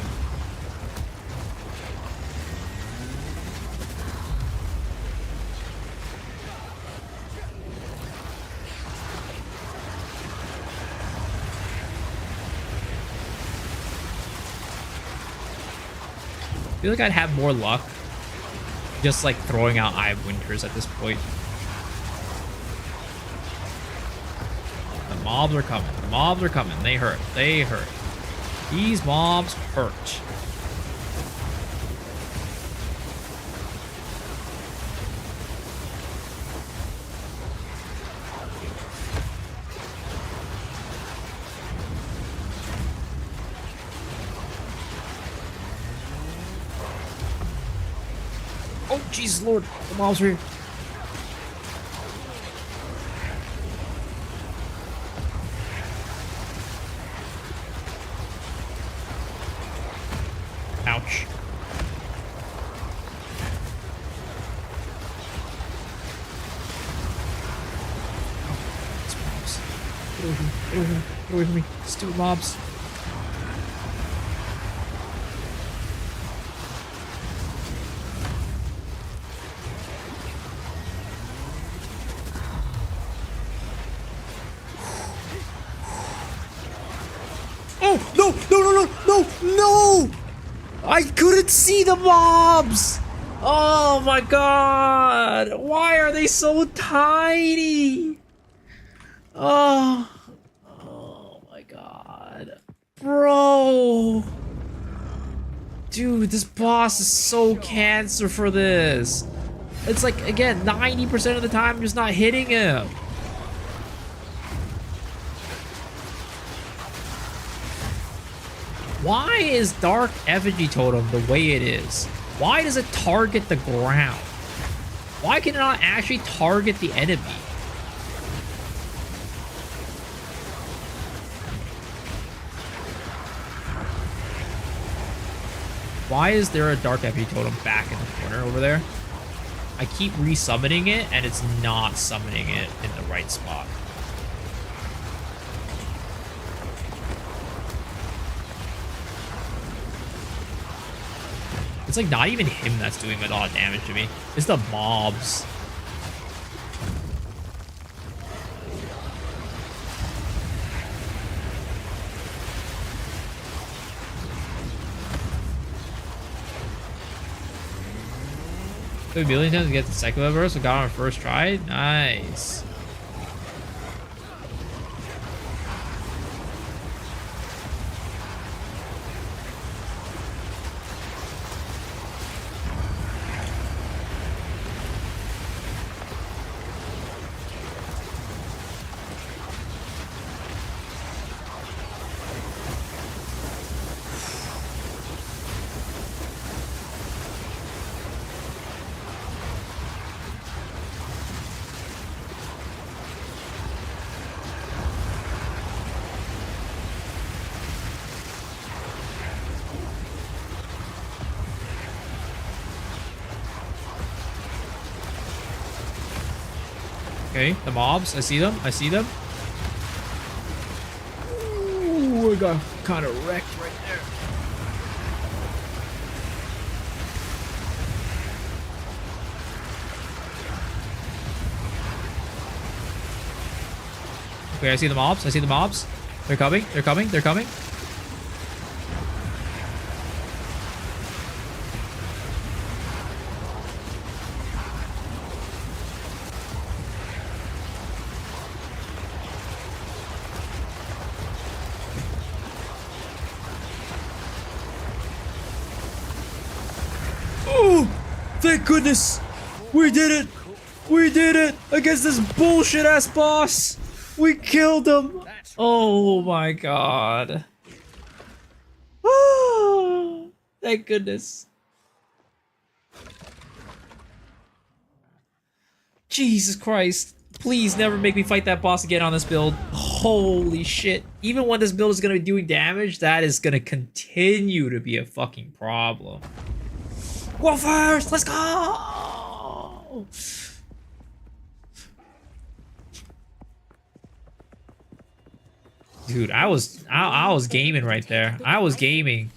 feel like I'd have more luck just like throwing out Eye of Winters at this point. The mobs are coming. The mobs are coming. They hurt. They hurt. These mobs hurt. Oh, Jesus Lord. The mobs are here. Ouch. These mobs. Get away from me. Get away from me. Get away from me. Stupid mobs. Oh, no, no, no, no, no, no! I couldn't see the mobs! Oh my god! Why are they so tiny? Oh my god. Bro! Dude, this boss is so cancer for this. It's like, again, 90% of the time I'm just not hitting him. Why is Dark Effigy Totem the way it is? Why does it target the ground? Why can it not actually target the enemy? Why is there a Dark Effigy Totem back in the corner over there? I keep resummoning it and it's not summoning it in the right spot. It's like not even him that's doing a lot of damage to me. It's the mobs. So a billion times to get the second level burst, we got on our first try. Nice. Okay, the mobs. I see them. I see them. Ooh, I got kind of wrecked right there. Okay, I see the mobs. I see the mobs. They're coming. They're coming. They're coming. Oh, thank goodness. We did it. We did it against this bullshit ass boss. We killed him. Oh my god. Oh, thank goodness. Jesus Christ. Please never make me fight that boss again on this build. Holy shit. Even when this build is going to be doing damage, that is going to continue to be a fucking problem. Go first! Let's go! Dude, I was gaming right there. I was gaming.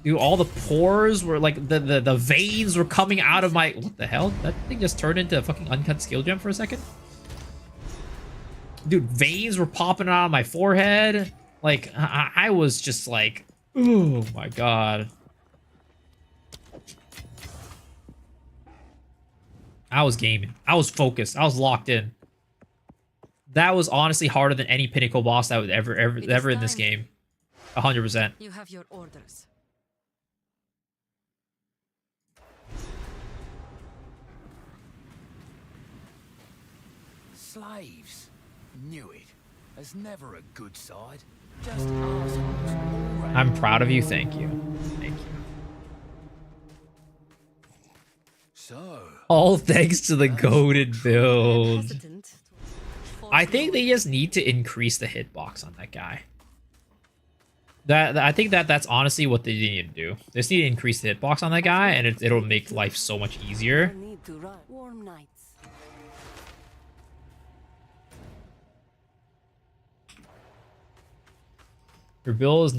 Dude, all the pores were like the veins were coming out of my. What the hell? That thing just turned into a fucking uncut skill gem for a second. Dude, veins were popping out of my forehead. Like I was just like, oh my god. I was gaming. I was focused. I was locked in. That was honestly harder than any pinnacle boss that was ever in this game. 100%. You have your orders. Slaves. Knew it. There's never a good side. Just assholes all round. I'm proud of you. Thank you. Thank you. So. All thanks to the goated build. I think they just need to increase the hitbox on that guy. I think that's honestly what they need to do. They just need to increase the hitbox on that guy, and it'll make life so much easier. Warm nights. Your build is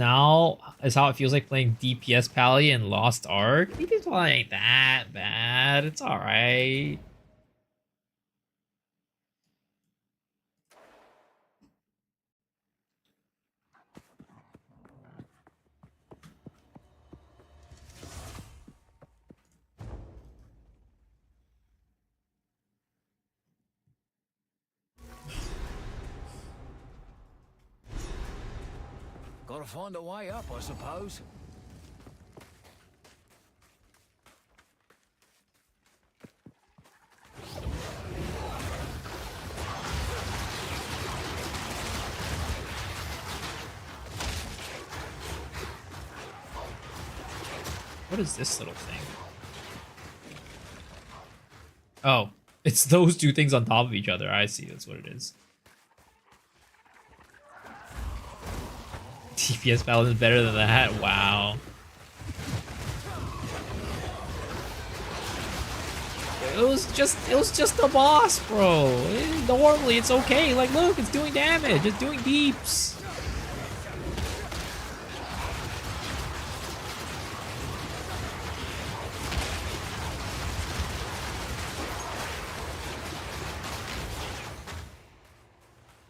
how it feels like playing DPS Pally in Lost Ark. DPS Pally ain't that bad. It's alright. Gotta find a way up, I suppose. What is this little thing? Oh, it's those two things on top of each other. I see. That's what it is. DPS Paladin is better than that. Wow. It was just a boss, bro. Normally it's okay. Like, look, it's doing damage. It's doing deeps.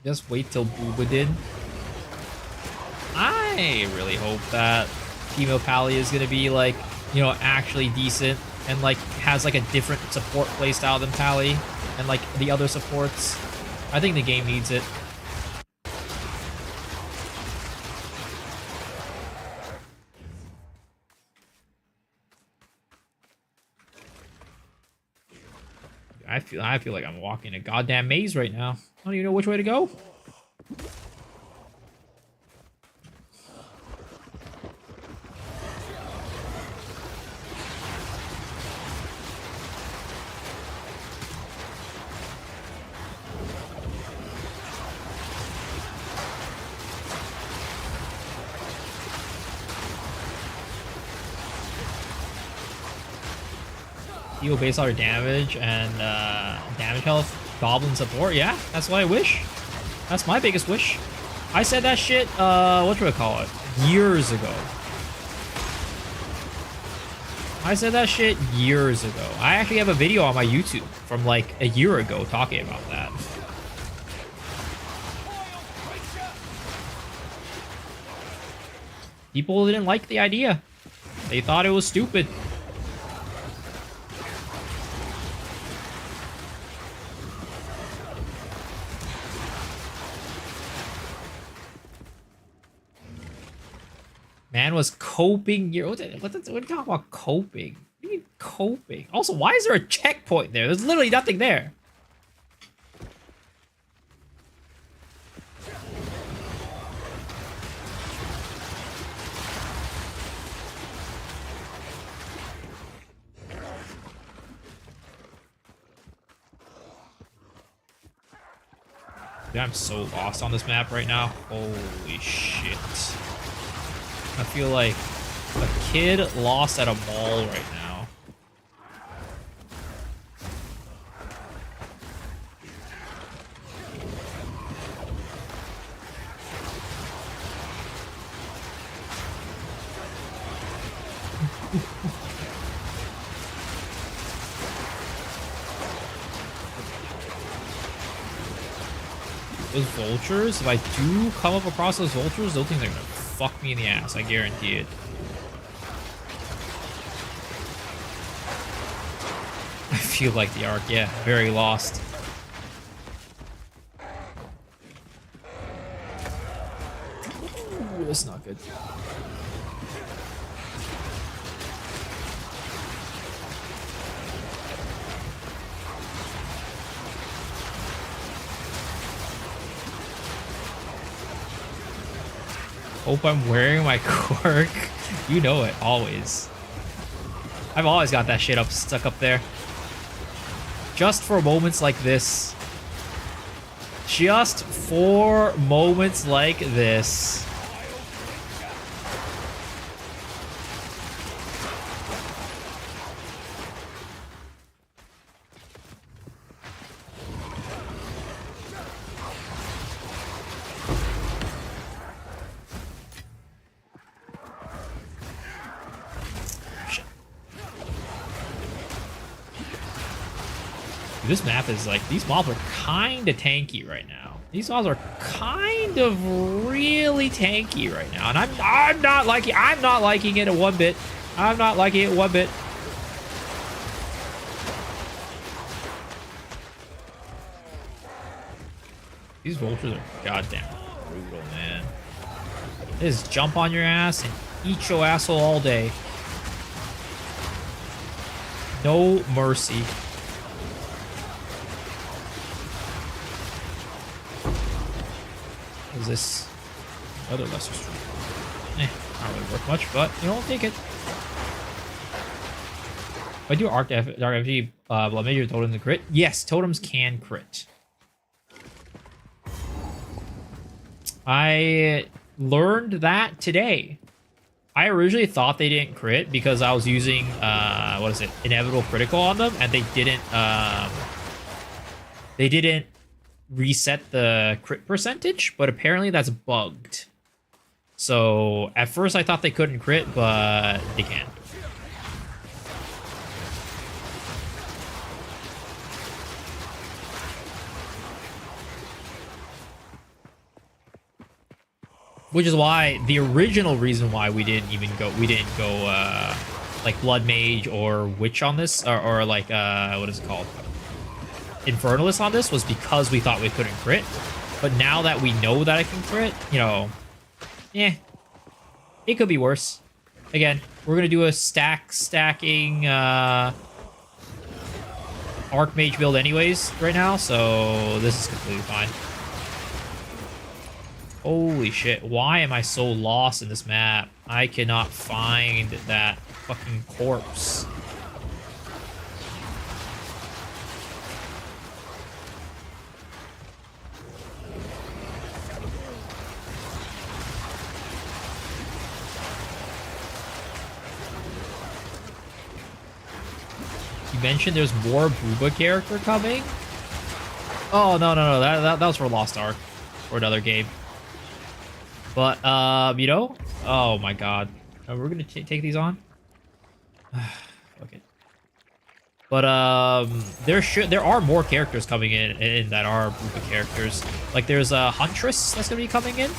Just wait till Booba did. I really hope that Teemo Pally is gonna be like, you know, actually decent and like has like a different support playstyle than Pally and like the other supports. I think the game needs it. I feel like I'm walking a goddamn maze right now. I don't even know which way to go. Heal base our damage and damage health goblin support. Yeah, that's what I wish. That's my biggest wish. I said that shit, whatchamacallit, years ago. I said that shit years ago. I actually have a video on my YouTube from like a year ago talking about that. People didn't like the idea. They thought it was stupid. Man was coping. What are you talking about coping? What do you mean coping? Also, why is there a checkpoint there? There's literally nothing there. Dude, I'm so lost on this map right now. Holy shit. I feel like a kid lost at a mall right now. Those vultures, if I do come up across those vultures, those things are gonna fuck me in the ass, I guarantee it. I feel like the arc, yeah, very lost. Ooh, that's not good. Hope I'm wearing my quirk. You know it, always. I've always got that shit stuck up there. Just for moments like this. Just for moments like this. This map is like, these mobs are kind of tanky right now. These mobs are kind of really tanky right now, and I'm not liking it one bit. I'm not liking it one bit. These vultures are goddamn brutal, man. They just jump on your ass and eat your asshole all day. No mercy. Is this other lesser stream? Not really worth much, but you know, I'll take it. If I do Dark Effigy, will I major totem to crit? Yes, totems can crit. I learned that today. I originally thought they didn't crit because I was using what is it, inevitable critical on them, and they didn't reset the crit percentage, but apparently that's bugged. So at first I thought they couldn't crit, but they can. Which is why the original reason why we didn't go like Blood Mage or Witch on this, or like what is it called, Infernalist on this, was because we thought we couldn't crit. But now that we know that I can crit, you know, it could be worse. Again, we're gonna do a stacking Archmage build anyways right now, so this is completely fine. Holy shit, why am I so lost in this map? I cannot find that fucking corpse. You mentioned there's more Booba character coming? Oh, no. That was for Lost Ark. Or another game. But, you know? Oh my god. We're gonna take these on? Okay. But, there are more characters coming in that are Buka characters. Like, there's a Huntress that's gonna be coming in.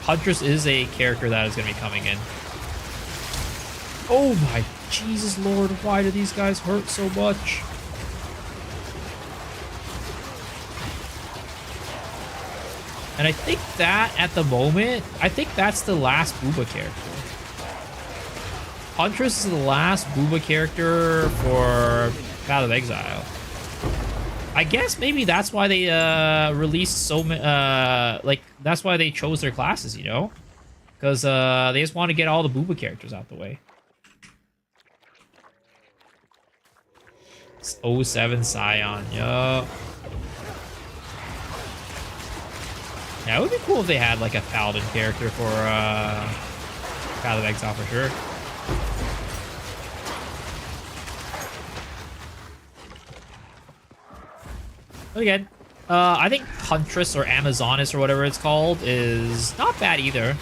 Huntress is a character that is gonna be coming in. Oh my Jesus Lord, why do these guys hurt so much? And I think that, at the moment, I think that's the last Booba character. Huntress is the last Booba character for Path of Exile. I guess maybe that's why they released so many, like, that's why they chose their classes, you know? Because they just want to get all the Booba characters out the way. It's 07 Scion, yup. Yeah, it would be cool if they had, like, a Paladin character for Path of Exile for sure. But again, I think Huntress or Amazoness or whatever it's called is not bad either.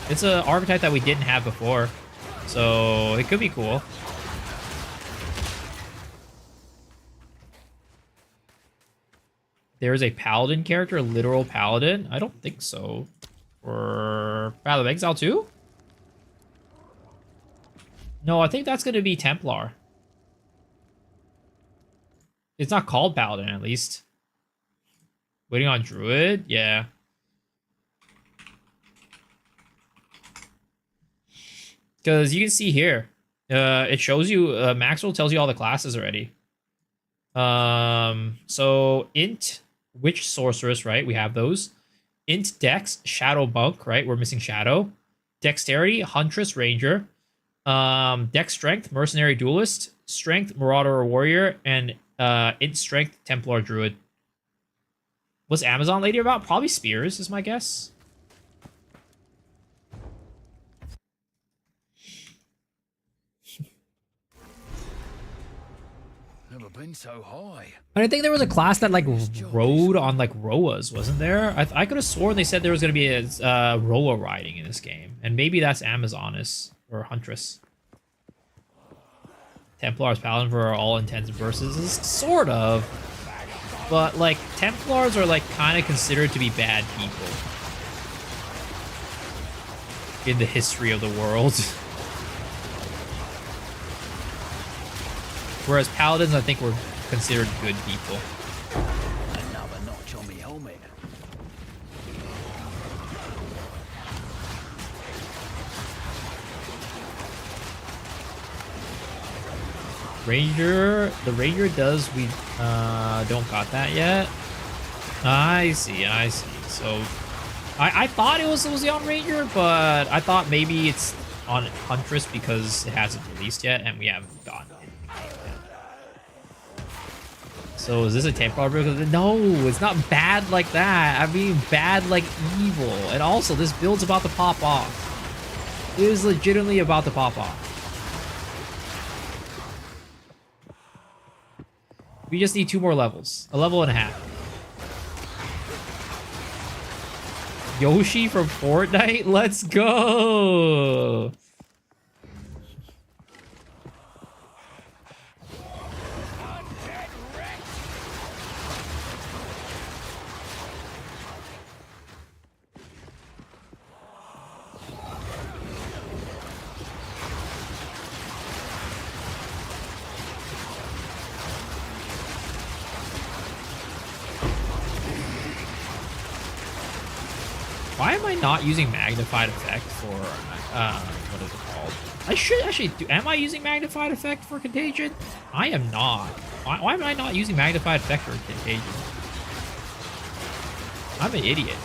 It's an archetype that we didn't have before, so it could be cool. There's a Paladin character, a literal Paladin? I don't think so. For Path of Exile 2? No, I think that's going to be Templar. It's not called Paladin, at least. Waiting on Druid? Yeah. Because you can see here, it shows you, Maxwell tells you all the classes already. So Int, Witch Sorceress, right? We have those. Int Dex, Shadow Monk, right? We're missing Shadow. Dexterity, Huntress, Ranger. Dex Strength, Mercenary Duelist. Strength, Marauder or Warrior. And Int Strength, Templar Druid. What's Amazon Lady about? Probably Spears, is my guess. Never been so high. I think there was a class that, like, rode on, like, Roas, wasn't there? I could have sworn they said there was going to be a Roa riding in this game. And maybe that's Amazoness or Huntress. Templars Paladin for all intents and purposes. Sort of. But, like, Templars are, like, kind of considered to be bad people. In the history of the world. Whereas Paladins, I think, were considered good people. Another notch on me helmet. Ranger, the Ranger does, we don't got that yet. I see. So, I thought it was on Ranger, but I thought maybe it's on Huntress because it hasn't released yet and we haven't gotten it. So is this a Templar build? No, it's not bad like that. I mean bad like evil. And also, this build's about to pop off. It is legitimately about to pop off. We just need 2 more levels. A level and a half. Yoshi from Fortnite? Let's go! Why am I not using Magnified Effect for, what is it called? I should actually do, am I using Magnified Effect for Contagion? I am not. Why am I not using Magnified Effect for Contagion? I'm an idiot.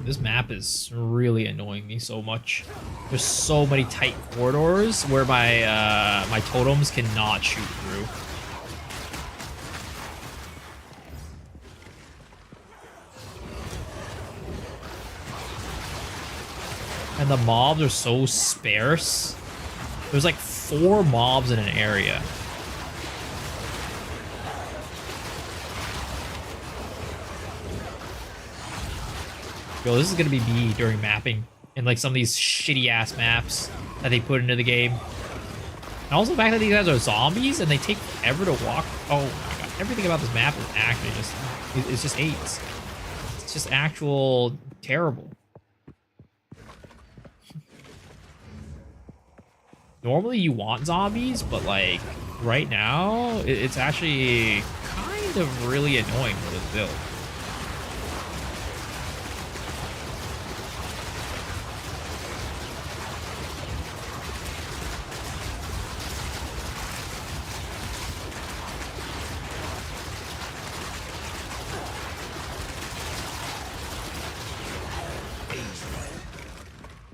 this map is really annoying me so much. There's so many tight corridors where my totems cannot shoot through. And the mobs are so sparse. There's like 4 mobs in an area. Yo, this is gonna be me during mapping in like some of these shitty ass maps that they put into the game. And also the fact that these guys are zombies and they take forever to walk. Oh my god, everything about this map is actually just, it's just AIDS. It's just actual terrible. Normally you want zombies, but like right now, it's actually kind of really annoying for this build.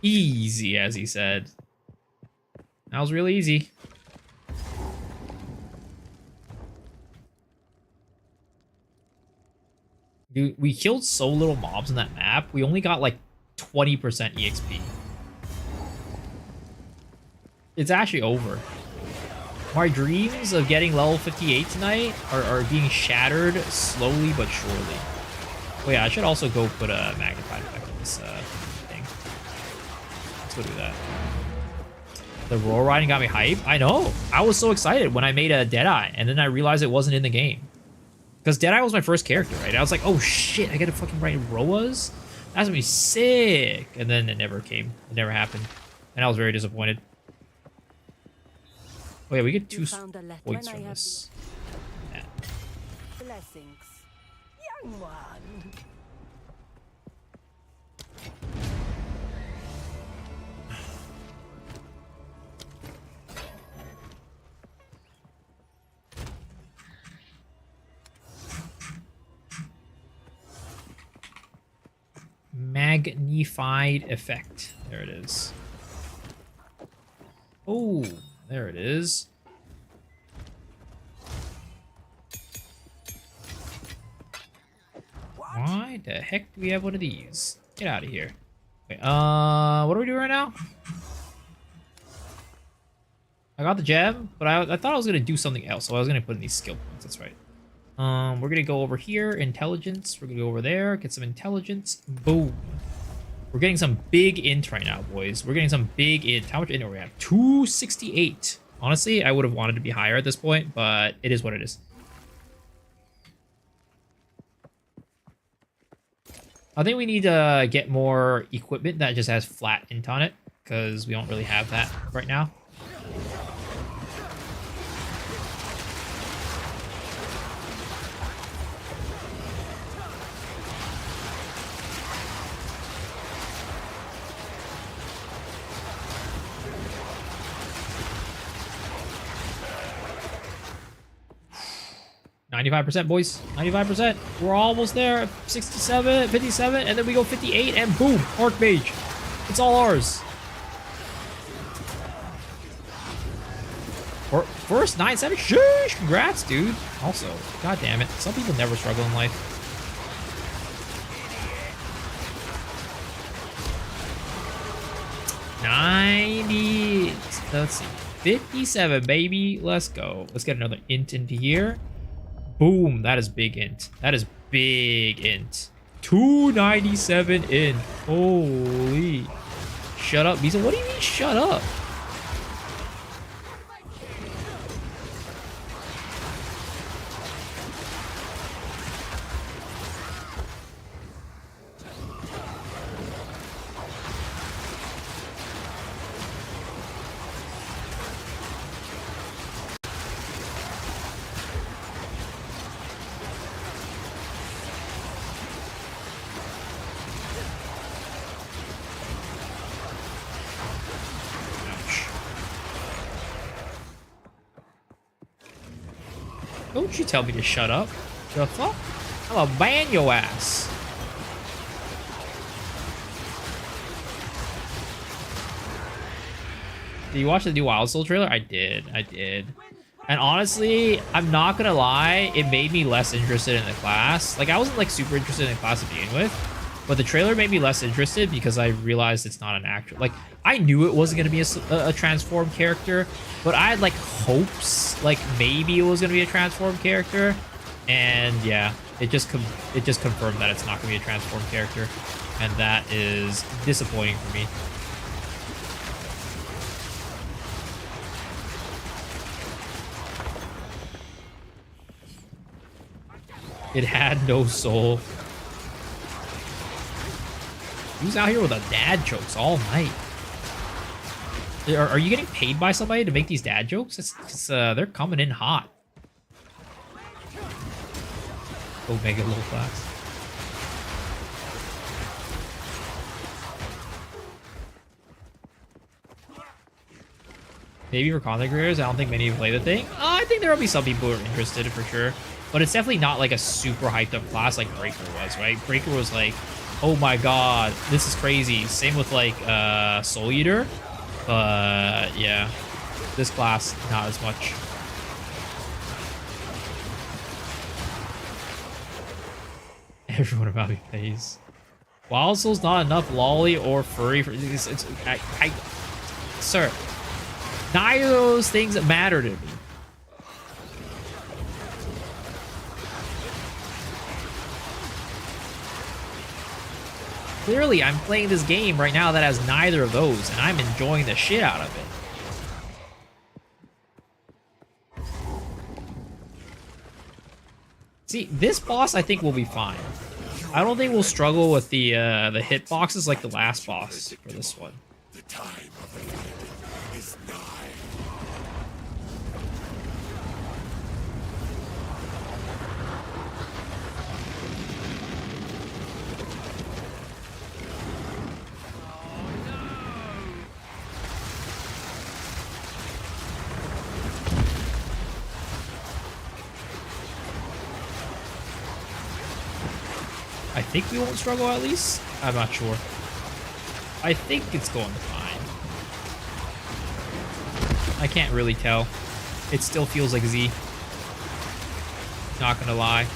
Easy, as he said. That was really easy. Dude, we killed so little mobs in that map. We only got like 20% EXP. It's actually over. My dreams of getting level 58 tonight are being shattered slowly but surely. Oh yeah, I should also go put a magnified effect on this thing. Let's go do that. The roar riding got me hype. I know. I was so excited when I made a Deadeye, and then I realized it wasn't in the game. Because Deadeye was my first character, right? I was like, oh shit, I get to fucking write Roas? That's gonna be sick. And then it never came. It never happened. And I was very disappointed. Oh yeah, we get 2 points from this. Yeah. Blessings, young one. Magnified effect. There it is. Oh, there it is. Why the heck do we have one of these? Get out of here. Wait, what are we doing right now? I got the gem, but I thought I was gonna do something else, so I was gonna put in these skill points. That's right. We're gonna go over here, intelligence. We're gonna go over there, get some intelligence. Boom. We're getting some big int right now, boys. We're getting some big int. How much int do we have? 268. Honestly, I would have wanted to be higher at this point, but it is what it is. I think we need to get more equipment that just has flat int on it, because we don't really have that right now. %, boys. 95%. We're almost there. 67, 57, and then we go 58, and boom, Archmage. It's all ours. First 9-7. Sheesh, congrats, dude. Also, god damn it. Some people never struggle in life. Let's see. 57, baby. Let's go. Let's get another int into here. Boom, that is big int. That is big int. 297 int. Holy. Shut up, Misa. What do you mean, shut up? Don't you tell me to shut up. The fuck? I'm gonna ban your ass. Did you watch the new Wild Soul trailer? I did. I did. And honestly, I'm not gonna lie, it made me less interested in the class. Like, I wasn't like super interested in the class to begin with, but the trailer made me less interested because I realized it's not an actor. Like, I knew it wasn't gonna be a transformed character, but I had like hopes, like maybe it was gonna be a transformed character. And yeah, it just confirmed that it's not gonna be a transformed character, and that is disappointing for me. It had no soul. He was out here with a dad jokes all night. Are you getting paid by somebody to make these dad jokes? They're coming in hot. Omega low class. Maybe for content creators, I don't think many have played the thing. I think there will be some people who are interested for sure. But it's definitely not like a super hyped up class like Breaker was, right? Breaker was like, oh my god, this is crazy. Same with like Soul Eater. But yeah, this class, not as much. Everyone about me pays. Wild Soul's not enough lolly or furry for sir, neither of those things matter to me. Clearly, I'm playing this game right now that has neither of those, and I'm enjoying the shit out of it. See, this boss I think will be fine. I don't think we'll struggle with the hitboxes like the last boss for this one. The time of the Paladin is nigh. I think we won't struggle at least. I'm not sure. I think it's going fine. I can't really tell. It still feels like Z. Not gonna lie.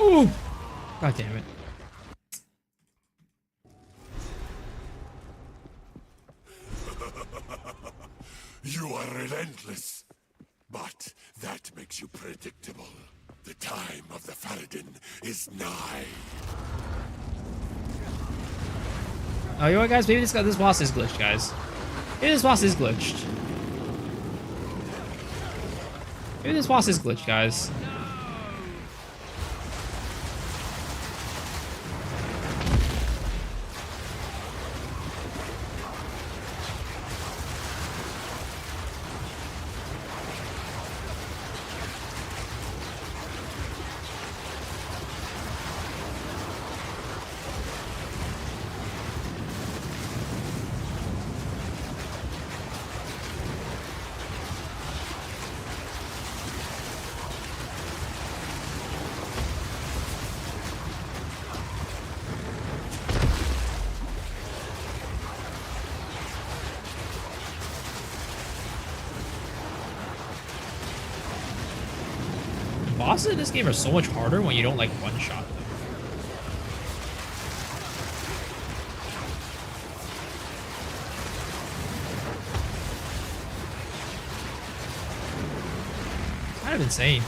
Ooh! God damn it. You are relentless, but that makes you predictable. The time of the Paladin is nigh. Oh, you know what, guys? Maybe this boss is glitched, guys. Maybe this boss is glitched. Maybe this boss is glitched, guys. Bosses in this game are so much harder when you don't like one-shot them. Kind of insane.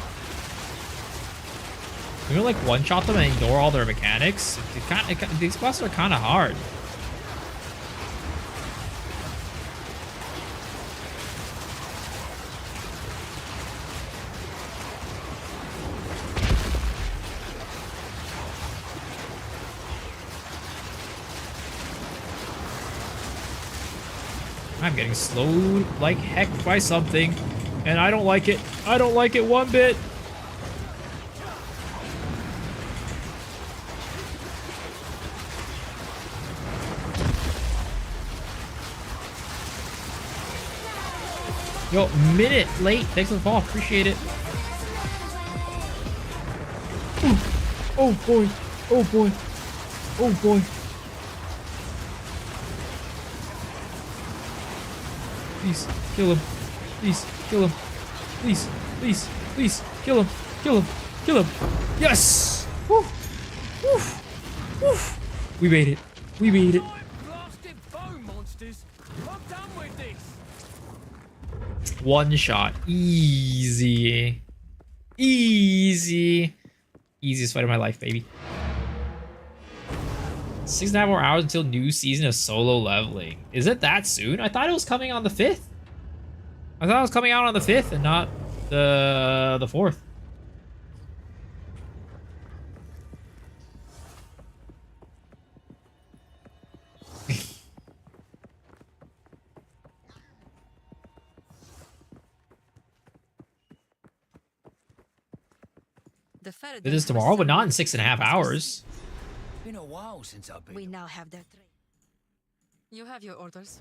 You don't like one-shot them and ignore all their mechanics. These bosses are kind of hard. I'm getting slowed like heck by something. And I don't like it. I don't like it one bit. Yo, minute late. Thanks for the fall. Appreciate it. Ooh. Oh boy. Oh boy. Oh boy. Please, kill him. Please, kill him. Please, please, please, kill him. Kill him. Kill him. Yes! Woo! Woo! Woo! We made it. We made it. Blasted bone monsters. I'm done with this. One shot. Easy. Easy. Easiest fight of my life, baby. 6.5 more hours until new season of solo leveling. Is it that soon? I thought it was coming on the 5th. I thought it was coming out on the 5th and not the 4th. It is tomorrow, but not in 6.5 hours. Been a while since I've been. We now have their trade. You have your orders.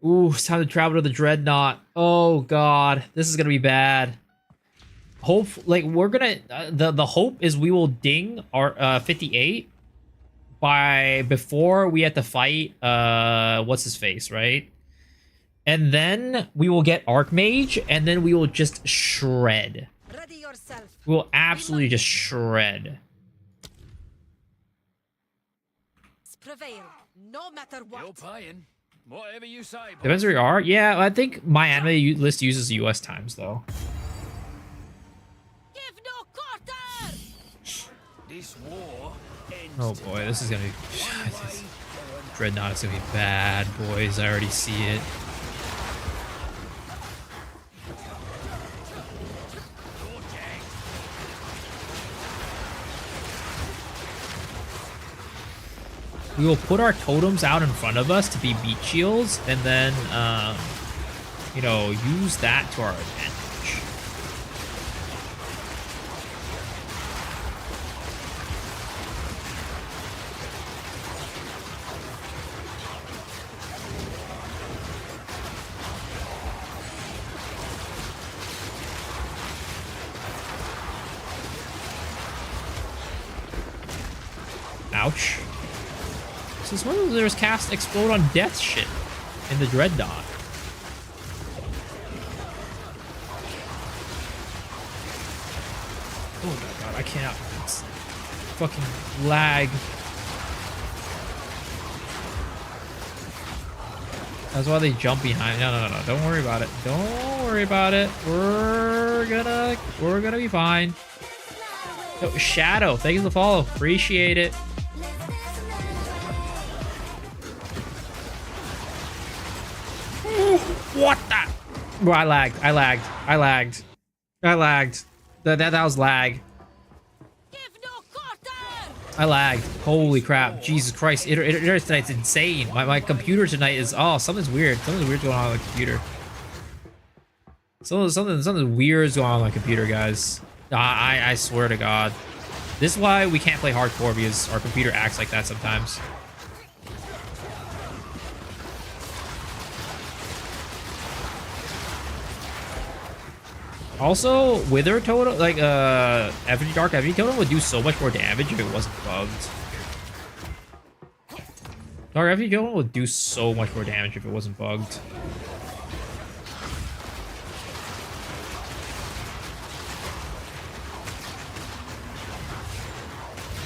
Ooh, it's time to travel to the Dreadnought. Oh god, this is gonna be bad. Hope, like, we're gonna the hope is we will ding our 58 by before we have to fight what's his face, right? And then we will get Archmage, and then we will just shred. Ready yourself. We will absolutely just shred. Prevail, no matter what. You're paying. Whatever you say. Boss. Depends where you are. Yeah, I think my anime list uses US times though. Give no quarter. This war ends. Oh boy, this is gonna be Dreadnought is gonna be bad, boys. I already see it. We will put our totems out in front of us to be beat shields, and then, you know, use that to our advantage. Ouch. Since when was there's cast explode on death shit in the Dreadnought? Oh my god, I cannot. It's fucking lag. That's why they jump behind. No. Don't worry about it. Don't worry about it. We're gonna be fine. Oh, Shadow, thank you for the follow. Appreciate it. What the? Bro, I lagged. That was lag. I lagged. Holy crap. Jesus Christ. Internet tonight's insane. My computer tonight is... Oh, something's weird. Something's weird going on with my computer. Something weird is going on with my computer, guys. I swear to God. This is why we can't play hardcore, because our computer acts like that sometimes. Also, Wither Totem, like, Effigy Dark Effigy Totem would do so much more damage if it wasn't bugged. Dark Effigy Totem would do so much more damage if it wasn't bugged.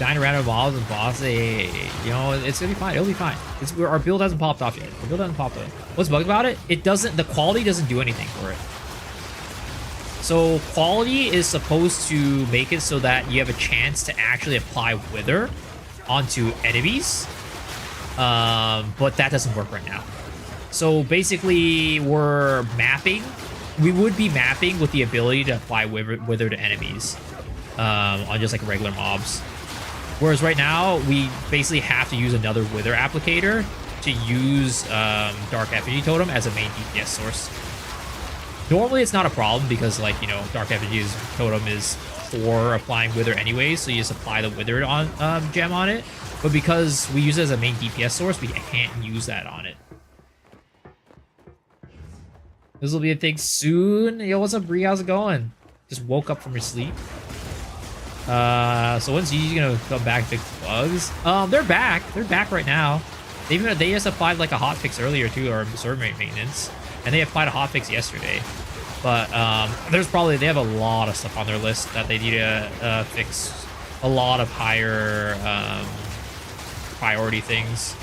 Dying random mobs and bosses, you know, it's gonna be fine. It'll be fine. Our build hasn't popped off yet. Our build hasn't popped off. What's bugged about it? It doesn't, the quality doesn't do anything for it. So quality is supposed to make it so that you have a chance to actually apply Wither onto enemies, but that doesn't work right now. So basically, we're mapping. We would be mapping with the ability to apply Wither to enemies on just like regular mobs. Whereas right now, we basically have to use another Wither applicator to use Dark Effigy Totem as a main DPS source. Normally, it's not a problem because, like, you know, Dark Effigy's Totem is for applying Wither anyways, so you just apply the Wither on gem on it. But because we use it as a main DPS source, we can't use that on it. This will be a thing soon. Yo, what's up, Bree? How's it going? Just woke up from your sleep. So when's Gigi's gonna come back and fix bugs? They're back. They're back right now. They just applied like a hotfix earlier too, or server maintenance, and they applied a hotfix yesterday. But they have a lot of stuff on their list that they need to fix. A lot of higher priority things.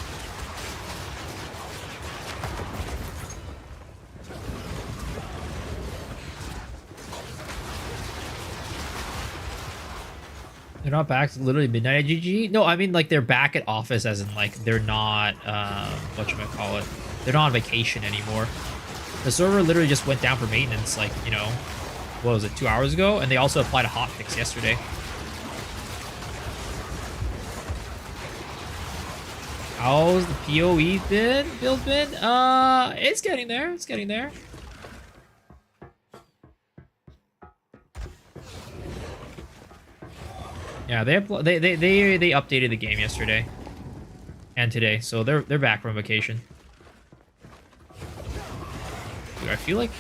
This They're not back to literally midnight at GG? No, I mean, like, they're back at office as in, like, they're not, whatchamacallit, they're not on vacation anymore. The server literally just went down for maintenance, like, you know, what was it, 2 hours ago? And they also applied a hotfix yesterday. How's the PoE build been? It's getting there, it's getting there. Yeah, they updated the game yesterday and today, so they're back from vacation. Dude, I feel like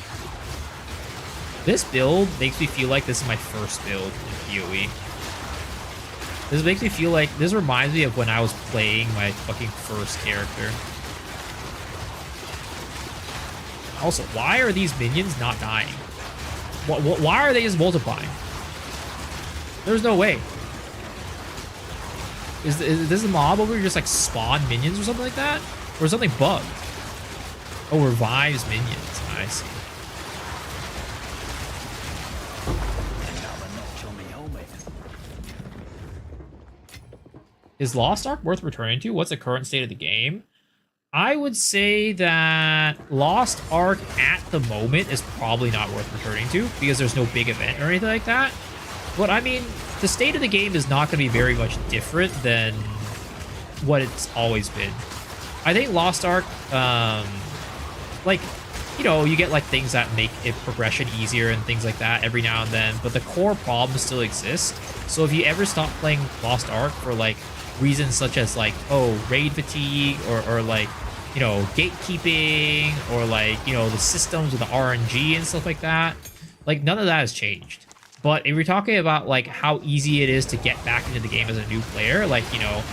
this build makes me feel like this is my first build in PoE. This makes me feel like this reminds me of when I was playing my fucking first character. Also, why are these minions not dying? Why are they just multiplying? There's no way. Is this a mob over here just like spawn minions or something like that? Or is something bugged? Oh, revives minions. I see. Is Lost Ark worth returning to? What's the current state of the game? I would say that Lost Ark at the moment is probably not worth returning to because there's no big event or anything like that. But I mean, the state of the game is not going to be very much different than what it's always been. I think Lost Ark, like, you know, you get like things that make it progression easier and things like that every now and then, but the core problems still exist. So if you ever stop playing Lost Ark for like reasons such as like, oh, raid fatigue or like, you know, gatekeeping or like, you know, the systems with the RNG and stuff like that, like none of that has changed. But if you're talking about like how easy it is to get back into the game as a new player, like, you know,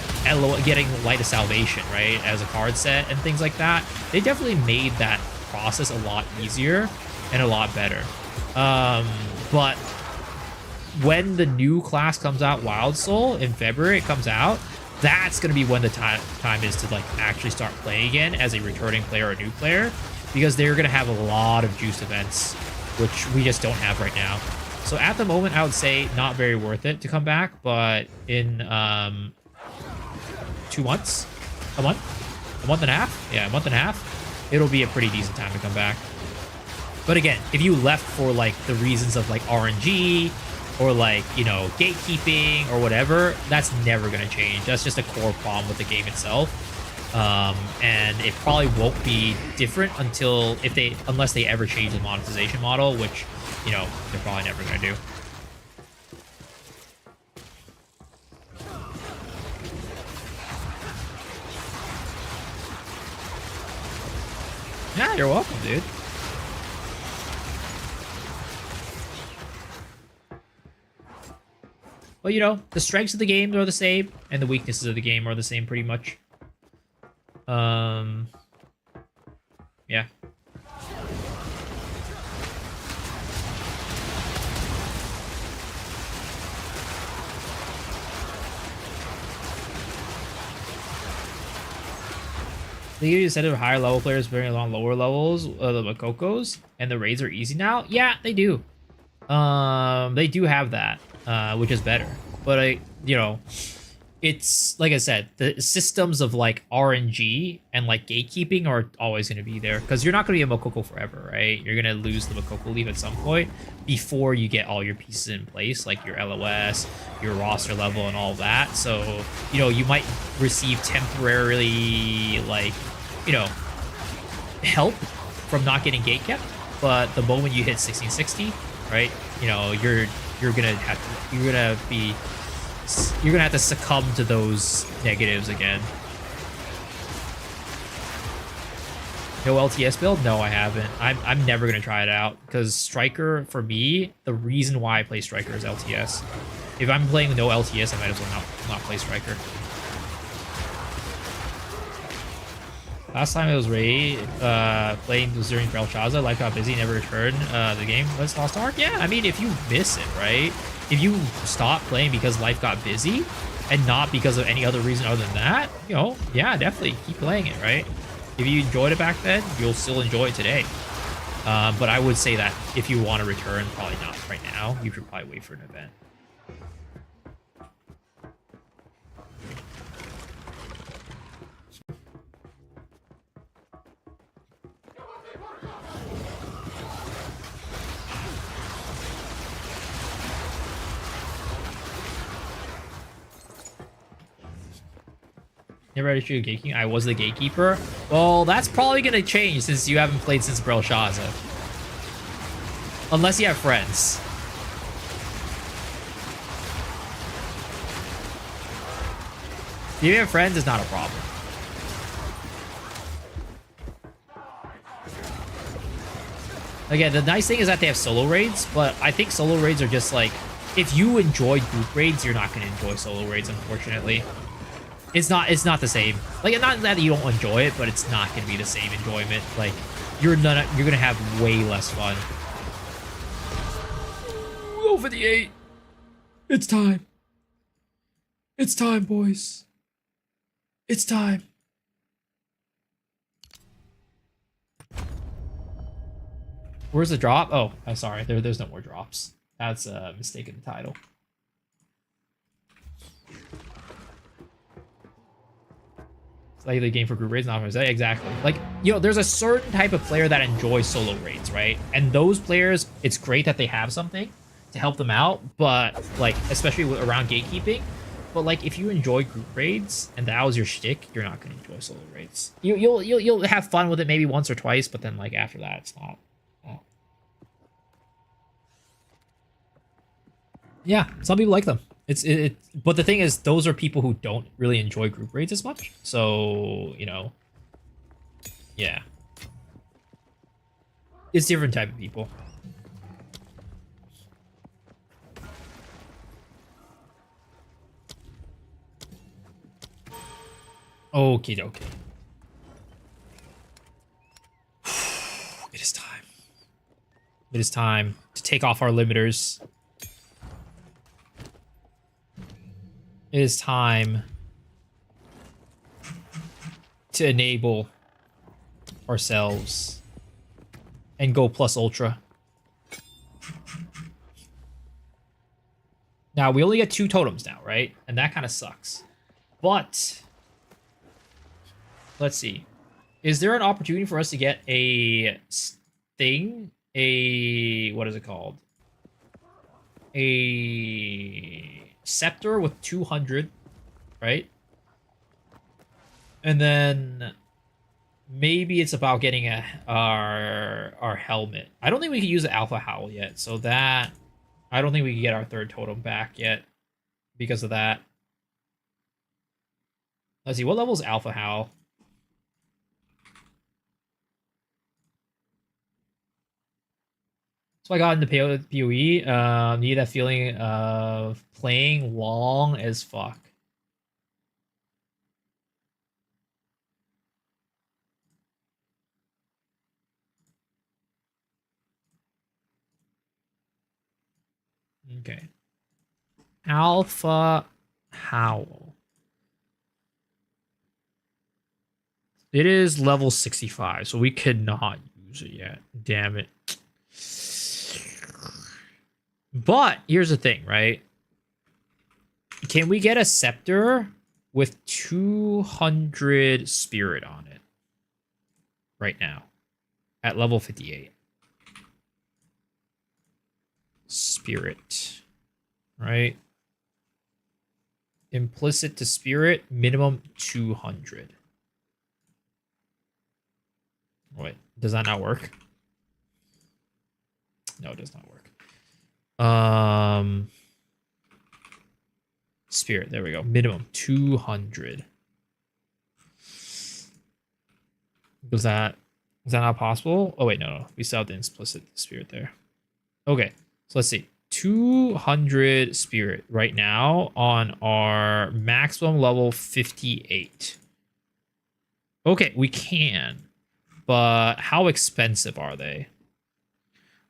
getting Light of Salvation, right, as a card set and things like that, they definitely made that process a lot easier and a lot better. But when the new class comes out, Wild Soul, in February it comes out, that's going to be when the time is to like actually start playing again as a returning player or a new player, because they're going to have a lot of juice events, which we just don't have right now. So at the moment, I would say not very worth it to come back, but in 2 months, a month and a half, yeah, a month and a half, it'll be a pretty decent time to come back. But again, if you left for like the reasons of like RNG or like, you know, gatekeeping or whatever, that's never going to change. That's just a core problem with the game itself. And it probably won't be different unless they ever change the monetization model, which, you know, they're probably never going to do. Yeah, you're welcome, dude. But, you know, the strengths of the game are the same, and the weaknesses of the game are the same pretty much. Yeah. They give you a set of higher level players very on lower levels, the Makokos, and the raids are easy now. Yeah, they do. They do have that, which is better. But you know, it's like I said, the systems of like RNG and like gatekeeping are always going to be there because you're not going to be a Mokoko forever, right? You're going to lose the Mokoko leaf at some point before you get all your pieces in place, like your LOS, your roster level, and all that. So, you know, you might receive temporarily, like, you know, help from not getting gate kept, but the moment you hit 1660, right, you know, you're gonna have to succumb to those negatives again. No LTS build? No, I haven't. I'm never gonna try it out because Striker, for me, the reason why I play Striker is LTS. If I'm playing with no LTS, I might as well not play Striker. Last time it was Ray playing during Belshazzar, life got busy, never returned. The game was Lost Ark. Yeah, I mean, if you miss it, right? If you stop playing because life got busy and not because of any other reason other than that, you know, yeah, definitely keep playing it, right? If you enjoyed it back then, you'll still enjoy it today. But I would say that if you want to return, probably not right now. You should probably wait for an event. Never had a shoot gatekeeping. I was the gatekeeper. Well, that's probably gonna change since you haven't played since Belshazzar. Unless you have friends. If you have friends, it's not a problem. Again, the nice thing is that they have solo raids, but I think solo raids are just like, if you enjoy group raids, you're not gonna enjoy solo raids, unfortunately. It's not the same. Like, not that you don't enjoy it, but it's not gonna be the same enjoyment. Like, you're gonna have way less fun. Go for the 8. It's time. It's time, boys. It's time. Where's the drop? Oh, I'm sorry. There's no more drops. That's a mistake in the title. Like the game for group raids, not for exactly. Like, you know, there's a certain type of player that enjoys solo raids, right? And those players, it's great that they have something to help them out, but like, especially around gatekeeping. But like, if you enjoy group raids and that was your shtick, you're not going to enjoy solo raids. You'll have fun with it maybe once or twice, but then like after that, it's not. Yeah, some people like them. But the thing is, those are people who don't really enjoy group raids as much. So, you know, yeah. It's different type of people. Okie dokie. It is time. It is time to take off our limiters. It is time to enable ourselves and go plus ultra. Now, we only get 2 totems now, right? And that kind of sucks. But let's see. Is there an opportunity for us to get a thing? What is it called? A scepter with 200, right? And then maybe it's about getting our helmet. I don't think we can use the Alpha Howl yet, so that I don't think we can get our 3rd totem back yet because of that. Let's see, what level is Alpha Howl? So I got into PoE. Need that feeling of playing long as fuck. Okay. Alpha Howl. It is level 65, so we cannot use it yet. Damn it. But here's the thing, right? Can we get a scepter with 200 spirit on it right now at level 58? Spirit, right? Implicit to spirit, minimum 200. Wait, does that not work? No, it does not work. Spirit, there we go. Minimum 200. Is that not possible? Oh wait, no. We still have the implicit spirit there. Okay, so let's see. 200 spirit right now on our maximum level 58. Okay, we can. But how expensive are they?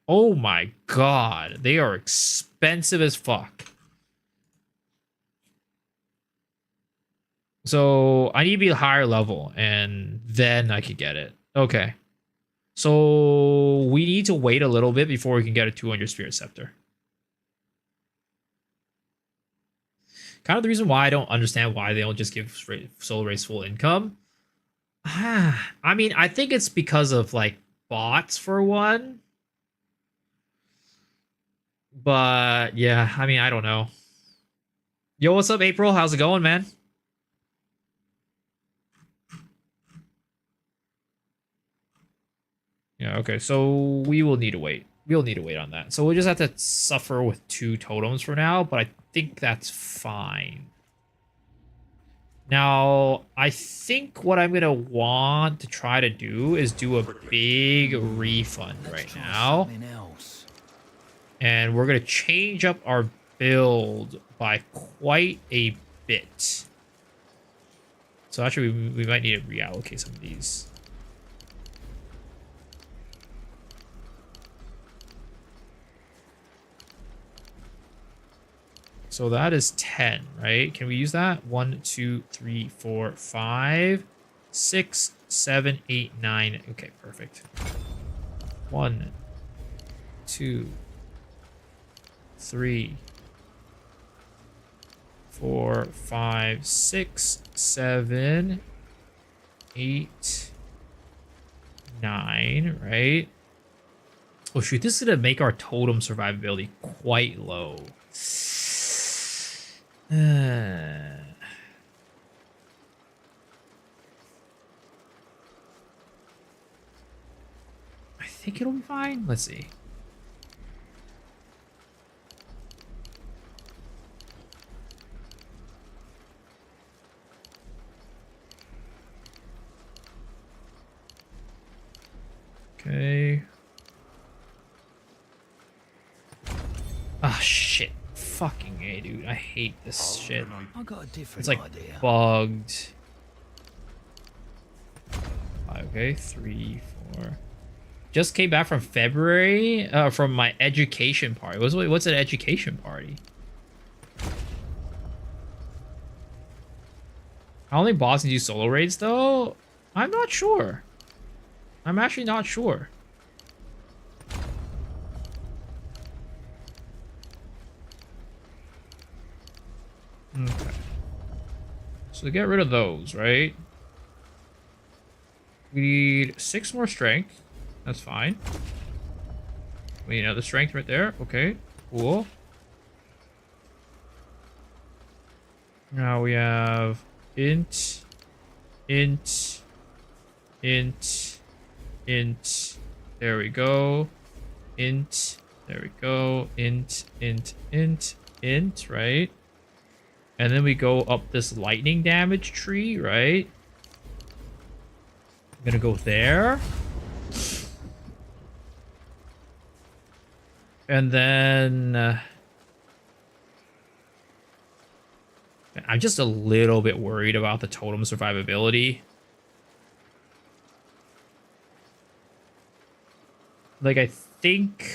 Oh my god, they are expensive as fuck. So I need to be higher level and then I could get it. Okay. So we need to wait a little bit before we can get a 200 spirit scepter. Kind of the reason why I don't understand why they don't just give Soul Race full income. I mean, I think it's because of like bots for one. But yeah, I mean, I don't know. Yo, what's up, April? How's it going, man? Yeah, okay, so we will need to wait. We'll need to wait on that. So we'll just have to suffer with 2 totems for now, but I think that's fine. Now, I think what I'm going to want to try to do is do a big refund right now. And we're going to change up our build by quite a bit. So actually, we might need to reallocate some of these. So that is 10, right? Can we use that? 1, 2, 3, 4, 5, 6, 7, 8, 9. Okay, perfect. 1, 2, 3, 4, 5, 6, 7, 8, 9, right? Oh shoot, this is gonna make our totem survivability quite low. I think it'll be fine. Let's see. Okay. Ah, shit. Fucking A, dude. I hate this shit. I got a different It's like idea. bugged. Okay, 3, 4. Just came back from February, from my education party. What's an education party? How many bosses do solo raids though? I'm not sure. I'm actually not sure. Okay. So get rid of those, right? We need 6 more strength. That's fine. We need another strength right there. Okay, cool. Now we have int, int, int, int. There we go. Int. There we go. Int, int, int, int, right? And then we go up this lightning damage tree, right? I'm gonna go there. And then... I'm just a little bit worried about the totem survivability. Like, I think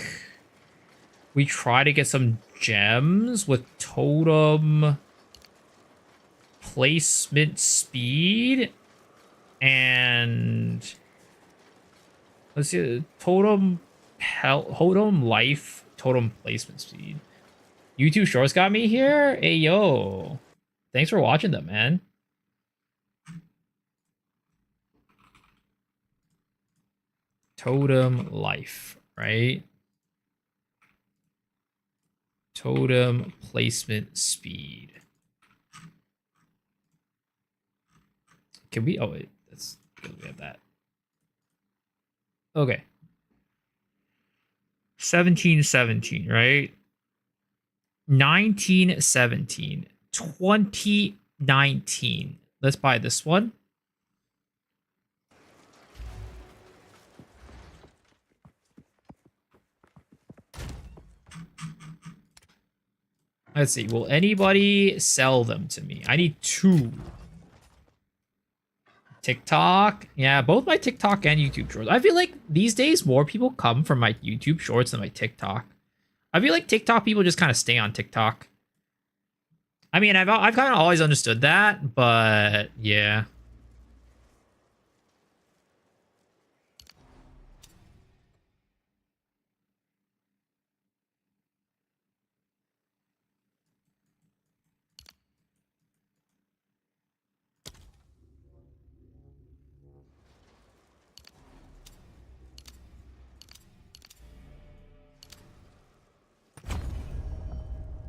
we try to get some gems with totem placement speed and let's see, totem life, totem placement speed. YouTube Shorts got me here? Hey, yo. Thanks for watching them, man. Totem life, right? Totem placement speed. Can we? Oh, wait. That's good. We have that. Okay. 1717, right? 1917. 2019. Let's buy this one. Let's see. Will anybody sell them to me? I need 2. TikTok. Yeah, both my TikTok and YouTube shorts. I feel like these days more people come from my YouTube shorts than my TikTok. I feel like TikTok people just kind of stay on TikTok. I mean, I've kind of always understood that, but yeah.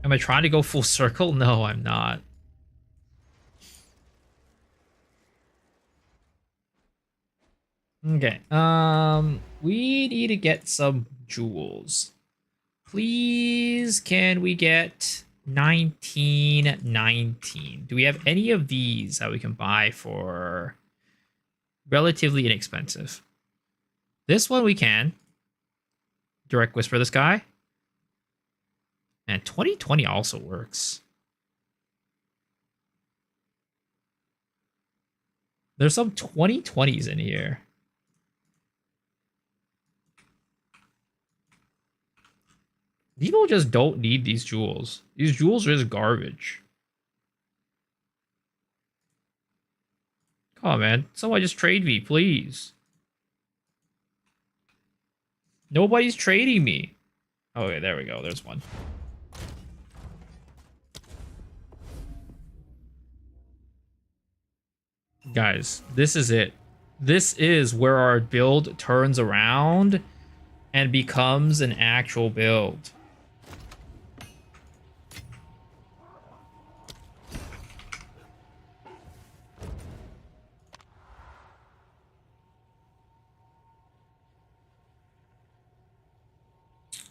Am I trying to go full circle? No, I'm not. Okay. We need to get some jewels. Please, can we get 1919? Do we have any of these that we can buy for relatively inexpensive? This one we can. Direct Whisper this guy. And 2020 also works. There's some 2020s in here. People just don't need these jewels. These jewels are just garbage. Come on, man. Someone just trade me, please. Nobody's trading me. Okay, there we go. There's one. Guys, this is it. This is where our build turns around and becomes an actual build.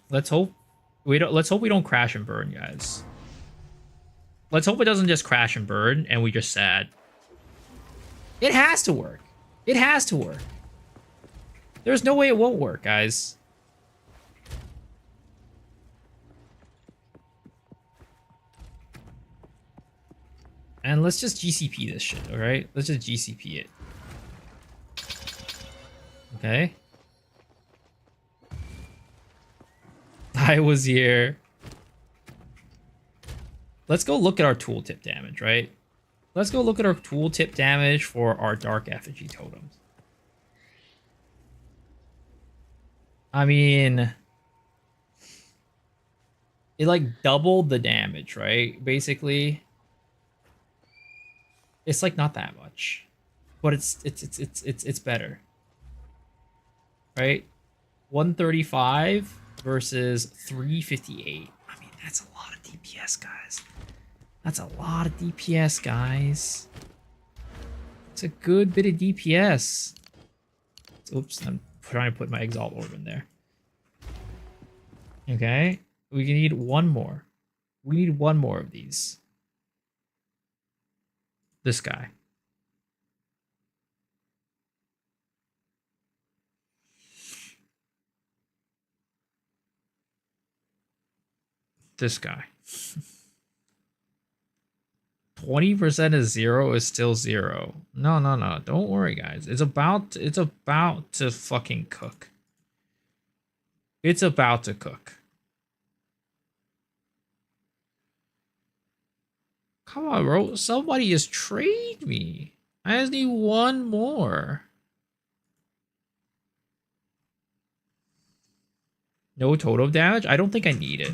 Let's hope we don't crash and burn, guys. Let's hope it doesn't just crash and burn and we just sad. It has to work. It has to work. There's no way it won't work, guys. And let's just GCP this shit, alright? Let's just GCP it. Okay. I was here. Let's go look at our tooltip damage, right? Let's go look at our tooltip damage for our Dark Effigy totems. I mean, it like doubled the damage, right? Basically, it's like not that much, but it's better, right? 135 versus 358. I mean, that's a lot of DPS, guys. That's a lot of DPS, guys. It's a good bit of DPS. Oops, I'm trying to put my Exalt Orb in there. Okay, we need one more. We need one more of these. This guy. This guy. 20% of 0 is still 0. No. Don't worry, guys. It's about to fucking cook. It's about to cook. Come on, bro. Somebody just trade me. I just need one more. No totem damage? I don't think I need it.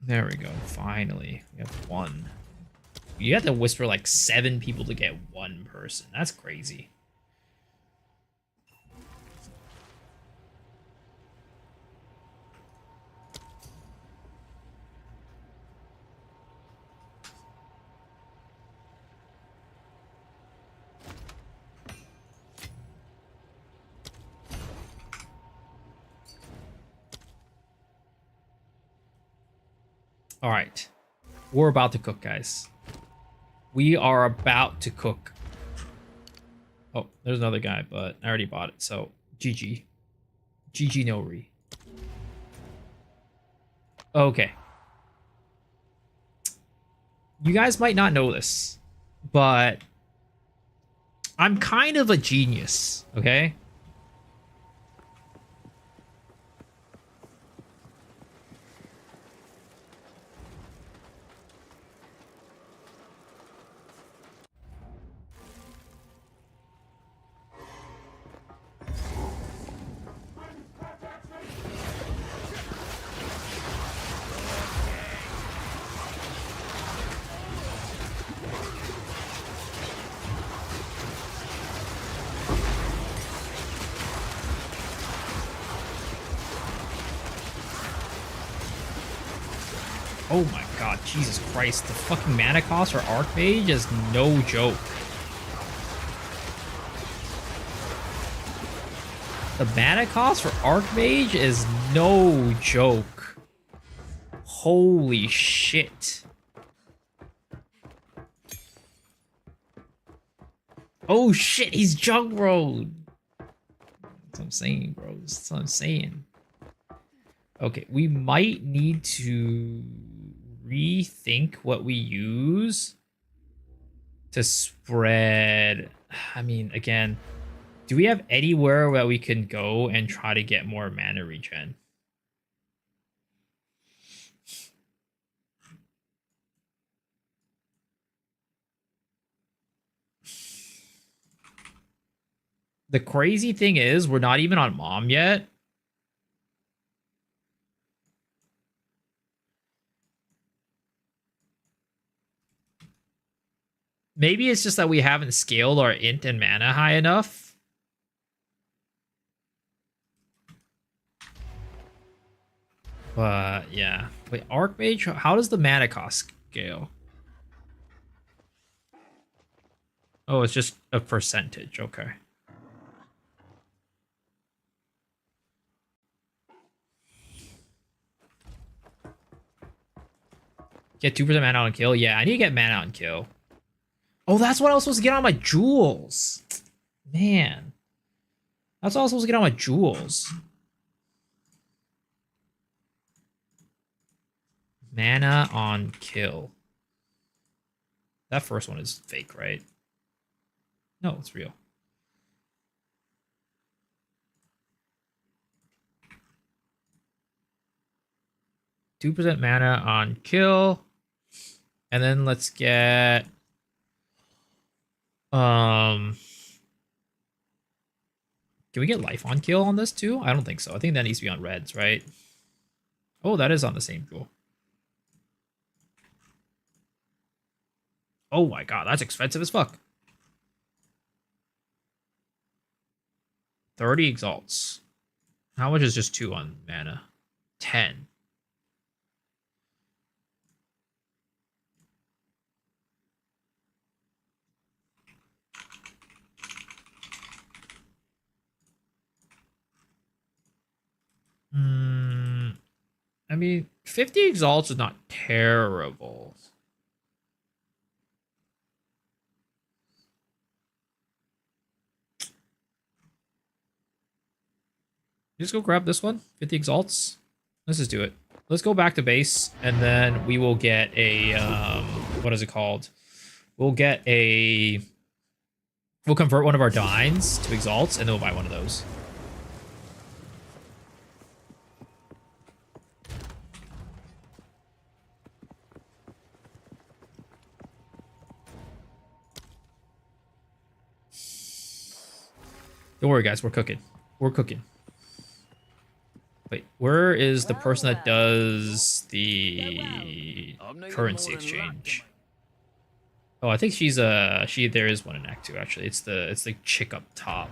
There we go. Finally, we have one. You have to whisper like 7 people to get one person. That's crazy. All right. We're about to cook, guys. We are about to cook. Oh, there's another guy, but I already bought it, so GG. GG no re. Okay. You guys might not know this, but I'm kind of a genius, okay? Oh my god, Jesus Christ. The fucking mana cost for Archmage is no joke. The mana cost for Archmage is no joke. Holy shit. Oh shit, he's Jug Road. That's what I'm saying, bro. That's what I'm saying. Okay, we might need to rethink what we use to spread. I mean, again, do we have anywhere where we can go and try to get more mana regen? The crazy thing is, we're not even on Mom yet. Maybe it's just that we haven't scaled our int and mana high enough. But yeah. Wait, Archmage, how does the mana cost scale? Oh, it's just a percentage. Okay. Get 2% mana on kill? Yeah, I need to get mana on kill. Oh, that's what I was supposed to get on my jewels. Man. That's what I was supposed to get on my jewels. Mana on kill. That first one is fake, right? No, it's real. %2 mana on kill. And then let's get can we get life on kill on this too? I don't think so. I think that needs to be on reds, right? Oh, that is on the same jewel. Oh my god, that's expensive as fuck. 30 exalts. How much is just 2 on mana? 10. I mean, 50 exalts is not terrible. Just go grab this one, 50 exalts. Let's just do it. Let's go back to base, and then we will get a, what is it called? We'll get a, we'll convert one of our Dines to exalts, and then we'll buy one of those. Don't worry, guys. We're cooking. We're cooking. Wait, Where is the person that does the currency exchange? Oh, I think she's there is one in Act 2 actually. It's the chick up top.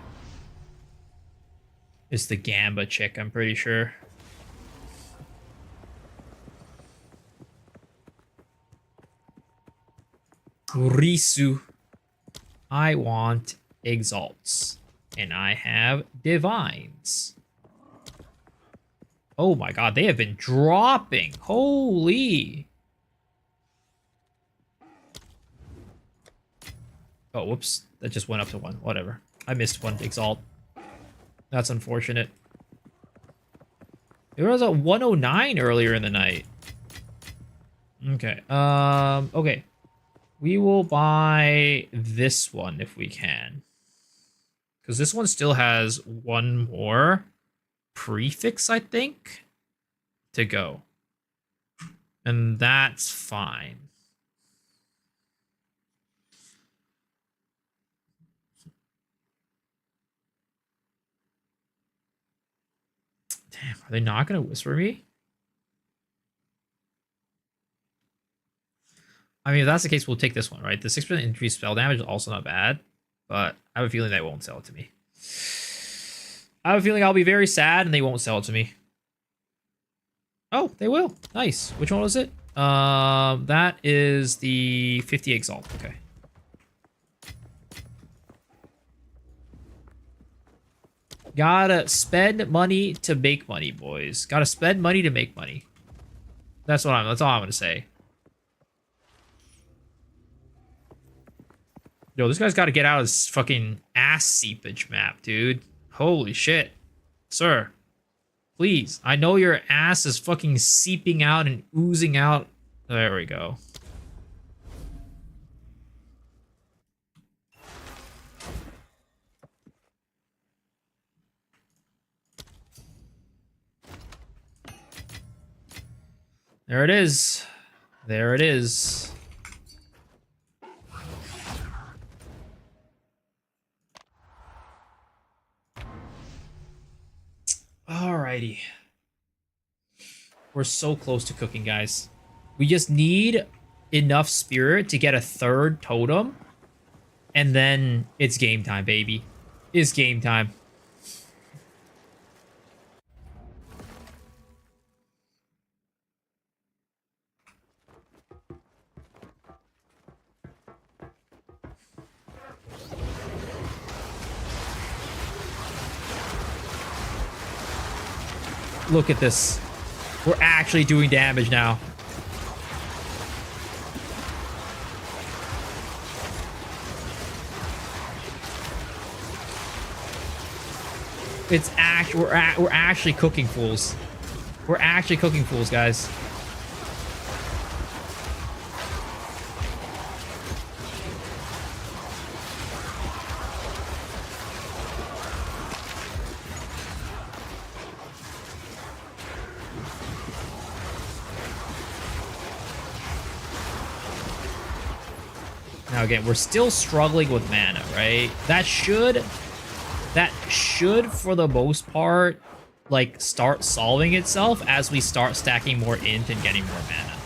It's the Gamba chick, I'm pretty sure. Risu. I want exalts. And I have divines. Oh my god, they have been dropping. Holy. Oh, whoops. That just went up to 1. Whatever. I missed 1 exalt. That's unfortunate. It was at 109 earlier in the night. Okay. Okay. We will buy this one if we can. Because this one still has 1 more prefix, I think, to go. And that's fine. Damn, are they not going to whisper me? I mean, if that's the case, we'll take this one, right? The 6% increased spell damage is also not bad, but I have a feeling they won't sell it to me. I have a feeling I'll be very sad and they won't sell it to me. Oh, they will. Nice. Which one was it? That is the 50 Exalt. Okay. Gotta spend money to make money, boys. Gotta spend money to make money. That's all I'm gonna say. Yo, this guy's gotta get out of this fucking ass seepage map, dude. Holy shit. Sir. Please. I know your ass is fucking seeping out and oozing out. There we go. There it is. There it is. Alrighty. We're so close to cooking, guys. We just need enough spirit to get a 3rd totem. And then it's game time, baby. It's game time. Look at this. We're actually doing damage now. It's we're actually cooking fools. We're actually cooking fools, guys. Now again, we're still struggling with mana, right? That should, for the most part, like, start solving itself as we start stacking more int and getting more mana.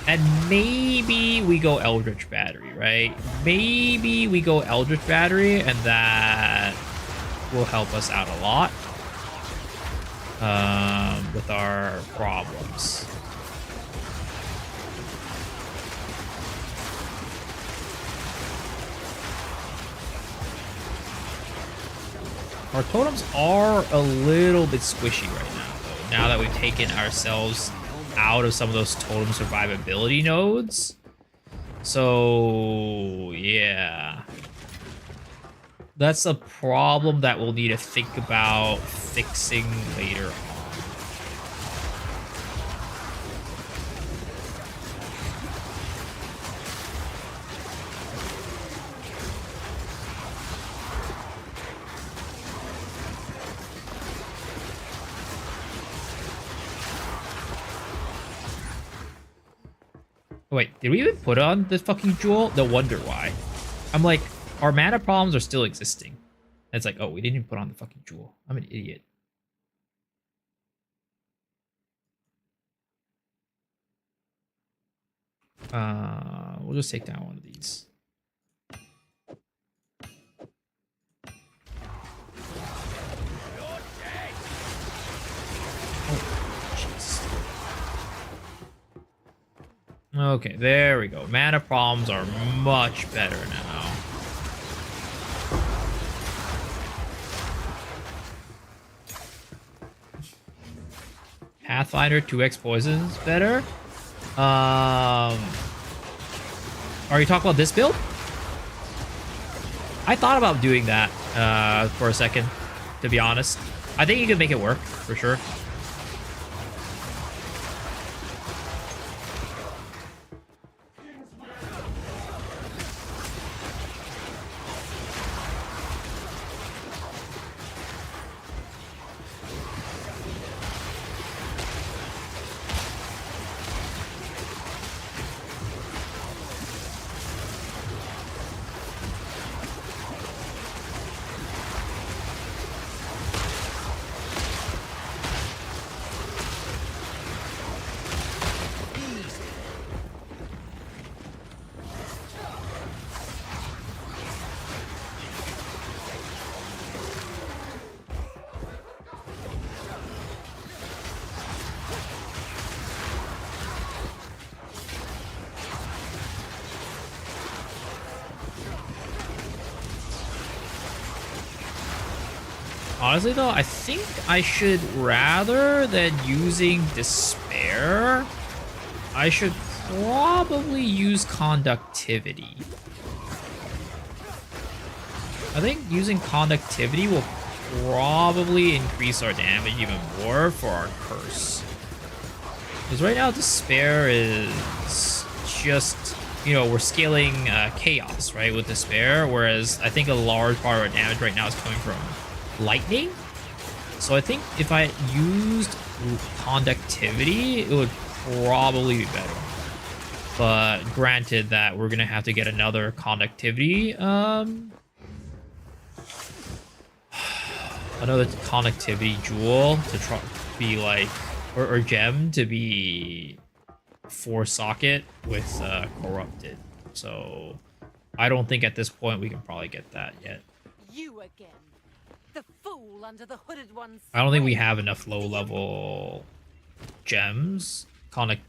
And maybe we go Eldritch Battery, right? Maybe we go Eldritch Battery, and that will help us out a lot with our problems. Our totems are a little bit squishy right now, though. Now that we've taken ourselves out of some of those totem survivability nodes. So, yeah. That's a problem that we'll need to think about fixing later on. Wait, did we even put on the fucking jewel? No wonder why. I'm like, our mana problems are still existing. And it's like, oh, we didn't even put on the fucking jewel. I'm an idiot. We'll just take down one of these. Okay, there we go. Mana problems are much better now. Pathfinder 2x poisons better. Are you talking about this build? I thought about doing that for a second, to be honest. I think you can make it work for sure. Honestly, though, I think I should, rather than using Despair, I should probably use Conductivity. I think using Conductivity will probably increase our damage even more for our Curse. Because right now, Despair is just, you know, we're scaling Chaos, right, with Despair, whereas I think a large part of our damage right now is coming from Lightning. So I think if I used Conductivity, it would probably be better. But granted that we're gonna have to get another Conductivity, another Conductivity jewel to try be like, or gem to be 4-socket with Corrupted. So I don't think at this point we can probably get that yet. You again. The fool under the hooded one's I don't think we have enough low-level gems,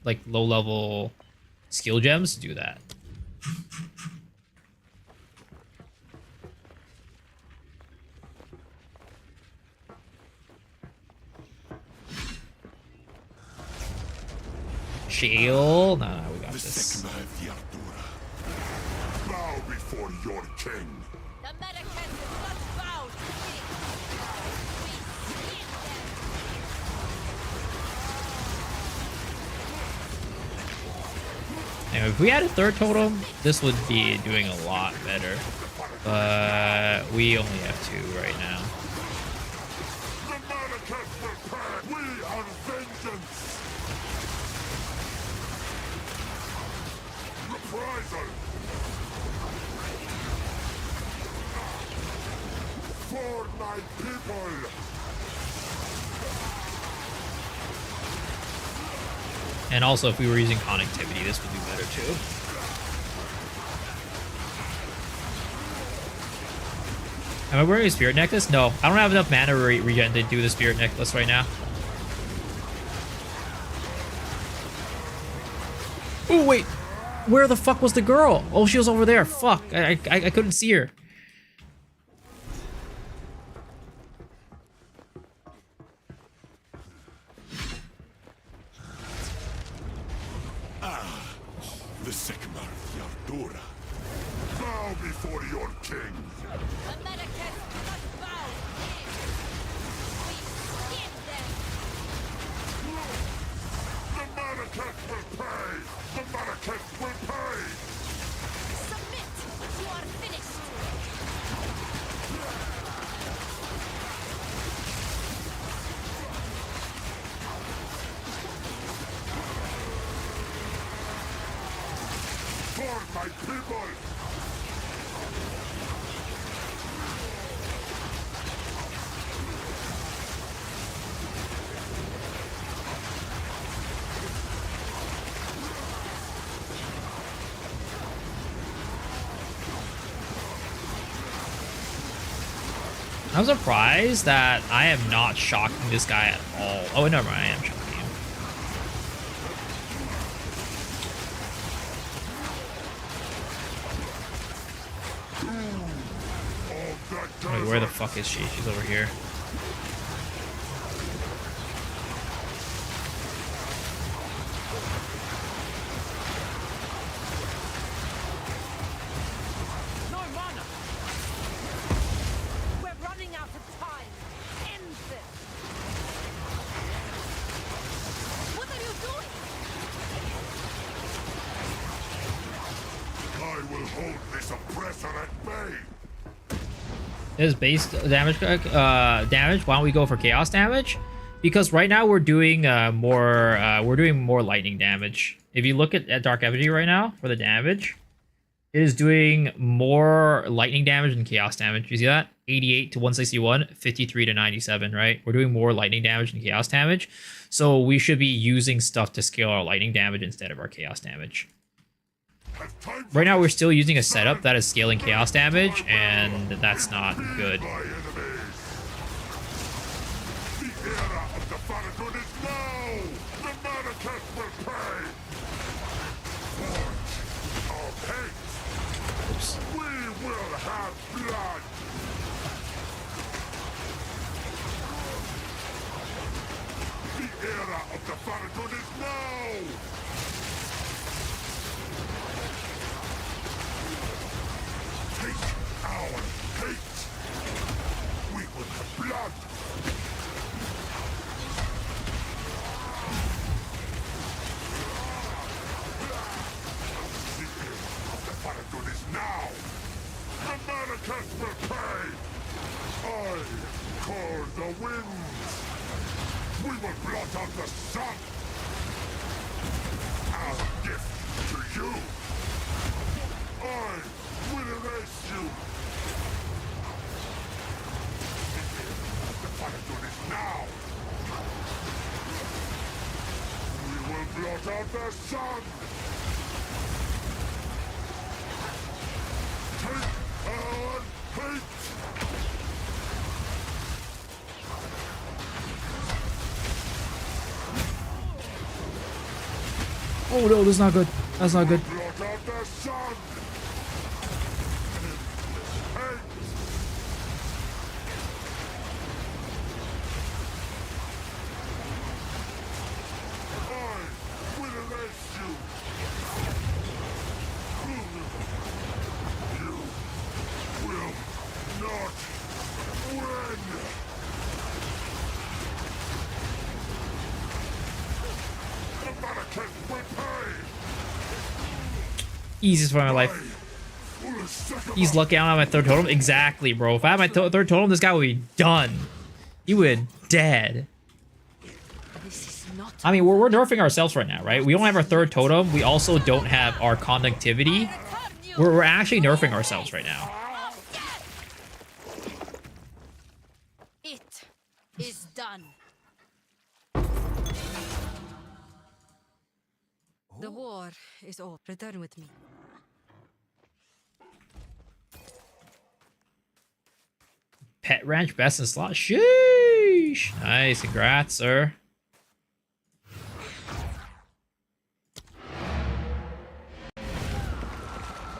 like low-level skill gems to do that. Jail? Nah, we got this. Bow before your king. The Americans must bow to king. We skin them. Anyway, if we had a third totem, this would be doing a lot better. But we only have 2 right now. The Americans prepare. We are vengeance. Reprisal. For my people. And also, if we were using Connectivity, this would do better too. Am I wearing a Spirit Necklace? No, I don't have enough mana regen to do the Spirit Necklace right now. Oh, wait. Where the fuck was the girl? Oh, she was over there. Fuck. I couldn't see her. The Sycamore of Yardura. Bow before your king. The Americans must bow to king. We skin them. The Marrakech will pay. The Marrakech will pay. Submit. You are finished. For my people. I'm surprised that I am not shocking this guy at all. Oh, never mind, I am shocking him. Wait, where the fuck is she? She's over here. No mana! We're running out of time! End this! What are you doing? I will hold this oppressor at bay. Is base damage damage? Why don't we go for chaos damage? Because right now we're doing more lightning damage. If you look at Dark Effigy right now for the damage, it is doing more lightning damage than chaos damage. You see that? 88 to 161, 53 to 97, right? We're doing more lightning damage than chaos damage. So we should be using stuff to scale our lightning damage instead of our chaos damage. Right now, we're still using a setup that is scaling chaos damage, and that's not good. My enemies. The era of the Farragut is now. The Maracas will pay. Forge of hate. We will have blood. The era of the Farragut is now. Take our hate. We will have blood. The end of the Farragut is now. The Maracas will pay. I call the winds. We will blot out the sun. Our gift to you. I will erase you. The Farragut is now. We will blot out the sun. Take our hate. Oh no, that's not good. That's not good. Blot out the sun. Hate. I will erase you. You will not win. The Maracas will pay. Easiest fight of my life. He's lucky I don't have my third totem. Exactly, bro. If I had my third totem, this guy would be done. He would dead. This is not... I mean, we're nerfing ourselves right now, right? We don't have our third totem. We also don't have our conductivity. We're actually nerfing ourselves right now. It is done. The war is over. Return with me. Pet Ranch best in slot. Sheesh. Nice. Congrats, sir.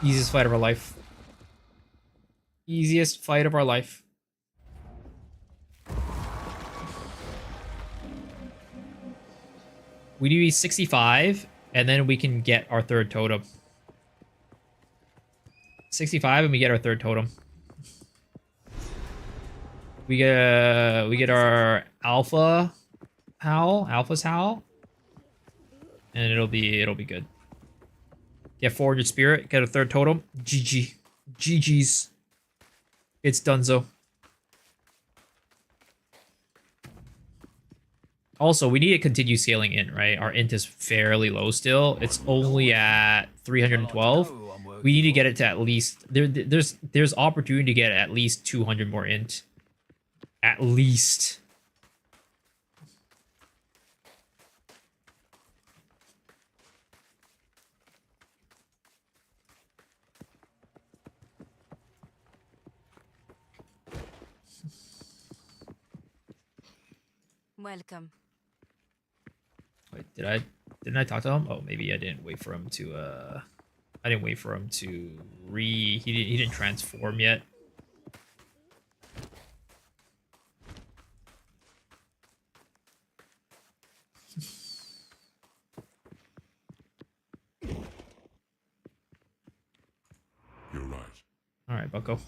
Easiest fight of our life. Easiest fight of our life. We need to be 65, and then we can get our third totem. 65, and we get our third totem. We get our alpha's howl, and it'll be good. Get 400 spirit, get a third totem. GG. GG's. It's donezo. Also, we need to continue scaling int, right? Our int is fairly low still. It's only at 312. We need to get it to at least there's opportunity to get at least 200 more int. At least. Welcome. Wait, didn't I talk to him? Oh, maybe I didn't wait for him to I didn't wait for him to he didn't transform yet. You're right. All right, Bucko.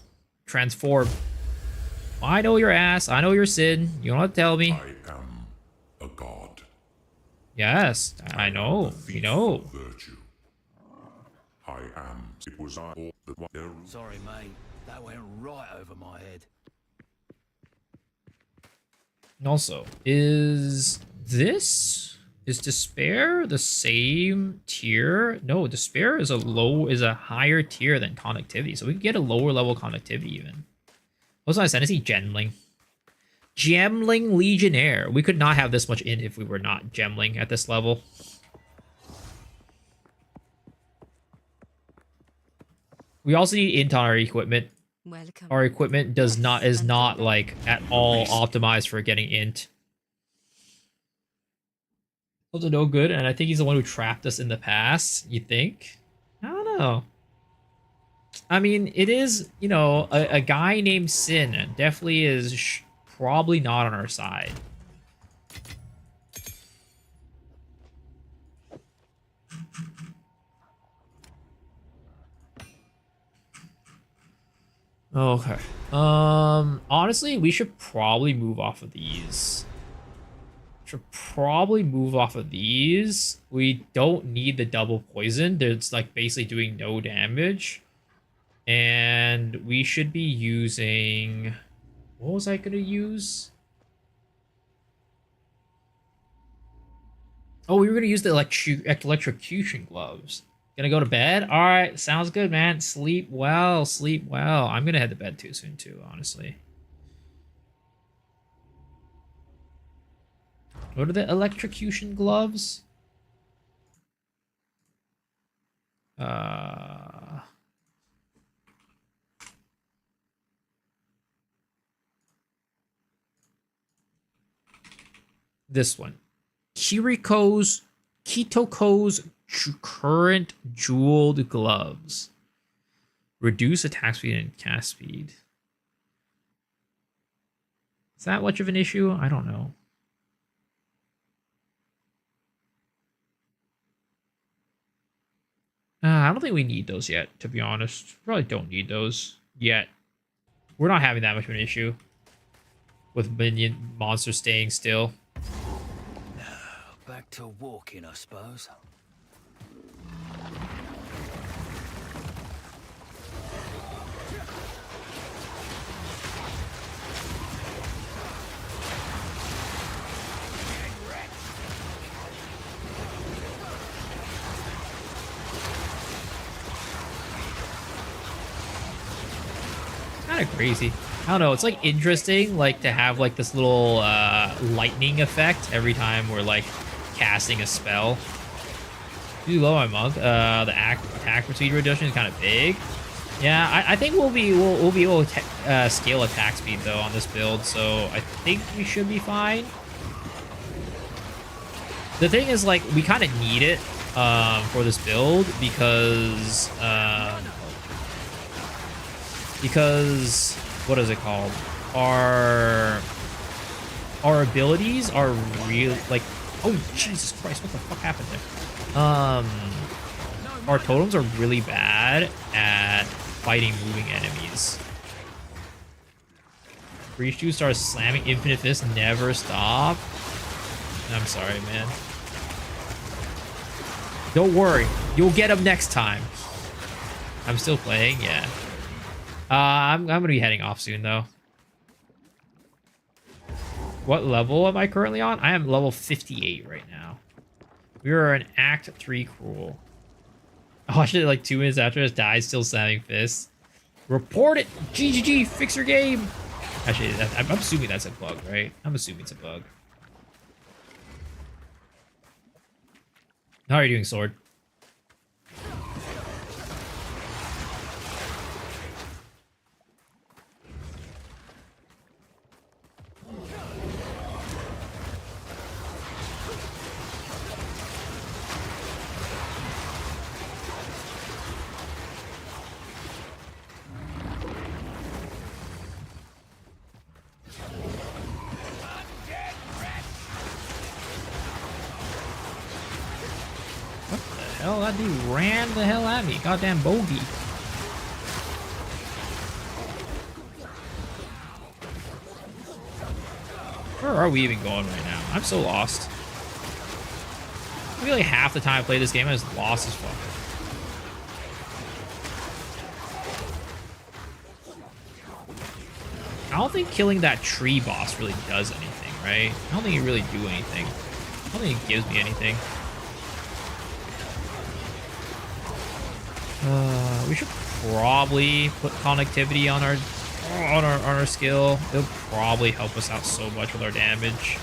Transform. I know your ass. I know your sin. You don't have to tell me. I am a god. Yes, I know. The thief We know. of virtue. I am. It was I or the one. Sorry, mate. That went right over my head. And also, is despair the same tier? No, despair is a higher tier than conductivity, so we can get a lower level conductivity even. Also, I said, I see Gemling. Gemling Legionnaire. We could not have this much int if we were not Gemling at this level. We also need int on our equipment. Welcome. Our equipment is not like at all optimized for getting int. Also no good, and I think he's the one who trapped us in the past. You think? I don't know. I mean, it is, you know, a guy named Sin definitely is probably not on our side. Okay. Honestly, we should probably move off of these. We don't need the double poison. It's like basically doing no damage. And we should be using... What was I going to use? Oh, we were going to use the electrocution gloves. Gonna go to bed? Alright, sounds good, man. Sleep well, sleep well. I'm gonna head to bed too soon, too, honestly. What are the electrocution gloves? This one. Kitoko's current jeweled gloves. Reduce attack speed and cast speed. Is that much of an issue? I don't know. I don't think we need those yet, to be honest. Probably don't need those yet. We're not having that much of an issue with minion monsters staying still. Back to walking, I suppose. Kind of crazy. I don't know. It's like interesting, like to have like this little lightning effect every time we're like casting a spell. Do you love my monk? The attack speed reduction is kind of big. Yeah, I think we'll be able to scale attack speed though on this build, so I think we should be fine. The thing is, like, we kind of need it for this build because what is it called? Our abilities are real, like, oh Jesus Christ, what the fuck happened there? Our totems are really bad at fighting moving enemies. Breach Juice starts slamming Infinite Fist, never stop. I'm sorry, man. Don't worry, you'll get him next time. I'm still playing, yeah. I'm gonna be heading off soon though. What level am I currently on? I am level 58 right now. We are an Act 3 Cruel. Oh, I should like 2 minutes after it died, still slamming fists. Report it! GGG, fix your game! Actually, I'm assuming that's a bug, right? I'm assuming it's a bug. How are you doing, Sword? hell? That dude ran the hell at me. Goddamn bogey. Where are we even going right now? I'm so lost. I feel like half the time I play this game, I just lost as fuck. I don't think killing that tree boss really does anything, right? I don't think it really do anything. I don't think it gives me anything. We should probably put connectivity on our skill. It'll probably help us out so much with our damage.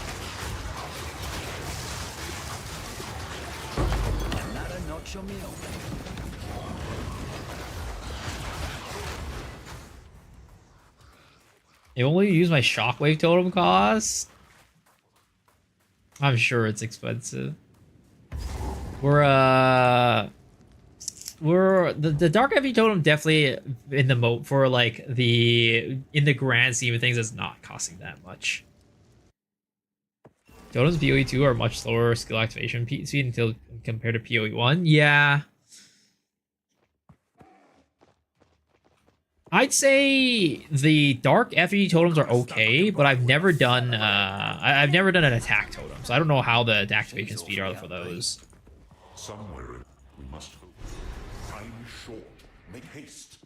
It only use my shockwave totem cost? I'm sure it's expensive. The Dark Effigy totem definitely in the moat for like in the grand scheme of things is not costing that much. Totems PoE 2 are much slower skill activation speed until compared to PoE 1. Yeah. I'd say the Dark Effigy totems are okay, but I've never done I've never done an attack totem, so I don't know how the activation speed are for those. Somewhere we must go. Time is short. Make haste.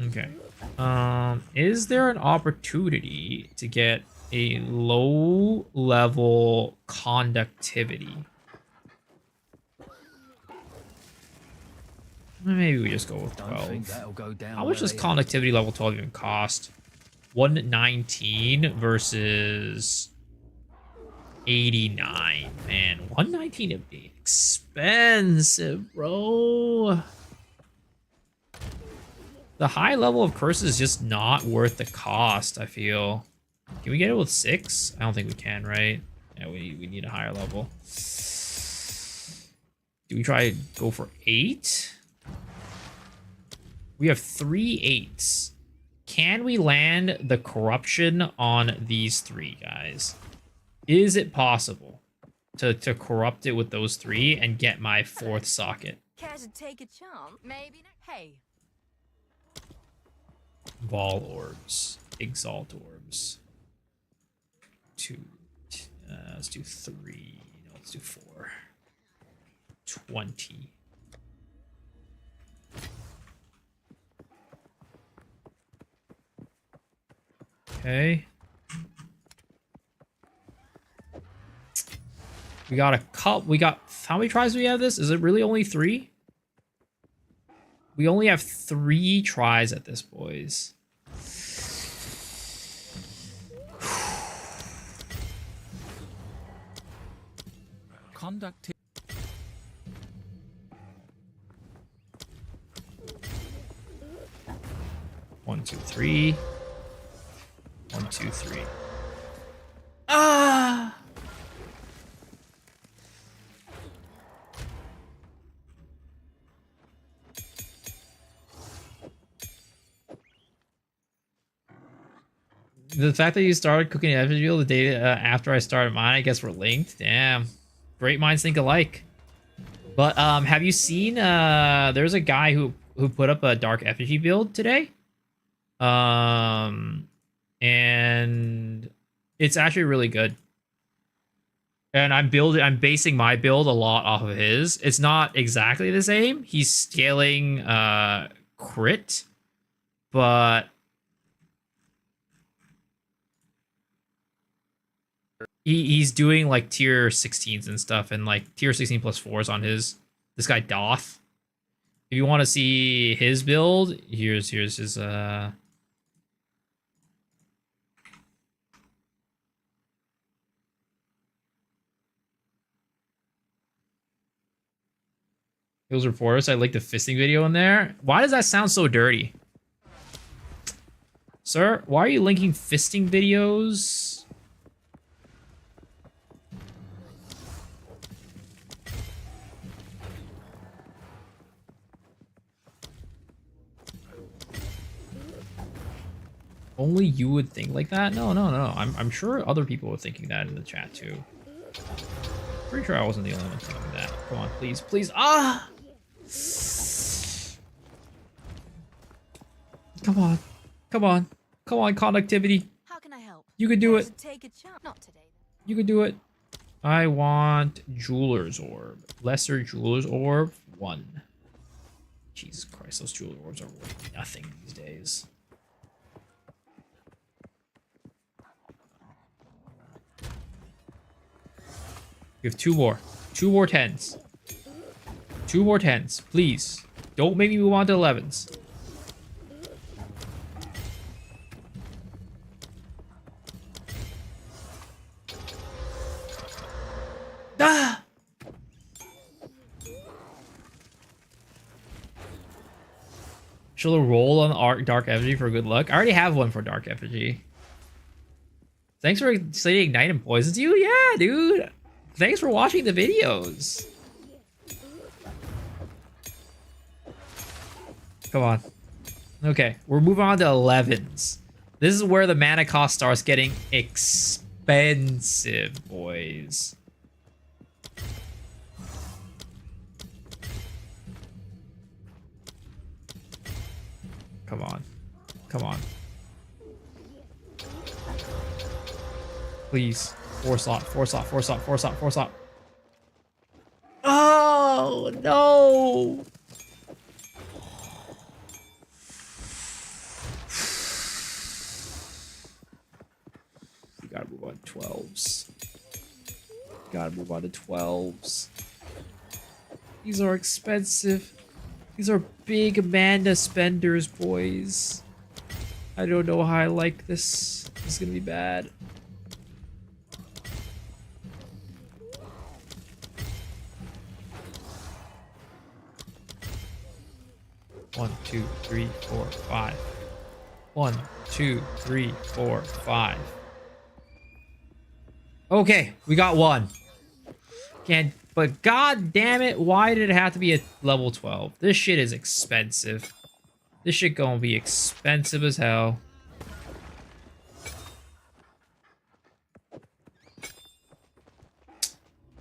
Okay. Is there an opportunity to get a low level conductivity? Maybe we just go with 12. How much does conductivity level 12 even cost? 119 versus 89. Man, 119 would be expensive, bro. The high level of curse is just not worth the cost, I feel. Can we get it with 6? I don't think we can, right? Yeah, we need a higher level. Do we try to go for 8? We have 3 8s. Can we land the corruption on these 3 guys? Is it possible to corrupt it with those 3 and get my 4th socket? Care to take a chance? Maybe. Hey. Ball orbs. Exalt orbs. 2. Let's do 3. No, let's do 4. 20. Okay. We got a cup. We got how many tries do we have this? Is it really only 3? We only have 3 tries at this, boys. Conduct. 1, 2, 3. 1, 2, 3. Ah! The fact that you started cooking Effigy the day after I started mine, I guess we're linked. Damn. Great minds think alike. But have you seen there's a guy who put up a Dark Effigy build today? And it's actually really good. And I'm basing my build a lot off of his. It's not exactly the same. He's scaling crit, but he's doing like tier 16s and stuff, and like tier 16 plus 4s on his. This guy Doth. If you want to see his build, here's his Those reporters, I like the fisting video in there. Why does that sound so dirty? Sir, why are you linking fisting videos? Only you would think like that? No, no, no. I'm sure other people were thinking that in the chat too. Pretty sure I wasn't the only one thinking that. Come on, please, please. Ah! Come on. Come on. Come on, conductivity. How can I help? You could do it. Take a chance. Not today. You could do it. I want Jeweler's Orb. Lesser Jeweler's Orb, 1. Jesus Christ, those Jeweler's Orbs are worth nothing these days. We have 2 more. 2 more 10s. 2 more 10s, please. Don't make me move on to 11s. Ah! Should I roll on Dark Effigy for good luck? I already have one for Dark Effigy. Thanks for slating Ignite and Poisons you? Yeah, dude. Thanks for watching the videos. Come on. Okay, we're moving on to 11s. This is where the mana cost starts getting expensive, boys. Come on. Come on. Please. 4 slot, 4 slot, 4 slot, 4 slot, 4 slot. Oh, no. You gotta move on to 12s. Gotta move on to 12s. These are expensive. These are big mana spenders, boys. I don't know how I like this. This is gonna be bad. One, 2, 3, 4, 5. 1, 2, 3, 4, 5. Okay, we got 1. Can't. But god damn it, why did it have to be a level 12? This shit is expensive. This shit gonna be expensive as hell.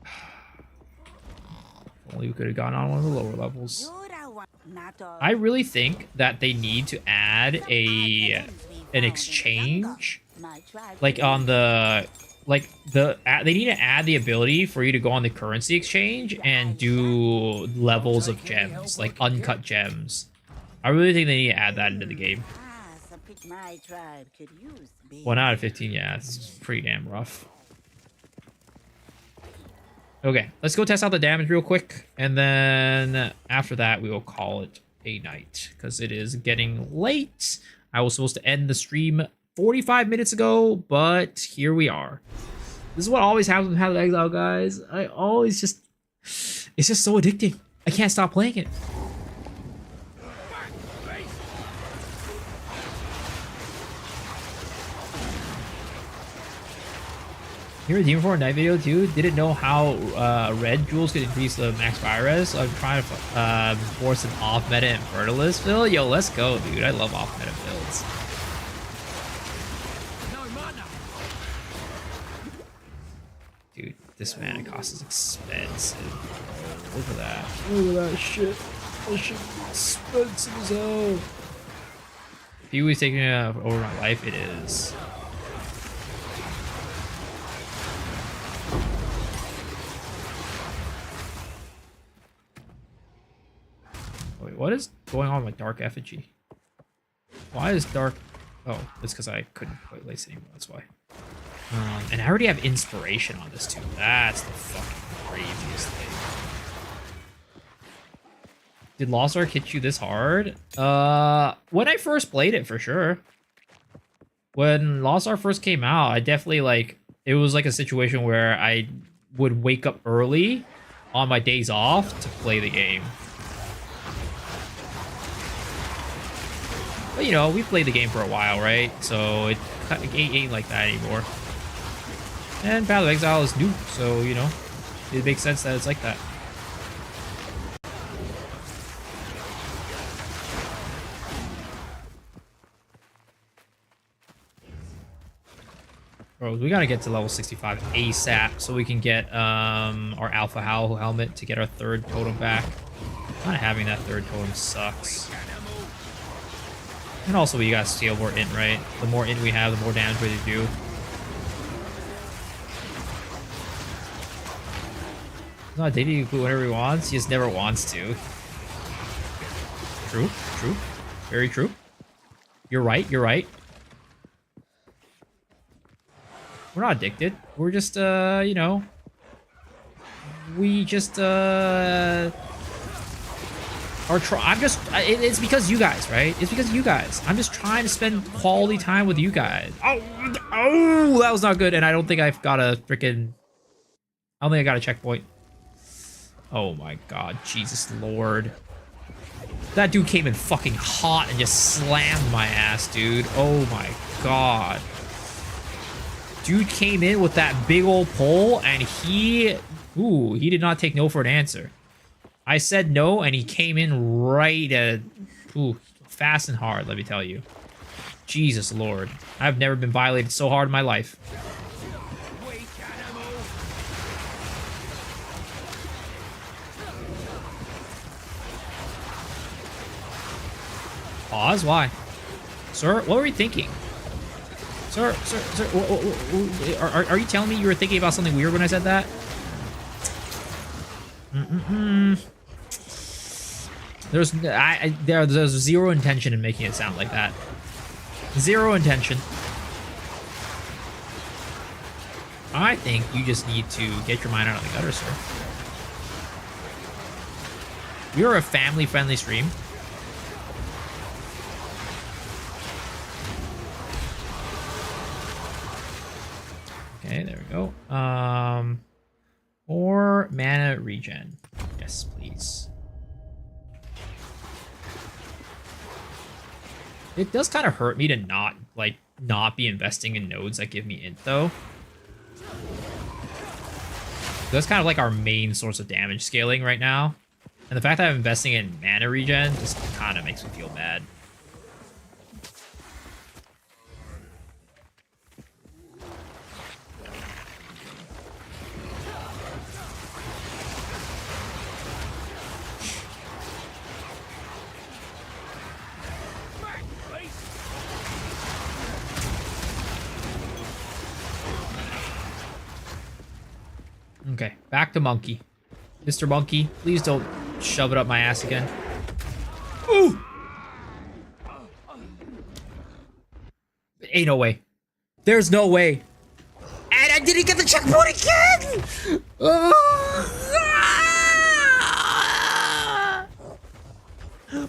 If only we could have gone on one of the lower levels. I really think that they need to add an exchange, like on the. They need to add the ability for you to go on the currency exchange and do levels of gems, like uncut gems. I really think they need to add that into the game. 1 out of 15, yeah, it's pretty damn rough. Okay, let's go test out the damage real quick, and then after that we will call it a night, because it is getting late. I was supposed to end the stream 45 minutes ago, but here we are. This is what always happens with Path of Exile, guys. I always just... It's just so addicting. I can't stop playing it. You redeemed for a night video too? Didn't know how red jewels could increase the max fire res, so I'm trying to force an off-meta Infernalist build. Yo, let's go, dude. I love off-meta builds. Dude, this mana cost is expensive. Look at that. Look at that shit. That shit is expensive as hell. If he was taking it over my life, it is. Wait, what is going on with Dark Effigy? Why is Dark... Oh, it's because I couldn't quite lace it anymore, that's why. And I already have Inspiration on this too. That's the fucking craziest thing. Did Lost Ark hit you this hard? When I first played it, for sure. When Lost Ark first came out, I definitely, like... It was like a situation where I would wake up early on my days off to play the game. But, you know, we played the game for a while, right? So it ain't like that anymore. And Path of Exile is new, so, you know, it makes sense that it's like that. Bro, we gotta get to level 65 ASAP so we can get our Alpha Howl helmet to get our 3rd totem back. Not having that 3rd totem sucks. And also we gotta steal more int, right? The more int we have, the more damage we do. He's not dating you whenever he wants, he just never wants to. True, true. Very true. You're right, you're right. We're not addicted. We're just, you know... We just, are it's because you guys, right? It's because you guys. I'm just trying to spend quality time with you guys. Oh, that was not good. And I don't think I've got a freaking... I don't think I got a checkpoint. Oh my god, Jesus Lord. That dude came in fucking hot and just slammed my ass, dude. Oh my god. Dude came in with that big old pole and he did not take no for an answer. I said no and he came in right at, fast and hard, let me tell you. Jesus Lord. I've never been violated so hard in my life. Pause? Why? Sir, what were you thinking? Sir, are you telling me you were thinking about something weird when I said that? There's zero intention in making it sound like that. Zero intention. I think you just need to get your mind out of the gutter, sir. We are a family-friendly stream. Okay, there we go. Or mana regen. Yes, please. It does kind of hurt me to not be investing in nodes that give me int though. That's kind of like our main source of damage scaling right now. And the fact that I'm investing in mana regen just kind of makes me feel bad. Okay, back to Monkey. Mr. Monkey, please don't shove it up my ass again. Ooh! Ain't no way. There's no way. And I didn't get the checkpoint again!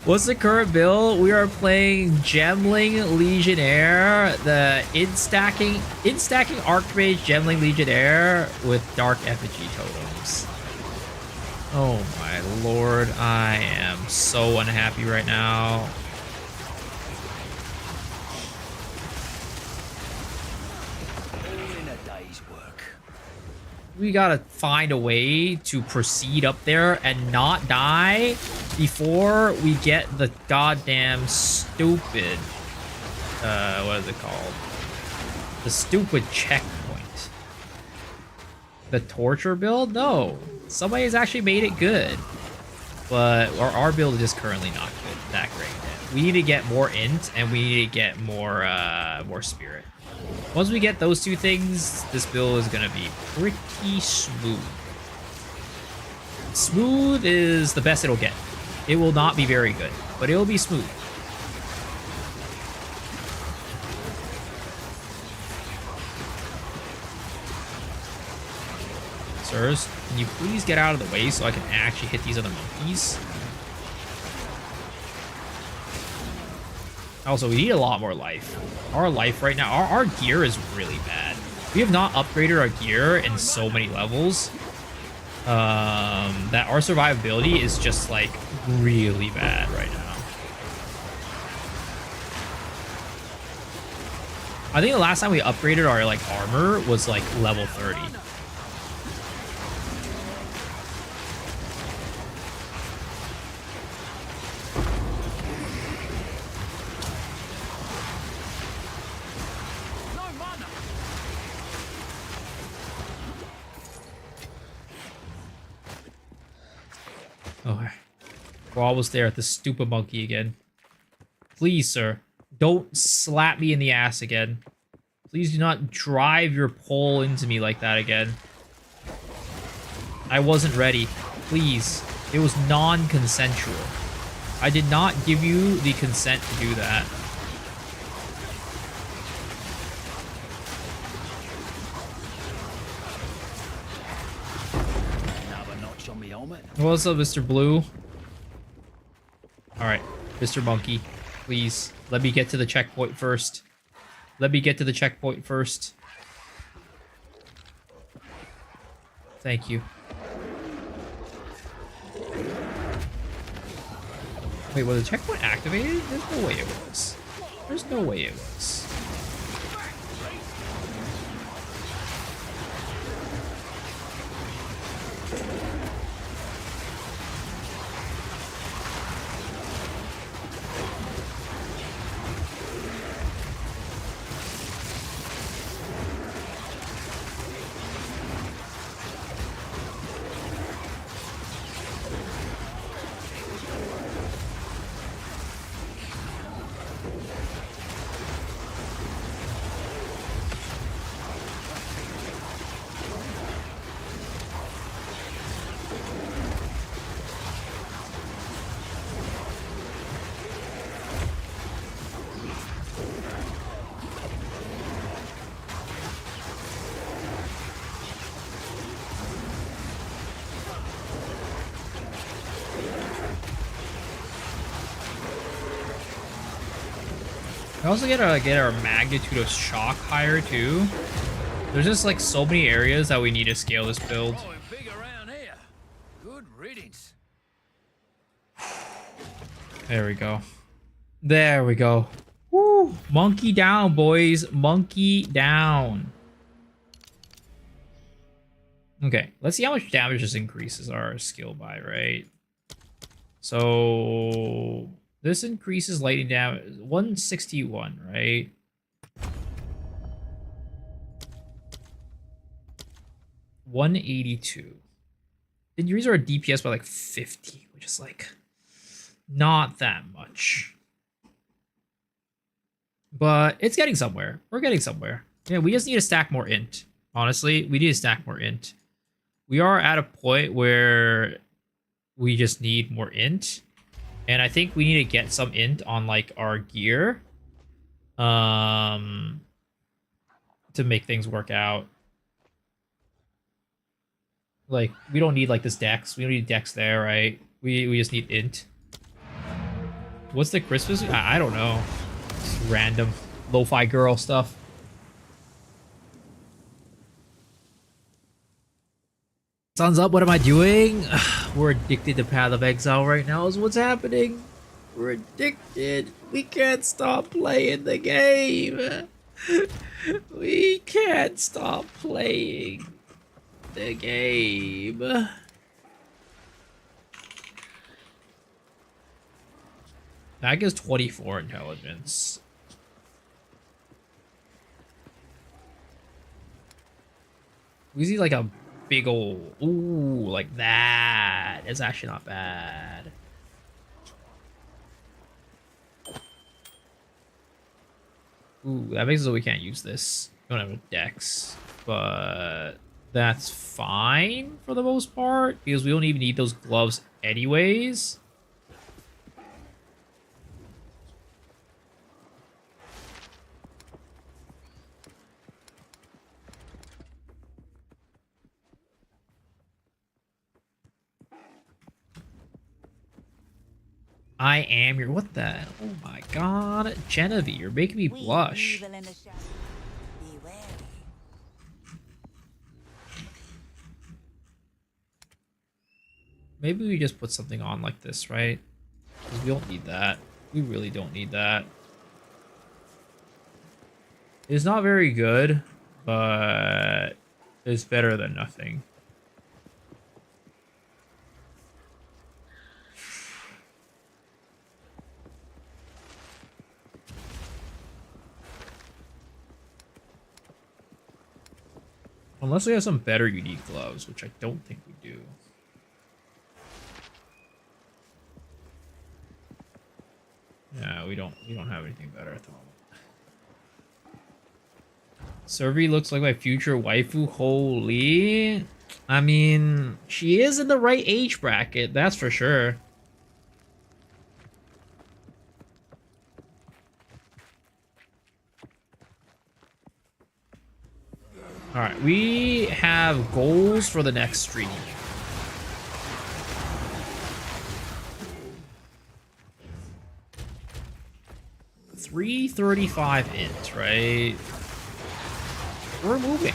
What's the current build? We are playing Gemling Legionnaire, the in-stacking Archmage Gemling Legionnaire with Dark Effigy totems. Oh my lord, I am so unhappy right now. We gotta find a way to proceed up there and not die before we get the goddamn stupid, what is it called? The stupid checkpoint. The torture build? No. Somebody has actually made it good. But our build is just currently not good, that great. We need to get more int and we need to get more spirit. Once we get those two things, this build is gonna be pretty smooth. Smooth is the best it'll get. It will not be very good, but it'll be smooth. Sirs, can you please get out of the way so I can actually hit these other monkeys? Also, we need a lot more life. Our life right now, our gear is really bad. We have not upgraded our gear in so many levels that our survivability is just like really bad right now. I think the last time we upgraded our like armor was like level 30. Okay. We're almost there at the stupid monkey again. Please, sir, don't slap me in the ass again. Please do not drive your pole into me like that again. I wasn't ready. Please. It was non-consensual. I did not give you the consent to do that. Another notch on me helmet. What's up, Mr. Blue? Alright, Mr. Monkey, please, let me get to the checkpoint first. Let me get to the checkpoint first. Thank you. Wait, was the checkpoint activated? There's no way it was. There's no way it was. I also get our magnitude of shock higher too. There's just like so many areas that we need to scale this build. Oh, big around here. Good riddance. There we go. There we go. Woo! Monkey down, boys. Monkey down. Okay, let's see how much damage this increases our skill by, right? So this increases lightning damage 161, right? $182. Then you raise our DPS by like 50, which is like not that much. But it's getting somewhere. We're getting somewhere. Yeah, we just need to stack more int. Honestly, we need to stack more int. We are at a point where we just need more int. And I think we need to get some int on like our gear. To make things work out. Like, we don't need like this dex. We don't need dex there, right? We just need int. What's the Christmas? I don't know. Just random lo-fi girl stuff. Sun's up, what am I doing? We're addicted to Path of Exile right now is what's happening. We're addicted. We can't stop playing the game. We can't stop playing the game. That gives 24 intelligence. We see like a big old, ooh, like that. It's actually not bad. Ooh, that makes it so we can't use this. We don't have a dex, but that's fine for the most part because we don't even need those gloves anyways. I am your, what the, oh my god, Genevieve, you're making me blush. Maybe we just put something on like this, right? Because we don't need that. We really don't need that. It's not very good, but it's better than nothing. Unless we have some better unique gloves, which I don't think we do. Yeah, we don't have anything better at the moment. Survey looks like my future waifu. Holy. I mean, she is in the right age bracket, that's for sure. Alright, we have goals for the next stream. 335 int, right? We're moving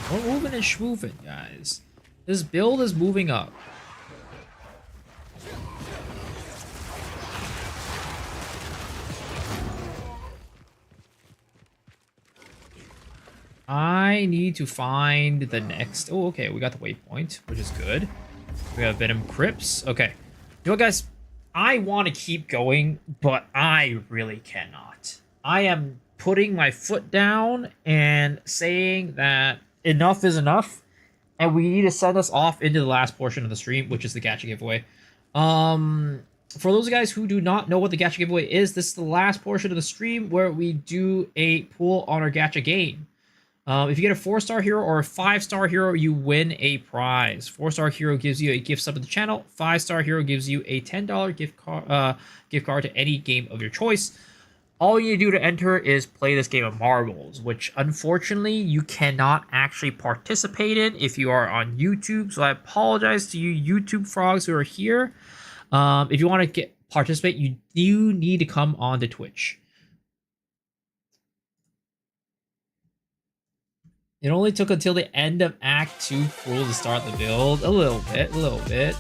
and schmoving, guys. This build is moving up. I need to find the next... Oh, okay, we got the waypoint, which is good. We have Venom Crypts. Okay. You know what, guys? I want to keep going, but I really cannot. I am putting my foot down and saying that enough is enough, and we need to send us off into the last portion of the stream, which is the gacha giveaway. For those guys who do not know what the gacha giveaway is, this is the last portion of the stream where we do a pool on our gacha game. If you get a 4-star hero or a 5-star hero, you win a prize. 4-star hero gives you a gift sub to the channel. 5-star hero gives you a $10 gift card to any game of your choice. All you need to do to enter is play this game of marbles, which unfortunately you cannot actually participate in if you are on YouTube. So I apologize to you YouTube frogs who are here. If you want to participate, you do need to come on to Twitch. It only took until the end of Act 2 Cruel to start the build. A little bit.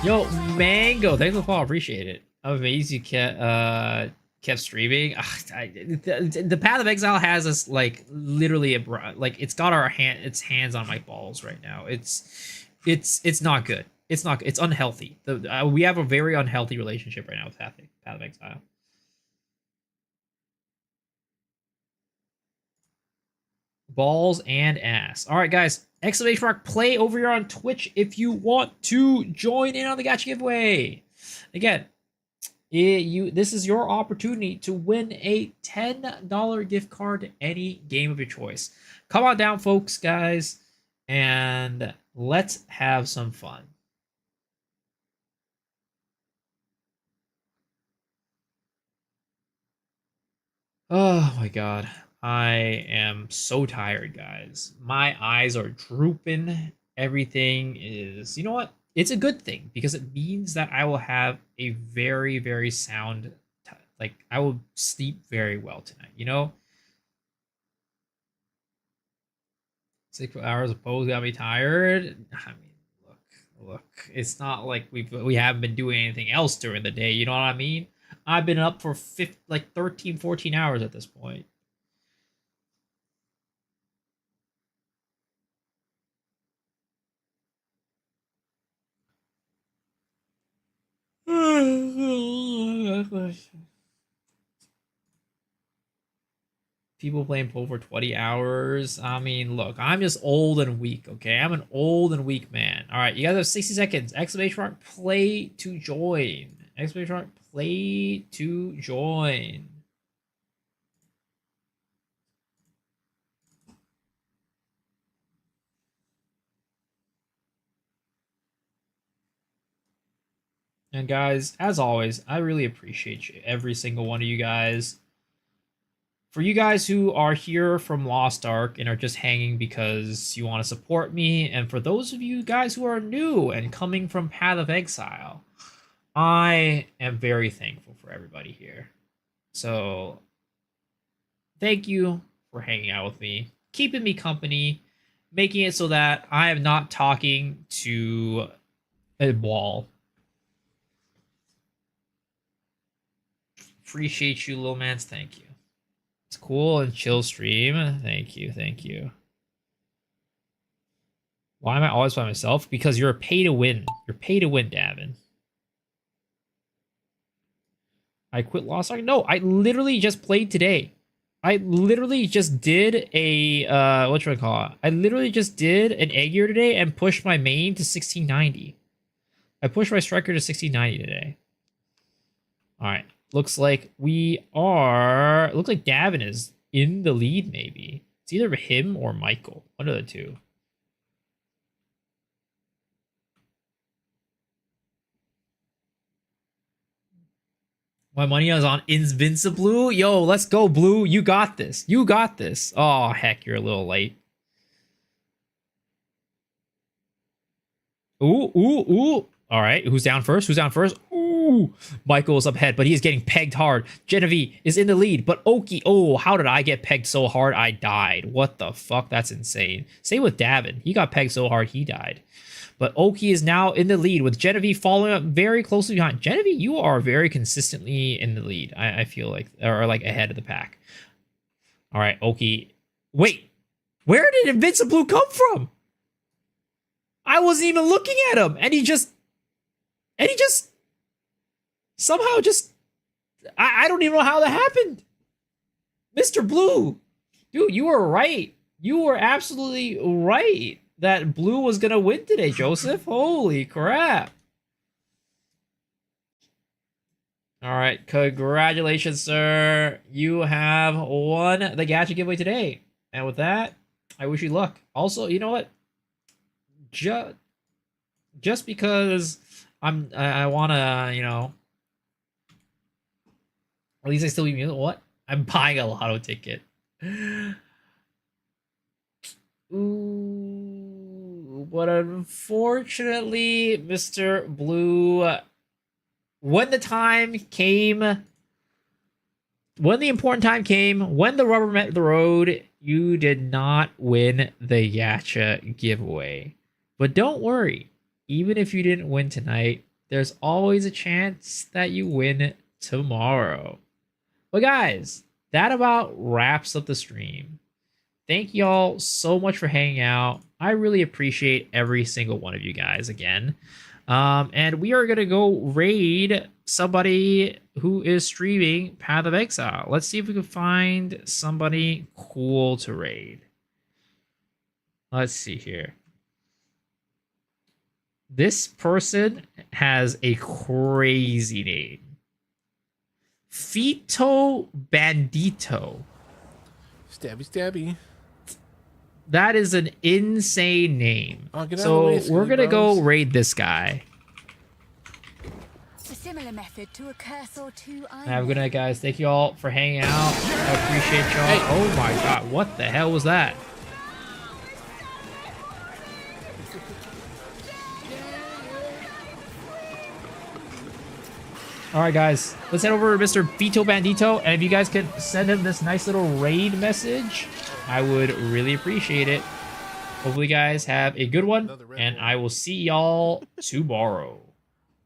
Yo, Mango, thanks for the follow. Appreciate it. I'm amazed you kept streaming. The Path of Exile has us like literally it's got its hands on my balls right now. It's not good. It's unhealthy. We have a very unhealthy relationship right now with Path of Exile. Balls and ass. All right, guys. Exclamation mark play over here on Twitch if you want to join in on the gacha giveaway. Again, this is your opportunity to win a $10 gift card to any game of your choice. Come on down, folks, guys, and let's have some fun. Oh my god. I am so tired, guys. My eyes are drooping. Everything is... You know what? It's a good thing, because it means that I will have a very, very sound... I will sleep very well tonight, you know? 6 hours of pose got me tired. I mean, look. It's not like we haven't been doing anything else during the day, you know what I mean? I've been up for 13, 14 hours at this point. People playing pool for 20 hours. I mean, look, I'm just old and weak, okay? I'm an old and weak man. All right, you guys have 60 seconds. Exclamation mark play to join. Exclamation mark play to join. And guys, as always, I really appreciate you, every single one of you guys. For you guys who are here from Lost Ark and are just hanging because you want to support me, and for those of you guys who are new and coming from Path of Exile, I am very thankful for everybody here. So, thank you for hanging out with me, keeping me company, making it so that I am not talking to a wall. Appreciate you, little mans. Thank you. It's cool and chill stream. Thank you. Why am I always by myself? Because you're a pay to win. You're pay to win, Davin. I quit Lost Ark? No, I literally just played today. I literally just did a what should I call it? I literally just did an egg year today and pushed my main to 1690. I pushed my striker to 1690 today. Alright. looks like we are. Looks like Gavin is in the lead. Maybe it's either him or Michael. One of the two. My money is on Invincible. Yo, let's go, Blue. You got this. You got this. Oh, heck, you're a little late. Ooh, ooh, ooh. All right, who's down first? Who's down first? Ooh, Michael's up ahead, but he is getting pegged hard. Genevieve is in the lead, but Oki, oh, how did I get pegged so hard? I died. What the fuck? That's insane. Same with Davin. He got pegged so hard, he died. But Oki is now in the lead with Genevieve following up very closely behind. Genevieve, you are very consistently in the lead. I feel like, or like ahead of the pack. All right, Oki. Wait, where did Invincible come from? I wasn't even looking at him, and he just somehow just, I don't even know how that happened. Mr. Blue, dude, you were right. You were absolutely right that Blue was gonna win today, Joseph. Holy crap. All right, congratulations, sir. You have won the gacha giveaway today. And with that, I wish you luck. Also, you know what? Just because I wanna, you know, at least I still be what? I'm buying a lotto ticket. Ooh, but unfortunately, Mr. Blue, when the time came, when the important time came, when the rubber met the road, you did not win the gacha giveaway. But don't worry, even if you didn't win tonight, there's always a chance that you win tomorrow. But guys, that about wraps up the stream. Thank y'all so much for hanging out. I really appreciate every single one of you guys again. And we are going to go raid somebody who is streaming Path of Exile. Let's see if we can find somebody cool to raid. Let's see here. This person has a crazy name. Fito Bandito. Stabby, stabby. That is an insane name. Oh, get out so of the way, we're gonna bros. go raid this guy. A similar method to a curse or two. Have a good night, guys. Thank you all for hanging out. I appreciate y'all. Hey. Oh my god, what the hell was that? All right, guys, let's head over to Mr. Vito Bandito, and if you guys could send him this nice little raid message, I would really appreciate it. Hopefully, you guys have a good one, and I will see y'all tomorrow.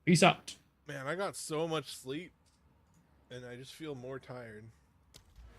Peace out. Man, I got so much sleep, and I just feel more tired.